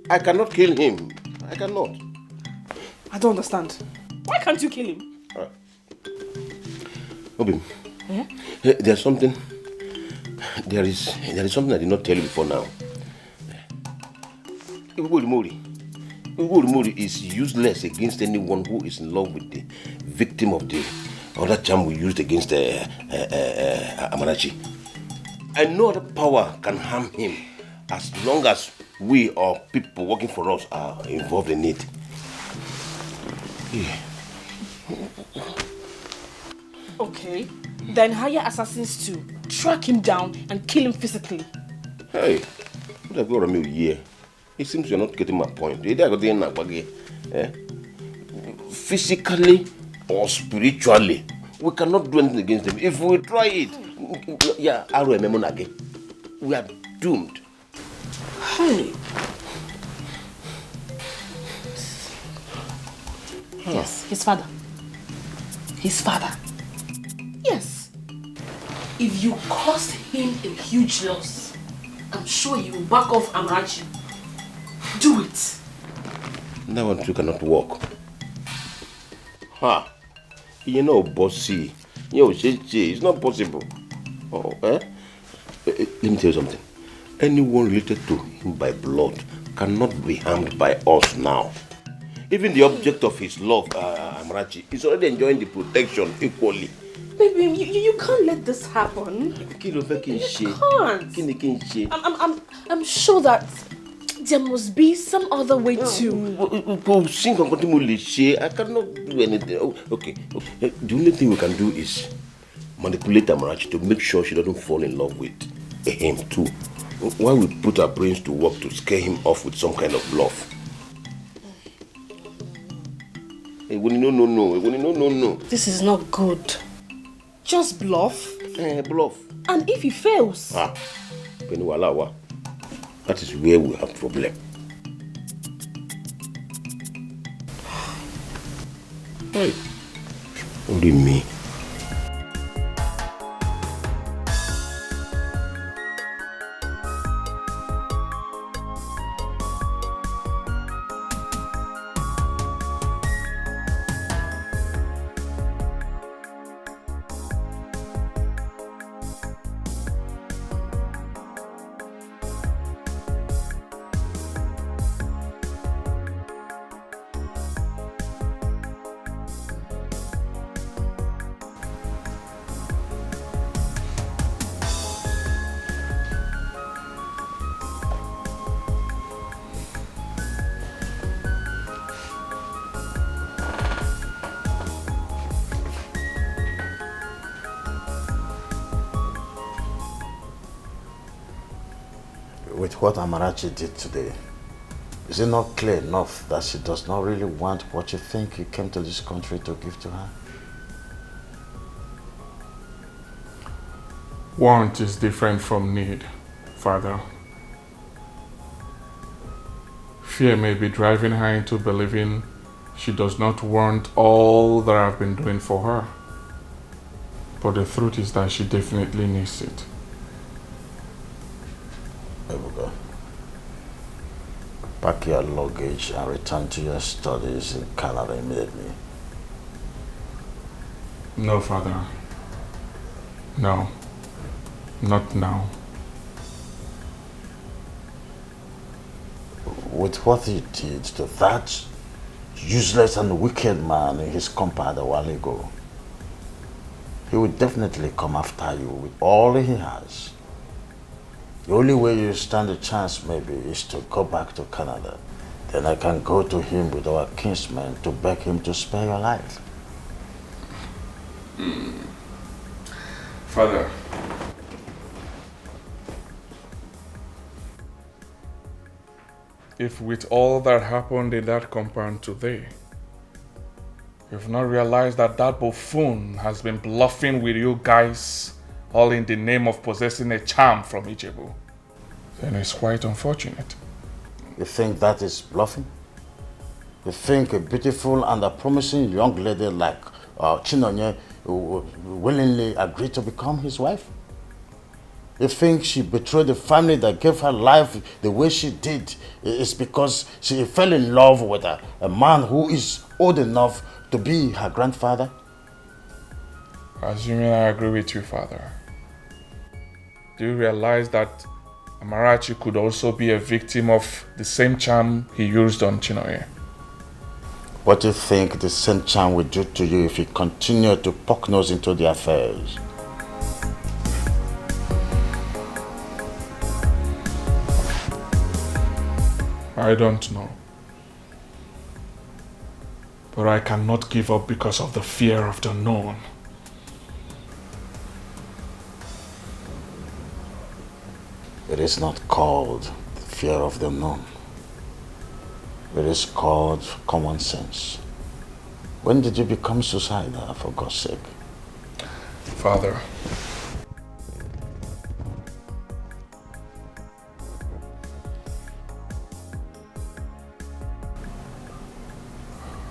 I cannot kill him. I cannot. I don't understand. Why can't you kill him? Obim, there is something I did not tell you before now. Igbo is useless against anyone who is in love with the victim of the other charm we used against Amarachi. And no other power can harm him as long as we or people working for us are involved in it. Okay, then hire assassins to track him down and kill him physically. Hey, what have you got me here? It seems you're not getting my point. Physically or spiritually, we cannot do anything against them. If we try it, we are doomed. Hey. Yes, his father. Yes. If you caused him a huge loss, I'm sure he will back off Amarachi. Do it. That one too cannot work. You know, bossy. It's not possible. Let me tell you something. Anyone related to him by blood cannot be harmed by us now. Even the object of his love, Amarachi, is already enjoying the protection equally. Baby, you can't let this happen. You can't. I'm sure that there must be some other way too. I cannot do anything. Okay. The only thing we can do is manipulate Amarachi to make sure she doesn't fall in love with him too. While we put our brains to work to scare him off with some kind of bluff. No. This is not good. Just bluff. Bluff. And if he fails? That is where we have problem. Hey. Only me. With what Amarachi did today, Is it not clear enough that she does not really want what you think you came to this country to give to her? Want is different from need, Father. Fear may be driving her into believing she does not want all that I've been doing for her. But the truth is that she definitely needs it. Ebuka, pack your luggage and return to your studies in Canada immediately. No, Father. No. Not now. With what he did to that useless and wicked man in his compound a while ago, he will definitely come after you with all he has. The only way you stand a chance maybe is to go back to Canada. Then I can go to him with our kinsman to beg him to spare your life. Father, if with all that happened in that compound today, you've not realized that that buffoon has been bluffing with you guys, all in the name of possessing a charm from Ijebu, then it's quite unfortunate. You think that is bluffing? You think a beautiful and a promising young lady like Chinonye willingly agreed to become his wife? You think she betrayed the family that gave her life the way she did is because she fell in love with a man who is old enough to be her grandfather? Assuming I agree with you, Father, do you realize that Amarachi could also be a victim of the same charm he used on Chinoye? What do you think the same charm will do to you if you continue to poke nose into the affairs? I don't know. But I cannot give up because of the fear of the unknown. It is not called the fear of the unknown. It is called common sense. When did you become suicidal, for God's sake? Father,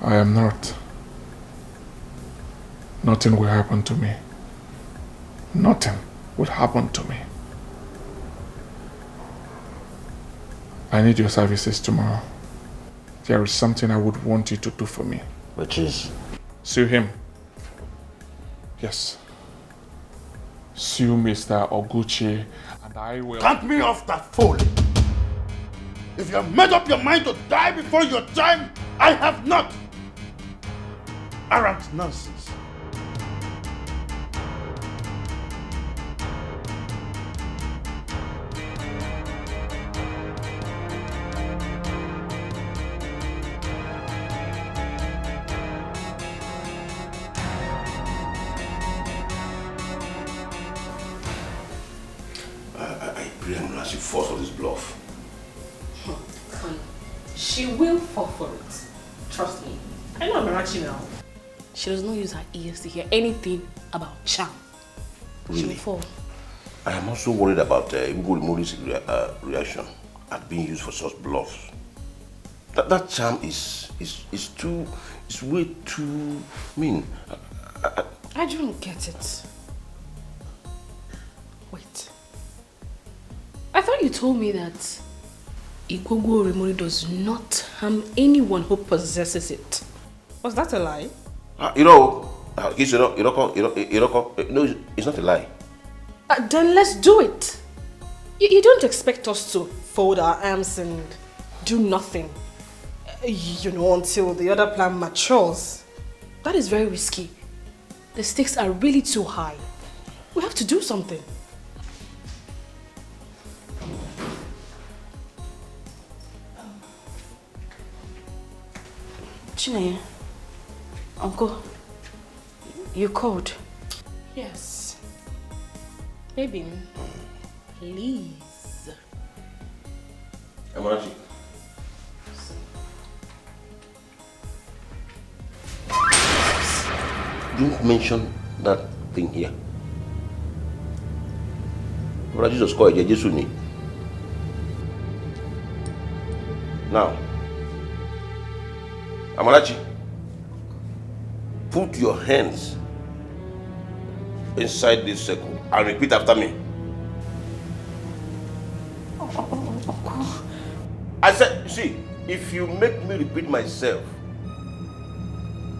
I am not. Nothing will happen to me. Nothing will happen to me. I need your services tomorrow. There is something I would want you to do for me. Which is? Sue him. Yes. Sue Mr. Oguchi and I will... Cut me off that fool! If you have made up your mind to die before your time, I have not! Arrant nonsense. She falls for this bluff. She will fall for it. Trust me. I know Amarachi now. She does not use her ears to hear anything about charm. Really? She will fall. I am also worried about Mori's reaction at being used for such bluffs. That charm is way too mean. I don't get it. Wait. I thought you told me that Igwogwo Remori does not harm anyone who possesses it. Was that a lie? No, it's not a lie. Then let's do it. You don't expect us to fold our arms and do nothing, until the other plan matures. That is very risky. The stakes are really too high. We have to do something. Chineye, Uncle, you called? Yes. Maybe. Please. Amarachi, Don't mention that thing here. Brother Jesus called it. Now, Amarachi, put your hands inside this circle and repeat after me. I said, see, if you make me repeat myself,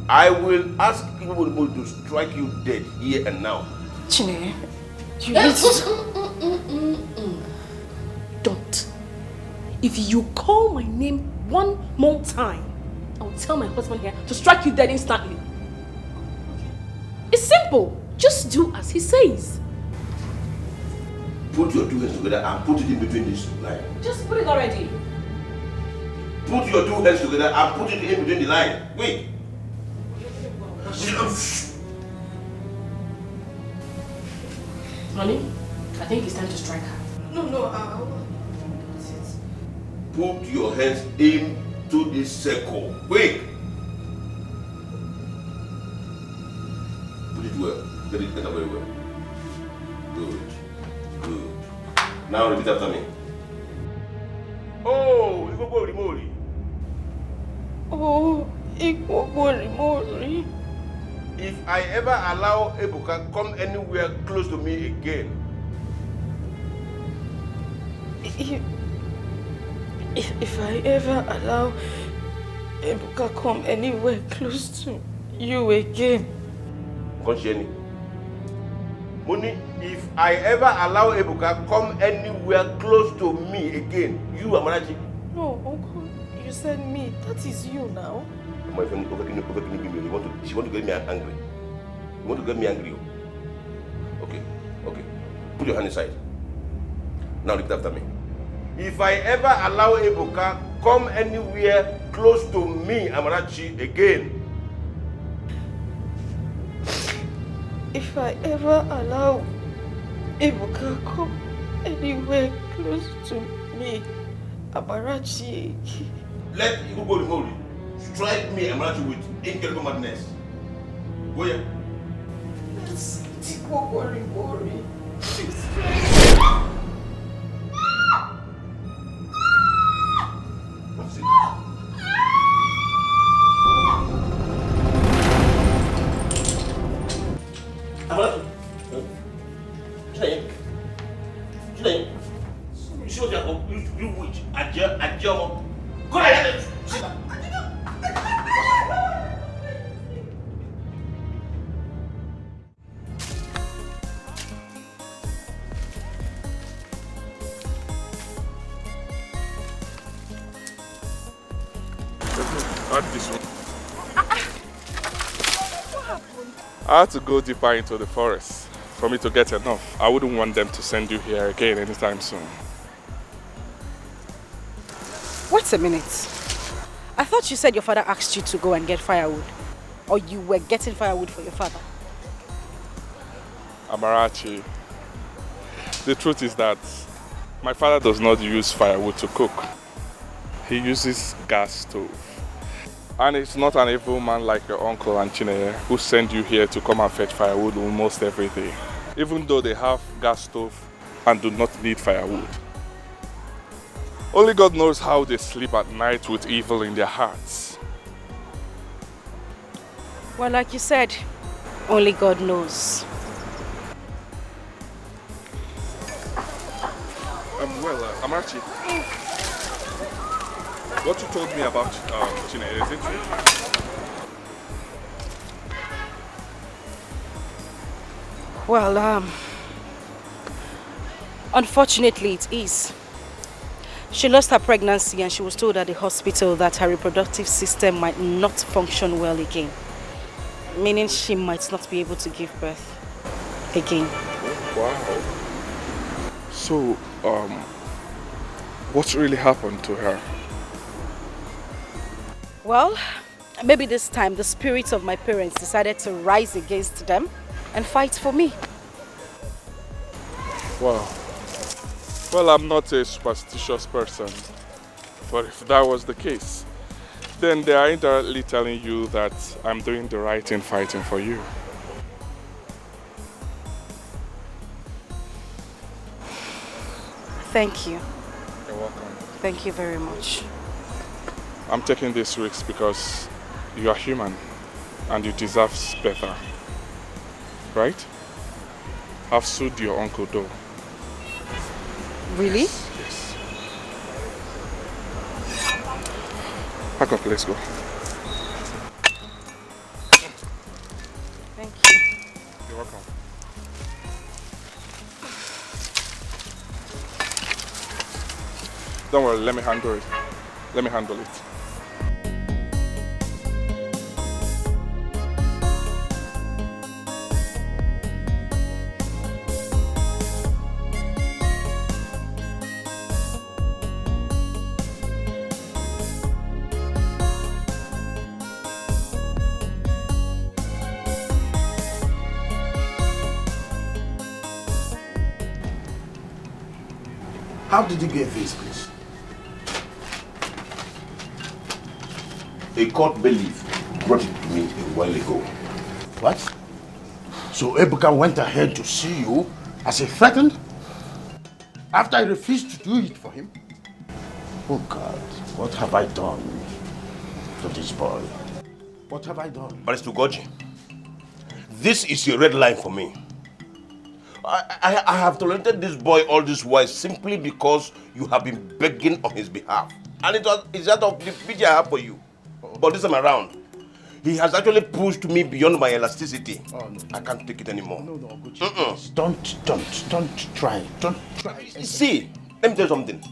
I will ask people to strike you dead here and now. Chine, you need to... Don't. If you call my name one more time, I will tell my husband here to strike you dead instantly. It's simple. Just do as he says. Put your two hands together and put it in between this line. Just put it already. Put your two hands together and put it in between the line. Wait. Honey, I think it's time to strike her. No, Put your hands into this circle. Quick. Put it well. Get it very well. Good. Good. Now repeat after me. Oh, you go Rimori. Oh, Rimori. If I ever allow Ebuka come anywhere close to me again. If I ever allow Ebuka come anywhere close to you again. Conscieni. Money, if I ever allow Ebuka come anywhere close to me again, you Amarachi. No, Uncle, you said me. That is you now. My friend, she want to get me angry. You want to get me angry? Okay. Put your hand inside. Now repeat after me. If I ever allow Ebuka come anywhere close to me, Amarachi, again. If I ever allow Ebuka come anywhere close to me, Amarachi. Let Igbo Rimori strike me, Amarachi, with incredible madness. Go here. Let's Igbo Rimori. What's it? Amarachi. Today, you show that you witch, Adjo. Go ahead. Add this one. I had to go deeper into the forest for me to get enough. I wouldn't want them to send you here again anytime soon. Wait a minute. I thought you said your father asked you to go and get firewood. Or you were getting firewood for your father. Amarachi, the truth is that my father does not use firewood to cook. He uses gas stove. And it's not an evil man like your uncle and Chineye who send you here to come and fetch firewood almost every day. Even though they have gas stove and do not need firewood. Only God knows how they sleep at night with evil in their hearts. Well, like you said, only God knows. Amarachi, what you told me about Chineye, is it true? Well, unfortunately it is. She lost her pregnancy and she was told at the hospital that her reproductive system might not function well again. Meaning she might not be able to give birth again. Wow. So, what really happened to her? Well, maybe this time the spirits of my parents decided to rise against them and fight for me. Wow. Well, I'm not a superstitious person, but if that was the case, then they are indirectly telling you that I'm doing the right in fighting for you. Thank you. You're welcome. Thank you very much. I'm taking this risk because you are human and you deserve better. Right? I've sued your uncle though. Really? Yes. Pack up, let's go. Thank you. You're welcome. Don't worry, let me handle it. Let me handle it. How did you get this, please? A court bailiff brought it to me a while ago. What? So Ebuka went ahead to see you as he threatened? After I refused to do it for him? Oh God, what have I done to this boy? What have I done? Barrister Goji, this is a red line for me. I have tolerated this boy all this while simply because you have been begging on his behalf. And it's out of the pity I have for you. But this time around, he has actually pushed me beyond my elasticity. Oh, no. I can't take it anymore. No, Gucci, please. Don't try. Don't try. See, let me tell you something.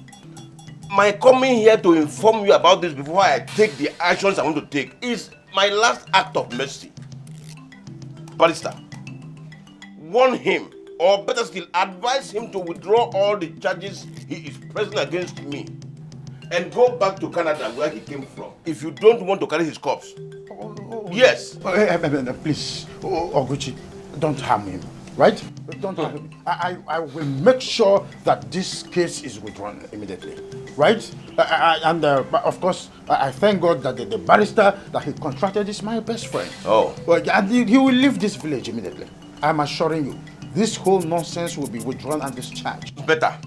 My coming here to inform you about this before I take the actions I want to take is my last act of mercy. Barrister, warn him, or better still, advise him to withdraw all the charges he is pressing against me and go back to Canada where he came from. If you don't want to carry his corpse. Yes. Please, Oguchi, don't harm him, right? Don't harm him. I will make sure that this case is withdrawn immediately, right? And of course, I thank God that the barrister that he contracted is my best friend. Oh. Well, and he will leave this village immediately. I'm assuring you, this whole nonsense will be withdrawn and discharged. Better.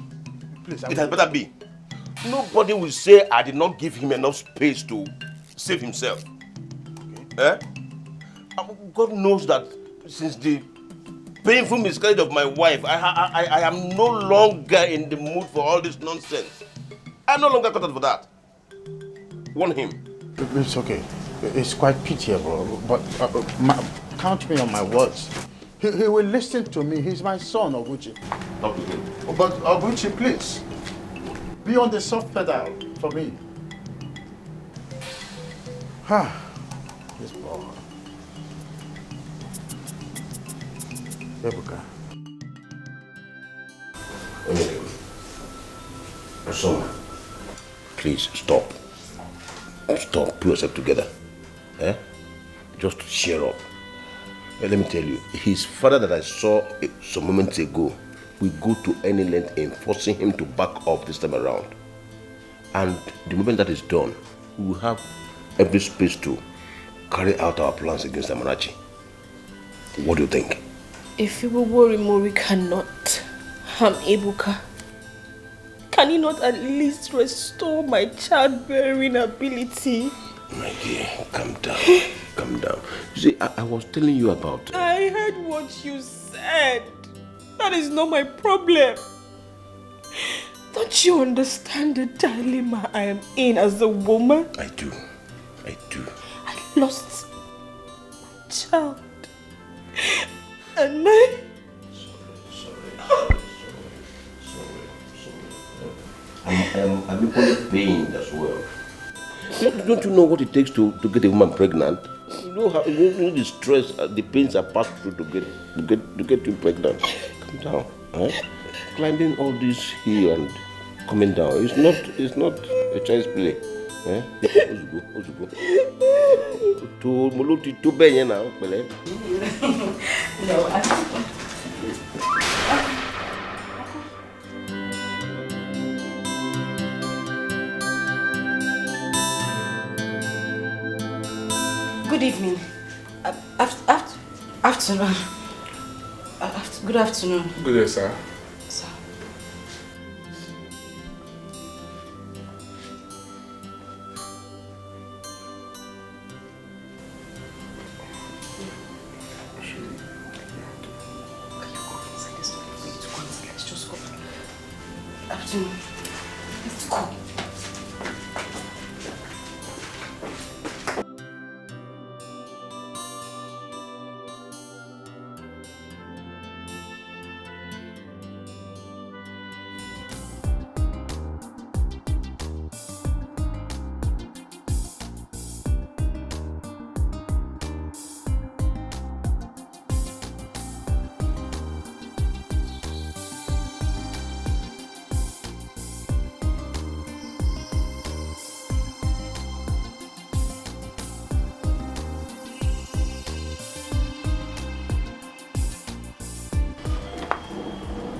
Please, it had better be. Nobody will say I did not give him enough space to save himself. Okay. God knows that since the painful miscarriage of my wife, I am no longer in the mood for all this nonsense. I'm no longer cut out for that. Warn him. It's okay. It's quite pitiable, but count me on my words. He will listen to me. He's my son, Oguchi. Talk to him. But Oguchi, please, be on the soft pedal for me. This boy. Ebuka. Osoma, please stop. Stop. Pull yourself together. Just cheer up. Let me tell you, his father that I saw some moments ago will go to any length in forcing him to back off this time around. And the moment that is done, we will have every space to carry out our plans against Amarachi. What do you think? If you will worry Mori cannot harm Ebuka, can he not at least restore my childbearing ability? My dear, calm down. Calm down. You see, I was telling you about... I heard what you said. That is not my problem. Don't you understand the dilemma I am in as a woman? I do. I do. I lost my child. And my... Sorry. I'm equally pained as well. Don't you know what it takes to get a woman pregnant? You know the stress, the pains are passed through to get you pregnant. Come down, climbing all this hill and coming down. It's not a child's play. Good evening. Afternoon. Good afternoon. Good day, sir. Sir.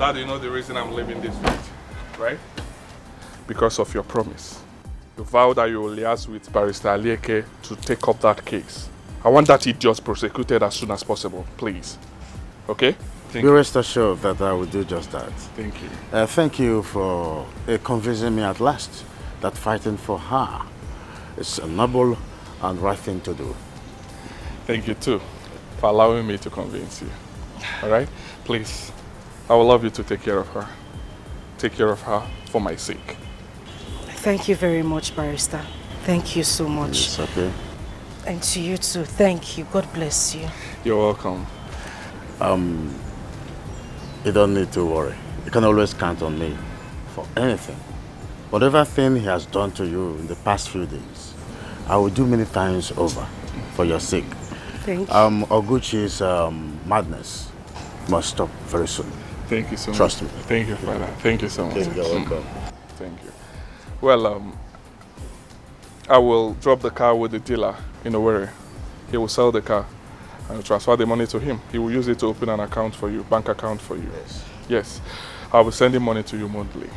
Dad, you know the reason I'm leaving this street, right? Because of your promise. You vowed that you will liaise with Barrister Dikeh to take up that case. I want that idiot prosecuted as soon as possible, please. Okay? Be rest assured that I will do just that. Thank you. Thank you for convincing me at last that fighting for her is a noble and right thing to do. Thank you too for allowing me to convince you. All right? Please, I would love you to take care of her. Take care of her for my sake. Thank you very much, Barrister. Thank you so much. It's okay. And to you too. Thank you. God bless you. You're welcome. You don't need to worry. You can always count on me for anything. Whatever thing he has done to you in the past few days, I will do many times over for your sake. Thank you. Oguchi's madness must stop very soon. Thank you so much. Trust me. Thank you for that. Thank you so much. You're welcome. Thank you. Well, I will drop the car with the dealer in Owerri. He will sell the car and transfer the money to him. He will use it to open an account for you, bank account for you. Yes. Yes. I will send him money to you monthly.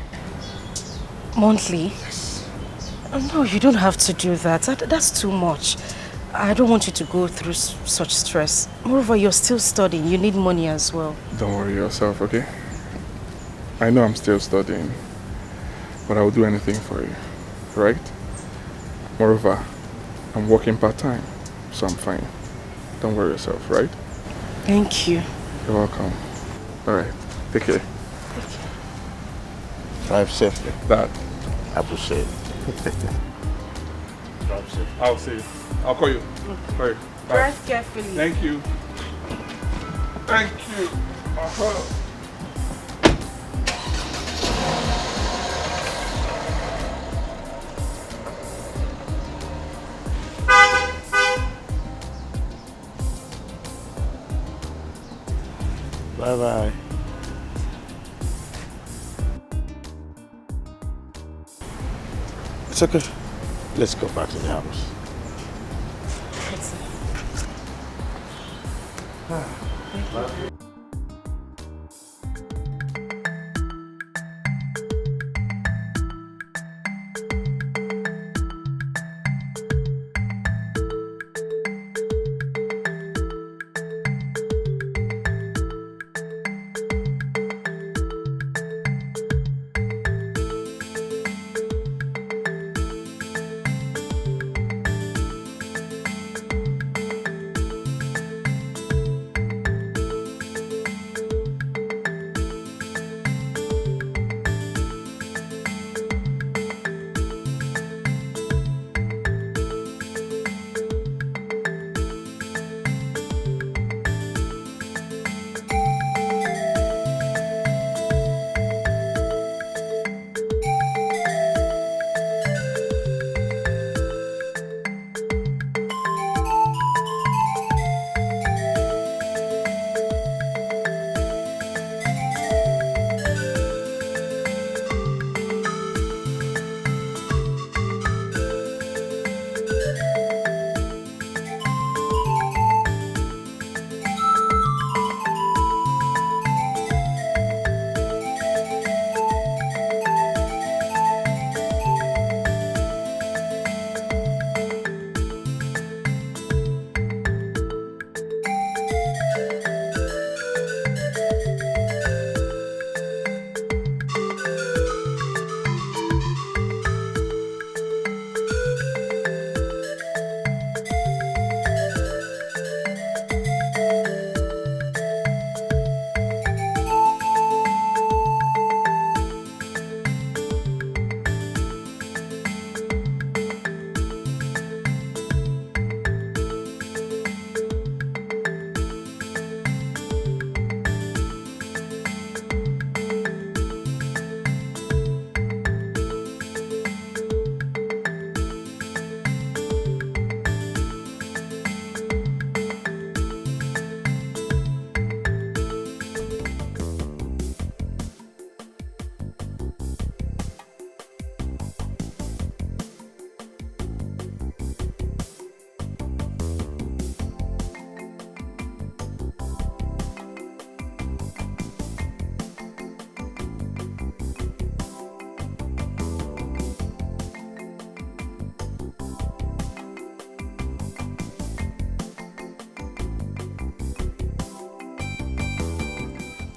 Monthly? Yes. No, you don't have to do that. That's too much. I don't want you to go through such stress. Moreover, you're still studying. You need money as well. Don't worry yourself, okay? I know I'm still studying, but I will do anything for you, right? Moreover, I'm working part-time, so I'm fine. Don't worry yourself, right? Thank you. You're welcome. All right, take care. Drive safely. That. I appreciate it. Drive safely. I'll see you. I'll call you. Call you. Bye. Drive carefully. Thank you. Thank you. Bye-bye. It's okay. Let's go back to the house.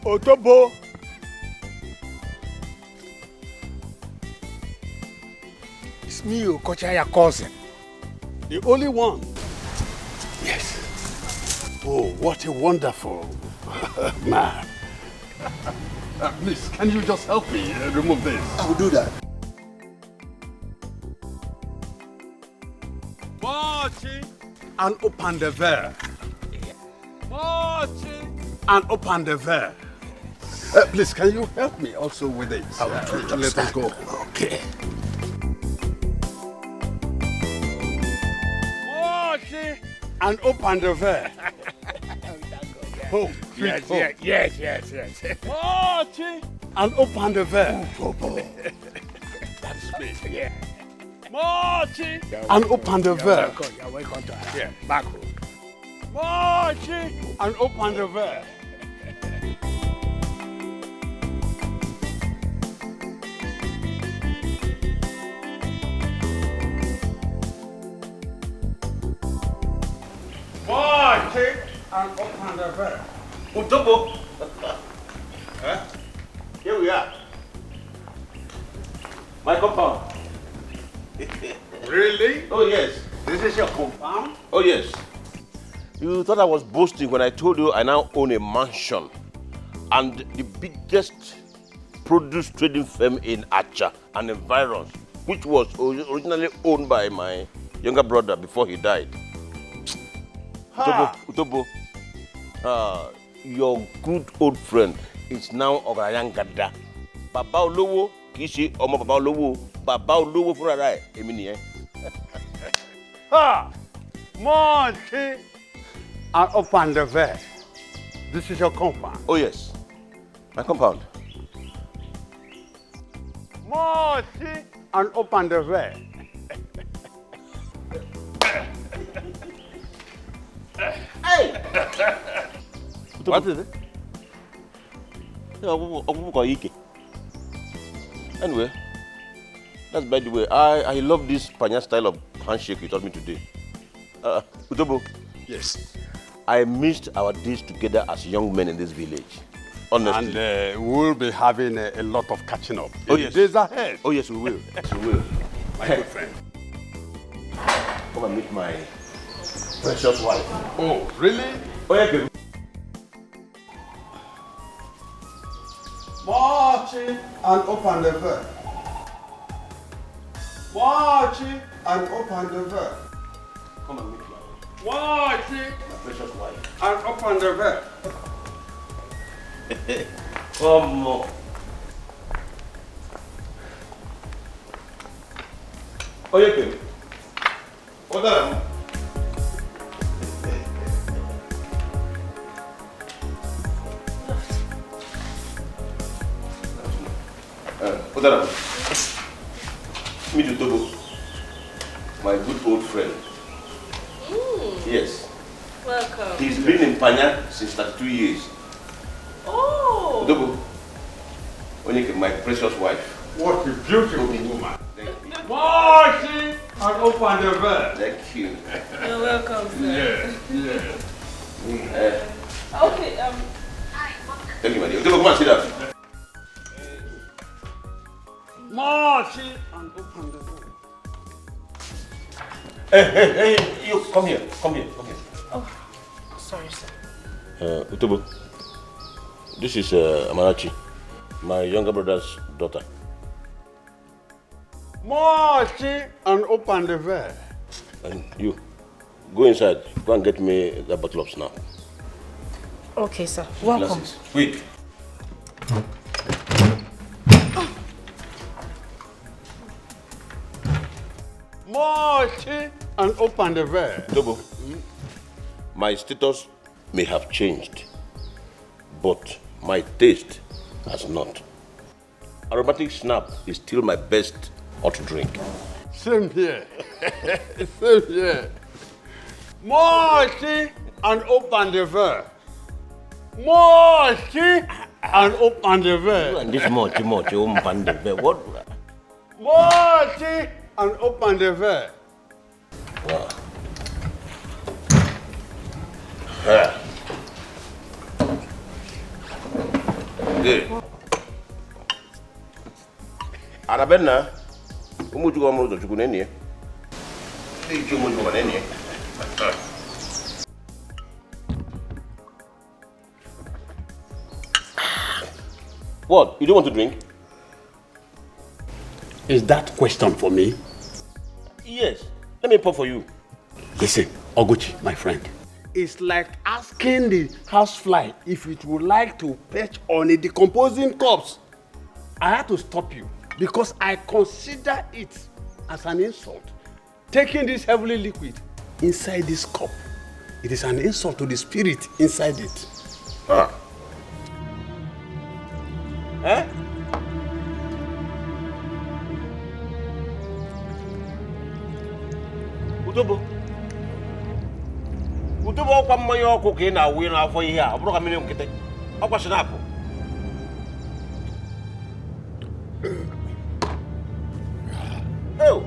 Otobo. It's me, Okocha, your cousin. The only one. Yes. Oh, what a wonderful man. Please, can you just help me remove this? I will do that. Marching and open the veil. Marching and open the veil. Please, can you help me also with it? I will let us go. Okay. Marching and open the veil. Oh, Yes. Marching and open the veil. That's me. Yeah. Marching and open the veil. You're welcome to us. Yeah, back home. Marching and open the veil. Marching and open the veil. Utobo. Huh? Here we are. My compound. Really? Oh, yes. This is your compound? Oh, yes. You thought I was boasting when I told you I now own a mansion and the biggest produce trading firm in Acha and environs, which was originally owned by my younger brother before he died. Utobo, your good old friend is now Ograyan Gada. Baba Olowo, Kishi, Omo Baba Olowo, Baba Olowo Furarai, Emini. Ha! Marching and open the veil. This is your compound? Oh, yes. My compound. Marching and open the veil. Hey! What is it? Anyway, that's by the way. I love this Panya style of handshake you taught me today. Utobo. Yes. I missed our days together as young men in this village. Honestly. And we'll be having a lot of catching up. Oh, in yes. Days ahead. Oh, yes, we will. Yes, we will. My good friend. Come and meet my precious wife. Oh, really? Oh, yeah, baby. Marching and open the veil. Marching and open the veil. Come and meet my Marching precious wife. and open the veil. Come on. Oh, yeah, baby. What are Odara, meet Utobo, my good old friend. Yes. Welcome. He's been in Panya since 32 years. Oh. Utobo, Onyeke, my precious wife. What a beautiful woman. Thank you. Marching and open the veil. Thank you. You're welcome, sir. Yes. Okay, Thank you, my dear. Utobo, come and sit down. Marching and open the veil. Hey, you come here. oh, sorry, sir. Utobo, this is Amarachi, my younger brother's daughter. Marching and open the veil. And you, go inside. Go and get me that bottle of snap. Okay, sir. Welcome. Glasses. Quick. Marching and open the veil. Utobo, my status may have changed, but my taste has not. Aromatic snap is still my best hot drink. Same here. Same here. Marching and open the veil. Marching and open the veil. And this much, open the veil. What? Marching and open the veil. Wow. Good. Arabena, umuju wa muru dojugu neni. Ei ju umuju wa neni. What? You don't want to drink? Is that question for me? Yes. Let me pour for you. Listen, Oguchi, my friend. It's like asking the housefly if it would like to perch on a decomposing corpse. I had to stop you because I consider it as an insult. Taking this heavily liquid inside this cup, it is an insult to the spirit inside it. Ah. Eh? Utobo. Utobo ọkwa mmanya ọkụ ka ị na-awụ n'afọ ihe a, ọ bụrụ ka mmiri nkịtị. Ọkwa shinapụ. Oh.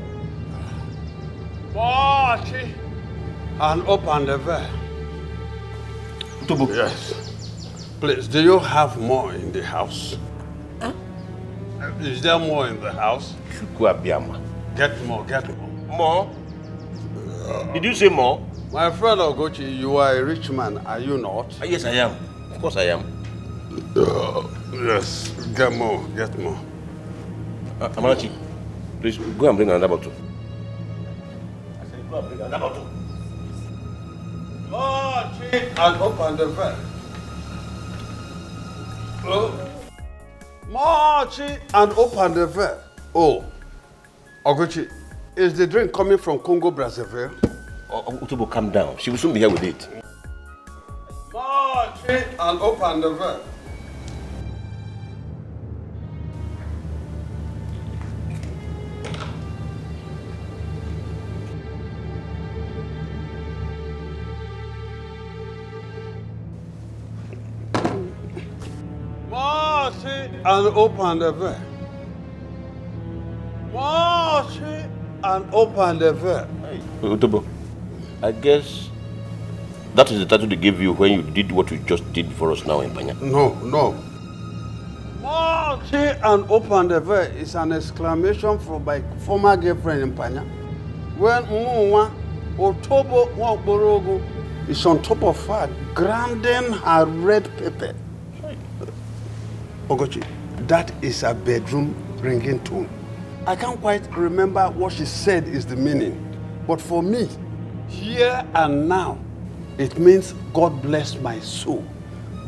Party and open the veil. Utobo. Yes. Please, do you have more in the house? Huh? Is there more in the house? Get more, get more. More? Did you say more? My friend Ogochi, you are a rich man, are you not? Yes, I am. Of course I am. Yes, get more, get more. Amarachi, please go and bring another bottle. I said go and bring another bottle. March and open the veil. March and open the veil. Oh, Oguchi, is the drink coming from Congo Brazzaville? Utobo, calm down. She will soon be here with it. March and open the veil. March and open the veil. March and open the veil. Utobo, I guess that is the title they gave you when you did what you just did for us now in Panya. No, no. March and open the veil is an exclamation from my former girlfriend in Panya. When Mwa Otobo Wakborogo is on top of her, grinding her red pepper. Ogochi, that is a bedroom ringing tone. I can't quite remember what she said is the meaning. But for me, here and now, it means God bless my soul.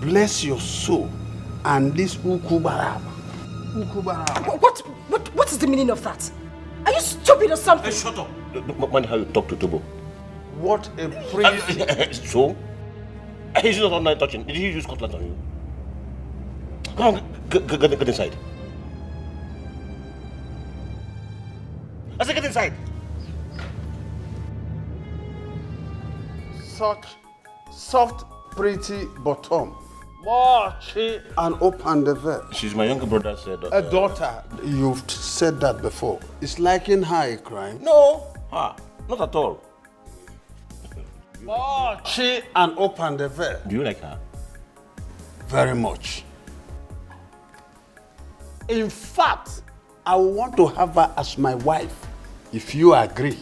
Bless your soul. And this Ukubaraba. What is the meaning of that? Are you stupid or something? Hey, shut up. Don't mind how you talk to Tobo. What a priest. So? He's not online touching. Did he use cutlass on you? Come on, get inside. I said get inside. Such soft, pretty bottom. March and open the veil. She's my younger brother's daughter. A daughter. You've said that before. Is liking her a crime? No, not at all. March and open the veil. Do you like her? Very much. In fact, I want to have her as my wife, if you agree.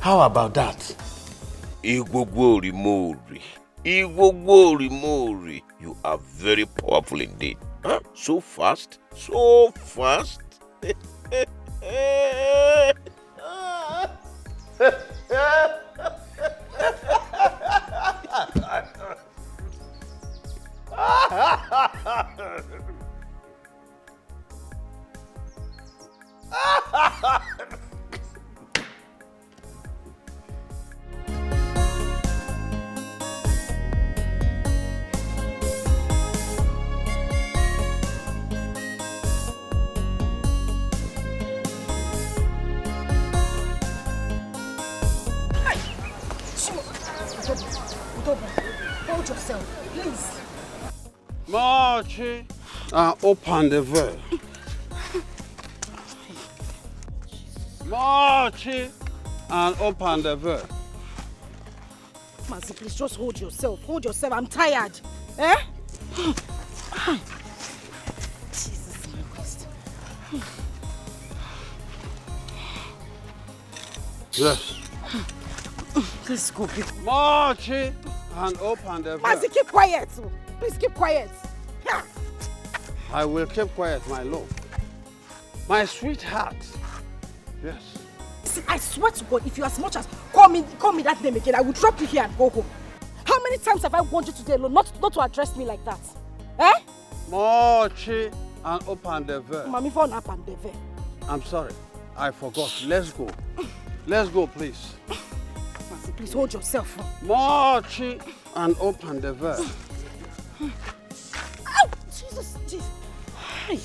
How about that? Igwogwori Mori. You are very powerful indeed. Huh? So fast. So fast. Hold yourself, please. March and open the veil. March and open the veil. Mercy, please just hold yourself. Hold yourself. I'm tired. Eh? Yes. Let's go, people. Mochi and open the door. Mazi, keep quiet. Please keep quiet. I will keep quiet, my love. My sweetheart. Yes. See, I swear to God, if you as much as call me that name again, I will drop you here and go home. How many times have I warned you today alone not to address me like that? Eh? Mochi and open the door. Mommy, phone up and the I'm sorry. I forgot. Let's go. Let's go, please. Mazi, please hold yourself. Mochi and open the door. Ow! Jesus. Hi.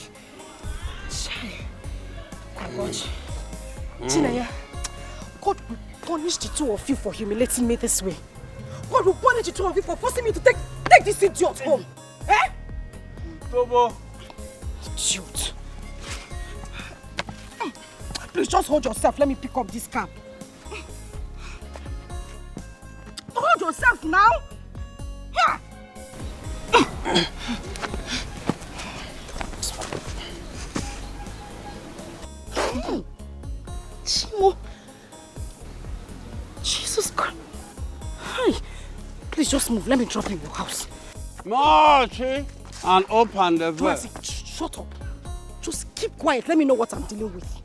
Oh God. Chinaya, God will punish the two of you for humiliating me this way. God will punish the two of you for forcing me to take this idiot home. Eh? Tobo. Idiot. Please just hold yourself. Let me pick up this cab. Hold yourself now. Yeah. Chimo. Jesus Christ. Hi. Please just move. Let me drop you in your house. Mochi and open the door. Shut up. Just keep quiet. Let me know what I'm dealing with.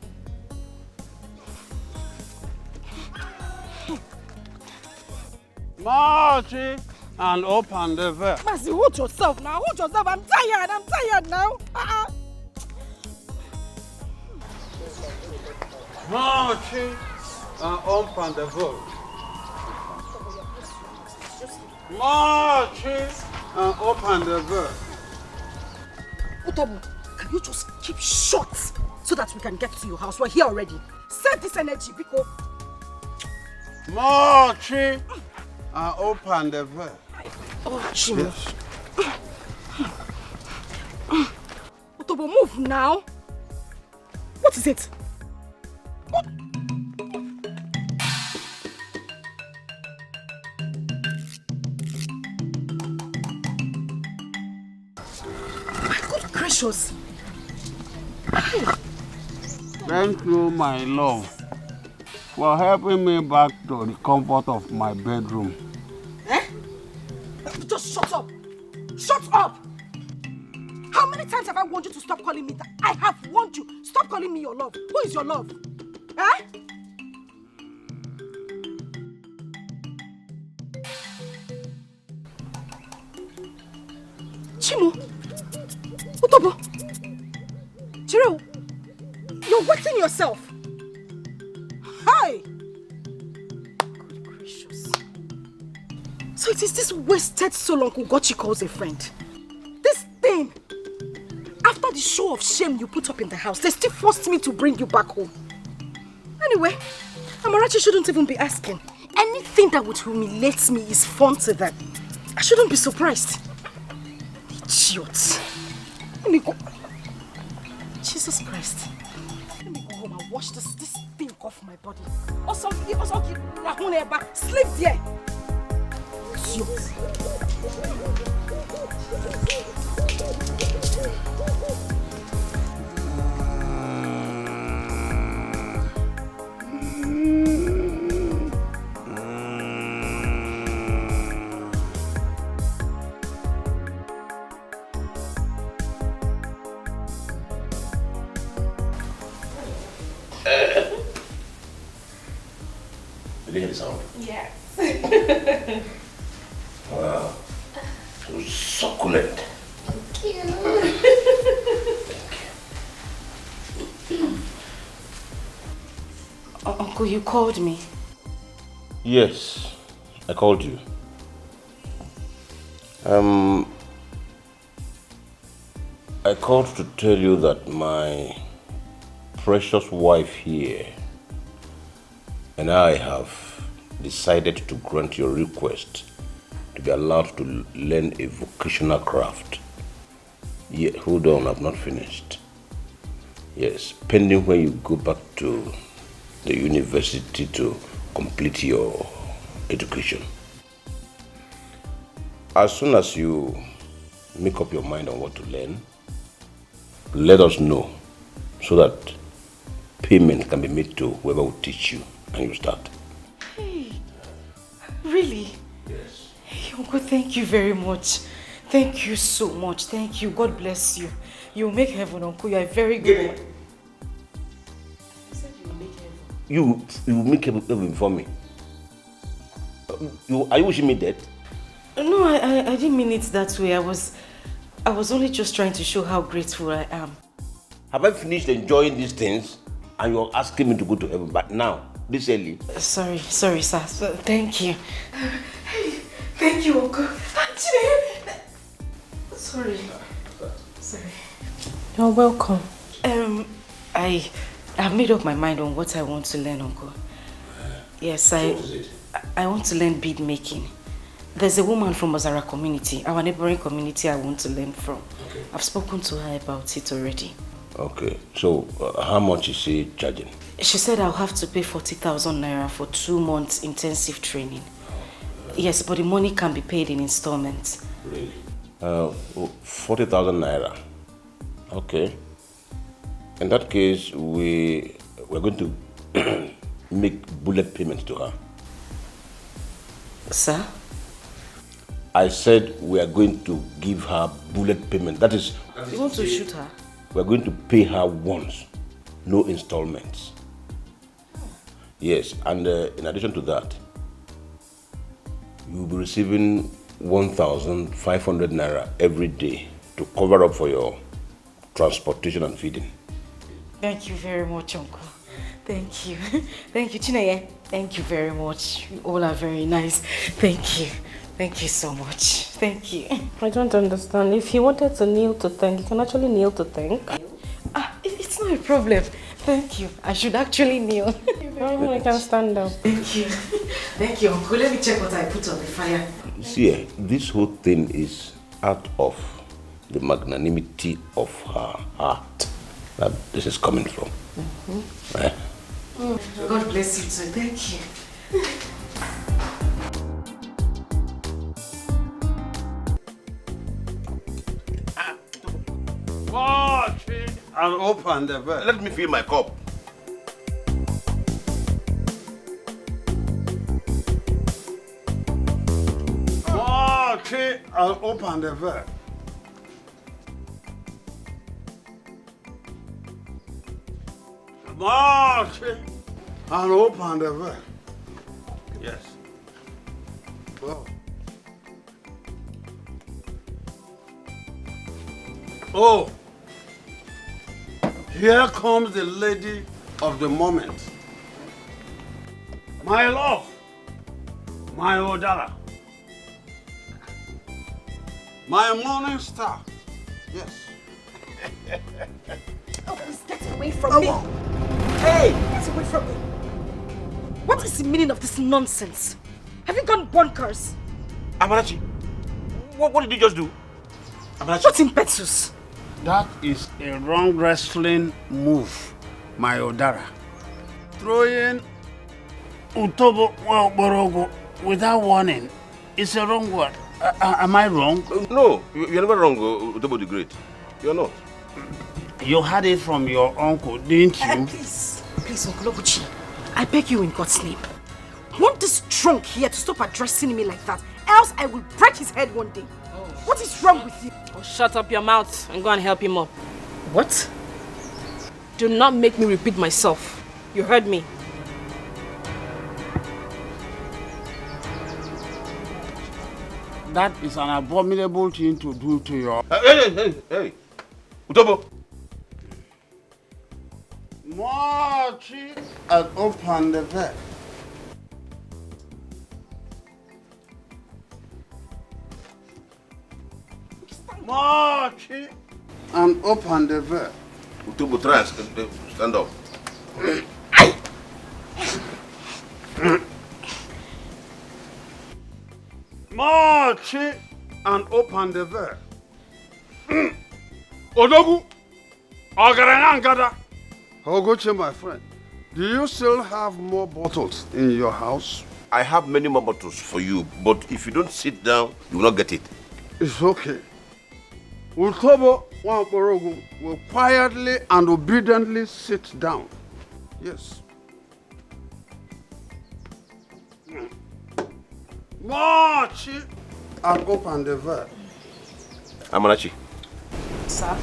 Mochi and open the door. Mazi, hold yourself now. Hold yourself. I'm tired now. Mochi and open the door. Mochi and open the door. Utobu, can you just keep short so that we can get to your house? We're here already. Save this energy, Biko. Mochi and open the door. Oh, Chimo. Yes. Utobu, move now. What is it? What? My good gracious. Thank you, my love, for helping me back to the comfort of my bedroom. Eh? Just shut up. Shut up. How many times have I warned you to stop calling me that? I have warned you. Stop calling me your love. Who is your love? Eh? Chimo. Utobo. Chiro. You're wetting yourself. Hi. Good gracious. So it is this wasted soul Uncle Gochi calls a friend. This thing. After the show of shame you put up in the house, they still forced me to bring you back home. Anyway, Amarachi shouldn't even be asking. Anything that would humiliate me is fun to them. I shouldn't be surprised. Idiot. Let me go. Jesus Christ. Let me go home and wash this thing off my body. Also, sleep there. Idiot. Did you hear the sound? Yes. Wow. So succulent. Thank you. Uncle, you called me. Yes, I called you. I called to tell you that my precious wife here and I have decided to grant your request to be allowed to learn a vocational craft. Yeah, hold on, I've not finished. Yes, pending when you go back to the university to complete your education. As soon as you make up your mind on what to learn, let us know so that payment can be made to whoever will teach you and you start. Hey, really? Yes. Hey, Uncle, thank you very much. Thank you so much. Thank you. God bless you. You'll make heaven, Uncle. You are very good. You said you will make heaven. You will make heaven for me. Are you wishing me dead? No, I didn't mean it that way. I was only just trying to show how grateful I am. Have I finished enjoying these things and you're asking me to go to heaven? But now, this early. Sorry, sir. Thank you. Hey, thank you, Uncle. Sorry. You're welcome. I have made up my mind on what I want to learn, Uncle. Yes, I want to learn bead making. There's a woman from Ozara community, our neighboring community, I want to learn from. Okay. I've spoken to her about it already. Okay, so how much is she charging? She said I'll have to pay 40,000 naira for 2 months intensive training. Yes, but the money can be paid in installments. Really? 40,000 naira. Okay. In that case, we're going to make bullet payments to her. Sir? I said we are going to give her bullet payment. That is... You want to shoot her? We are going to pay her once, no installments. Yes, and in addition to that, you will be receiving 1,500 naira every day to cover up for your transportation and feeding. Thank you very much, Uncle. Thank you. Thank you, Chineye. Thank you very much. You all are very nice. Thank you. Thank you so much. Thank you. I don't understand. If he wanted to kneel to thank, you can actually kneel to thank. It's not a problem. Thank you. I should actually kneel. I can stand up. Thank you. Thank you, Uncle. Let me check what I put on the fire. See, this whole thing is out of the magnanimity of her heart that this is coming from. Mm-hmm. Right? God bless you too. Thank you. Watch it and open the bed. Let me fill my cup. Watch it and open the bed. Watch it and open the bed. Yes. Oh. Oh. Here comes the lady of the moment. My love, my Odara, my morning star. Yes. Oh, please get away from me. Hey! Get away from me. What is the meaning of this nonsense? Have you gone bonkers? Amarachi, what did you just do? Amarachi. What's impetus? That is a wrong wrestling move, my Odara. Throwing Utobo Borogo without warning is a wrong word. Am I wrong? No, you're never wrong, Utobo the Great. You're not. You had it from your uncle, didn't you? Please, Uncle Oguchi, I beg you in God's name. Want this drunk here to stop addressing me like that, else I will break his head one day. What is wrong with you? Oh, shut up your mouth and go and help him up. What? Do not make me repeat myself. You heard me. That is an abominable thing to do to your... Hey! Utobo! Marchi and open the bed. Marchi and open the bed. Utobo, try and stand up. Marchi and open the bed. Odogu! Ogarangada! Ogoche, my friend, do you still have more bottles in your house? I have many more bottles for you, but if you don't sit down, you will not get it. It's okay. Utobo Wamporogu will quietly and obediently sit down. Yes. March and open the verb. Amarachi. Sir?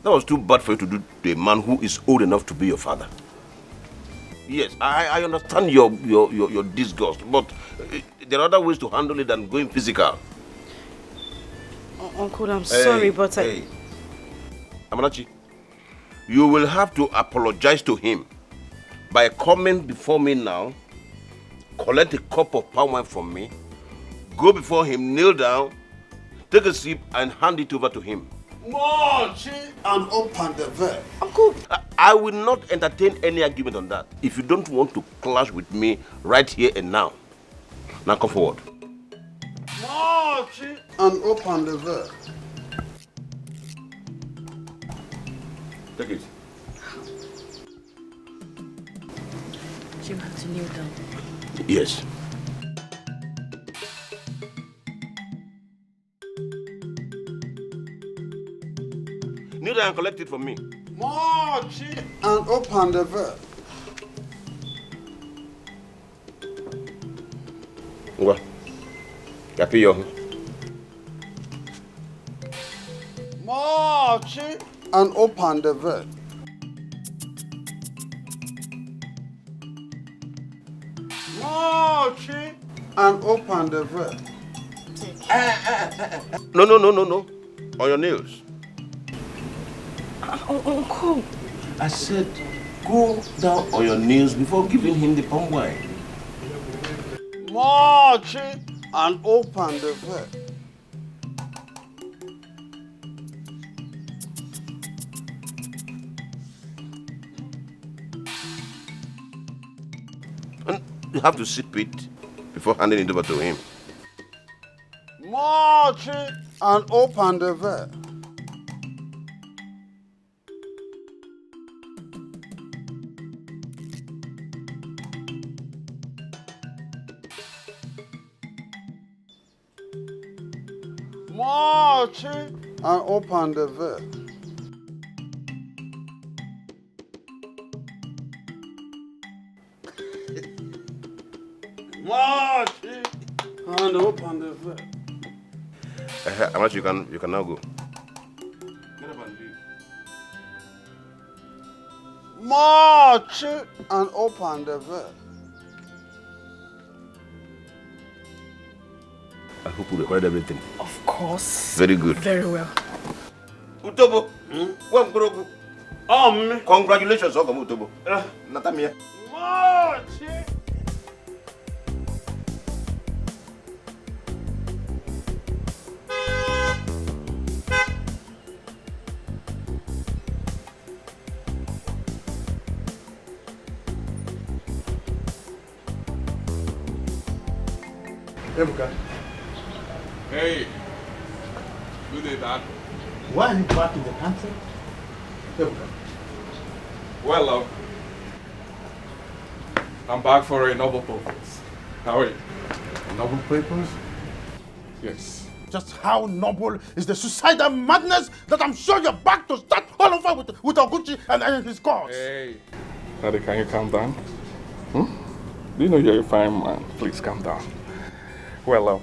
That was too bad for you to do to a man who is old enough to be your father. Yes, I understand your disgust, but there are other ways to handle it than going physical. Uncle, I'm sorry, but Hey. Amarachi, you will have to apologize to him by coming before me now, collect a cup of palm wine from me, go before him, kneel down, take a sip and hand it over to him. March and open the verb. Uncle, I will not entertain any argument on that if you don't want to clash with me right here and now. Now come forward. March and open the verb. Take it. You have to kneel down. Yes. Kneel down and collect it from me. March and open the verb. What? Happy young. March and open the verb. March and open the verb. No. On your nails. Uncle. I said, go down on your knees before giving him the palm wine. March and open the verb. And you have to sip it before handing it over to him. March and open the verb. March and open the verb. March and open the verb. How much you can now go. Get up and leave. March and open the verb. I hope you recorded everything. Of course. Very good. Very well. Utobo. Congratulations, Ogam Utobo. Natamia. March. Ebuka. Hey. Good day, Dad. Why are you back in the country? Ebuka. Well, I'm back for a novel purpose. How are you? Noble papers? Yes. Just how noble is the suicidal madness that I'm sure you're back to start all over with Oguchi and his cause? Hey. Daddy, can you calm down? Do you know you're a fine man? Please calm down. Well,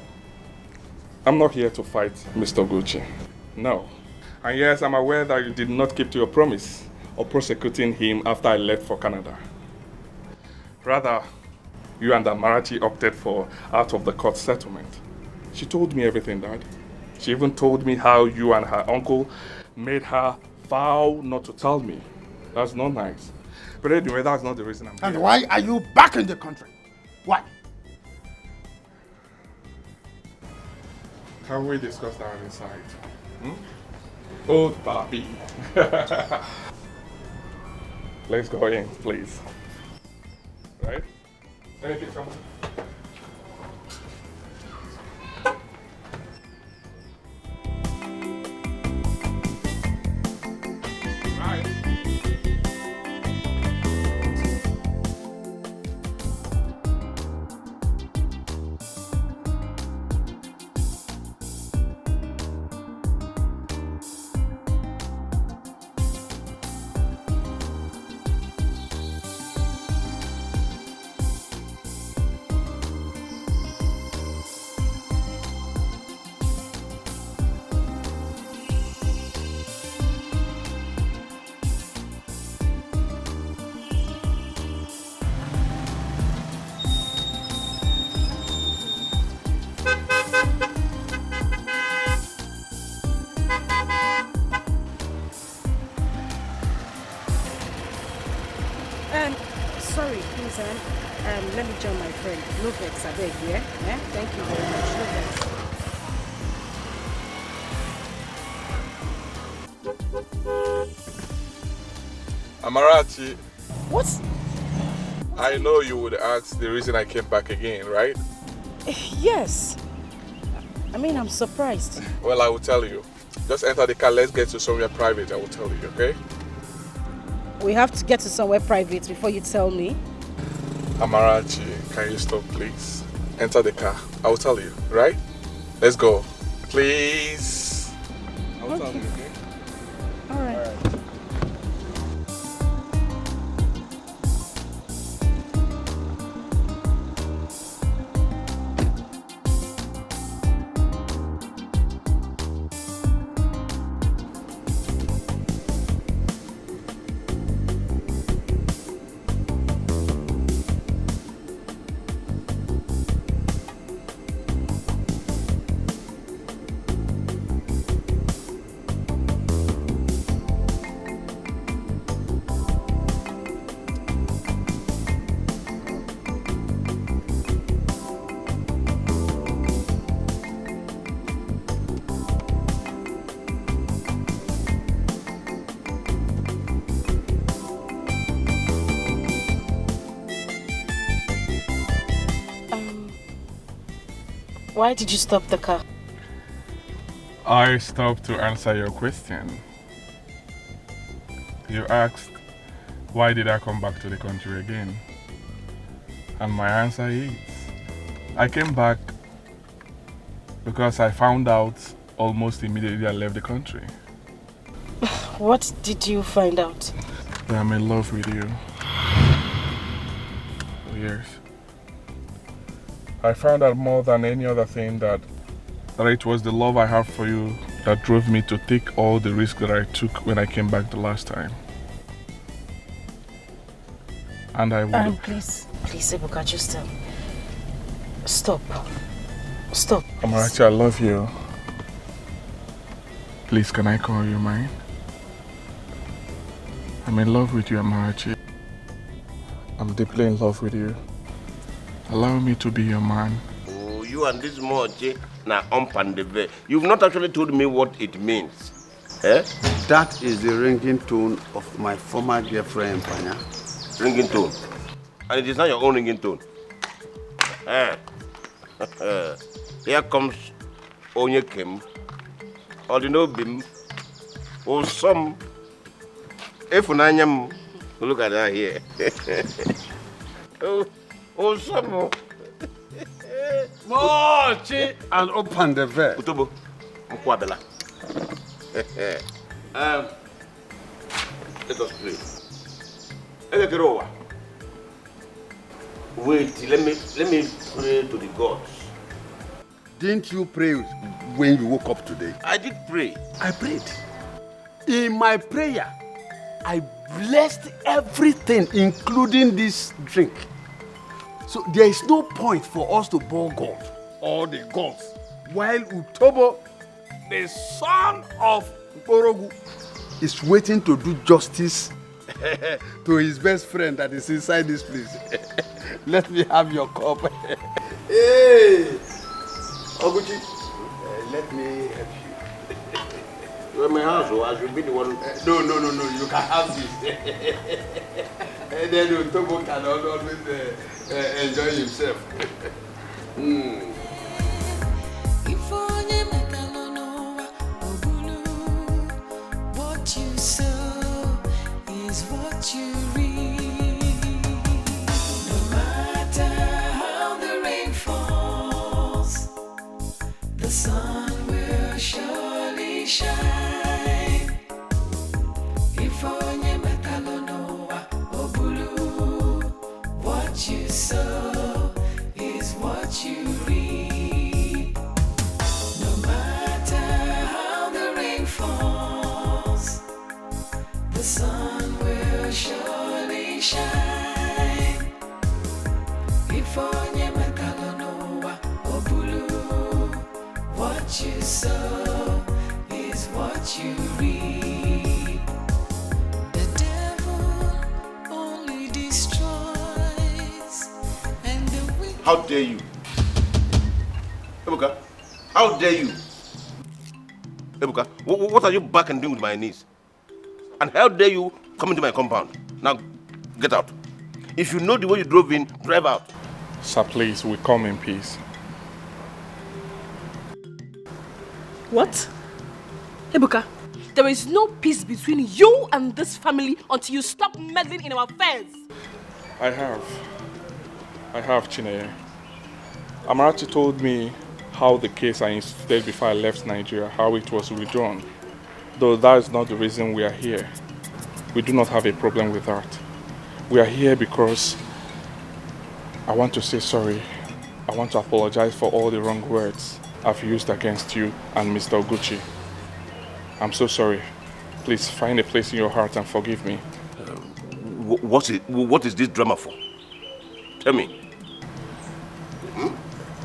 I'm not here to fight Mr. Gucci. No. And yes, I'm aware that you did not keep to your promise of prosecuting him after I left for Canada. Rather, you and Amarachi opted for out-of-the-court settlement. She told me everything, Dad. She even told me how you and her uncle made her vow not to tell me. That's not nice. But anyway, that's not the reason I'm here. And why are you back in the country? Why? Can we discuss that inside? Old papi. Let's go in, please. Right? Anything come on? Let me join my friend. No vex, I beg, yeah? Thank you very much. No vex. Amarachi. What? I know you would ask the reason I came back again, right? Yes. I mean, I'm surprised. Well, I will tell you. Just enter the car, let's get to somewhere private, I will tell you, okay? We have to get to somewhere private before you tell me. Amarachi, can you stop, please? Enter the car, I will tell you, right? Let's go. Please. I will tell you, okay? All right. Why did you stop the car? I stopped to answer your question. You asked, why did I come back to the country again? And my answer is, I came back because I found out almost immediately I left the country. What did you find out? That I'm in love with you. Yes. I found out more than any other thing that it was the love I have for you that drove me to take all the risks that I took when I came back the last time. And I would... Please, Ebuka, just stop. Stop. Amarachi, I love you. Please, can I call you mine? I'm in love with you, Amarachi. I'm deeply in love with you. Allow me to be your man. Oh, you and this Moche na umpandeve. You've not actually told me what it means. Eh? That is the ringing tone of my former girlfriend, Panya. Ringing tone? And it is not your own ringing tone? Eh? Here comes Onyekem, Odinobim, or some. Efunanyam, look at that here. Oh, some. Mochi and open the ver. Utobo, Mkwabela. Let us pray. Wait, let me pray to the gods. Didn't you pray when you woke up today? I did pray. I prayed. In my prayer, I blessed everything, including this drink. So there is no point for us to bow God or the gods, while Utobo, the son of Orogu, is waiting to do justice to his best friend that is inside this place. Let me have your cup. Hey, Oguchi, let me help you. You're in my house, so I should be the one. No, you can have this. And then Utobo can always enjoy himself. What you sow is what you reap. No matter how the rain falls, the sun will surely shine. If onye metalonoa obulu, what you sow is what you reap. No matter how the rain falls, the sun will surely shine. If onye metalonoa obulu, what you sow is what you reap. The devil only destroys How dare you? Ebuka, how dare you? Ebuka, what are you back and doing with my niece? And how dare you come into my compound? Now, get out. If you know the way you drove in, drive out. Sir, please, we come in peace. What? Ebuka, there is no peace between you and this family until you stop meddling in our affairs. I have, Chineye. Amarachi told me how the case I instituted before I left Nigeria, how it was withdrawn. Though that is not the reason we are here. We do not have a problem with that. We are here because I want to say sorry. I want to apologize for all the wrong words I've used against you and Mr. Oguchi. I'm so sorry. Please find a place in your heart and forgive me. What is this drama for? Tell me.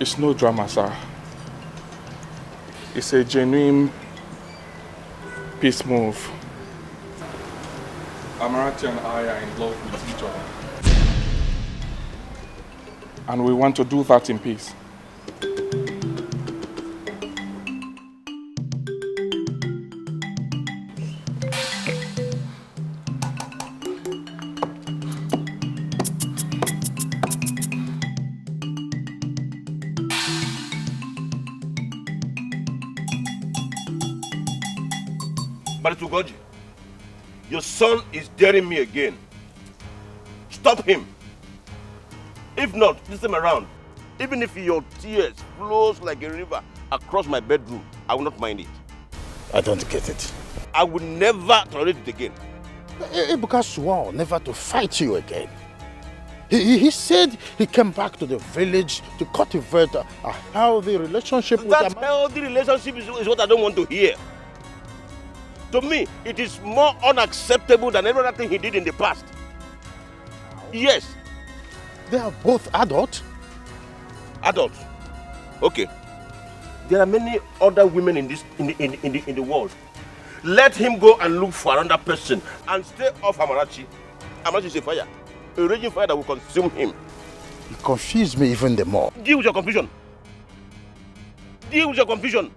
It's no drama, sir. It's a genuine peace move. Amarachi and I are in love with each other. And we want to do that in peace. Baritugoji, your son is daring me again. Stop him. If not, this time around, even if your tears flows like a river across my bedroom, I will not mind it. I don't get it. I will never tolerate it again. Ebuka swore never to fight you again. He said he came back to the village to cultivate a healthy relationship with That healthy relationship is what I don't want to hear. To me, it is more unacceptable than every other thing he did in the past. Yes. They are both adults. Adults. Okay. There are many other women in the world. Let him go and look for another person and stay off Amarachi. Amarachi is a fire. A raging fire that will consume him. You confuse me even the more. Deal with your confusion. Deal with your confusion.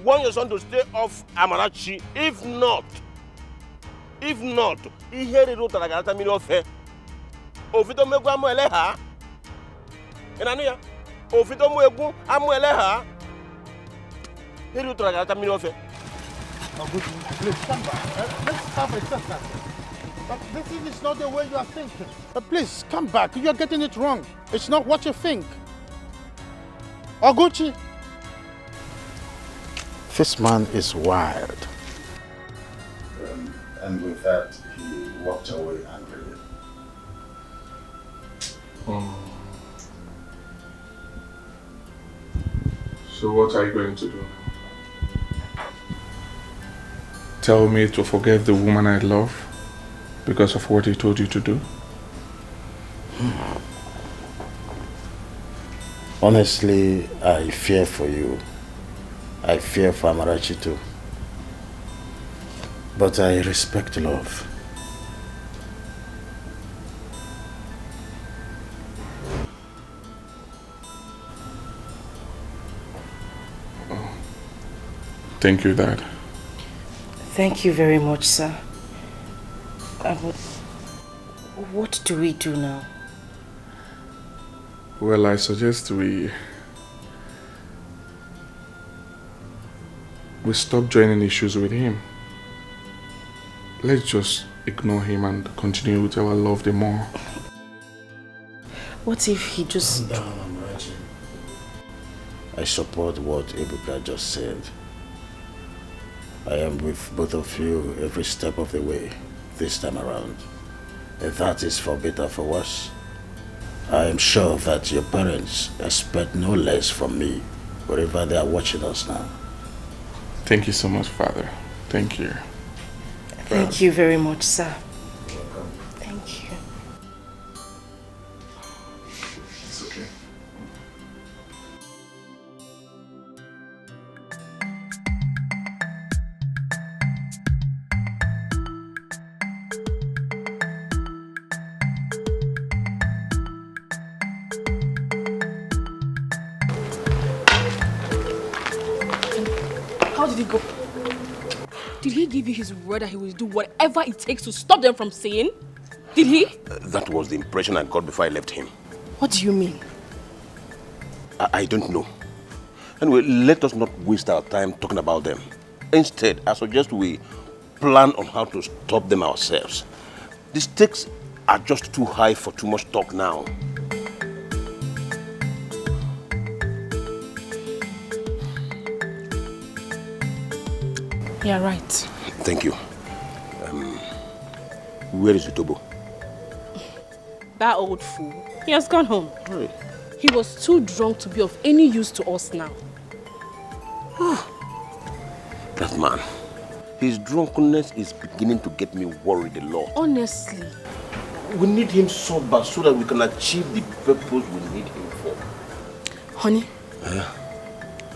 Want your son to stay off Amarachi. If not, he heard it like another million of her. Ofito megu amu eleha. Enania. Ofito megu amu eleha. Heard it like another million of her. Please come back. Let's have a discussion. But this is not the way you are thinking. Please come back. You are getting it wrong. It's not what you think. Oguchi. This man is wild. And with that, he walked away angrily. So what are you going to do now? Tell me to forget the woman I love because of what he told you to do? Honestly, I fear for you. I fear for Amarachi too. But I respect love. Thank you, Dad. Thank you very much, sir. What do we do now? Well, I suggest we stop joining issues with him. Let's just ignore him and continue with our love the more. What if he just... I support what Ebuka just said. I am with both of you every step of the way this time around. If that is for better or for worse, I am sure that your parents expect no less from me wherever they are watching us now. Thank you so much, Father. Thank you. Thank you very much, sir. Thank you. It's okay. How did he go? Did he give you his word that he will do whatever it takes to stop them from saying? Did he? That was the impression I got before I left him. What do you mean? I don't know. Anyway, let us not waste our time talking about them. Instead, I suggest we plan on how to stop them ourselves. The stakes are just too high for too much talk now. You're right. Thank you. Where is Utobo? That old fool. He has gone home. Hey. He was too drunk to be of any use to us now. That man. His drunkenness is beginning to get me worried a lot. Honestly. We need him sober so that we can achieve the purpose we need him for. Honey,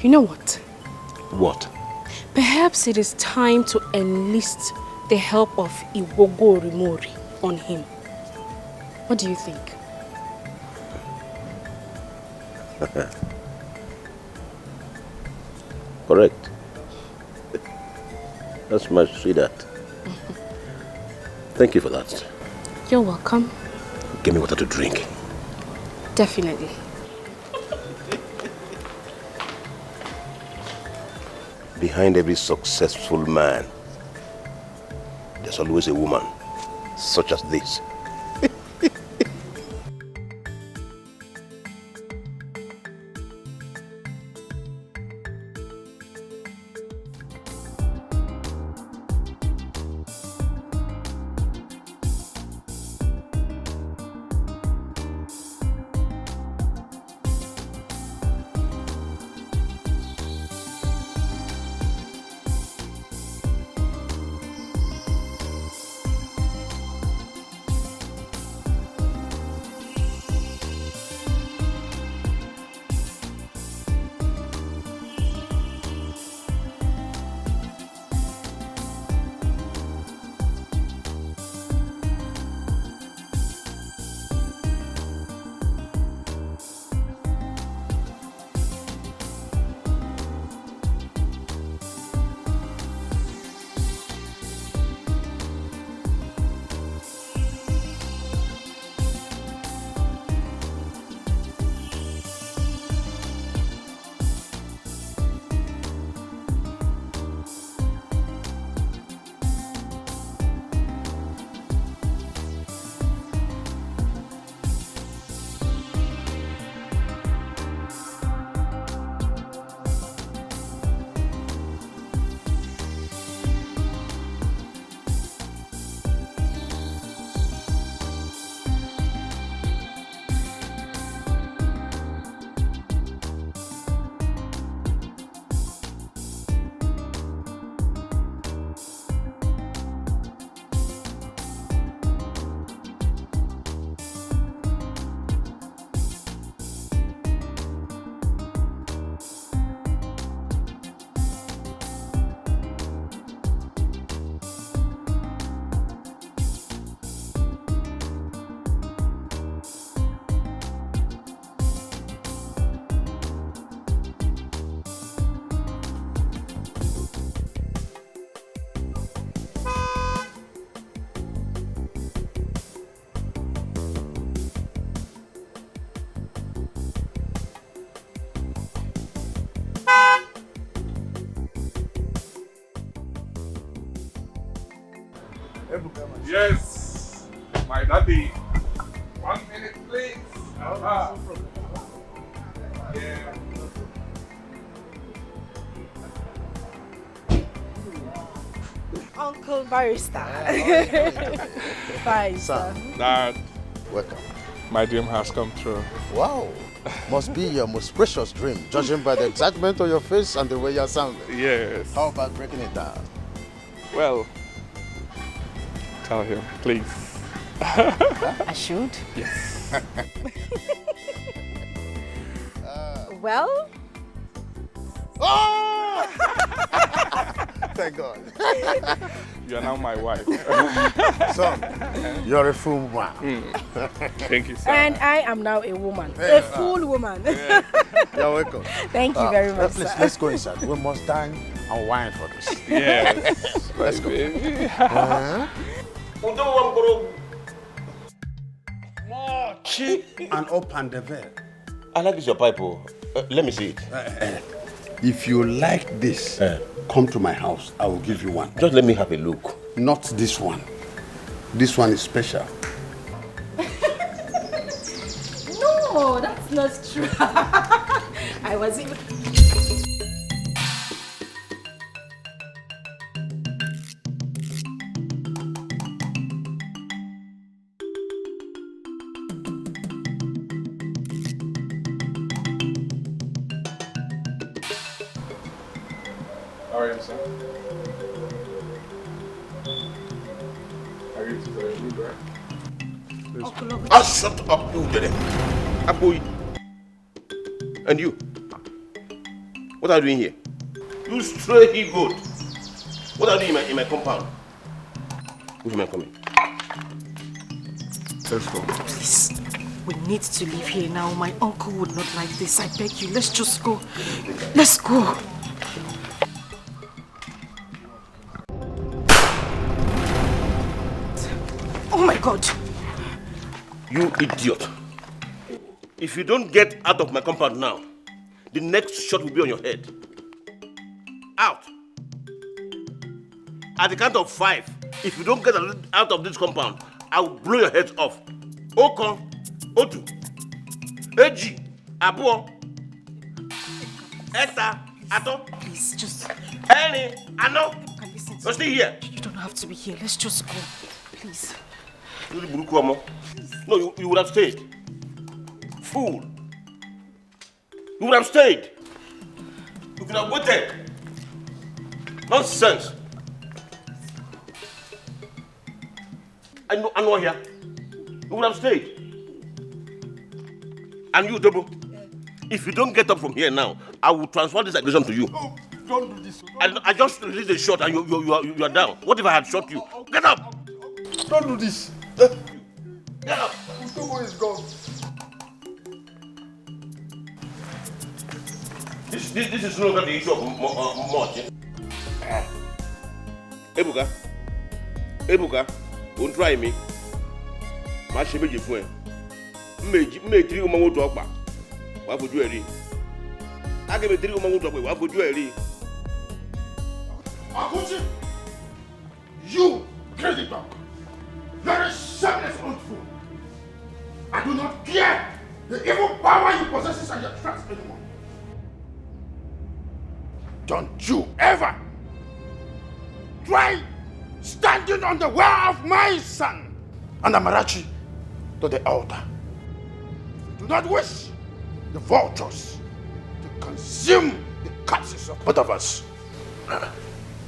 you know what? What? Perhaps it is time to enlist the help of Iwogo Rimori on him. What do you think? Correct. That's my sweetheart. Thank you for that. You're welcome. Give me water to drink. Definitely. Behind every successful man, there's always a woman such as this. Yes, my daddy. 1 minute, please. Yeah. Uncle Barrister. Bye, sir. Dad. Welcome. My dream has come true. Wow. Must be your most precious dream, judging by the excitement on your face and the way you're sounding. Yes. How about breaking it down? Well, tell him, please. I should? Yes. Well? Oh! thank God. You are now my wife. Son, you're a fool man. Thank you, sir. And I am now a woman. Yeah. A full woman. You're welcome. Thank you very much, Please, sir. let's go inside. We must dine and wine for this. Yes. Let's go. More cheap and open the veil. I like this your pipe. Let me see it. If you like this, come to my house. I will give you one. Just let me have a look. Not this one. This one is special. No, that's not true. I was even... How are you, sir? Are you to the room, right? Ah, shut up, you did it. Aboy. And you? What are you doing here? You stray he goat. What are you doing in my compound? Which man coming? Let's go. Please, we need to leave here now. My uncle would not like this. I beg you, let's just go. Let's go. Oh my God. You idiot. If you don't get out of my compound now, the next shot will be on your head. Out. At the count of 5, if you don't get out of this compound, I will blow your heads off. Okon, Otu, Eji, Abuo, Eta, Ato. Please, just... Eni, Ano. You're still here. You don't have to be here. Let's just go. Please. No, you would have stayed. Fool. You would have stayed. You could have waited. Nonsense. I know here. You would have stayed. And you, Double, if you don't get up from here now, I will transfer this aggression to you. Oh, don't do this. I just released a shot and you are down. What if I had shot you? Get up! Don't do this. Get up! Utobo is gone. This is no longer the issue of much. Ebuka, don't try me. My shame is for me 3 women to Okpa. What would you ready? I give 3 women to Okpa. What would you ready? Akuchi, you crazy dog. Very shameless old fool. I do not care the evil power you possess and your trust anymore. Don't you ever try standing on the way of my son and Amarachi to the altar. If you do not wish the vultures to consume the corpses of both of us,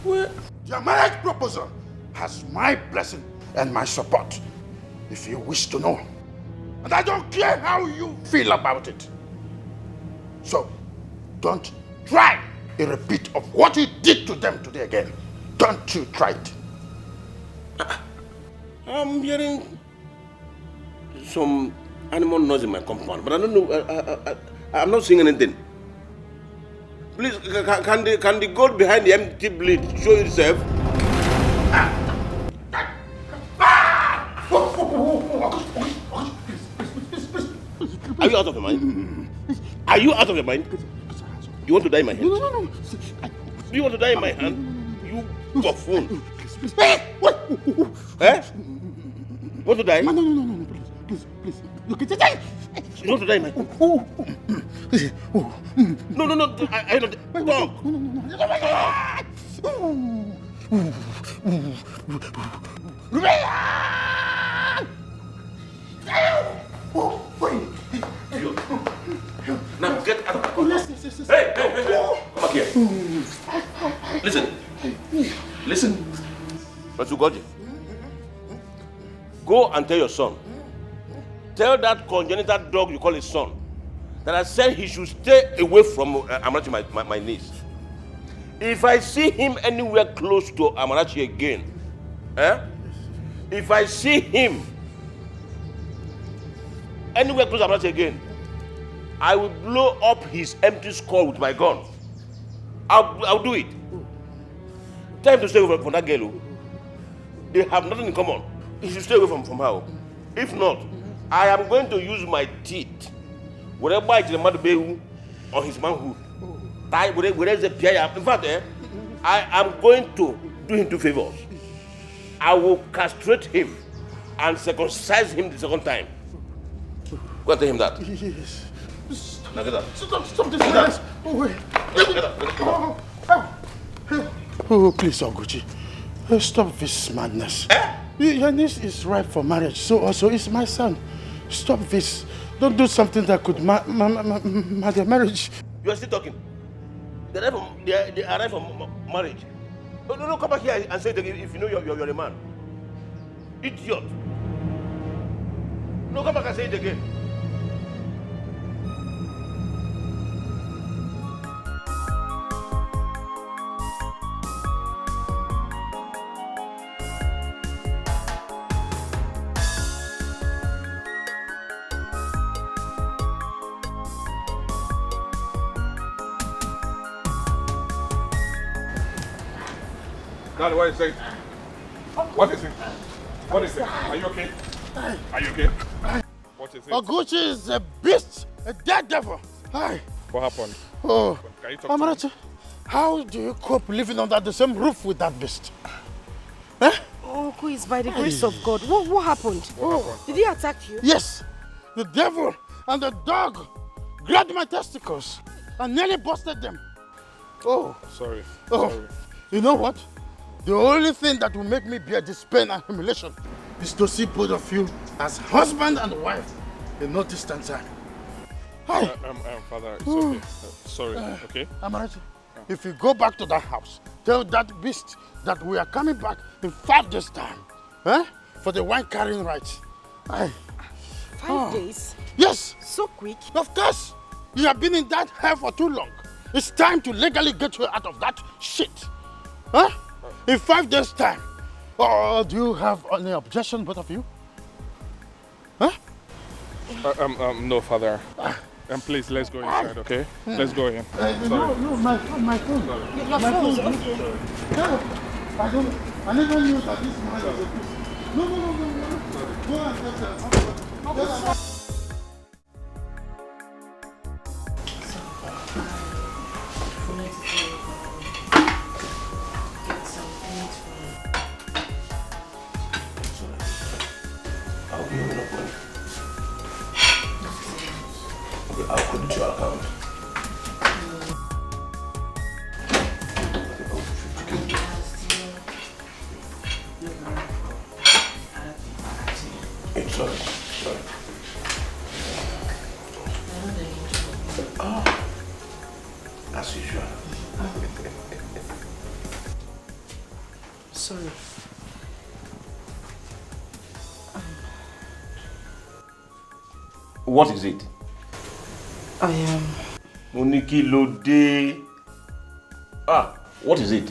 your marriage proposal has my blessing and my support, if you wish to know. And I don't care how you feel about it. So, don't try a repeat of what you did to them today again. Don't you try it. I'm hearing some animal noise in my compound, but I don't know. I'm not seeing anything. Please, can the goat behind the empty bleed show itself? Are you out of your mind? Are you out of your mind? You want to die in my hand? No. Do you want to die in my hand? You buffoon. Eh? You want to die? No, please. You can die. You want to die in my hand? No. I don't. Stop. Now get out of the corner. Hey, come back here. Listen. Masugoji, go and tell your son. Tell that congenital dog you call his son that I said he should stay away from Amarachi, my niece. If I see him anywhere close to Amarachi again, if I see him anywhere close to Amarachi again, I will blow up his empty skull with my gun. I'll do it. Tell him to stay away from that girl. They have nothing in common. He should stay away from her. If not, I am going to use my teeth. Whatever I tell him on his manhood. In fact, I am going to do him 2 favors. I will castrate him and circumcise him the second time. Go and tell him that. Yes. Now get up. Stop this, guys. Oh, wait. Oh, please, Oguchi. Stop this madness. Your niece is ripe for marriage, so also is my son. Stop this. Don't do something that could mar their marriage. You are still talking. They arrive from marriage. No, come back here and say it again if you know you're a man. Idiot. No, come back and say it again. Daddy, what is it? What is it? What is it? Are you okay? Are you okay? What is it? Oguchi is a beast, a dead devil. Hi. What happened? Oh, Can you talk Amarachi, how do you cope living under the same roof with that beast? Uncle, it's by the grace of God. What happened? Did he attack you? Yes. The devil and the dog grabbed my testicles and nearly busted them. Oh. Sorry. Oh. Sorry. You know what? The only thing that will make me bear this pain and humiliation is to see both of you as husband and wife in no distant time. Hi. Father, it's okay. Sorry, okay? Amarachi, if you go back to that house, tell that beast that we are coming back in 5 days' time. For the wine carrying rights. 5 days? Yes. So quick? Of course. You have been in that hell for too long. It's time to legally get you out of that shit. In 5 days' time. Do you have any objection, both of you? No, Father. Please, let's go inside, okay? Let's go in. No, my phone. My phone. No, I never knew that this man was a beast. No. Go and get them. I'll put it to your account. It's sorry. As usual. Sorry. What is it? I am... Moniki Lode. What is it?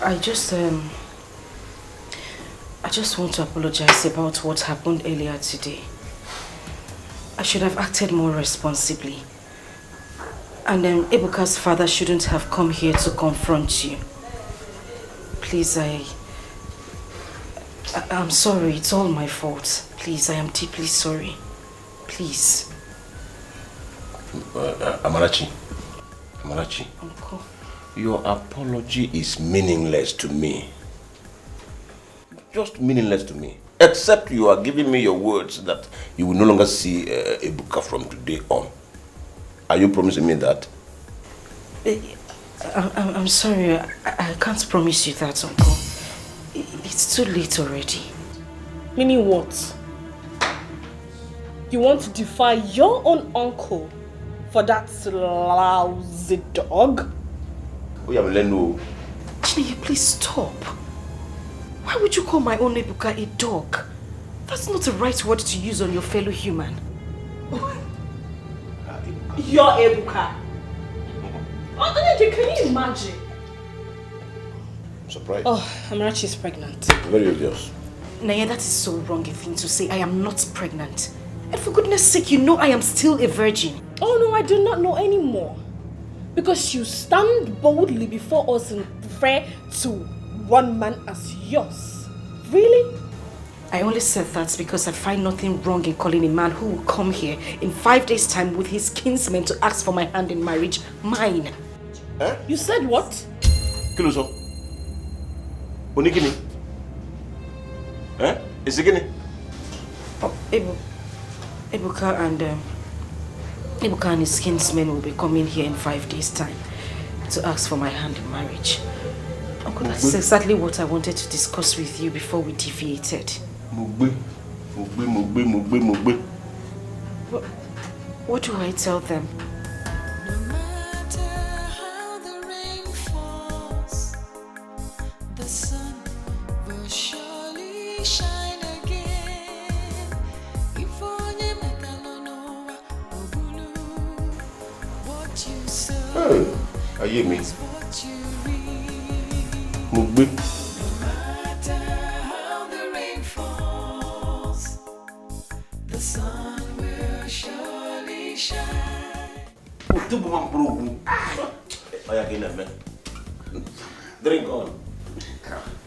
I just want to apologize about what happened earlier today. I should have acted more responsibly. And Ebuka's father shouldn't have come here to confront you. Please, I'm sorry. It's all my fault. Please, I am deeply sorry. Please. Amarachi. Uncle. Your apology is meaningless to me. Just meaningless to me. Except you are giving me your words that you will no longer see Ebuka from today on. Are you promising me that? I'm sorry. I can't promise you that, Uncle. It's too late already. Meaning what? You want to defy your own uncle for that lousy dog? Oh, yeah, Meleno. Chini, please stop. Why would you call my own Ebuka a dog? That's not the right word to use on your fellow human. Your Ebuka. Dikeh, can you imagine? Surprise. Oh, Amarachi's pregnant. Very obvious. Naya, that is so wrong a thing to say. I am not pregnant. And for goodness sake, you know I am still a virgin. Oh no, I do not know anymore. Because you stand boldly before us and prefer to one man as yours. Really? I only said that because I find nothing wrong in calling a man who will come here in 5 days' time with his kinsmen to ask for my hand in marriage mine. Eh? You said what? Kiluso. Onikini. Eh? Is it gini? Ebuka and his kinsmen will be coming here in 5 days' time to ask for my hand in marriage. Uncle, that's exactly what I wanted to discuss with you before we deviated. Mugbe. What do I tell them? The sun will surely shine again. If only Metalanoa Obulu, what you sow, Hey, are you me? what you reap. Mugbe. No matter how the rain falls, the sun will surely shine. Drink on.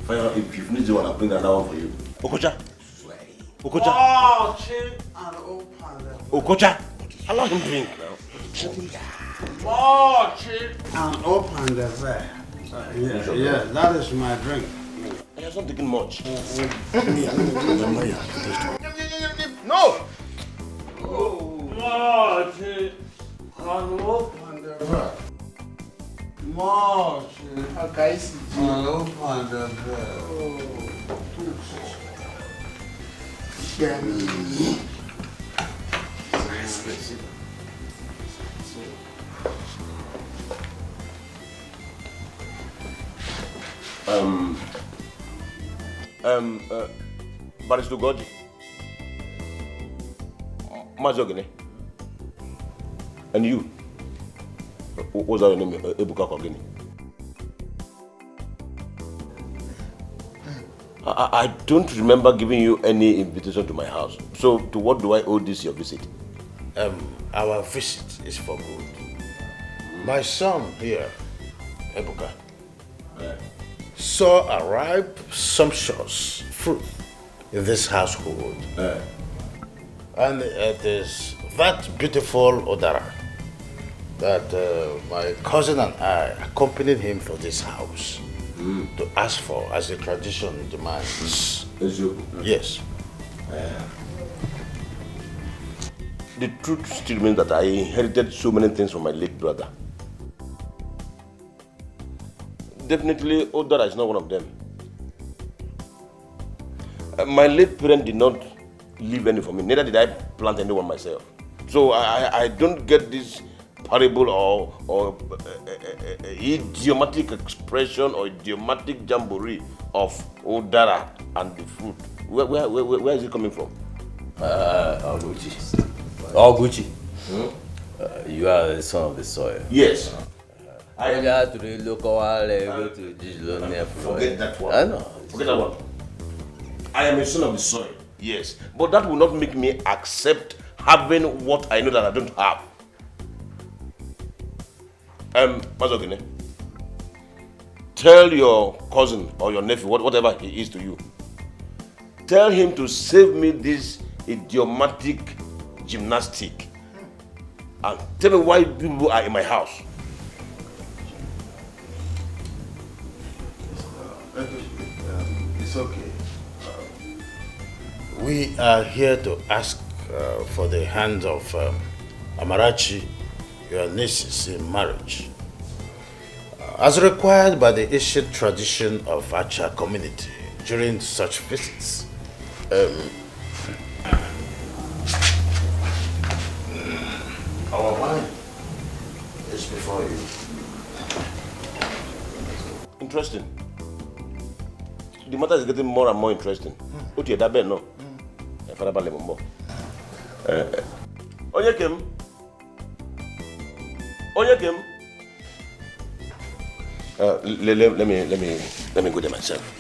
If you need one, I'll bring another one for you. Okocha. Okocha. Oh, chill and open. Okocha. Allow him drink now. Oh, chill and open the bear. Yeah, that is my drink. I have not taken much. No! More chill and open the bear. More chill and open the bear. Barrister Goji. Mazogene. And you? What's your name? Ebuka Kogini. I don't remember giving you any invitation to my house. So, to what do I owe this your visit? Our visit is for good. My son here, Ebuka, saw a ripe, sumptuous fruit in this household. And it is that beautiful Odara that my cousin and I accompanied him for this house to ask for as the tradition demands. Yes. The truth still remains that I inherited so many things from my late brother. Definitely, Odara is not one of them. My late parent did not leave any for me, neither did I plant anyone myself. So I don't get this parable or idiomatic expression or idiomatic jamboree of Odara and the fruit. Where is it coming from? Oguchi. You are the son of the soil. Yes. I got to the local go to digital. Forget that one. I know. Forget that one. I am a son of the soil, yes. But that will not make me accept having what I know that I don't have. Mazogene, tell your cousin or your nephew, whatever he is to you, tell him to save me this idiomatic gymnastic and tell me why people are in my house. It's okay. We are here to ask for the hand of Amarachi, your nieces, in marriage. As required by the ancient tradition of Acha community during such visits. Our wine is before you. Interesting. The matter is getting more and more interesting. What you that no? Let me go there myself.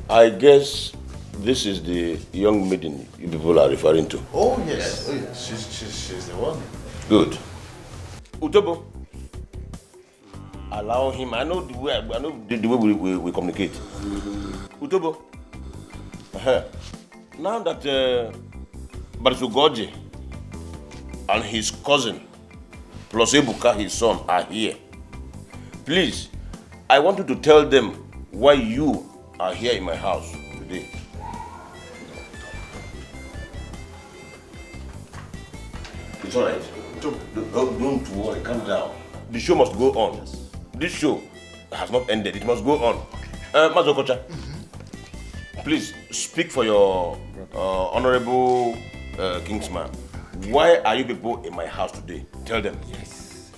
I guess this is the young maiden you people are referring to. Oh yes, oh, yes. She's the one. Good. Utobo, allow him. I know the way we communicate. Utobo, now that Barisugoji and his cousin plus Ebuka, his son, are here, please, I want you to tell them why you are here in my house today. It's all right. Don't worry, calm down. The show must go on. Yes. This show has not ended. It must go on. Mazokocha, please speak for your honorable kingsman. Why are you people in my house today? Tell them. Yes.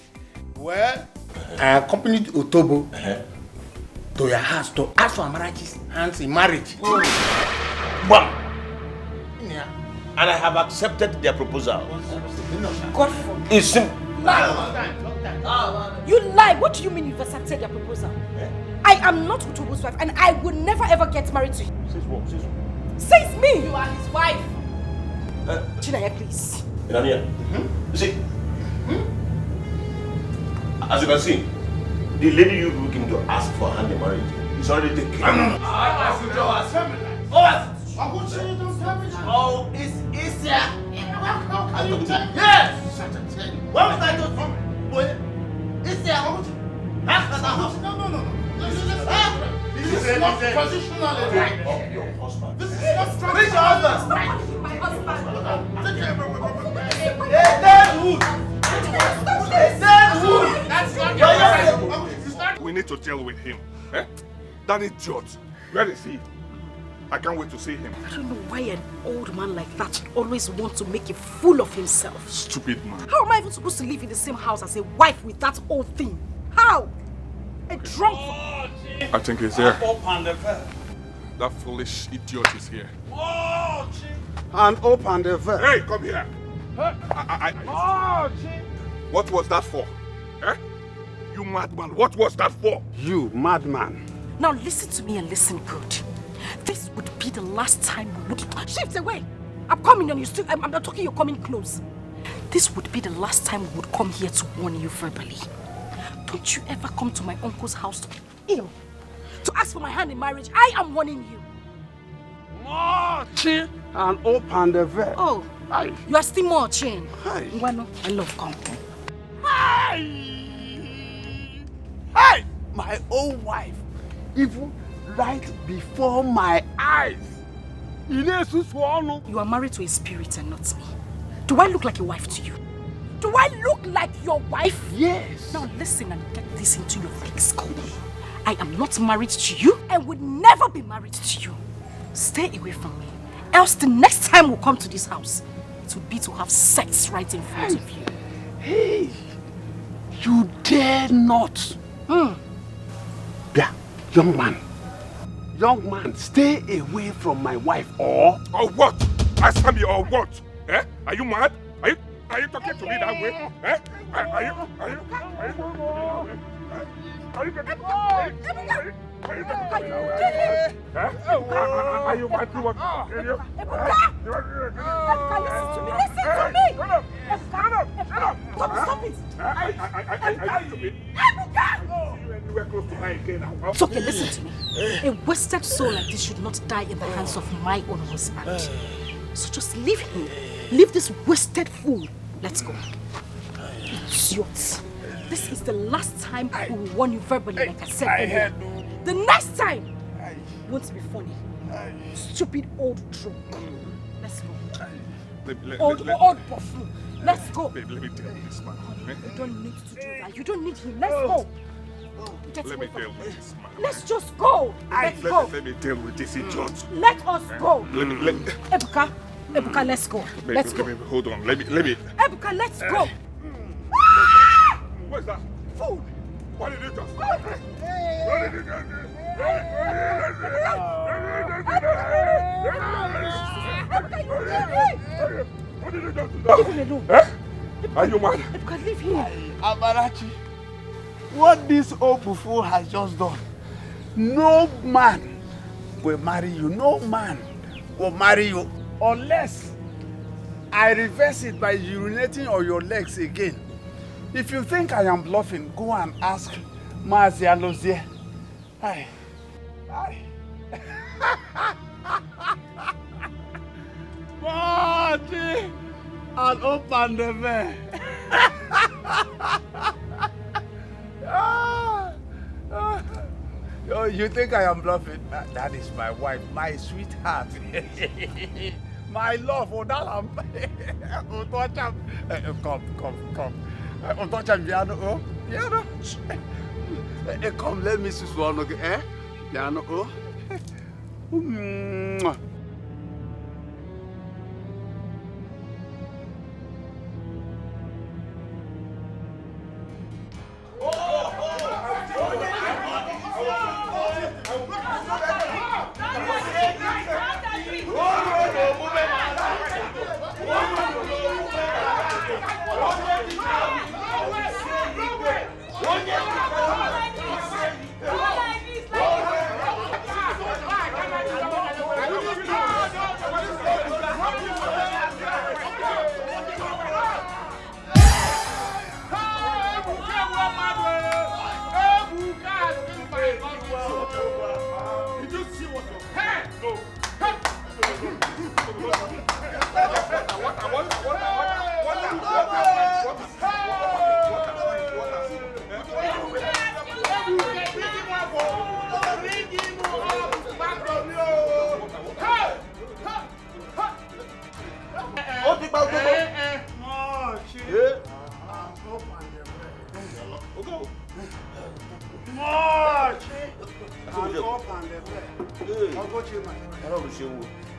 Well, I accompanied Utobo to your house to ask for Amarachi's hands in marriage. Bam! Yeah. And I have accepted their proposal. God forbid. It's simple. You lie. What do you mean you've accepted their proposal? I am not Utobo's wife and I would never ever get married to him. Says what? Says what? Says me. You are his wife. Chinaya, please. Inania, you see, as you can see, the lady you looking to ask for hand in marriage is already taken. Oh, it's easier. How can you tell? Yes! What was I doing from? It's there. How can that happen? No. This is not traditionally right. Your husband. This is not traditional. Where's your husband? My husband. We need to deal with him. That idiot. Where is he? I can't wait to see him. I don't know why an old man like that should always want to make a fool of himself. Stupid man. How am I even supposed to live in the same house as a wife with that old thing? How? A drunk. I think he's here. That foolish idiot is here. And open the veil. Hey, come here. What was that for? You madman, what was that for? You madman. Now listen to me and listen good. This would be the last time we would... Shift away! I'm coming and you still... I'm not talking, you're coming close. This would be the last time we would come here to warn you verbally. Don't you ever come to my uncle's house to ask for my hand in marriage. I am warning you. And open the veil. Oh, you are still more chain. Ngwano, I love company. Hey! My own wife, even right before my eyes. You are married to a spirit and not me. Do I look like a wife to you? Do I look like your wife? Yes. Now listen and get this into your thick skull. I am not married to you and would never be married to you. Stay away from me. Else the next time we come to this house, it would be to have sex right in front of you. Hey, you dare not. Yeah, young man, stay away from my wife or what? Answer me or what? Are you mad? Are you talking to me that way? Are you talking Are you mad to what? Listen to me! Stop it! It's okay, listen to me. A wasted soul like this should not die in the hands of my own husband. So just leave him. Leave this wasted fool. Let's go. Idiot. This is the last time we will warn you verbally, like I said earlier. The next time won't be funny. Stupid old drunk. Let's go. Old buffoon. Let's go. Babe, let me deal with this man. You don't need to do that. You don't need him. Let's go. Let me deal with this man. Let's just go. Let's go. Let me deal with this idiot. Let us go. Ebuka, let's go. Babe, Let's go. Babe, hold on. Let me. Ebuka, let's go. What's that? Food. What did you just? What did you just? What did you just do? Leave him alone. Are you mad? Ebuka, leave him. Amarachi, what this old fool has just done, no man will marry you. No man will marry you unless I reverse it by urinating on your legs again. If you think I am bluffing, go and ask Mazia Lozie. Aye. Marty, and open the door. Oh, you think I am bluffing? That is my wife, my sweetheart. My love, Odalam. Come. Otocham, piano, piano. Come, let me see one again. Piano,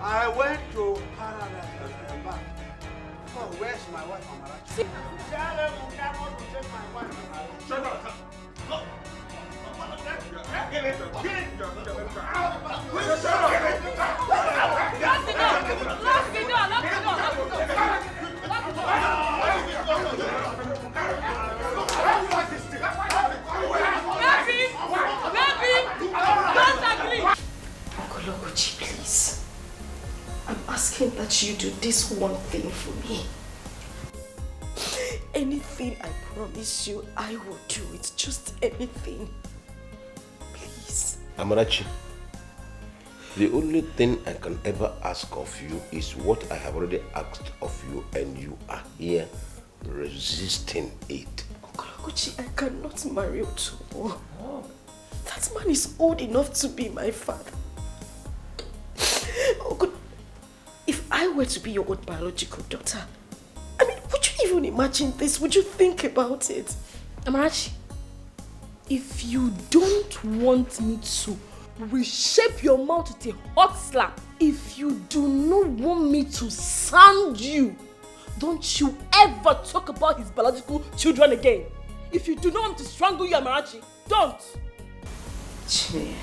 I went to Paradise and back. Oh, where's my wife, Amarachi? Shut up! Get it! Please. I'm asking that you do this one thing for me. Anything I promise you, I will do it. Just anything. Please. Amarachi, the only thing I can ever ask of you is what I have already asked of you, and you are here resisting it. Okoroguchi, I cannot marry Otobo. That man is old enough to be my father. Oh God, if I were to be your own biological daughter, I mean, would you even imagine this? Would you think about it? Amarachi, if you don't want me to reshape your mouth with a hot slap, if you do not want me to sound you, don't you ever talk about his biological children again. If you do not want me to strangle you, Amarachi, don't. Chineye.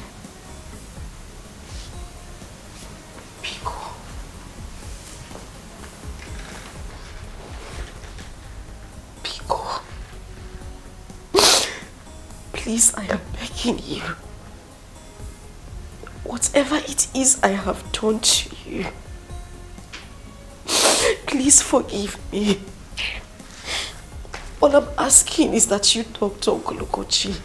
Biko. Please, I am begging you. Whatever it is I have done to you, please forgive me. All I'm asking is that you talk to Uncle Okochi.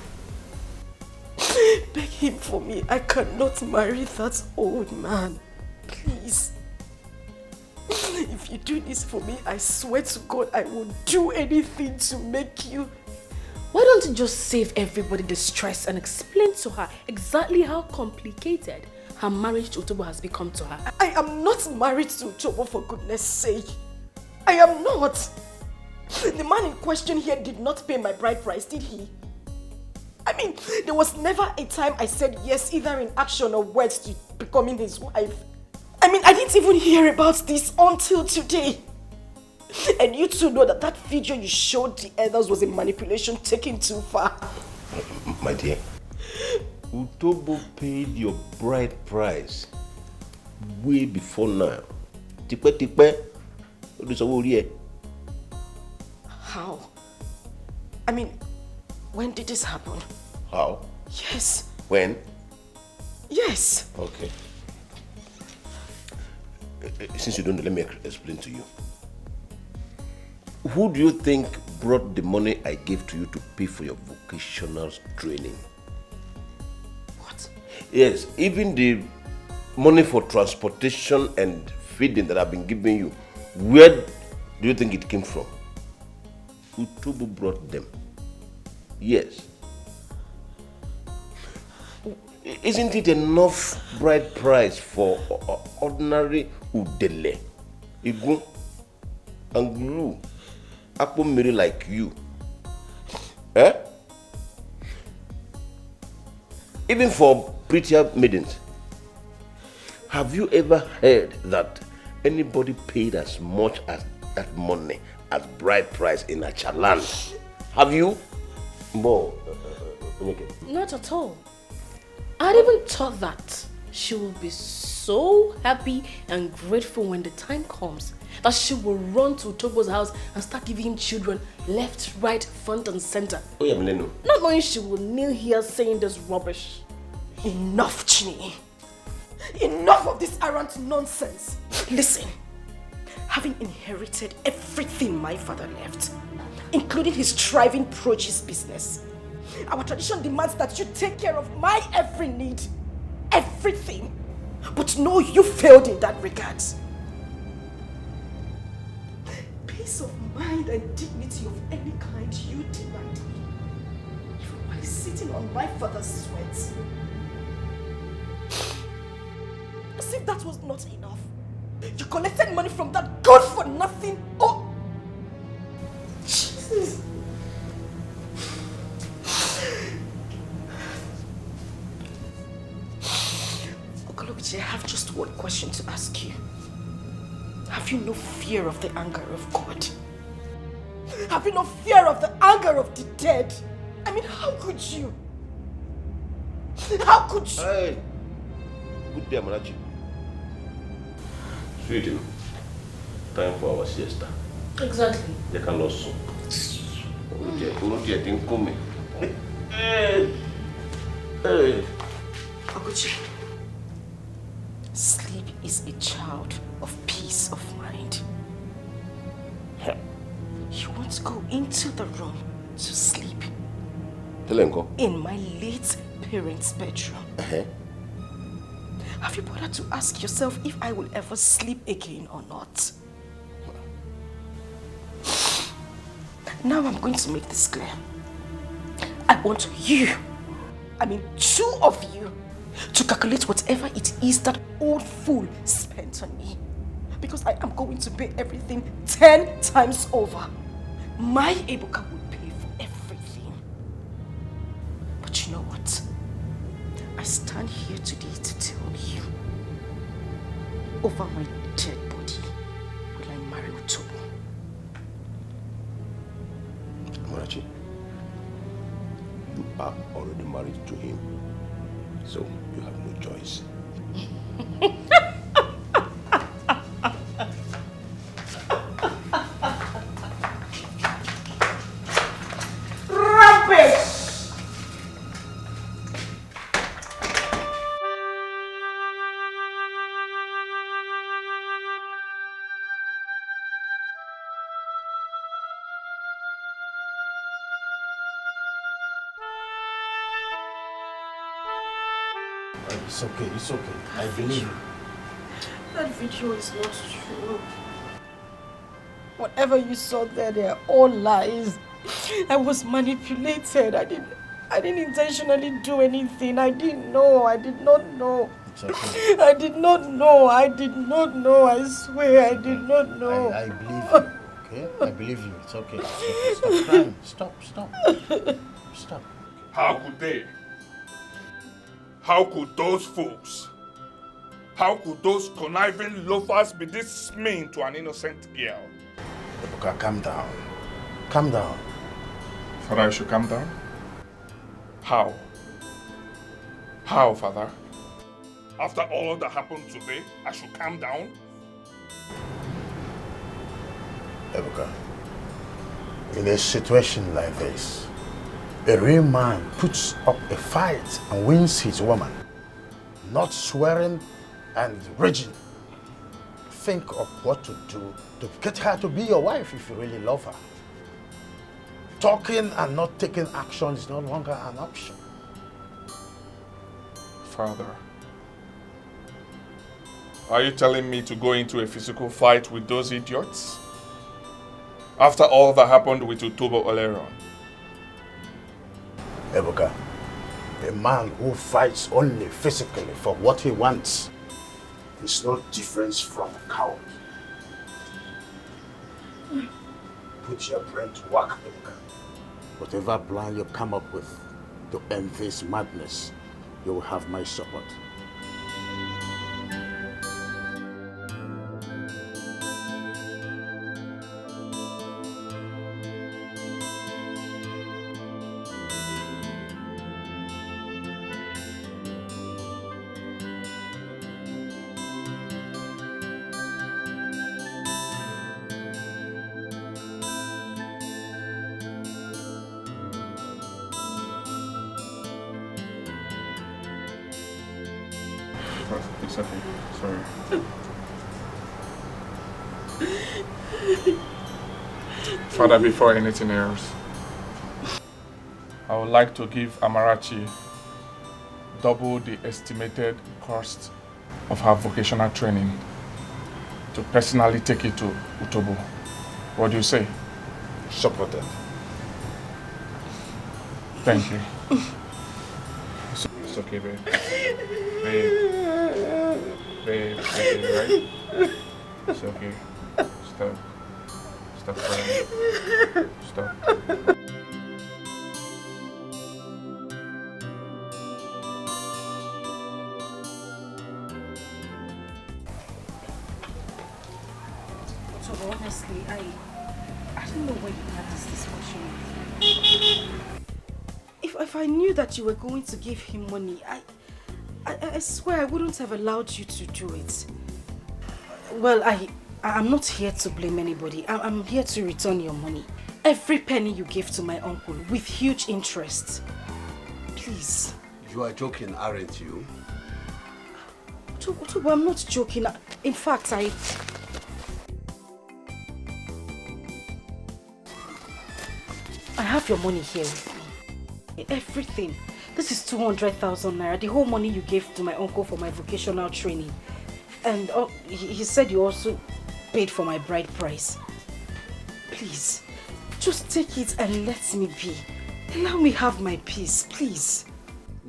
Beg him for me. I cannot marry that old man. Please. If you do this for me, I swear to God, I will do anything to make you. Why don't you just save everybody the stress and explain to her exactly how complicated her marriage to Utobo has become to her? I am not married to Utobo, for goodness sake. I am not. The man in question here did not pay my bride price, did he? I mean, there was never a time I said yes, either in action or words, to becoming his wife. I mean, I didn't even hear about this until today. And you two know that video you showed the others was a manipulation taken too far. My dear, Utobo paid your bride price way before now. How? I mean, when did this happen? How? Yes. When? Yes. Okay. Since you don't know, let me explain to you. Who do you think brought the money I gave to you to pay for your vocational training? What? Yes, even the money for transportation and feeding that I've been giving you, where do you think it came from? Utobo brought them. Yes. Isn't it enough bride price for ordinary udele, igun, and glue, akpomiri like you? Eh? Even for prettier maidens. Have you ever heard that anybody paid as much as that money as bride price in a chalan? Have you? More. Not at all. I'd even thought that she will be so happy and grateful when the time comes that she will run to Utobo's house and start giving him children left, right, front and center. Oh yeah, Mileno. Not knowing she will kneel here saying this rubbish. Enough, Chini. Enough of this errant nonsense. Listen, having inherited everything my father left, including his thriving produce business, our tradition demands that you take care of my every need. Everything. But no, you failed in that regard. Peace of mind and dignity of any kind you denied me. While sitting on my father's sweat. As if that was not enough. You collected money from that God for nothing. Oh! Jesus! I have just one question to ask you. Have you no fear of the anger of God? Have you no fear of the anger of the dead? I mean, how could you? How could you? Hey, good day, Amarachi. Sweetie, time for our siesta. Exactly. They can also. Didn't come. Hey. Oguchi, sleep is a child of peace of mind. You want to go into the room to sleep. In my late parents' bedroom. Have you bothered to ask yourself if I will ever sleep again or not? Now I'm going to make this clear. I want you, I mean 2 of you, to calculate whatever it is that old fool spent on me. Because I am going to pay everything 10 times over. My Ebuka will pay for everything. But you know what? I stand here today to tell you, over my dead body, will I marry Utobo? Amarachi, you are already married to him, so you have no choice. It's okay. I believe you. That video is not true. Whatever you saw there, they are all lies. I was manipulated. I didn't intentionally do anything. I didn't know. I did not know. It's okay. I did not know. I did not know. I swear I did not know. I believe you, okay? I believe you. It's okay. It's okay. Stop crying. Stop. How could they? How could those fools? How could those conniving loafers be this mean to an innocent girl? Ebuka, calm down. Calm down. Father, I should calm down? How? How, Father? After all that happened today, I should calm down? Ebuka, in a situation like this, a real man puts up a fight and wins his woman, not swearing and raging. Think of what to do to get her to be your wife if you really love her. Talking and not taking action is no longer an option. Father, are you telling me to go into a physical fight with those idiots? After all that happened with Utobo Oleron? Ebuka, a man who fights only physically for what he wants is no different from a coward. Put your brain to work, Ebuka. Whatever plan you come up with to end this madness, you will have my support. It's okay. Sorry. Father, before anything else, I would like to give Amarachi double the estimated cost of her vocational training to personally take it to Utobo. What do you say? Supported. Thank you. It's okay, babe. Babe, right? It's okay. Stop crying. Stop. So honestly, I don't know where you had this discussion. If I knew that you were going to give him money, I swear I wouldn't have allowed you to do it. Well, I'm not here to blame anybody. I'm here to return your money. Every penny you gave to my uncle with huge interest. Please. You are joking, aren't you? Tobo, I'm not joking. In fact, I have your money here with me. Everything. This is 200,000 naira, the whole money you gave to my uncle for my vocational training. And he said you also paid for my bride price. Please, just take it and let me be. Allow me have my peace, please.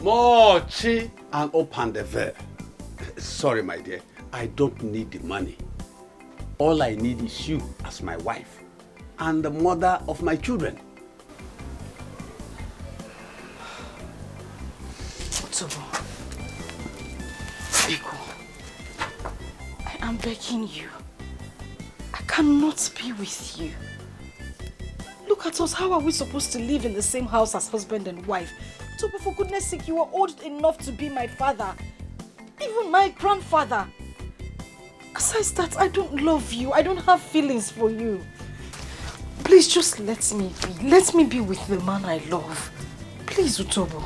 Mochi and open the veil. Sorry, my dear. I don't need the money. All I need is you as my wife and the mother of my children. Tobo, Biko, I am begging you. I cannot be with you. Look at us. How are we supposed to live in the same house as husband and wife? Tobo, for goodness sake, you are old enough to be my father. Even my grandfather. Besides that, I don't love you. I don't have feelings for you. Please just let me be. Let me be with the man I love. Please, Utobo.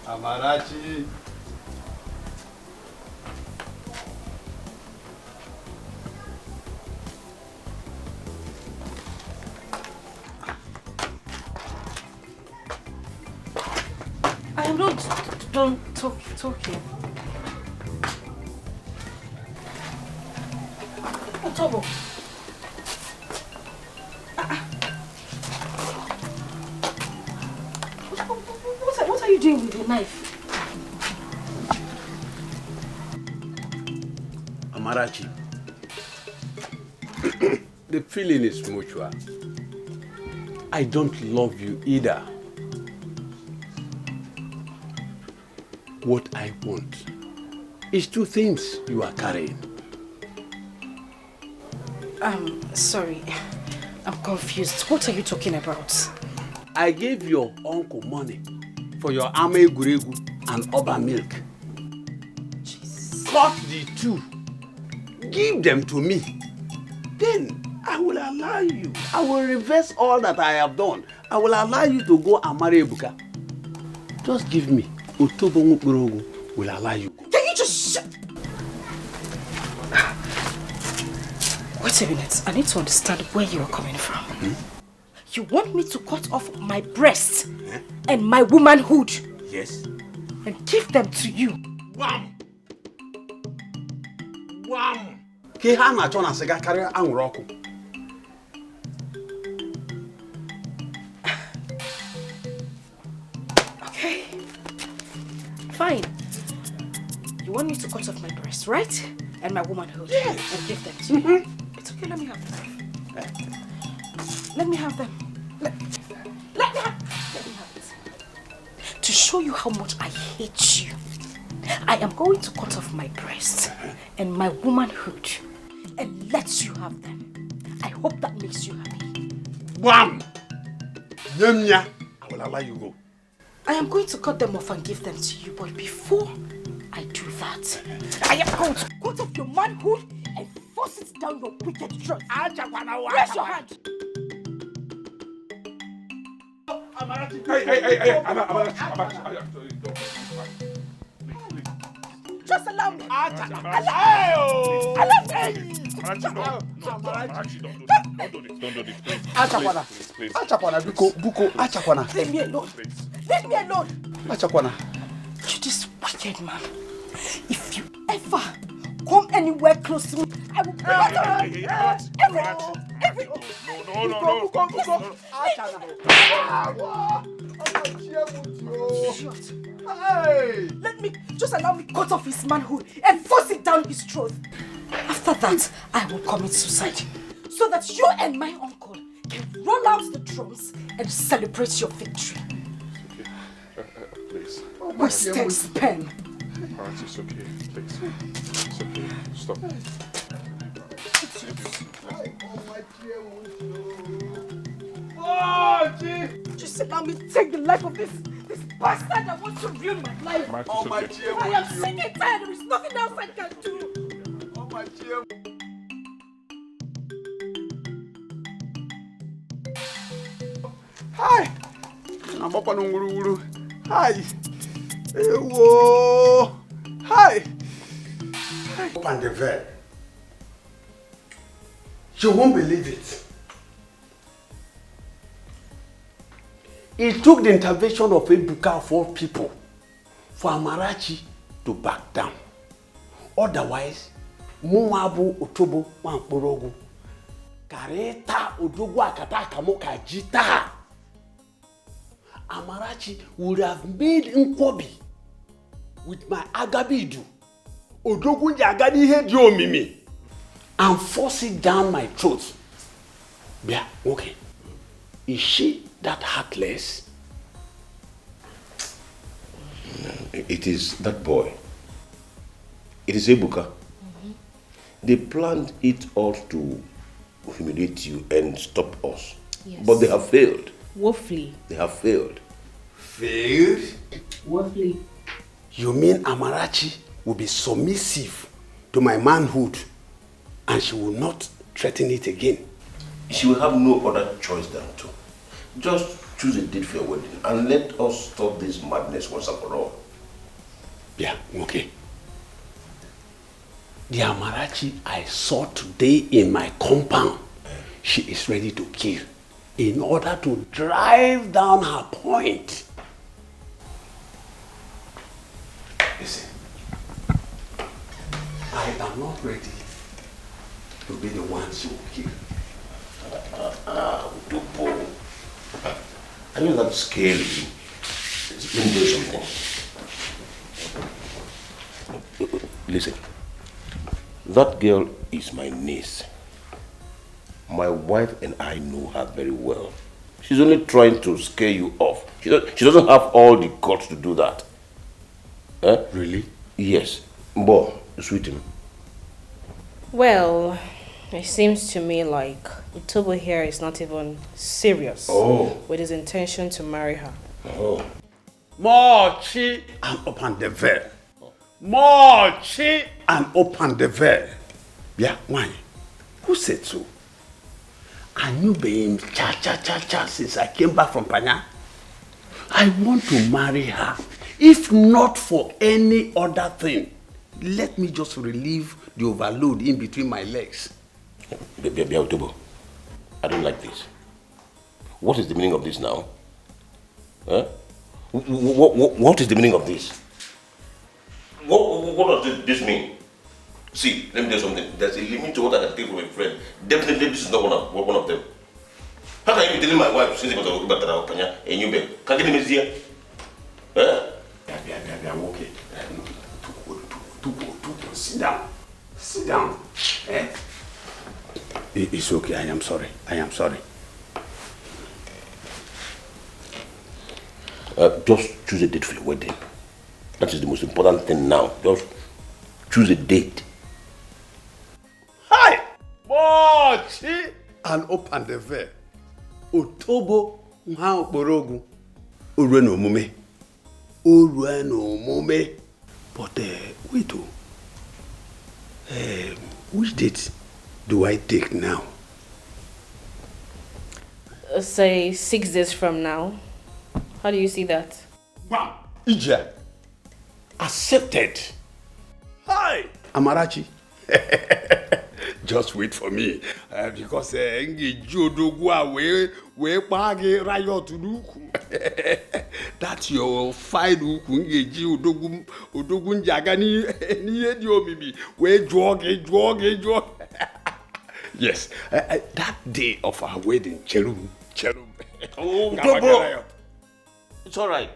Amarachi. I am not done talking. Otobo. What are you doing with the knife? Amarachi, the feeling is mutual. I don't love you either. What I want is two things you are carrying. Sorry. I'm confused. What are you talking about? I gave your uncle money for your ame guregu and oba milk. Jesus. Cut the two. Give them to me. Then I will allow you. I will reverse all that I have done. I will allow you to go and marry Ebuka. Just give me. Otobo Mukburogu will allow you. Can you just shut? Wait a minute. I need to understand where you are coming from. You want me to cut off my breasts and my womanhood? Yes. And give them to you? Wham! Wham! Ke ha na chona siga carry anwuru oku. Okay. Fine. You want me to cut off my breasts, right? And my womanhood? Yes. And give them to you? It's okay, let me have them. Let me have them. Let me have it. To show you how much I hate you, I am going to cut off my breasts and my womanhood and let you have them. I hope that makes you happy. Wham! Nyemnya, I will allow you go. I am going to cut them off and give them to you, but before I do that, I am going to cut off your manhood and force it down your wicked throat. Raise your hand. Hey, Amarachi. Just allow me. Amarachi, don't do this. Please. Achakwana. Please. Achakwana, Buko, Achakwana. Leave me alone. Leave me alone. Achakwana. You this wicked man. If you ever come anywhere close to me, I will bring out every. No. Hey! Just allow me cut off his manhood and force it down his throat. After that, I will commit suicide. So that you and my uncle can roll out the drums and celebrate your victory. Please. Wasted sperm. Alright, it's okay. Please. It's okay. Stop. Just allow me to take the life of this bastard that wants to ruin my life. I am sick and tired. There is nothing else I can do. Hi. Naboko nguruguru. Hi. Ewo. Hi. Open the veil. You won't believe it. It took the intervention of Ebuka of all people for Amarachi to back down. Otherwise, Muabu Otobo Wankborogu Kareta Odogu Akata Kamoka Jita. Amarachi would have made Nkwobi with my Agabidu Odogu Jagadi Hedio Mimi and force it down my throat. Yeah, okay. Is she that heartless? It is that boy. It is Ebuka. They planned it all to humiliate you and stop us. Yes. But they have failed. Woefully. They have failed. Failed? Woefully. You mean Amarachi will be submissive to my manhood and she will not threaten it again? She will have no other choice than to. Just choose a date for your wedding and let us stop this madness once and for all. Yeah, okay. The Amarachi I saw today in my compound, she is ready to kill in order to drive down her point. Listen, I am not ready will be the ones who will kill. Utobo. I know that's scary. Let me do something. Listen. That girl is my niece. My wife and I know her very well. She's only trying to scare you off. She doesn't have all the guts to do that. Eh? Really? Yes. Boy, sweetie. Well, it seems to me like Utobo here is not even serious with his intention to marry her. Oh. Mochi and open the veil. Mochi and open the veil. Yeah, why? Who said so? I knew being cha since I came back from Panya. I want to marry her. If not for any other thing, let me just relieve the overload in between my legs. Utobo, I don't like this. What is the meaning of this now? Huh? What is the meaning of this? What does this mean? See, let me tell you something. There's a limit to what I can take from a friend. Definitely, this is not one of them. How can you be telling my wife since you got to go back and you beg? Can't get him here? I'm okay. Sit down. Sit down. It's okay. I am sorry. Just choose a date for your wedding. That is the most important thing now. Just choose a date. Hi! Mochi! And open the veil. Utobo nha okporogu. Ureno omume. But wait which date do I take now? Say 6 days from now. How do you see that? Wow! Ija! Accepted! Hi! Amarachi! Just wait for me, because that's your fine Udogun Jagani Yes, that day of our wedding, Cherum. Oh, Udobo! It's all right.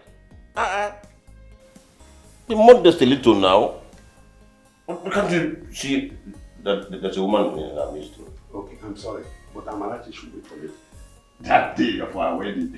The modest a little now. Can't you see that there's a woman in our midst? Okay, I'm sorry, but Amarachi should wait for me. That day of our wedding.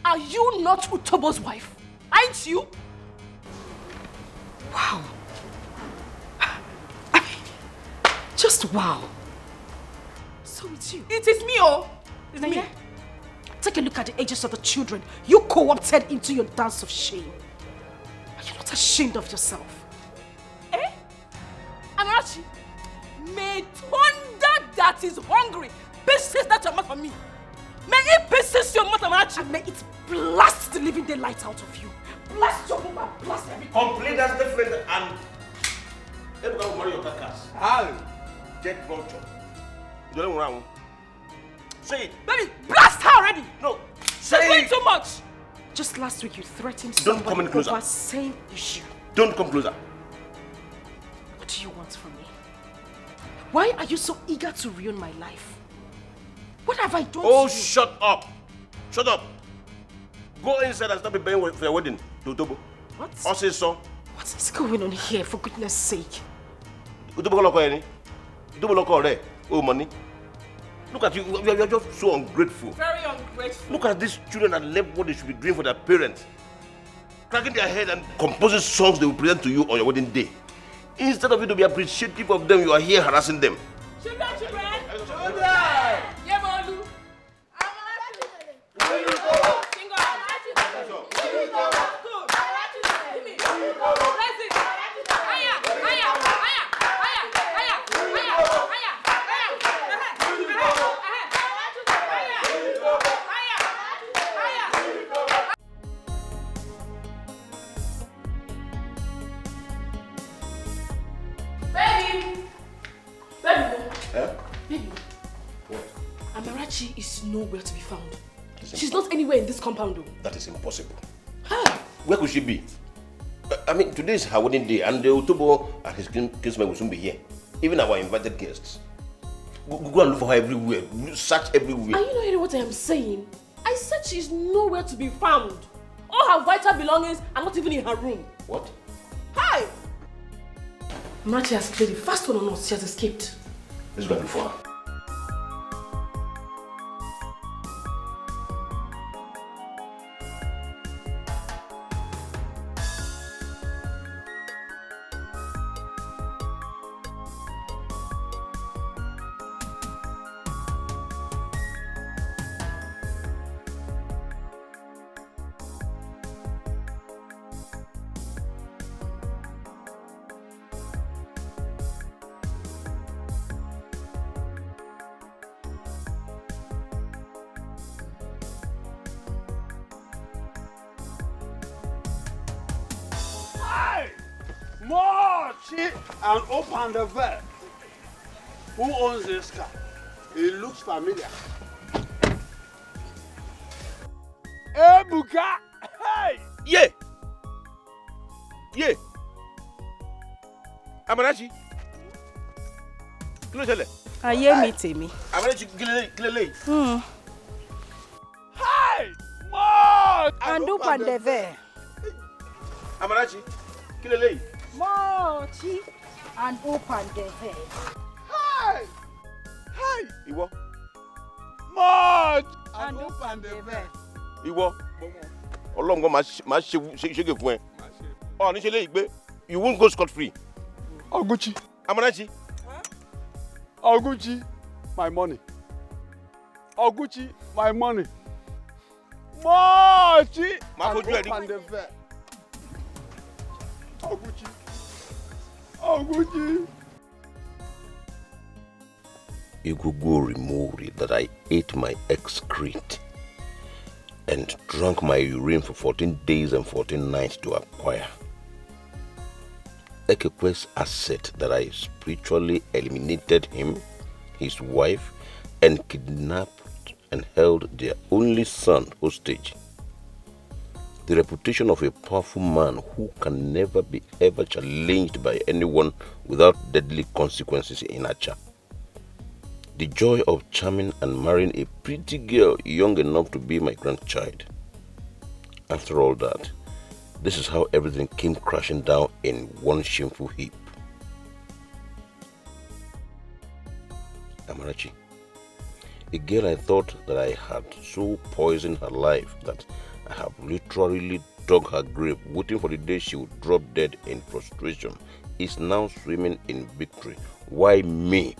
Are you not Utobo's wife? Aren't you? Wow. I mean, just wow. So it's you. It is me, oh. It's me. Take a look at the ages of the children you co-opted into your dance of shame. Are you not ashamed of yourself? Eh? Amarachi, may thunder that is hungry persist that your mouth on me. May it persist your mouth, Amarachi. And may it blast the living daylight out of you. Blast your woman, blast everything. Complete as different and everyone will marry your carcass. How? Get vulture. You don't want to say it. Baby, blast her already. No. Say it too much. Just last week you threatened Don't come any closer. over same issue. Don't come closer. What do you want from me? Why are you so eager to ruin my life? What have I done to you? Shut up. Shut up. Go inside and start preparing for your wedding, Utobo. What? Also, so. What is going on here, for goodness sake? Utobo loko any? Utobo loko re? Oh, money. Look at you. You are just so ungrateful. Very ungrateful. Look at these children that left what they should be doing for their parents. Cracking their head and composing songs they will present to you on your wedding day. Instead of you to be appreciative of them, you are here harassing them. Children! Amarachi is nowhere to be found. She's not anywhere in this compound. That is impossible. Where could she be? I mean, today is her wedding day, and the Otobo and his kinsmen will soon be here. Even our invited guests. Go and look for her everywhere. Search everywhere. Are you not hearing what I am saying? I said she's nowhere to be found. All her vital belongings are not even in her room. What? Hi! Amarachi has cleared the first one on us. She has escaped. Let's go and look for her. And open the valve. Who owns this car? It looks familiar. Hey, Buka! Hey! Yeah! Yeah! Amarachi! Kí ló ṣẹlẹ̀? Ayé mi tèmi. Amarachi, kí lélẹ́yìí? Hey! More! And open the valve. Amarachi, kí lélẹ́yìí? Mochi and open the valve. Hey! Hey! Ìwọ. More! And open the valve. Ìwọ. Ọlọ́run gan máa ṣege fún ẹ. Ọ̀ ní ṣe léyìí gbé. You won't go scot free. Oguchi. Amarachi. Oguchi, my money. Oguchi, my money. Mochi! Máa fojú ẹ rí. Open the valve. Oguchi. Oguchi. Igugu removed that I ate my excrete and drank my urine for 14 days and 14 nights to acquire. Ekekwe's asset that I spiritually eliminated him, his wife, and kidnapped and held their only son hostage. The reputation of a powerful man who can never be ever challenged by anyone without deadly consequences in Acha. The joy of charming and marrying a pretty girl young enough to be my grandchild. After all that, this is how everything came crashing down in one shameful heap. Amarachi, a girl I thought that I had so poisoned her life that I have literally dug her grave, waiting for the day she would drop dead in frustration, is now swimming in victory. Why me?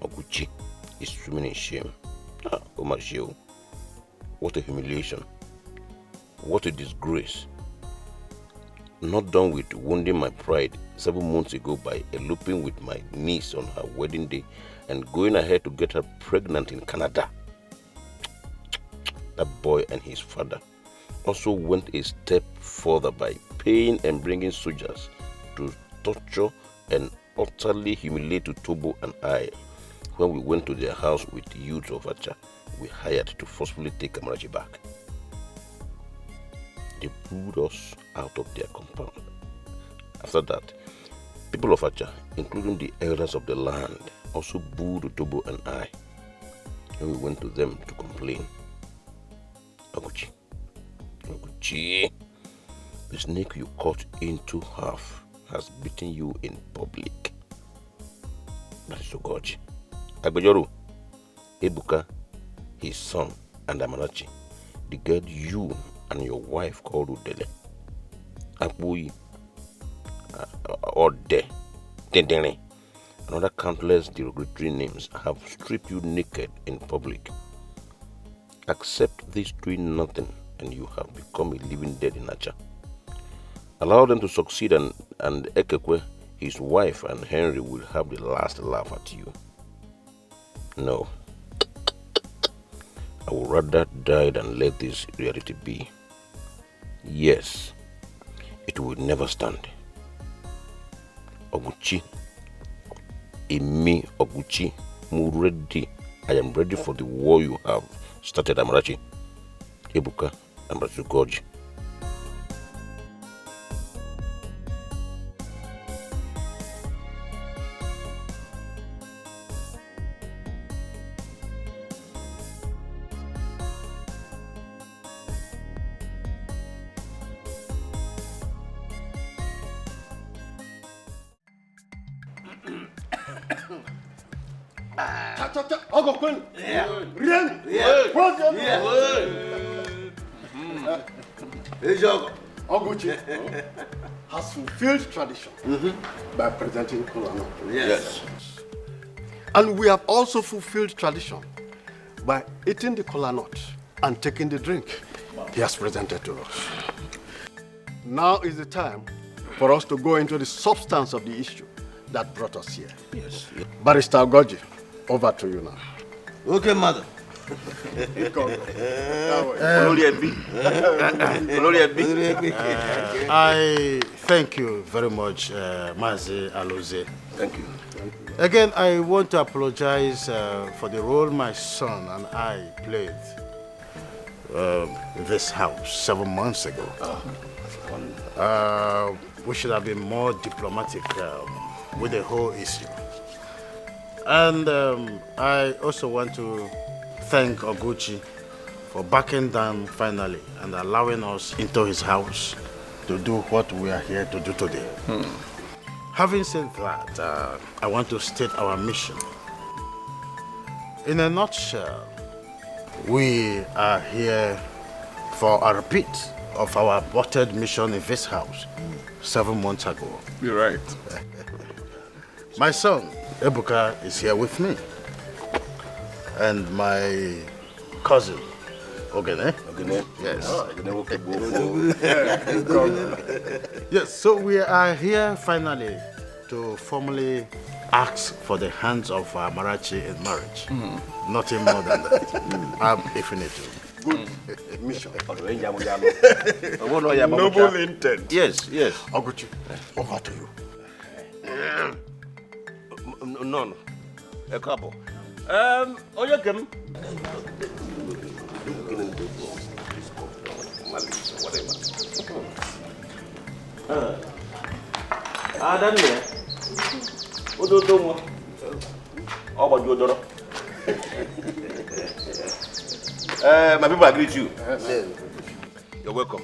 Oguchi is swimming in shame. Omashio. What a humiliation. What a disgrace. Not done with wounding my pride 7 months ago by eloping with my niece on her wedding day and going ahead to get her pregnant in Canada. That boy and his father also went a step further by paying and bringing soldiers to torture and utterly humiliate Tobo and I when we went to their house with the youths of Acha we hired to forcefully take Amarachi back. They booed us out of their compound. After that, people of Acha, including the elders of the land, also booed Tobo and I when we went to them to complain. Oguchi, the snake you cut into half has beaten you in public. That is Ogochi. Agbejoru, Ebuka, his son, and Amarachi, the girl you and your wife called Udele, Akbuyi, or Dedene, and other countless derogatory names have stripped you naked in public. Accept this doing nothing and you have become a living dead in Acha. Allow them to succeed and Ekekwe, his wife, and Henry will have the last laugh at you. No. I would rather die than let this reality be. Yes, it will never stand. Oguchi, Emi Oguchi, mu ready I am ready for the war you have started, Amarachi. Ebuka, Amarachi Gorge. Oguchi has fulfilled tradition by presenting Kolano. Yes. And we have also fulfilled tradition by eating the kola nut and taking the drink he has presented to us. Now is the time for us to go into the substance of the issue that brought us here. Yes. Barrister Goji, over to you now. Okay, madam. I thank you very much, Mazi Aloze. Thank you. Again, I want to apologize for the role my son and I played in this house 7 months ago. We should have been more diplomatic with the whole issue. And I also want to thank Oguchi for backing down finally and allowing us into his house to do what we are here to do today. Having said that, I want to state our mission. In a nutshell, we are here for a repeat of our aborted mission in this house 7 months ago. You're right. My son, Ebuka, is here with me. And my cousin, Ogene. Ogene? Yes. Oh, Yes, so we are here finally to formally ask for the hands of Amarachi in marriage. Nothing more than that. I'm infinitive. Good mission. Noble intent. Yes, yes. Oguchi, over to you. No. A couple. Oyakem. Adam here. Ododomo. My people agree with you. You're welcome.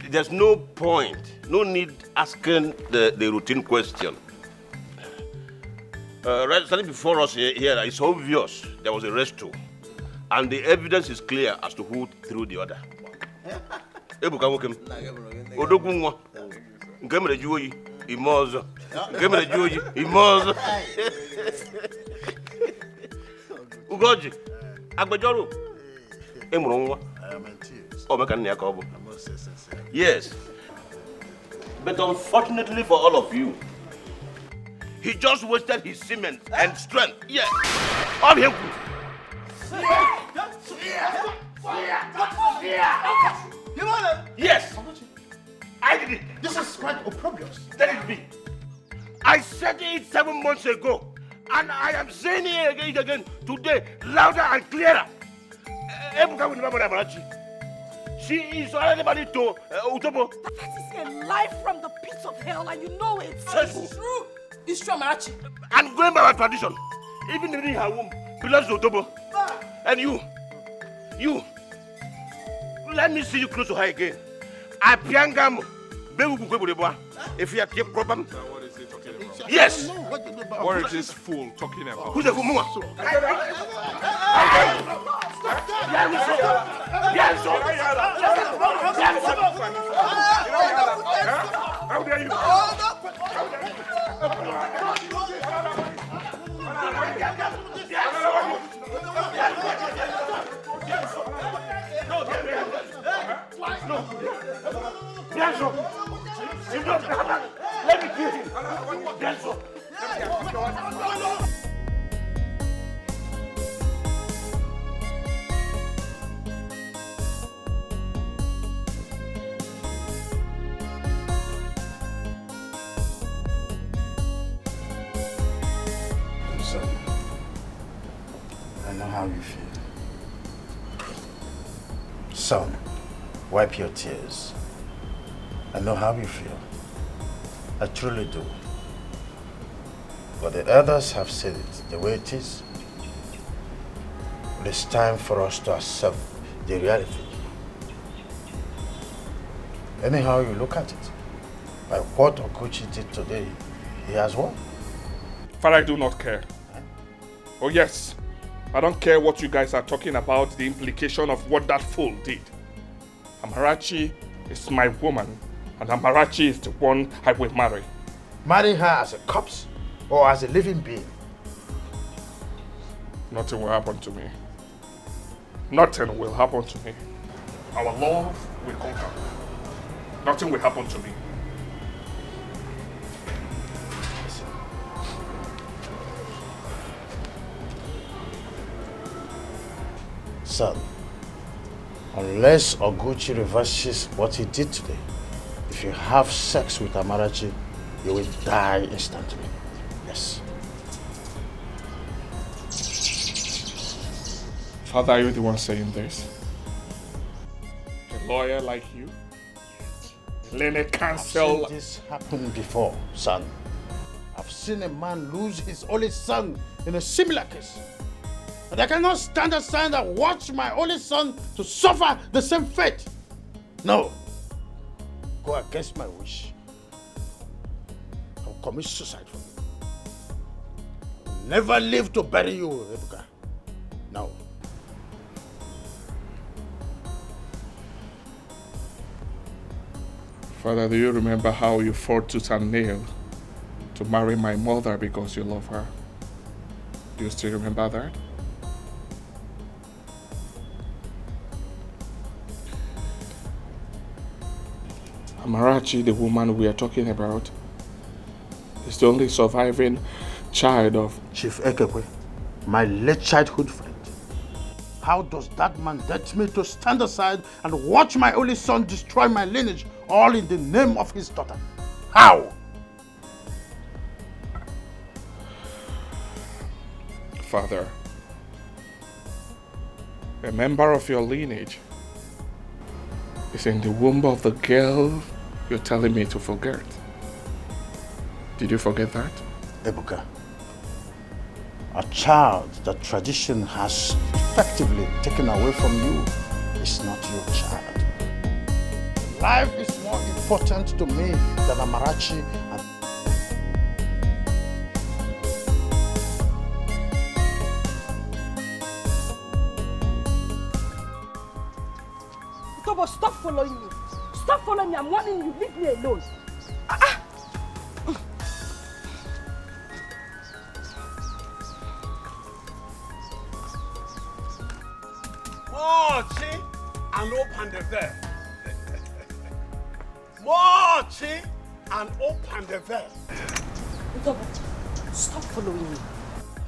There's no point, no need asking the routine question. Right standing before us here, it's obvious there was a rescue, and the evidence is clear as to who threw the order. Ebuka Wokem, Odogunwa, Ngemere Juoyi, Imozo, Ngemere Juoyi, Imozo. Ugoji, Agbejoru, Emurongwa. I am in tears. Oh, Mekania Kobo. I must say sincerely. Yes. But unfortunately for all of you, he just wasted his semen and strength. Yes. All him. Yes. I did it. This is quite opprobrious. Let it be. I said it 7 months ago, and I am saying it again today, louder and clearer. Ebuka will remember Amarachi. She is already married to Utobo. That is a lie from the pits of hell, and you know it. It's true. It's true, Amarachi. And going by our tradition, even in her womb belongs to Utobo. And you, let me see you close to her again. Apiangam, if you keep problem. What is he talking about? Yes. What is this fool talking about? Who's the fool? How dare you? Let me kill him. how you feel. Son, wipe your tears. I know how you feel. I truly do. But the others have said it the way it is. It is time for us to accept the reality. Anyhow you look at it, by what Oguchi did today, he has won. Father, I do not care. Oh yes, I don't care what you guys are talking about, the implication of what that fool did. Amarachi is my woman, and Amarachi is the one I will marry. Marry her as a corpse or as a living being? Nothing will happen to me. Nothing will happen to me. Our love will conquer. Nothing will happen to me. Son, unless Oguchi reverses what he did today, if you have sex with Amarachi, you will die instantly. Yes. Father, are you the one saying this? A lawyer like you? Learned counsel. I've seen this happen before, son. I've seen a man lose his only son in a similar case. And I cannot stand aside and watch my only son to suffer the same fate. No. Go against my wish. I'll commit suicide for you. I'll never live to bury you, Ebuka. No. Father, do you remember how you fought tooth and nail to marry my mother because you love her? Do you still remember that? Amarachi, the woman we are talking about, is the only surviving child of Chief Ekekwe, my late childhood friend. How does that man dare me to stand aside and watch my only son destroy my lineage, all in the name of his daughter? How? Father, a member of your lineage is in the womb of the girl you're telling me to forget. Did you forget that? Ebuka, a child that tradition has effectively taken away from you is not your child. Life is more important to me than Amarachi and Tobo, stop following me. Stop following me. I'm warning you. Leave me alone. Mochi and open the door. Mochi and open the door. Tobo, stop following me.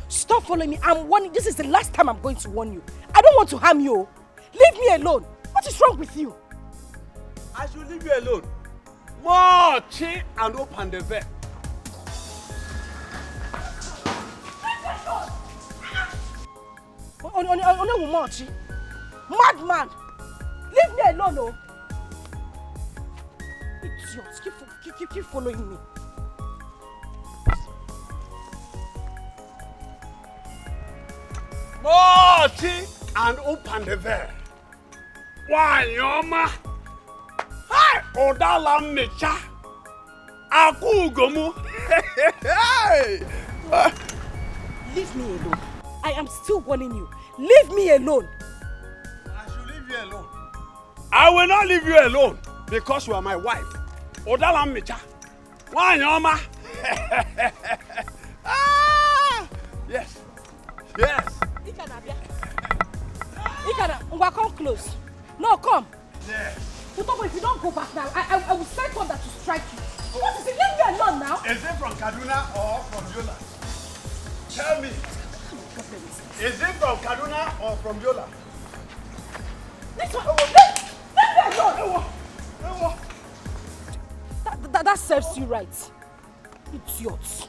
Stop following me. I'm warning. This is the last time I'm going to warn you. I don't want to harm you. Leave me alone. What is wrong with you? I should leave you alone. Mochi and open the door. Mochi. Madman. Leave me alone, oh. Idiots. Keep following me. Mochi and open the door. Why, Yoma? Hi, Odala Mecha. Akugomu. Leave me alone. I am still warning you. Leave me alone. I should leave you alone. I will not leave you alone because you are my wife. Odala Mecha. Why, Yoma? Yes. Yes. Ikana, come close. No, come. Yes. Utobo, if you don't go back now, I will send thunder to strike you. What is it? Leave me alone now. Is it from Kaduna or from Yola? Tell me. Is it from Kaduna or from Yola? This one. Leave me alone. That serves you right. Idiots.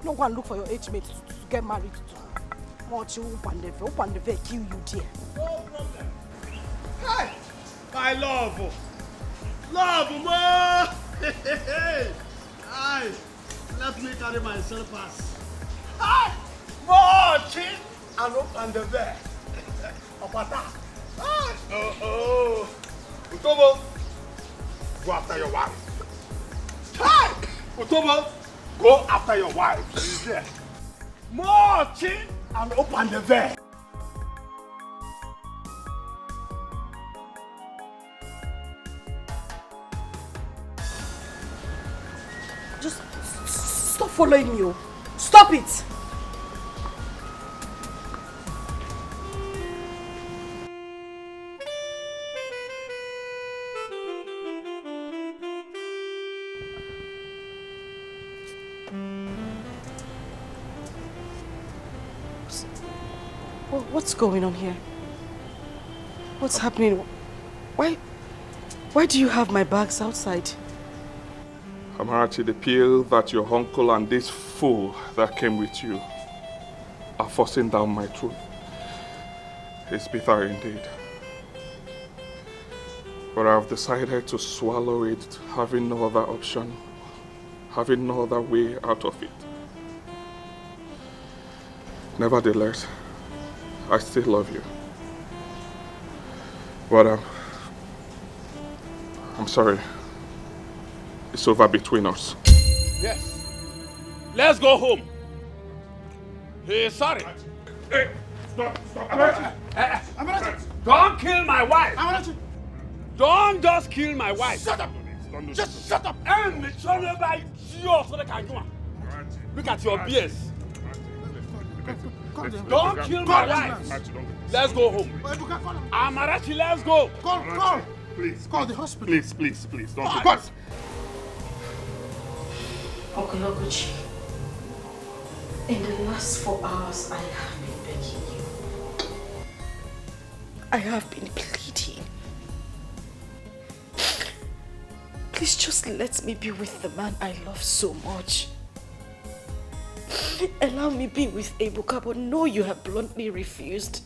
No one look for your age mate to get married to. What you open the veil, kill you there. No problem. Hey, my love. Love, ma. Hey, let me carry my slippers. Hey, more chin and open the veil. Opata. Oh. Utobo, go after your wife. Hey, Utobo, go after your wife. She's there. More chin and open the veil. Just stop following me. Stop it. What's going on here? What's happening? Why do you have my bags outside? Amarachi, the pill that your uncle and this fool that came with you are forcing down my throat. It's bitter indeed. But I've decided to swallow it, having no other option, having no other way out of it. Nevertheless, I still love you. But I'm sorry. It's over between us. Yes. Let's go home. Hey, sorry. Hey, stop. Amarachi. Don't kill my wife. Amarachi. Don't just kill my wife. Shut up. Just shut up. And show me by yours so they can go on. Look at your beers. Don't kill my wife. Let's go home. Amarachi, let's go. Call. Please. Call the hospital. Please. Don't do this. Uncle Oguchi, in the last 4 hours, I have been begging you. I have been pleading. Please just let me be with the man I love so much. Allow me be with Ebuka, but no, you have bluntly refused.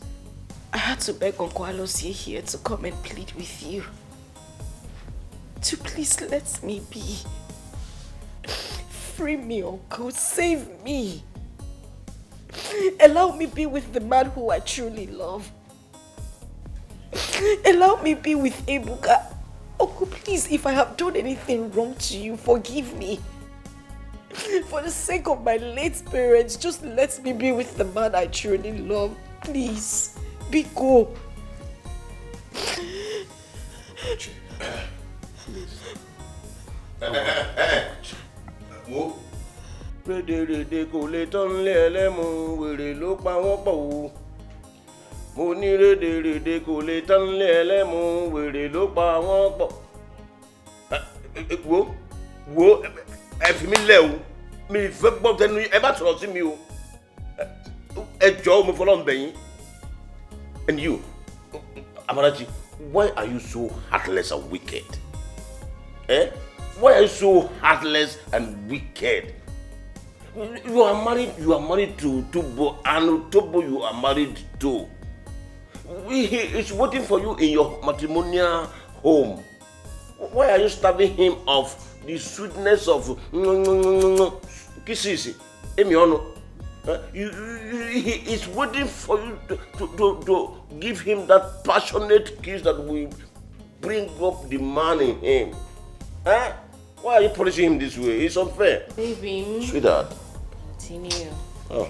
I had to beg Uncle Alosie here to come and plead with you. To please let me be. Free me, Uncle. Save me. Allow me be with the man who I truly love. Allow me be with Ebuka. Uncle, please, if I have done anything wrong to you, forgive me. For the sake of my late parents, just let me be with the man I truly love. Please, Biko. Wo rédèrèdè kò lè tán lé ẹlẹ́mu wèrè ló pa wọ́n pọ̀ o. Mo ní rédèrèdè kò lè tán lé ẹlẹ́mu wèrè ló pa wọ́n pọ̀. Wo ẹ fi mí lẹ̀ o. Mi fẹ́ gbọ́ tẹnu ẹ bá sọ̀rọ̀ sí mi o. Ẹ jọ̀ọ́ mo fọlọ́ ń bẹ̀ yín. And you, Amarachi, why are you so heartless and wicked? Why are you so heartless and wicked? You are married to Tobo, and Tobo you are married to. He is waiting for you in your matrimonial home. Why are you starving him of the sweetness of kisses? He is waiting for you to give him that passionate kiss that will bring up the man in him. Why are you punishing him this way? It's unfair. Baby. Sweetheart. Continue. Oh,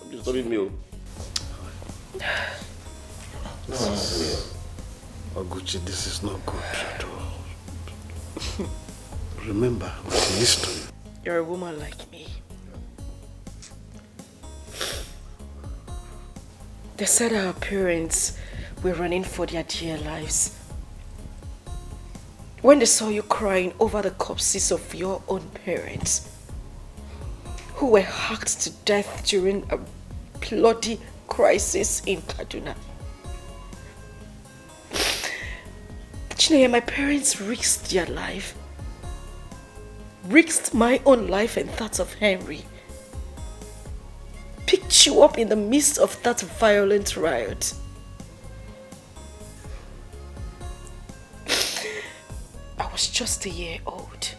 I'm disturbing you. No, Oguchi, this is not good at all. Remember the history. You're a woman like me. They said our parents were running for their dear lives. When they saw you crying over the corpses of your own parents, who were hacked to death during a bloody crisis in Kaduna. Chineye, my parents risked their life, risked my own life and that of Henry, picked you up in the midst of that violent riot. I was just a year old.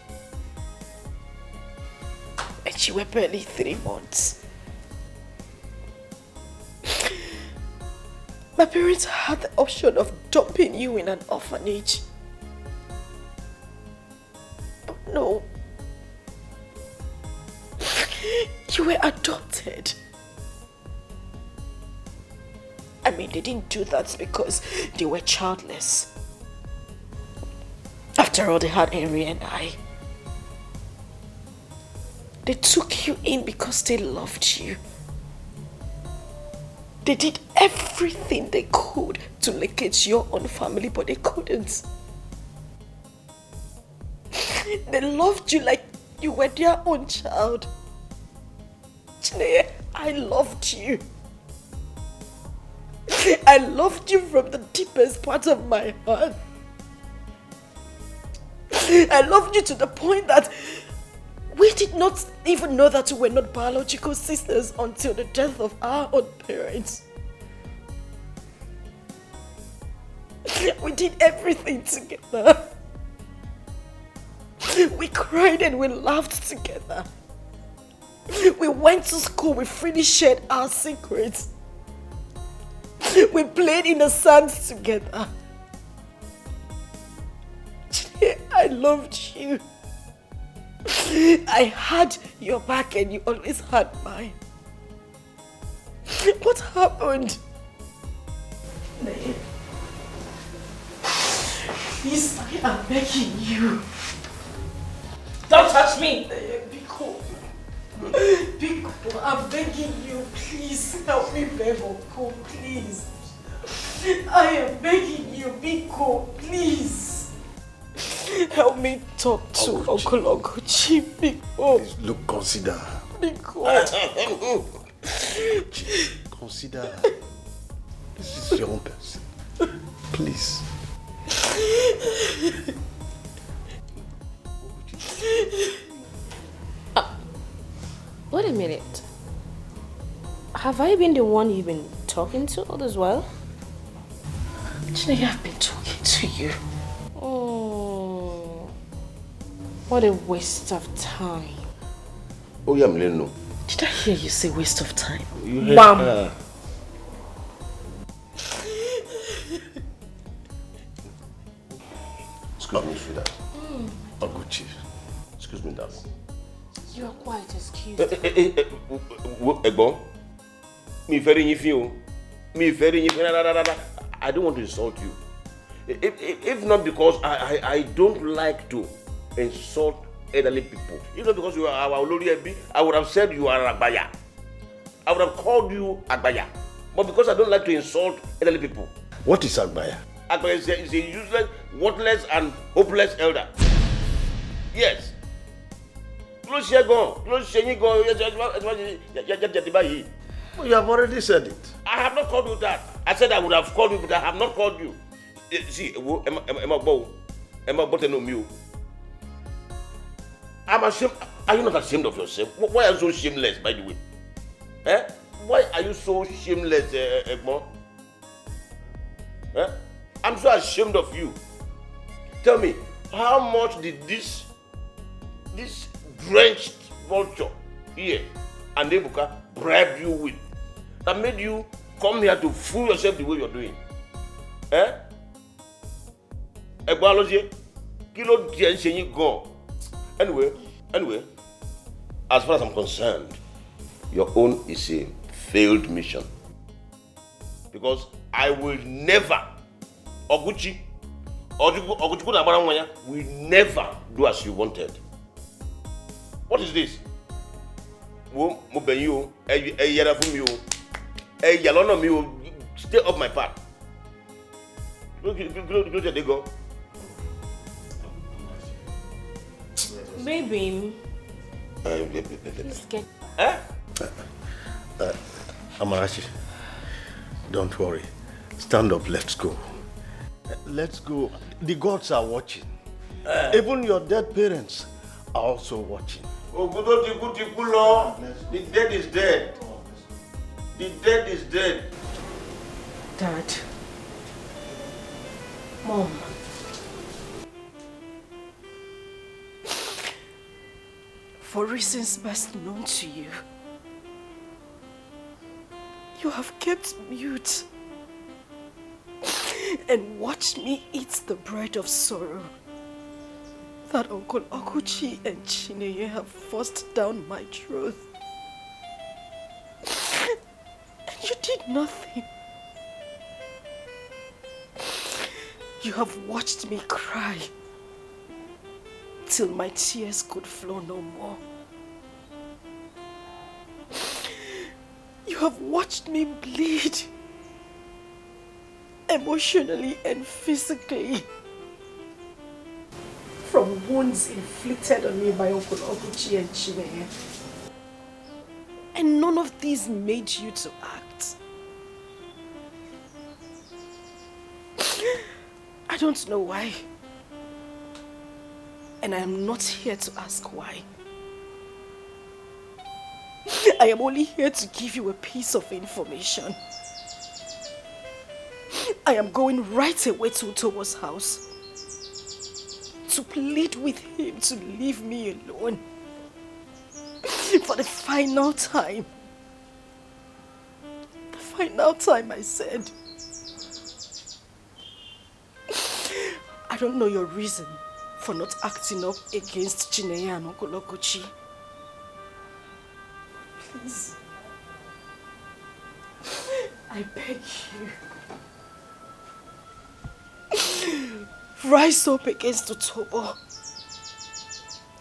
And you were barely 3 months. My parents had the option of dumping you in an orphanage. But no. You were adopted. I mean, they didn't do that because they were childless. After all, they had Henry and I. They took you in because they loved you. They did everything they could to locate your own family, but they couldn't. They loved you like you were their own child. Chineye, I loved you. I loved you from the deepest part of my heart. I loved you to the point that we did not even know that we were not biological sisters until the death of our own parents. We did everything together. We cried and we laughed together. We went to school, we freely shared our secrets. We played in the sand together. I loved you. I had your back and you always had mine. What happened? Please, I am begging you. Don't touch me! Be cool. Be cool. I'm begging you. Please help me beg Uncle, please. I am begging you. Be cool, please. Help me talk to Uncle Oguchi. Be cool. Please, look, consider. Be cool. Consider. This is your own person. Please. Wait a minute. Have I been the one you've been talking to all as well? Chineye, I've been talking to you. Oh, what a waste of time. Oh, yeah, Mleno. Did I hear you say waste of time? You heard Bam. her. Excuse me, sweetheart. Oguchi. Excuse me, darling. You are quite excused. Egbon, I don't want to insult you. If not because I don't like to insult elderly people. If not because you are our Olori Ebi, I would have said you are Agbaya. I would have called you Agbaya. But because I don't like to insult elderly people. What is Agbaya? Agbaya is a useless, worthless, and hopeless elder. Yes. You have already said it. I have not called you that. I said I would have called you, but I have not called you. See, I'm ashamed. Are you not ashamed of yourself? Why are you so shameless, by the way? Eh? Why are you so shameless, Egmont? Eh? I'm so ashamed of you. Tell me, how much did this drenched vulture here and Ebuka bribe you with that made you come here to fool yourself the way you're doing? Eh? Anyway, as far as I'm concerned, your own is a failed mission. Because I will never, Oguchi will never do as you wanted. What is this? Stay off my path. Look, they go. Baby, please get Amarachi, don't worry. Stand up, let's go. Let's go. The gods are watching. Even your dead parents are also watching. Oh, the dead is dead. The dead is dead. Dad. Mom. For reasons best known to you, you have kept mute and watched me eat the bread of sorrow that Uncle Okuchi and Chineye have forced down my throat. And you did nothing. You have watched me cry till my tears could flow no more. You have watched me bleed emotionally and physically from wounds inflicted on me by Uncle Okuchi and Chineye. And none of these made you to act. I don't know why. And I am not here to ask why. I am only here to give you a piece of information. I am going right away to Tobo's house to plead with him to leave me alone for the final time. The final time, I said. I don't know your reason for not acting up against Chineye and Uncle Okuchi. Please. I beg you. Rise up against Tobo.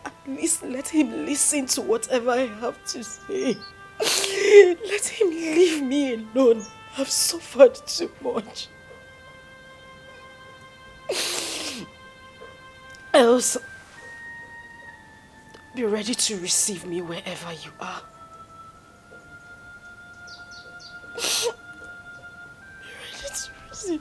At least let him listen to whatever I have to say. Let him leave me alone. I've suffered too much. Else, be ready to receive me wherever you are. Be ready to receive.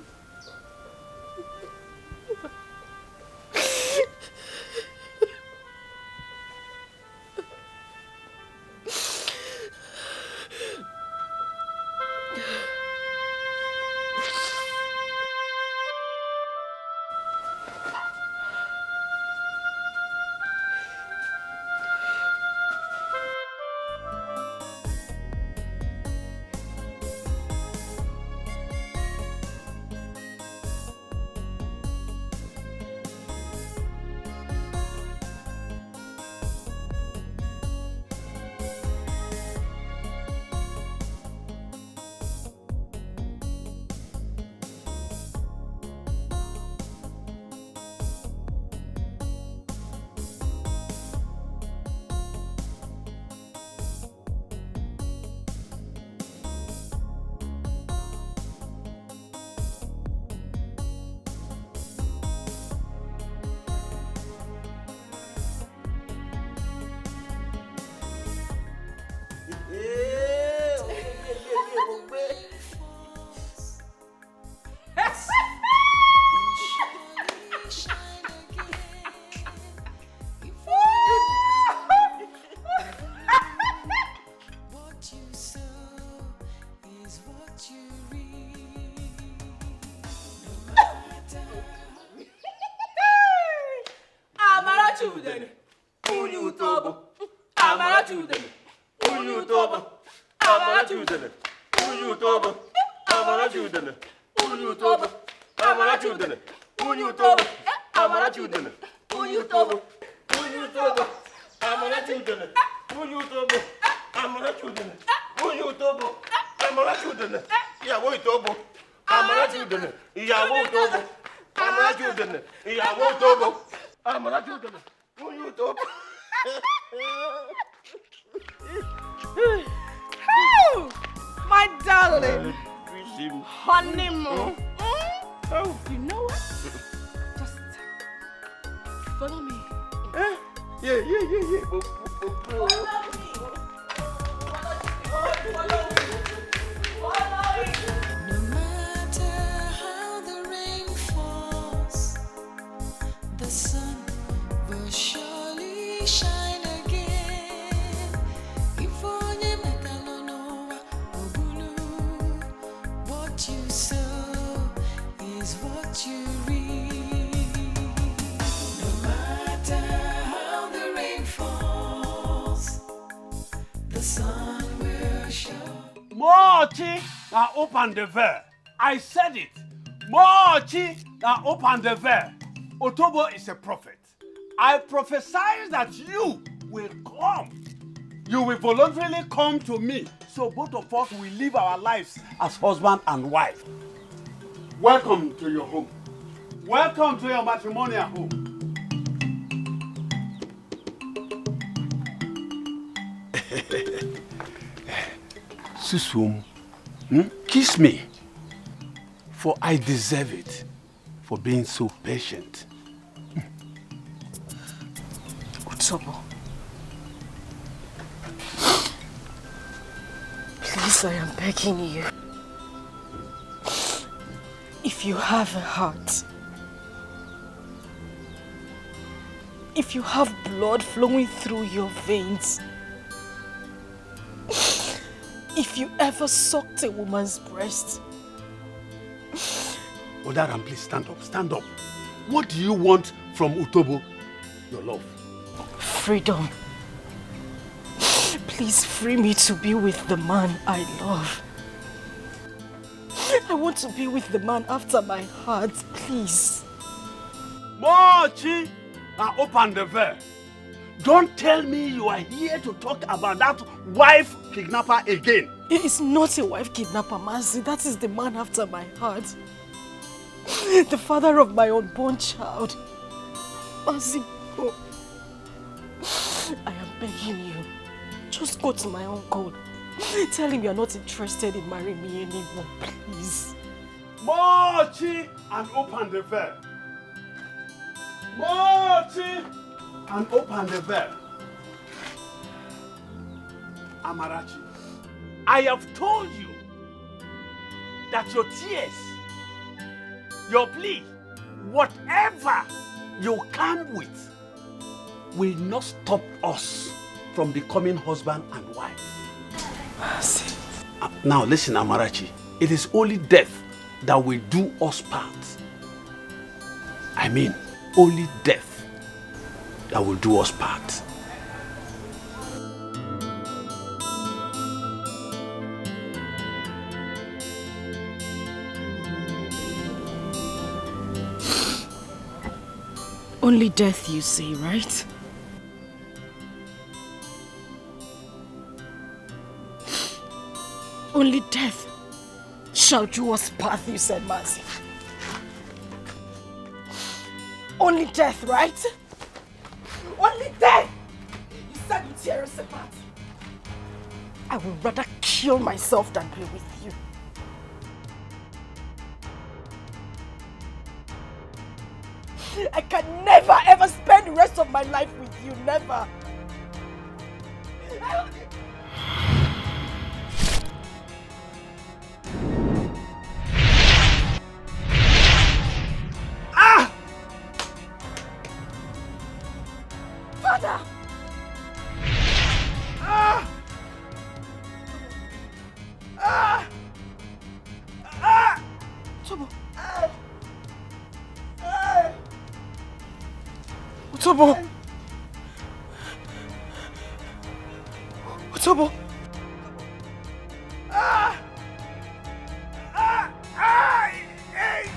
My darling, honeymoon. You know what? Just follow me. Yeah. Follow me. No matter how the rain falls, the sun will surely shine again. If only metalonoa obulu Mochi, now open the veil. I said it. Mochi, now open the veil. Otobo is a prophet. I prophesy that you will come. You will voluntarily come to me. So both of us will live our lives as husband and wife. Welcome to your home. Welcome to your matrimonial home. Susum, kiss me, for I deserve it for being so patient. Otobo, please, I am begging you. If you have a heart, if you have blood flowing through your veins, if you ever sucked a woman's breast. Odaram, please stand up, stand up. What do you want from Otobo, your love? Freedom. Please free me to be with the man I love. I want to be with the man after my heart, please. Mochi, now open the veil. Don't tell me you are here to talk about that wife kidnapper again. It is not a wife kidnapper, Mazi. That is the man after my heart. The father of my unborn child. Mazi, oh. I am begging you. Just go to my uncle. Tell him you are not interested in marrying me anymore, please. Mochi, and open the veil. Mochi, and open the veil. Amarachi, I have told you that your tears, your plea, whatever you come with, will not stop us from becoming husband and wife. Now listen, Amarachi, it is only death that will do us part. I mean, only death that will do us part. Only death, you say, right? Only death shall do us part, you said, Mazi. Only death, right? Only death! You said you tear us apart. I would rather kill myself than be with you. I can never ever spend the rest of my life with you, never. Ah! Father! Ah! Ah! Ah! Tobo! Otobo! Otobo! Ah! Ah! Ah! Hey!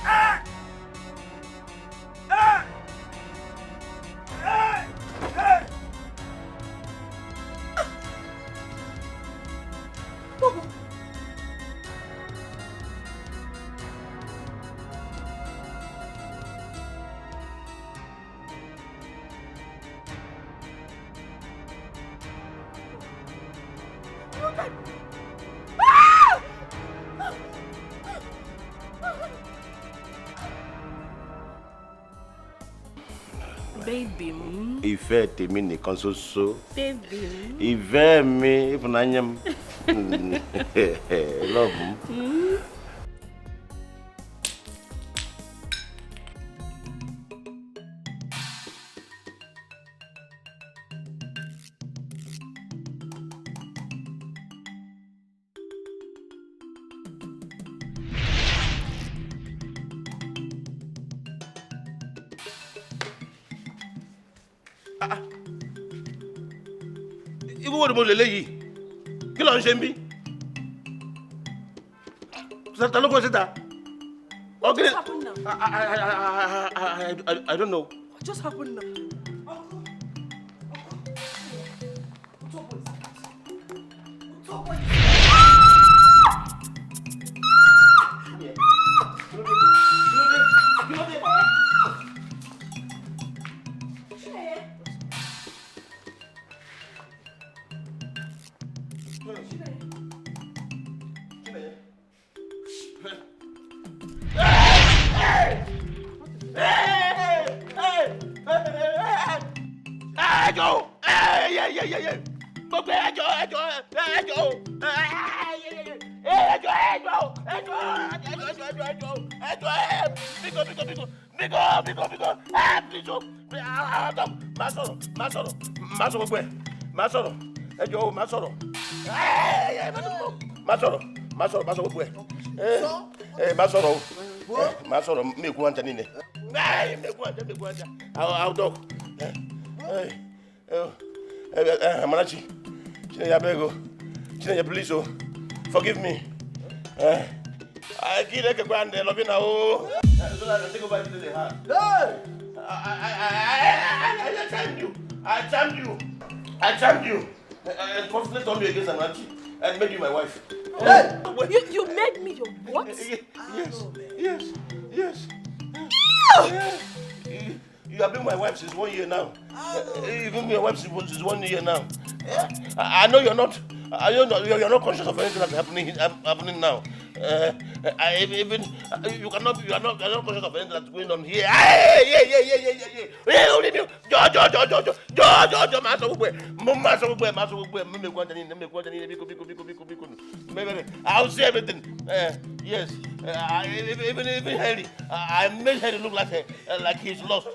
Ah! Ah! Ah! Ah! Tobo! Baby. Ìfẹ́ tèmi nìkan ṣoṣo. Baby. Ìfẹ́ mi ìfúnnáyà mi. Love me. Ibu wo ni mo lè léyìí? Kí ló ń ṣe ń bí? Tonto, go sit down. What just happened now? I don't know. What just happened now? Amarachi, please, forgive me. I can't let a grand love now. So I can take over to the heart. I charmed you. And fortunately told me against Amarachi and made you my wife. You made me your what? Yes. You have been my wife since 1 year now. You've been my wife since 1 year now. I know you're not. You're not conscious of anything that's happening now. You are not conscious of anything that's going on here. I'll see everything. Yes. Even Henry. I made Henry look like he's lost.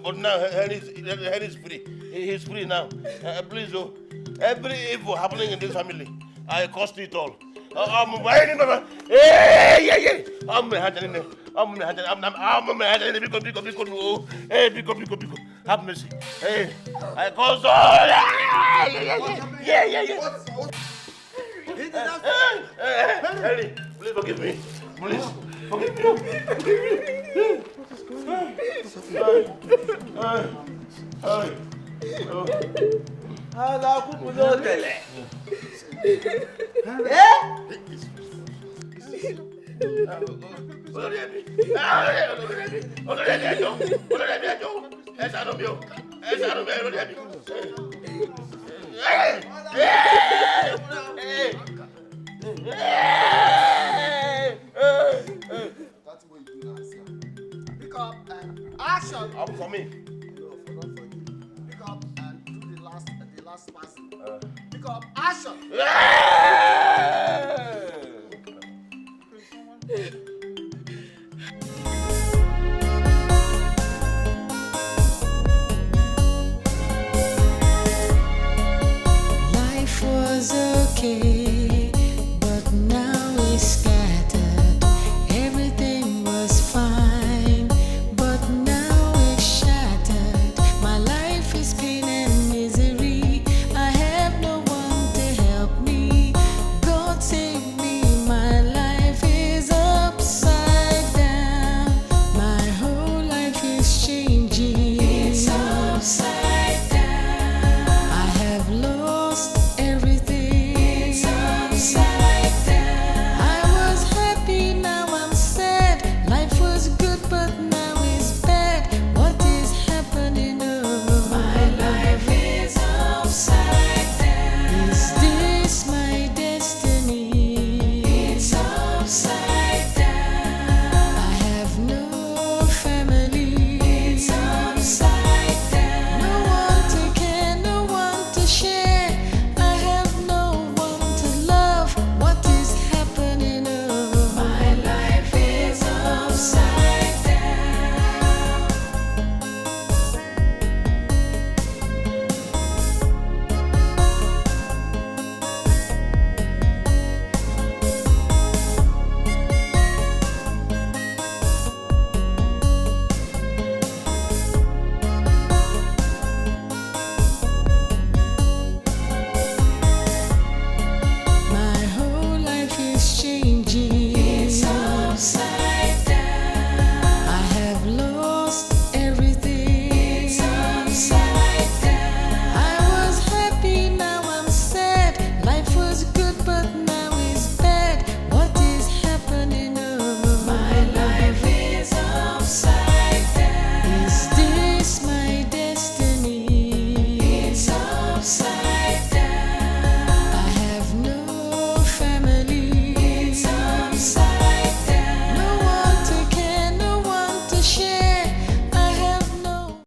But now Henry is free. He's free now. Please, every evil happening in this family, I cost it all. I'm have mercy. I caused all. Henry, please forgive me. Please forgive me. Pick up and action. Up for me. Pick up and do the last passing. Pick up action. Life was okay, but now it's scattered. Everything was fine, but now it's shattered. My life is pain and misery. I have no one to help me. God that night.